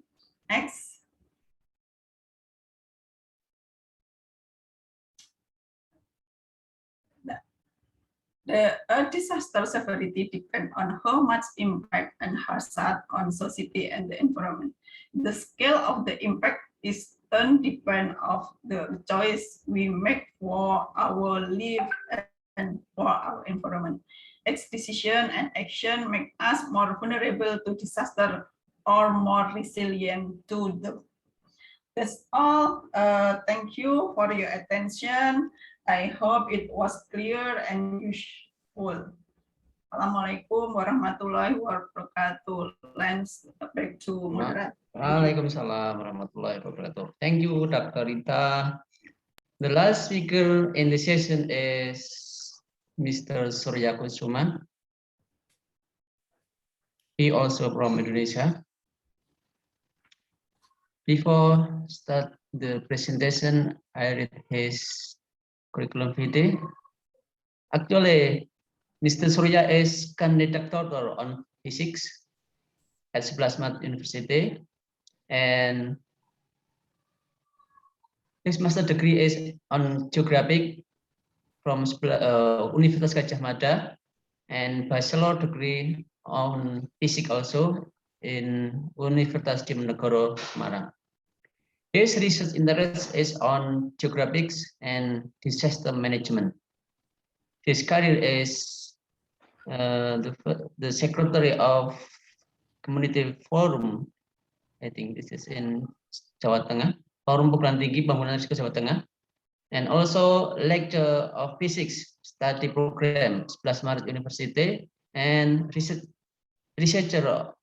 Next. The disaster severity depends on how much impact and hazard on society and the environment. The scale of the impact is then depend of the choice we make for our life and for our environment. Its decision and action make us more vulnerable to disaster or more resilient to them. That's all. Thank you for your attention. I hope it was clear and useful. Assalamualaikum warahmatullahi wabarakatuh. Let's back to moderator. Waalaikumsalam warahmatullahi wabarakatuh. Thank you, Dr. Rita. The last speaker in the session is Mr. Surya Kusuma. He also from Indonesia. Before start the presentation, I read his curriculum vitae. Actually, Mr. Surya is candidate doctor on physics at Sebelas University, and his master degree is on geography from Universitas Gajah Mada, and bachelor degree on physics also in Universitas Diponegoro, Semarang. His research interest is on geographics and disaster management. His career is the secretary of Community Forum. I think this is in Jawa Tengah, Forum Perguruan Tinggi Pembangunan Risiko Jawa Tengah, and also lecture of physics study program Sebelas Maret University, and researcher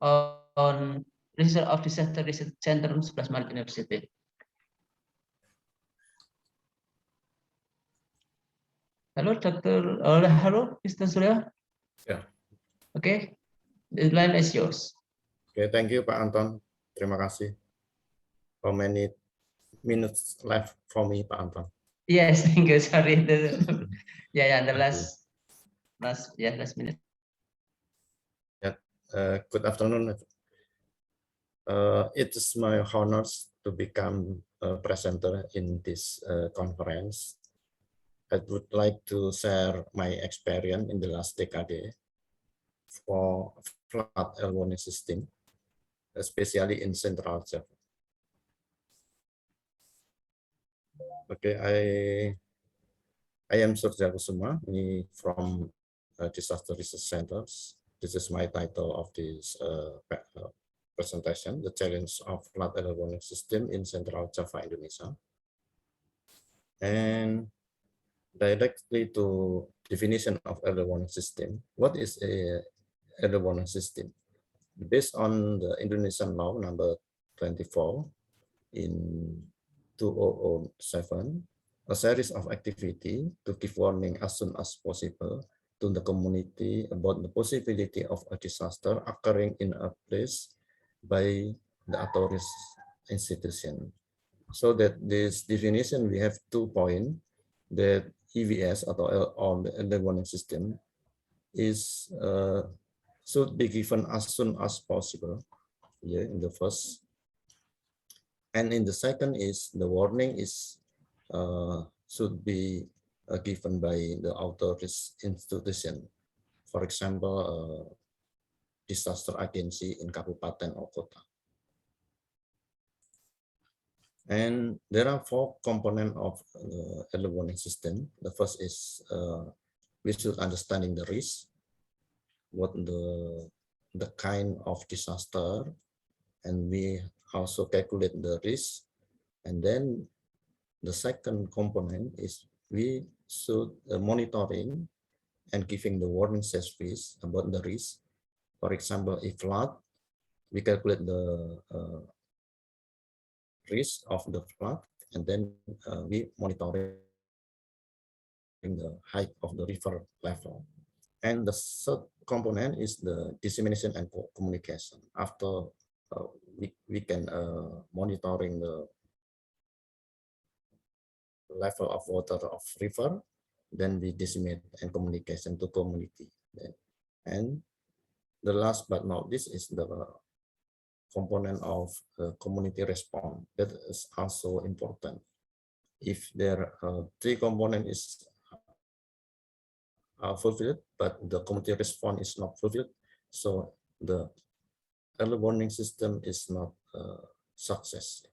on research of disaster research center Sebelas Maret University. Hello, Dr. Hello, Mr. Surya. Ya. Okay, the line is yours. Okay, thank you, Pak Anton. Terima kasih. How many minutes left for me, Pak Anton? Yes, thank you. Sorry. The last minute. Yeah. Good afternoon. It is my honor to become a presenter in this conference. I would like to share my experience in the last decade for flat early warning system, especially in Central Java. Okay, I am Surya Kusuma, from Disaster Research Centers. This is my title of this presentation, The Challenge of Flat Early Warning System in Central Java, Indonesia. And directly to definition of early warning system. What is a early warning system? Based on the Indonesian law number 24 in 2007, a series of activity to give warning as soon as possible to the community about the possibility of a disaster occurring in a place by the authorities institution. So that this definition, we have 2 points, that EVS atau the early warning system is should be given as soon as possible. Yeah, in the first, and in the second is the warning is should be given by the authorities institution. For example, disaster agency in Kabupaten or Kota. And there are 4 components of early warning system. The first is we should understanding the risk, what the kind of disaster, and we also calculate the risk. And then the second component is we should monitoring and giving the warning service about the risk. For example, if flood, we calculate the risk of the flood, and then we monitoring the height of the river level. And the third component is the dissemination and communication. After we can monitoring the level of water of river, then we disseminate and communication to community. And the last but not least is the component of community response. That is also important. If there are 3 components are fulfilled, but the community response is not fulfilled, so the early warning system is not success.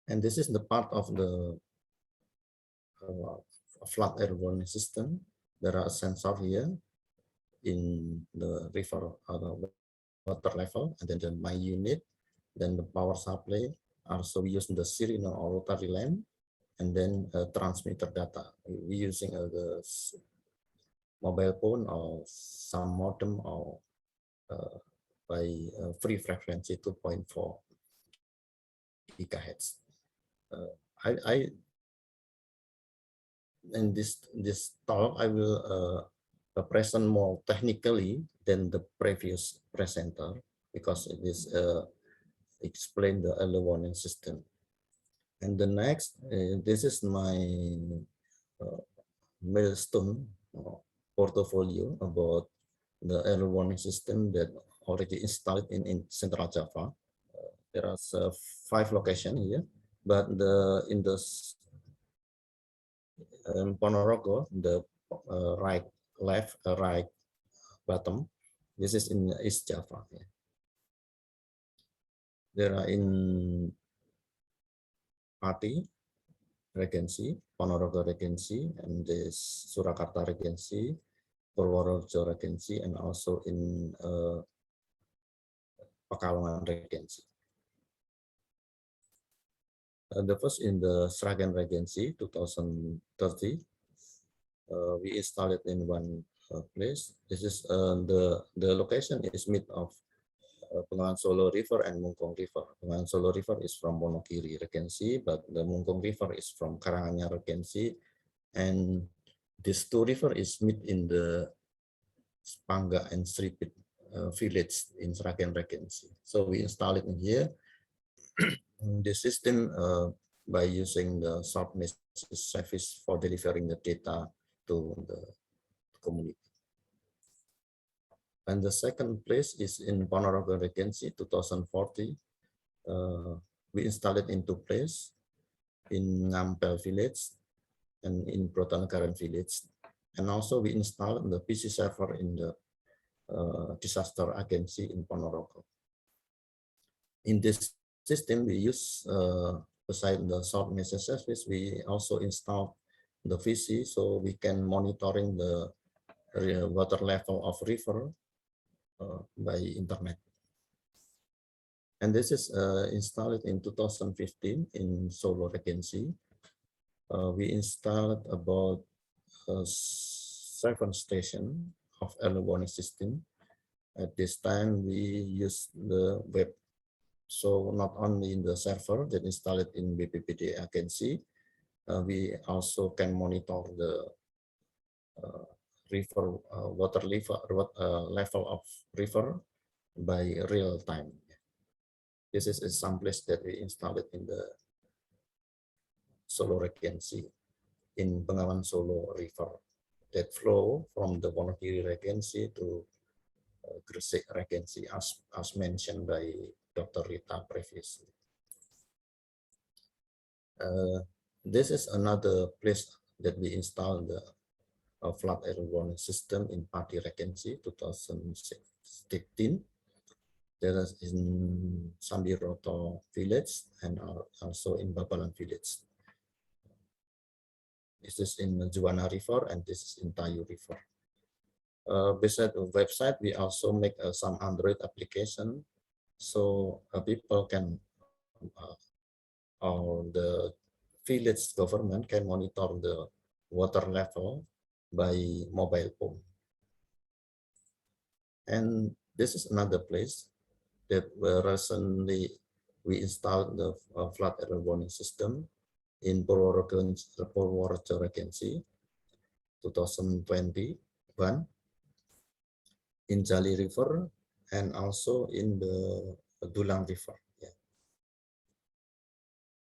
And this is the part of the flood early warning system. There are sensors here in the river water level, and then the my unit, then the power supply. Also we use the signal or rotary lamp, and then transmitter data. We using the mobile phone or some modem or by free frequency 2.4 gigahertz. In this talk, I will present more technically than the previous presenter, because it is explain the early warning system. And the next, this is my milestone portfolio about the early warning system that already installed in Central Java. There are 5 locations here, but in the Ponorogo, the right bottom, this is in East Java. Yeah. There are in Pati Regency, Ponorogo Regency, and this Surakarta Regency, Purworejo Regency, and also in Pekalongan Regency. The first in the Sragen Regency 2030, we installed it in one place. This is the location is mid of Bengawan Solo River and Mungkong River. Bengawan Solo River is from Wonogiri Regency, but the Mungkong River is from Karanganyar Regency, and these 2 rivers is meet in the Spangga and Sripit village in Sragen Regency. So we install it in here. The system by using the short message service for delivering the data to the community. And the second place is in Ponorogo Regency 2040. We installed it in 2 places, in Ngampel village and in Protonegara village. And also we installed the PC server in the disaster agency in Ponorogo. In this system, we use, beside the short message service, we also install the VC, so we can monitoring the water level of river by internet. And this is installed in 2015 in Solo Regency. We installed about 7 stations of early warning system. At this time, we use the web. So not only in the server that installed in BPPD agency, we also can monitor the river water level of river by real time. This is some place that we installed in the Solo Regency in Bengawan Solo River that flow from the Wonogiri Regency to Gresik Regency, as mentioned by Dr. Rita previously. This is another place that we installed the flood early warning system in Padi Regency 2016. There is in Sambiroto village and also in Babalan village. This is in Juwana River and this is in Tayu River. Besides the website, we also make some Android application, so people can, or the village government can monitor the water level by mobile phone. And this is another place that recently we installed the flood early warning system in Purworejo Regency 2021, in Jali River and also in the Dulang River. Yeah.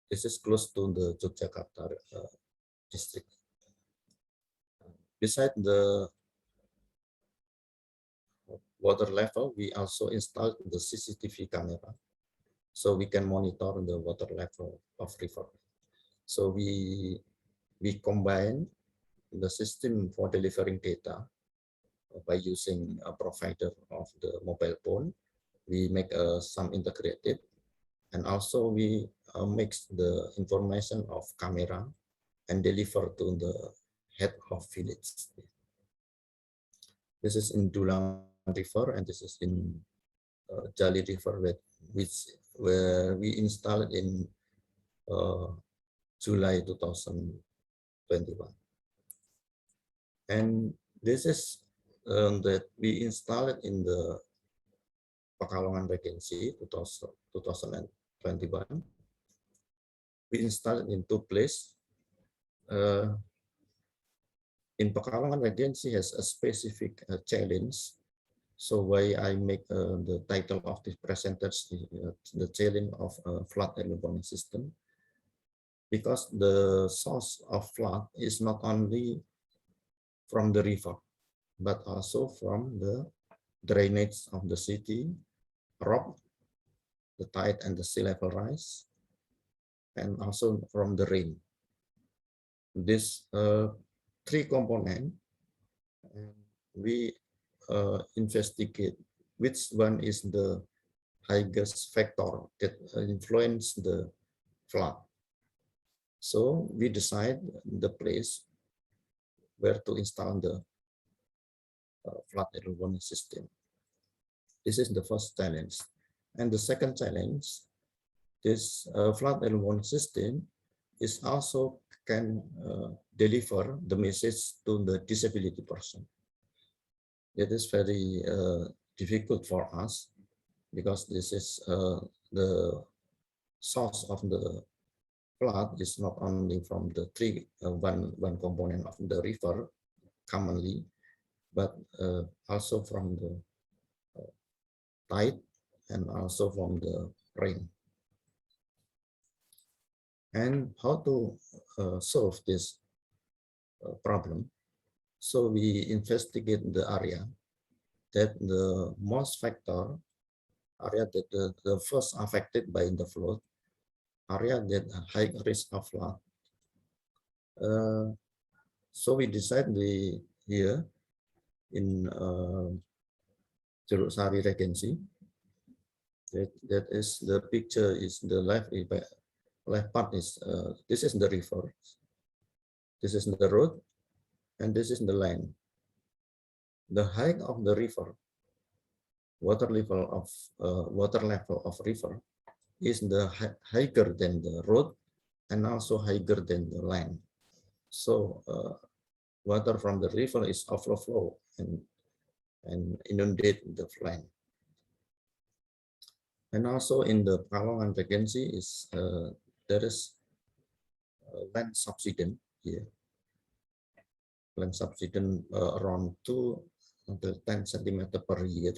This is close to the Yogyakarta district. Besides the water level, we also installed the CCTV camera, so we can monitor the water level of river. So we combine the system for delivering data by using a provider of the mobile phone. We make some integrated, and also we mix the information of camera and deliver to the head of village. This is in Dulang River and this is in Jali River, where we installed in July 2021. And this is that we installed in the Pekalongan Regency 2021. We installed in two places. In Pekalongan Regency has a specific challenge. So why I make the title of this presentation, the challenge of flood early warning system, because the source of flood is not only from the river, but also from the drainage of the city, rock, the tide and the sea level rise, and also from the rain. This three components, we investigate which one is the highest factor that influence the flood. So we decide the place where to install the flood early warning system. This is the first challenge. And the second challenge, this flood early warning system is also can deliver the message to the disability person. It is very difficult for us because this is the source of the flood is not only from the one component of the river commonly, but also from the tide and also from the rain. And how to solve this problem? So we investigate the area that the most factor area that the first affected by the flood, area that high risk of flood. So we decide here in Jeruk Sari Regency. That is the picture is the left part is this is the river, this is the road, and this is the land. The height of the river, water level of river is the higher than the road and also higher than the land. So water from the river is overflow and inundate the land. And also in the Pekalongan Regency is there is land subsidence here. Land subsidence around 2 until 10 centimeter per year.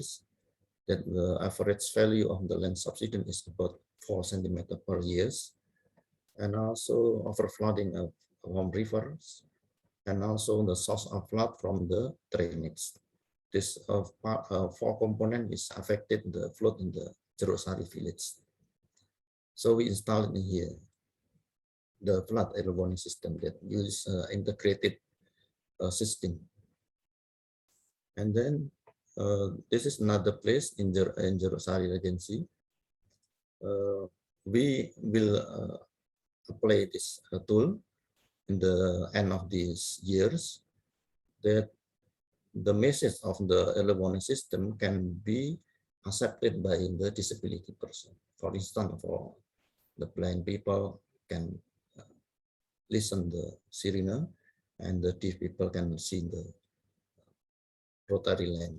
That the average value of the land subsidence is about 4 centimeter per year. And also overflooding of home rivers, and also the source of flood from the drainage. This four component is affected the flood in the Jeruk Sari village. So we installed in here the flood early warning system that use integrated system. And then this is another place in Jerosari Regency. We will apply this tool in the end of these years, that the message of the early warning system can be accepted by the disability person. For instance, for the blind people can listen the sirena, and the deaf people can see the rotary lamp.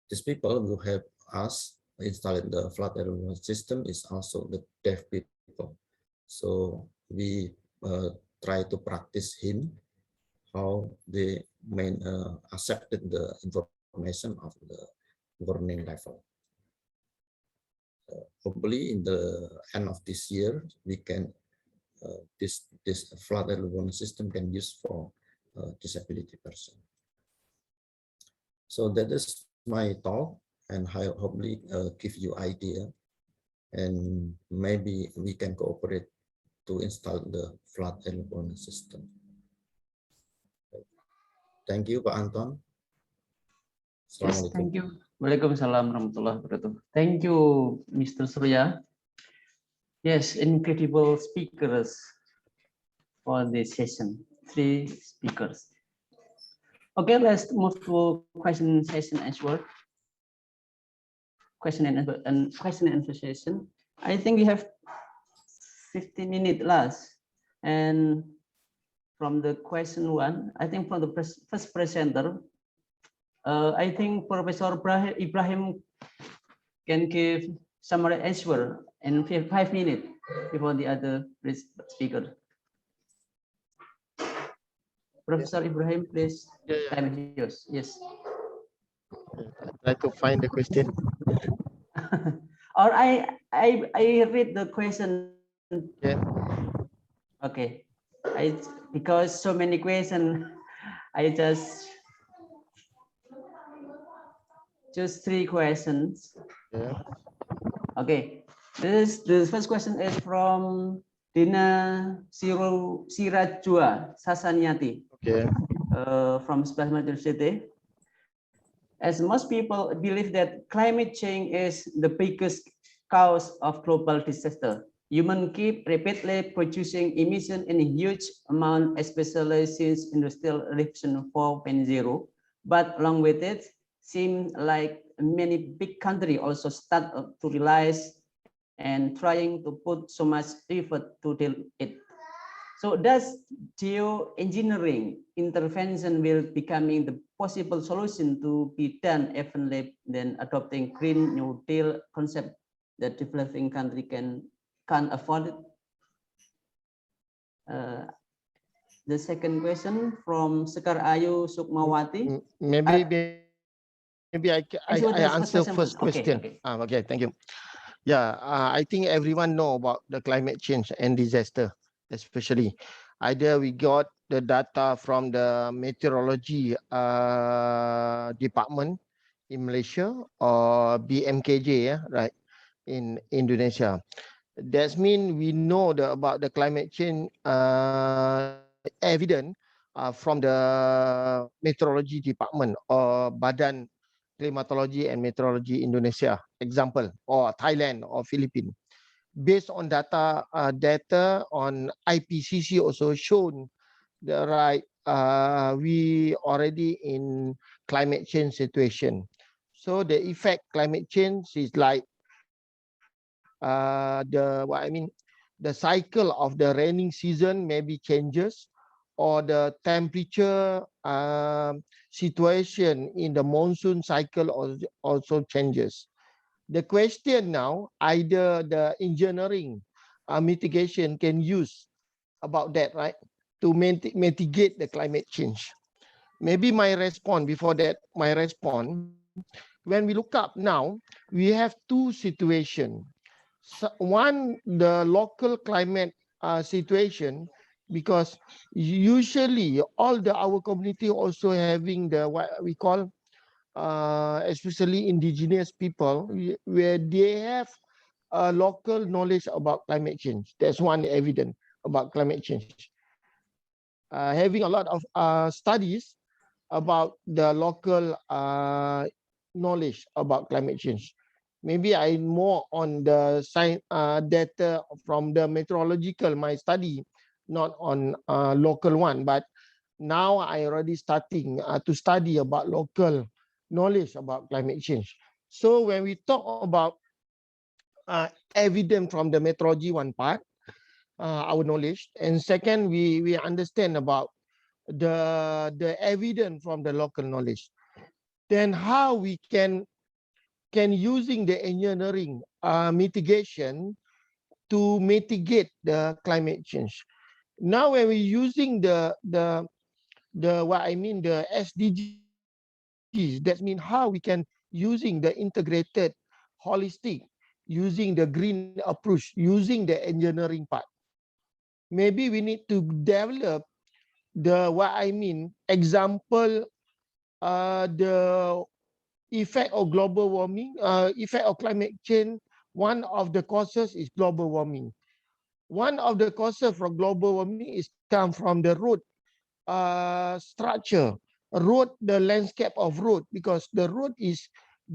These people who help us install the flood early warning system is also the deaf people. So we try to practice him how they accepted the information of the warning level. Hopefully, in the end of this year, we can this flood early warning system can use for disability person. So that is my talk, and I hopefully give you idea, and maybe we can cooperate to install the flood early warning system. Thank you, Pak Anton. Yes, thank you. Waalaikumsalam warahmatullahi wabarakatuh. Thank you, Mr. Surya. Yes, incredible speakers for this session. 3 speakers. Okay, let's move to question session as well. Question and answer session. I think we have 15 minutes last, and from the question 1, I think from the first presenter, I think Professor Ibrahim can give summary answer in 5 minutes before the other speaker. Professor Ibrahim, please. Time is yours. Yes. Try to find the question. Or I read the question. Yeah. Okay. Because so many questions, I just choose 3 questions. Yeah. Okay. The first question is from Dina Sirajua Sasanyati. Okay. From Sebelas University. As most people believe that climate change is the biggest cause of global disaster. Humans keep rapidly producing emission in a huge amount, especially since Industrial Revolution 4.0. But along with it, seems like many big countries also start to realize and trying to put so much effort to deal with it. So does geoengineering intervention will becoming the possible solution to be done even than adopting Green New Deal concept that developing country can't afford it? The second question from Sekar Ayu Sukmawati. Maybe I answer first question. Okay. Okay, thank you. Yeah, I think everyone know about the climate change and disaster, especially. Either we got the data from the meteorology department in Malaysia or BMKJ, right, in Indonesia. That means we know about the climate change evidence from the meteorology department or Badan Climatology and Meteorology Indonesia, example, or Thailand or Philippines. Based on data on IPCC also shown the right we already in climate change situation. So the effect climate change is like the cycle of the raining season maybe changes, or the temperature situation in the monsoon cycle also changes. The question now, either the engineering mitigation can use about that, right, to mitigate the climate change. Maybe my response before that, when we look up now, we have 2 situations. So one, the local climate situation, because usually all our community also having the what we call especially indigenous people, where they have local knowledge about climate change. That's one evidence about climate change. having a lot of studies about the local knowledge about climate change. Maybe I'm more on the science data from the meteorological, my study, not on local one. But now I already starting to study about local knowledge about climate change. So when we talk about evidence from the meteorology one part, our knowledge, and second, we understand about the evidence from the local knowledge. Then how we can using the engineering mitigation to mitigate the climate change. Now when we're using the what I mean the SDGs, that means how we can using the integrated, holistic, using the green approach, using the engineering part. Maybe we need to develop the what I mean example, the effect of global warming, effect of climate change. One of the causes is global warming. One of the causes for global warming is come from the road structure, the landscape of road, because the road is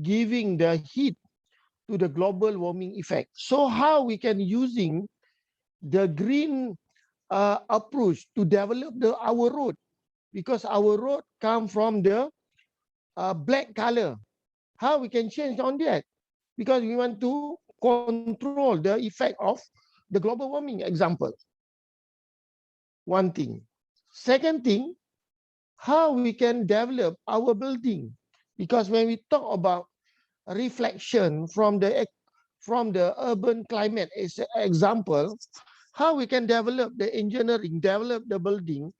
giving the heat to the global warming effect. So how we can using the green approach to develop our road, because our road come from the black color. How we can change on that? Because we want to control the effect of the global warming example. One thing. Second thing, how we can develop our building, because when we talk about reflection from the urban climate as an example, how we can develop the engineering, develop the building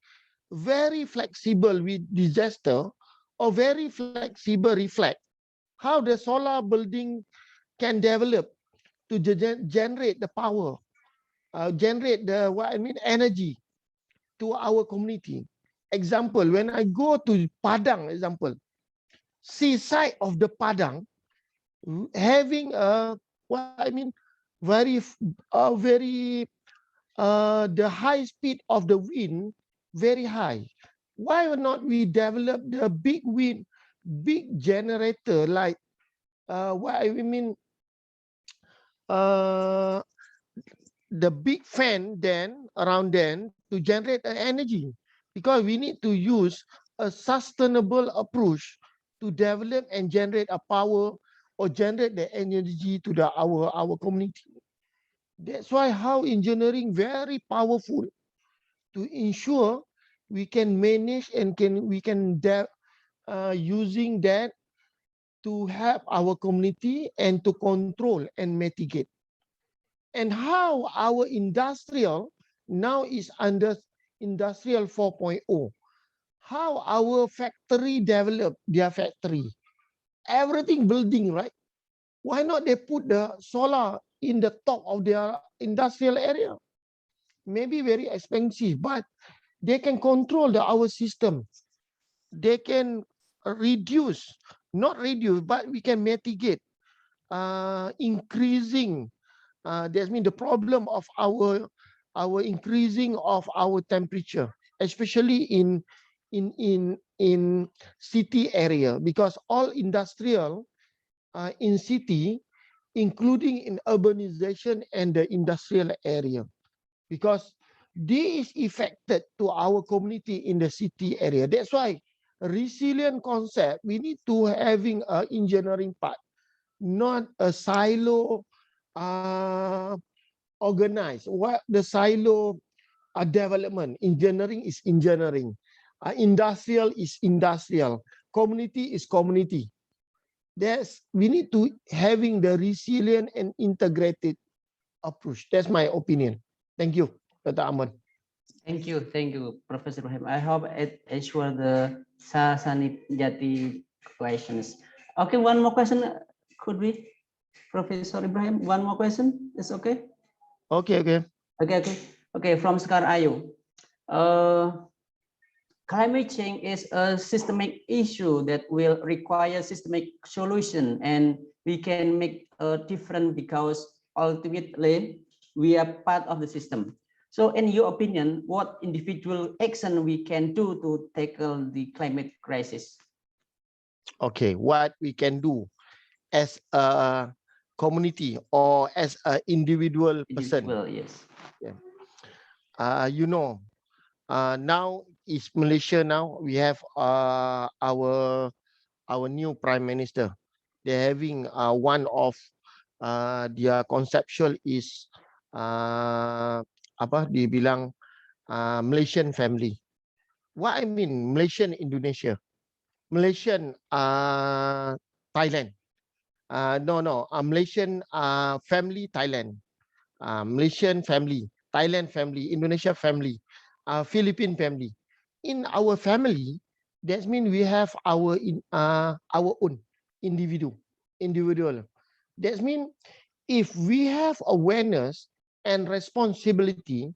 very flexible with disaster, or very flexible reflect. How the solar building can develop to generate the power, generate the energy to our community. Example, when I go to Padang, example, seaside of the Padang, having the high speed of the wind very high. Why not we develop the big wind, big generator like the big fan then around then to generate energy, because we need to use a sustainable approach to develop and generate a power or generate the energy to our community. That's why how engineering very powerful to ensure we can manage and using that to help our community and to control and mitigate. And how our industrial now is under industrial 4.0. How our factory develop their factory. Everything building, right? Why not they put the solar in the top of their industrial area? Maybe very expensive, but they can control our system. They can reduce, not reduce, but we can mitigate, increasing. That means the problem of our increasing of our temperature, especially in city area, because all industrial in city, including in urbanization and the industrial area, because this is affected to our community in the city area. That's why resilient concept, we need to having an engineering part, not a silo organized. What the silo development, engineering is engineering, industrial is industrial, community is community. We need to having the resilient and integrated approach. That's my opinion. Thank you, Dr. Ahmad. Thank you, Professor Ibrahim. I hope it answers the Sasanijati questions. Okay, one more question, could we, Professor Ibrahim? One more question, is okay? Okay. Okay. From Sekar Ayu. Climate change is a systemic issue that will require systemic solution, and we can make a difference because ultimately we are part of the system. So in your opinion, what individual action we can do to tackle the climate crisis? Okay, what we can do as a community or as an individual person. Yes. Yeah. You know, now is Malaysia. Now we have our new Prime Minister. They're having one of their conceptual is apa dia bilang Malaysian family. What I mean Malaysian Indonesia, Malaysian Thailand. Malaysian family Thailand, Malaysian family, Thailand family, Indonesia family, Philippine family. In our family, that means we have our own individual. That means if we have awareness and responsibility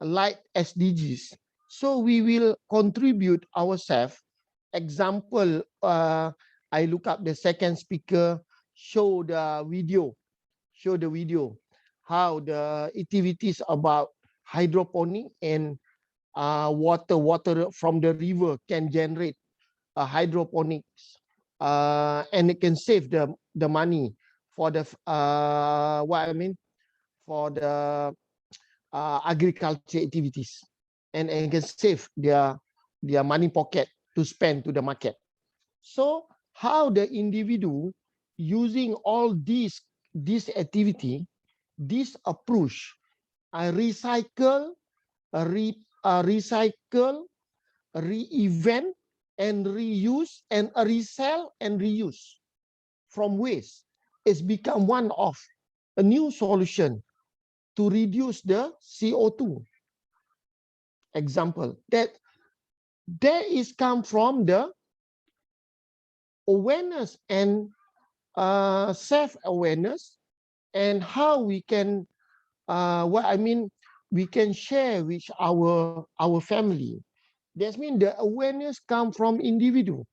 like SDGs, so we will contribute ourselves. Example, I look up the second speaker, show the video how the activities about hydroponic and water from the river can generate hydroponics, and it can save the money for the for the agriculture activities, and can save their money pocket to spend to the market. So how the individual using all this activity, this approach, recycle, re-event, and reuse, and resell and reuse from waste is become one of a new solution to reduce the CO2. Example that is come from the awareness and self-awareness, and how we can we can share with our family. That means the awareness come from individual,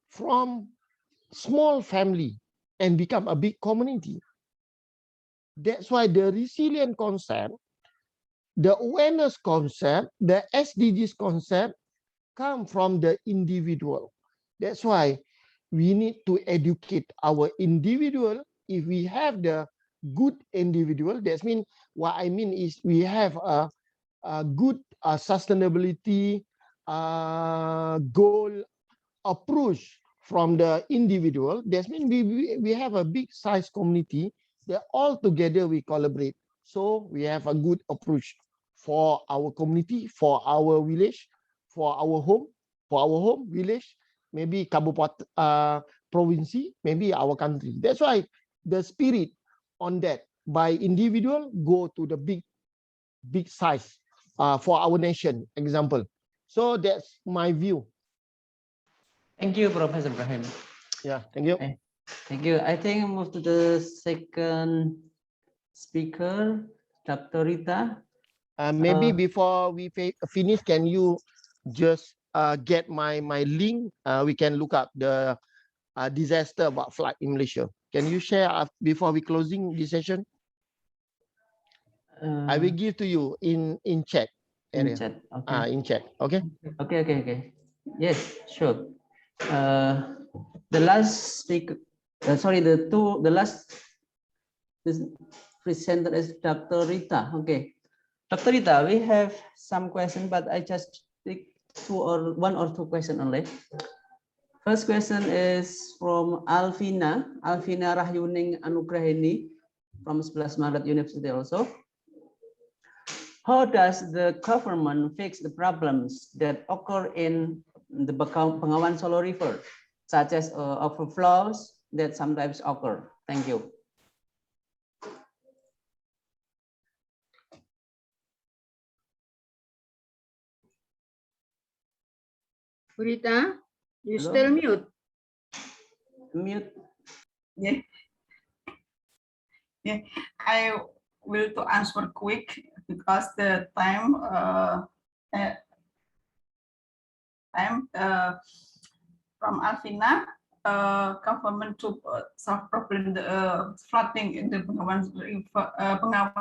from small family, and become a big community. That's why the resilient concept, the awareness concept, the SDGs concept come from the individual. That's why we need to educate our individual. If we have the good individual, that means what I mean is we have a good sustainability goal approach from the individual. That means we have a big size community that all together we collaborate. So we have a good approach for our community, for our village, for our home village, maybe kabupaten, province, maybe our country. That's why the spirit on that by individual go to the big size for our nation example. So that's my view. Thank you, Professor Ibrahim. Yeah, thank you. Thank you. I think I move to the second speaker, Dr. Rita. Maybe before we finish, can you just get my link? We can look up the disaster about flood in Malaysia. Can you share before we closing this session? I will give to you in chat area. In chat, okay. In chat, okay. Okay. Yes, sure. The last speaker, the last presenter is Dr. Rita. Okay, Dr. Rita, we have some questions, but I just pick one or two questions only. First question is from Alvina Rahyuning Anugrahini from Sebelas Maret University also. How does the government fix the problems that occur in the Bengawan Solo River, such as overflows that sometimes occur? Thank you. Rita, you Hello? still mute? Mute. Yeah. I will to answer quick because the time from Alvina, government to solve problem flooding in the Bengawan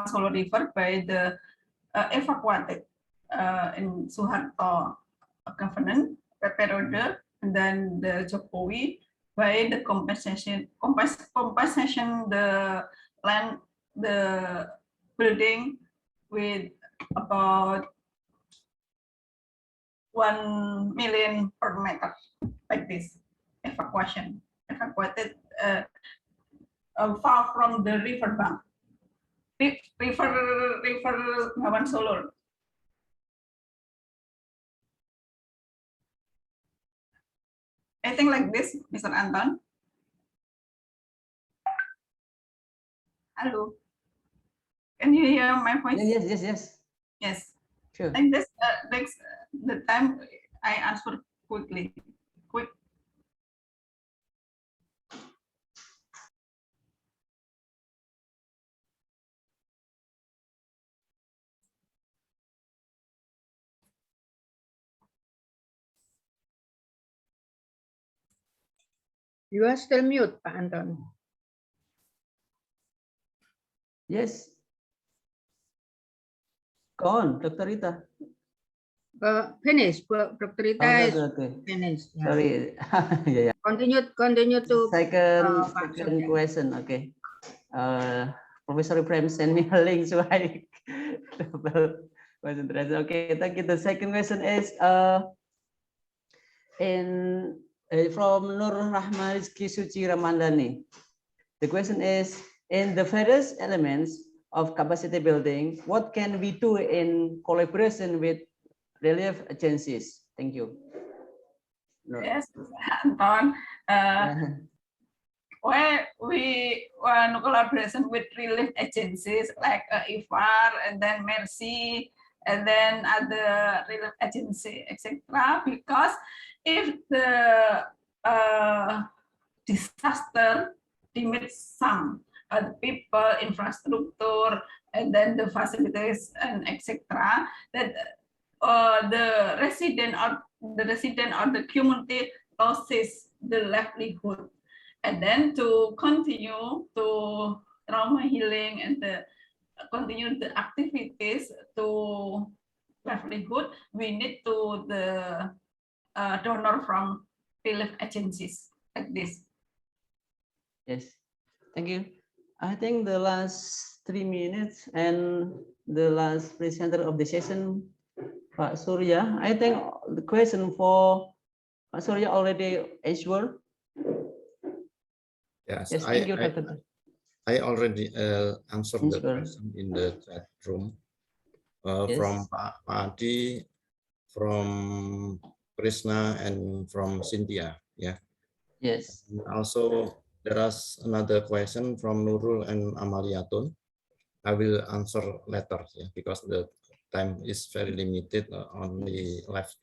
Solo River by the evacuated in Suharto government period, and then the Jokowi by the compensation the land, the building with about 1 million per meter, like this evacuated far from the river bank, river Bengawan Solo. I think like this, Mr. Anton. Hello. Can you hear my voice? Yes. Yes. Sure. Like this, the time I answer quickly. Quick. You are still mute, Pak Anton. Yes. Go on, Dr. Rita. Finish, Dr. Rita is finished. Yeah. Sorry. Yeah. Continue to Second question. Okay. Professor Ibrahim sent me a link, so I concentrate. Okay, thank you. The second question is from Nur Rahma Rizki Suci Ramandani. The question is, in the various elements of capacity building, what can we do in collaboration with relief agencies? Thank you. Nur. Yes, Anton. Where we want collaboration with relief agencies like IFAR and then Mercy and then other relief agency, etc. Because if the disaster damages some people, infrastructure, and then the facilities and etc., that the resident or the community loses the livelihood. And then to continue to trauma healing and continue the activities to livelihood, we need to the donor from relief agencies like this. Yes, thank you. I think the last 3 minutes and the last presenter of the session, Pak Surya. I think the question for Pak Surya already answered. Yes, thank you, Dr. I already answered the question in the chat room from Pak Adi, from Krishna, and from Cynthia. Yeah. Yes. And also, there is another question from Nurul and Amaliatun. I will answer later, yeah, because the time is very limited. Only left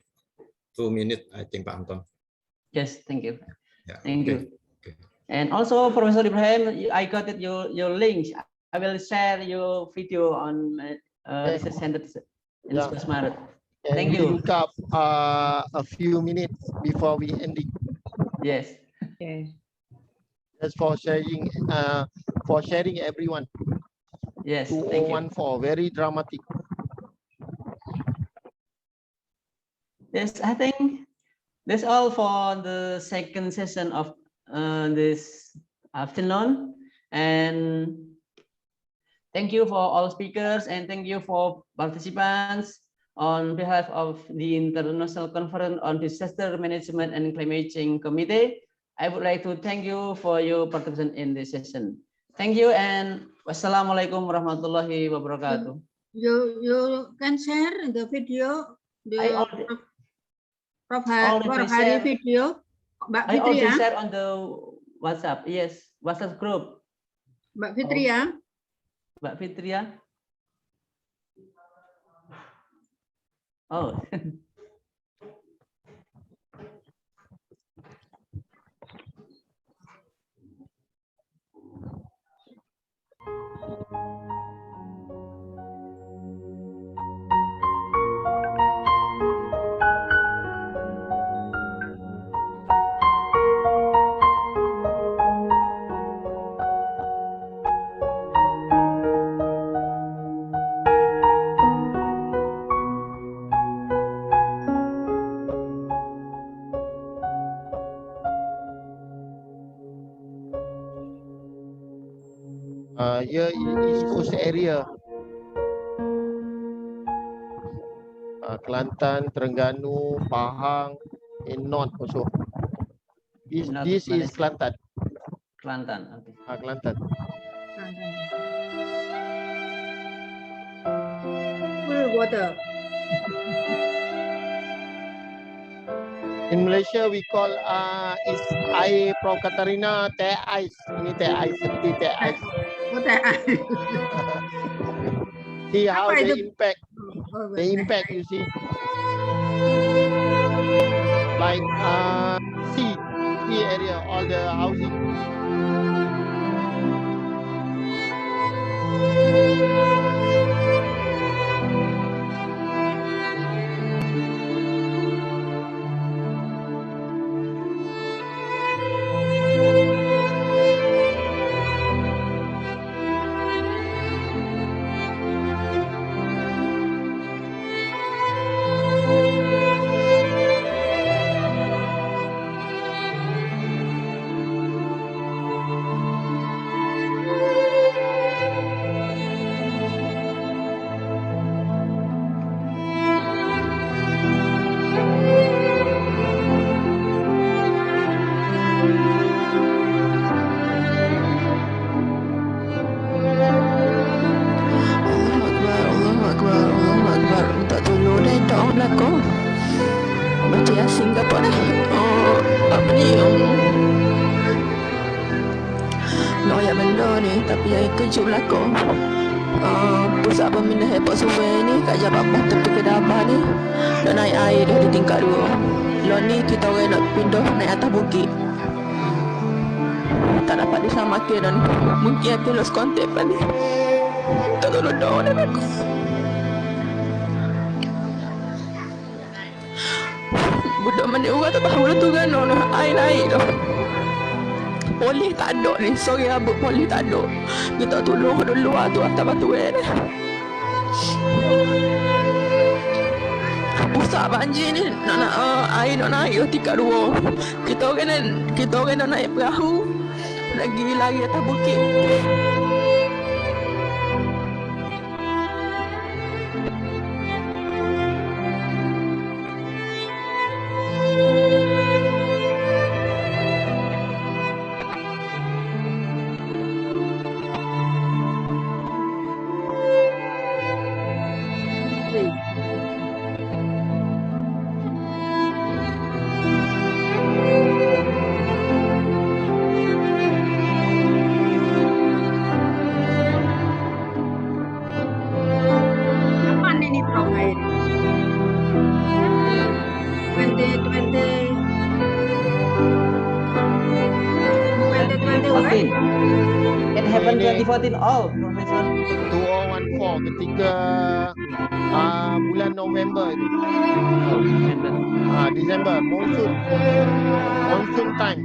2 minutes, I think, Pak Anton. Yes, thank you. Yeah, thank you. Okay. And also, Professor Ibrahim, I got it, your links. I will share your video on research center in Sebelas Maret. Thank you. Look up a few minutes before we end it. Yes. Okay. Just for sharing everyone. Yes. Thank you. 2014, very dramatic. Yes, I think that's all for the second session of this afternoon. And thank you for all speakers and thank you for participants. On behalf of the International Conference on Disaster Management and Climate Change Committee, I would like to thank you for your participation in this session. Thank you and wassalamualaikum warahmatullahi wabarakatuh. You can share the video, the Prof. Hari video. Mbak I Fitri already ya? share on the WhatsApp. Yes, WhatsApp group. Mbak Fitri ya? Mbak Fitri ya? Oh. Here is East Coast area. Kelantan, Terengganu, Pahang, in North also. This is Kelantan. Kelantan, okay. Kelantan. Full water. In Malaysia, we call is air from Katarina teh ais. Ini teh ais, seperti teh ais. Oh, teh ais. See how Apa the itu? impact, you see. Like sea area, all the housing. Tapi yang kejut belakang pusat pemindah airport Sungai ni kat Jababah tepi Kedabah ni dah naik air dah di tingkat 2. Lalu ni kita orang nak pindah naik atas bukit, tak dapat diselamatkan dan mungkin akan lost contact balik. Tak tahu dah dan aku budak mana orang tak tahu dah tu kan air naik dah. Polis tak ada ni, sorry abut polis tak ada. Kita tolong ada luar tu atas batu ni. Pusat banjir ni nak air nak naik tingkat 2. Kita orang nak naik perahu lagi lari atas bukit. It happened 2014 all, Professor. 2014 ketika bulan November itu. December, monsoon time.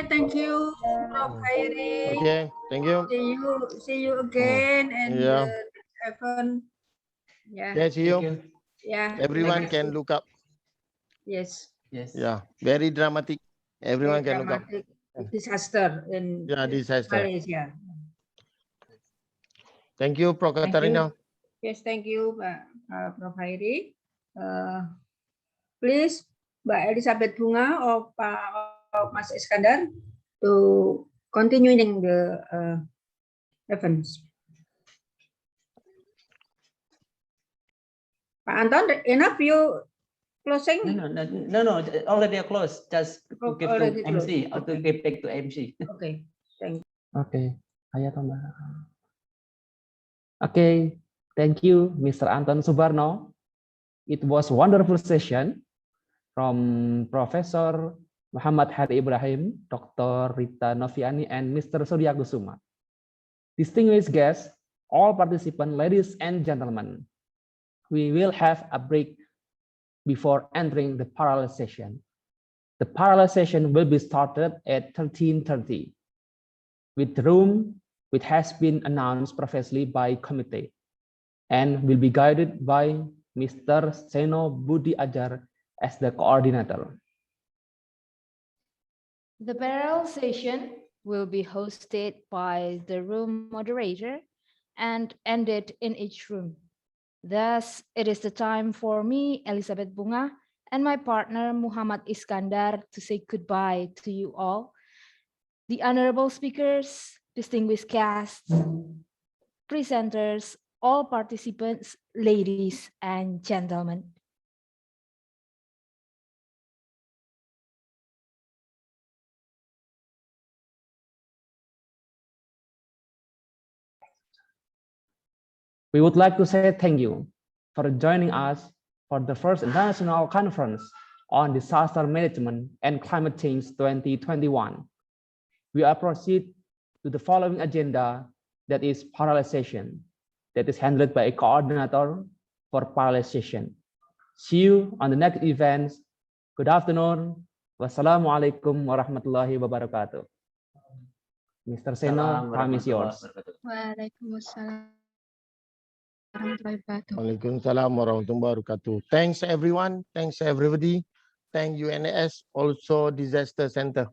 Thank you, Prof. Hairi. Okay, thank you. See you again and Yeah. Evan. Yeah. Okay, see you. Yeah. Everyone like can look up. Yes. Yes. Yeah, very dramatic. Everyone can look up. Disaster in Disaster. Malaysia. Thank you, Prof. Thank you. Katarina. Yes, thank you, Prof. Hairi. Please, Mbak Elizabeth Bunga or Mas Iskandar to continuing the events. Pak Anton, enough you closing? No, already closed. Just to give to MC or to give back to MC. Okay, thank you. Okay, Okay, thank you, Mr. Anton Subarno. It was a wonderful session from Professor Muhammad Hari Ibrahim, Dr. Rita Noviani, and Mr. Surya Kusuma. Distinguished guests, all participants, ladies and gentlemen, we will have a break before entering the parallel session. The parallel session will be started at 13:30 with room which has been announced previously by committee and will be guided by Mr. Seno Budi Ajar as the coordinator. The parallel session will be hosted by the room moderator and ended in each room. Thus, it is the time for me, Elizabeth Bunga, and my partner, Muhammad Iskandar, to say goodbye to you all. The honorable speakers, distinguished guests, presenters, all participants, ladies and gentlemen. We would like to say thank you for joining us for the first international conference on disaster management and climate change 2021. We are proceed to the following agenda, that is parallel session, that is handled by a coordinator for parallel session. See you on the next events. Good afternoon. Wassalamualaikum warahmatullahi wabarakatuh. Mr. Seno, time is yours. Waalaikumsalam. Waalaikumsalam warahmatullahi wabarakatuh. Thanks everyone. Thanks everybody. Thank UNS, also Disaster Center.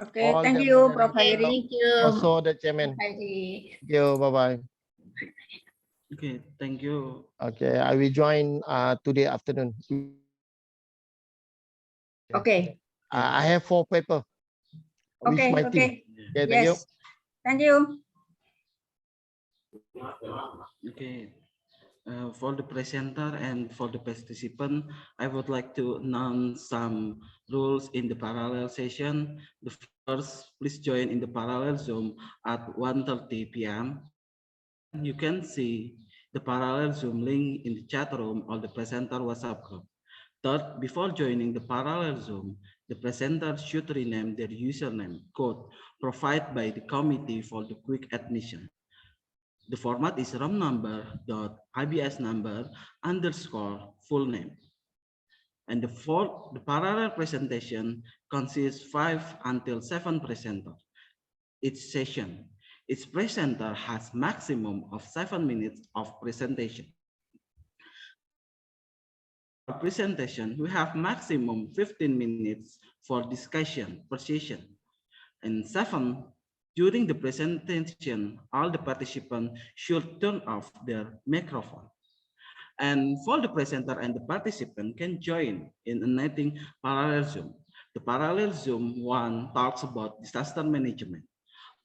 Okay, thank you, Prof. Hairi. Thank you. Also the chairman. Thank you. Bye-bye. Okay, thank you. Okay, I will join today afternoon. Okay. I have 4 papers. Okay, my okay. Team. Okay, thank you. Thank you. Okay. For the presenter and for the participant, I would like to announce some rules in the parallel session. The first, please join in the parallel Zoom at 1:30 p.m. You can see the parallel Zoom link in the chat room or the presenter WhatsApp group. Third, before joining the parallel Zoom, the presenter should rename their username code provided by the committee for the quick admission. The format is room number .ibs number _ full name. And the parallel presentation consists 5 until 7 presenters. Each session, each presenter has maximum of 7 minutes of presentation. For presentation, we have maximum 15 minutes for discussion per session. And 7, during the presentation, all the participants should turn off their microphone. And for the presenter and the participant can join in a meeting parallel Zoom. The parallel Zoom 1 talks about disaster management.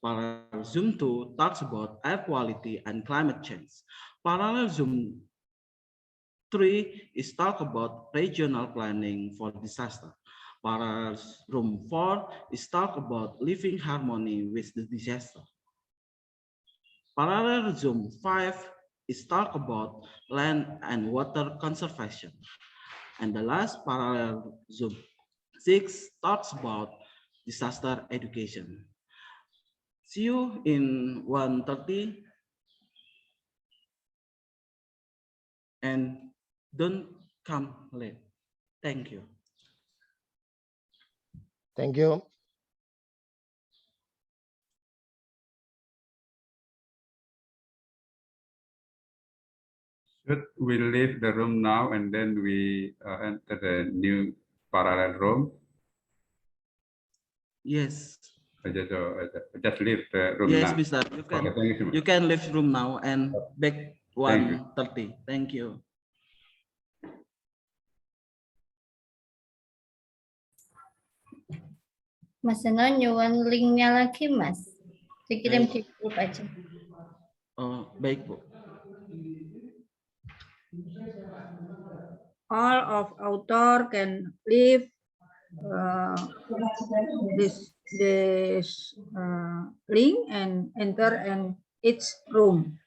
Parallel Zoom 2 talks about air quality and climate change. Parallel Zoom 3 is talk about regional planning for disaster. Parallel Room 4 is talk about living harmony with the disaster. Parallel Zoom 5 is talk about land and water conservation. And the last parallel Zoom 6 talks about disaster education. See you in 1:30 and don't come late. Thank you. Thank you. Should we leave the room now and then we enter the new parallel room? Yes. Just leave the room Yes, now. Mister. You can. Okay, thank you so much. You can leave room now and back Thank you. 1:30. Thank you. Mas Seno nyuwun linknya lagi, Mas. Dikirim di grup aja. Oh, baik, Bu. All of author can leave this link and enter in each room.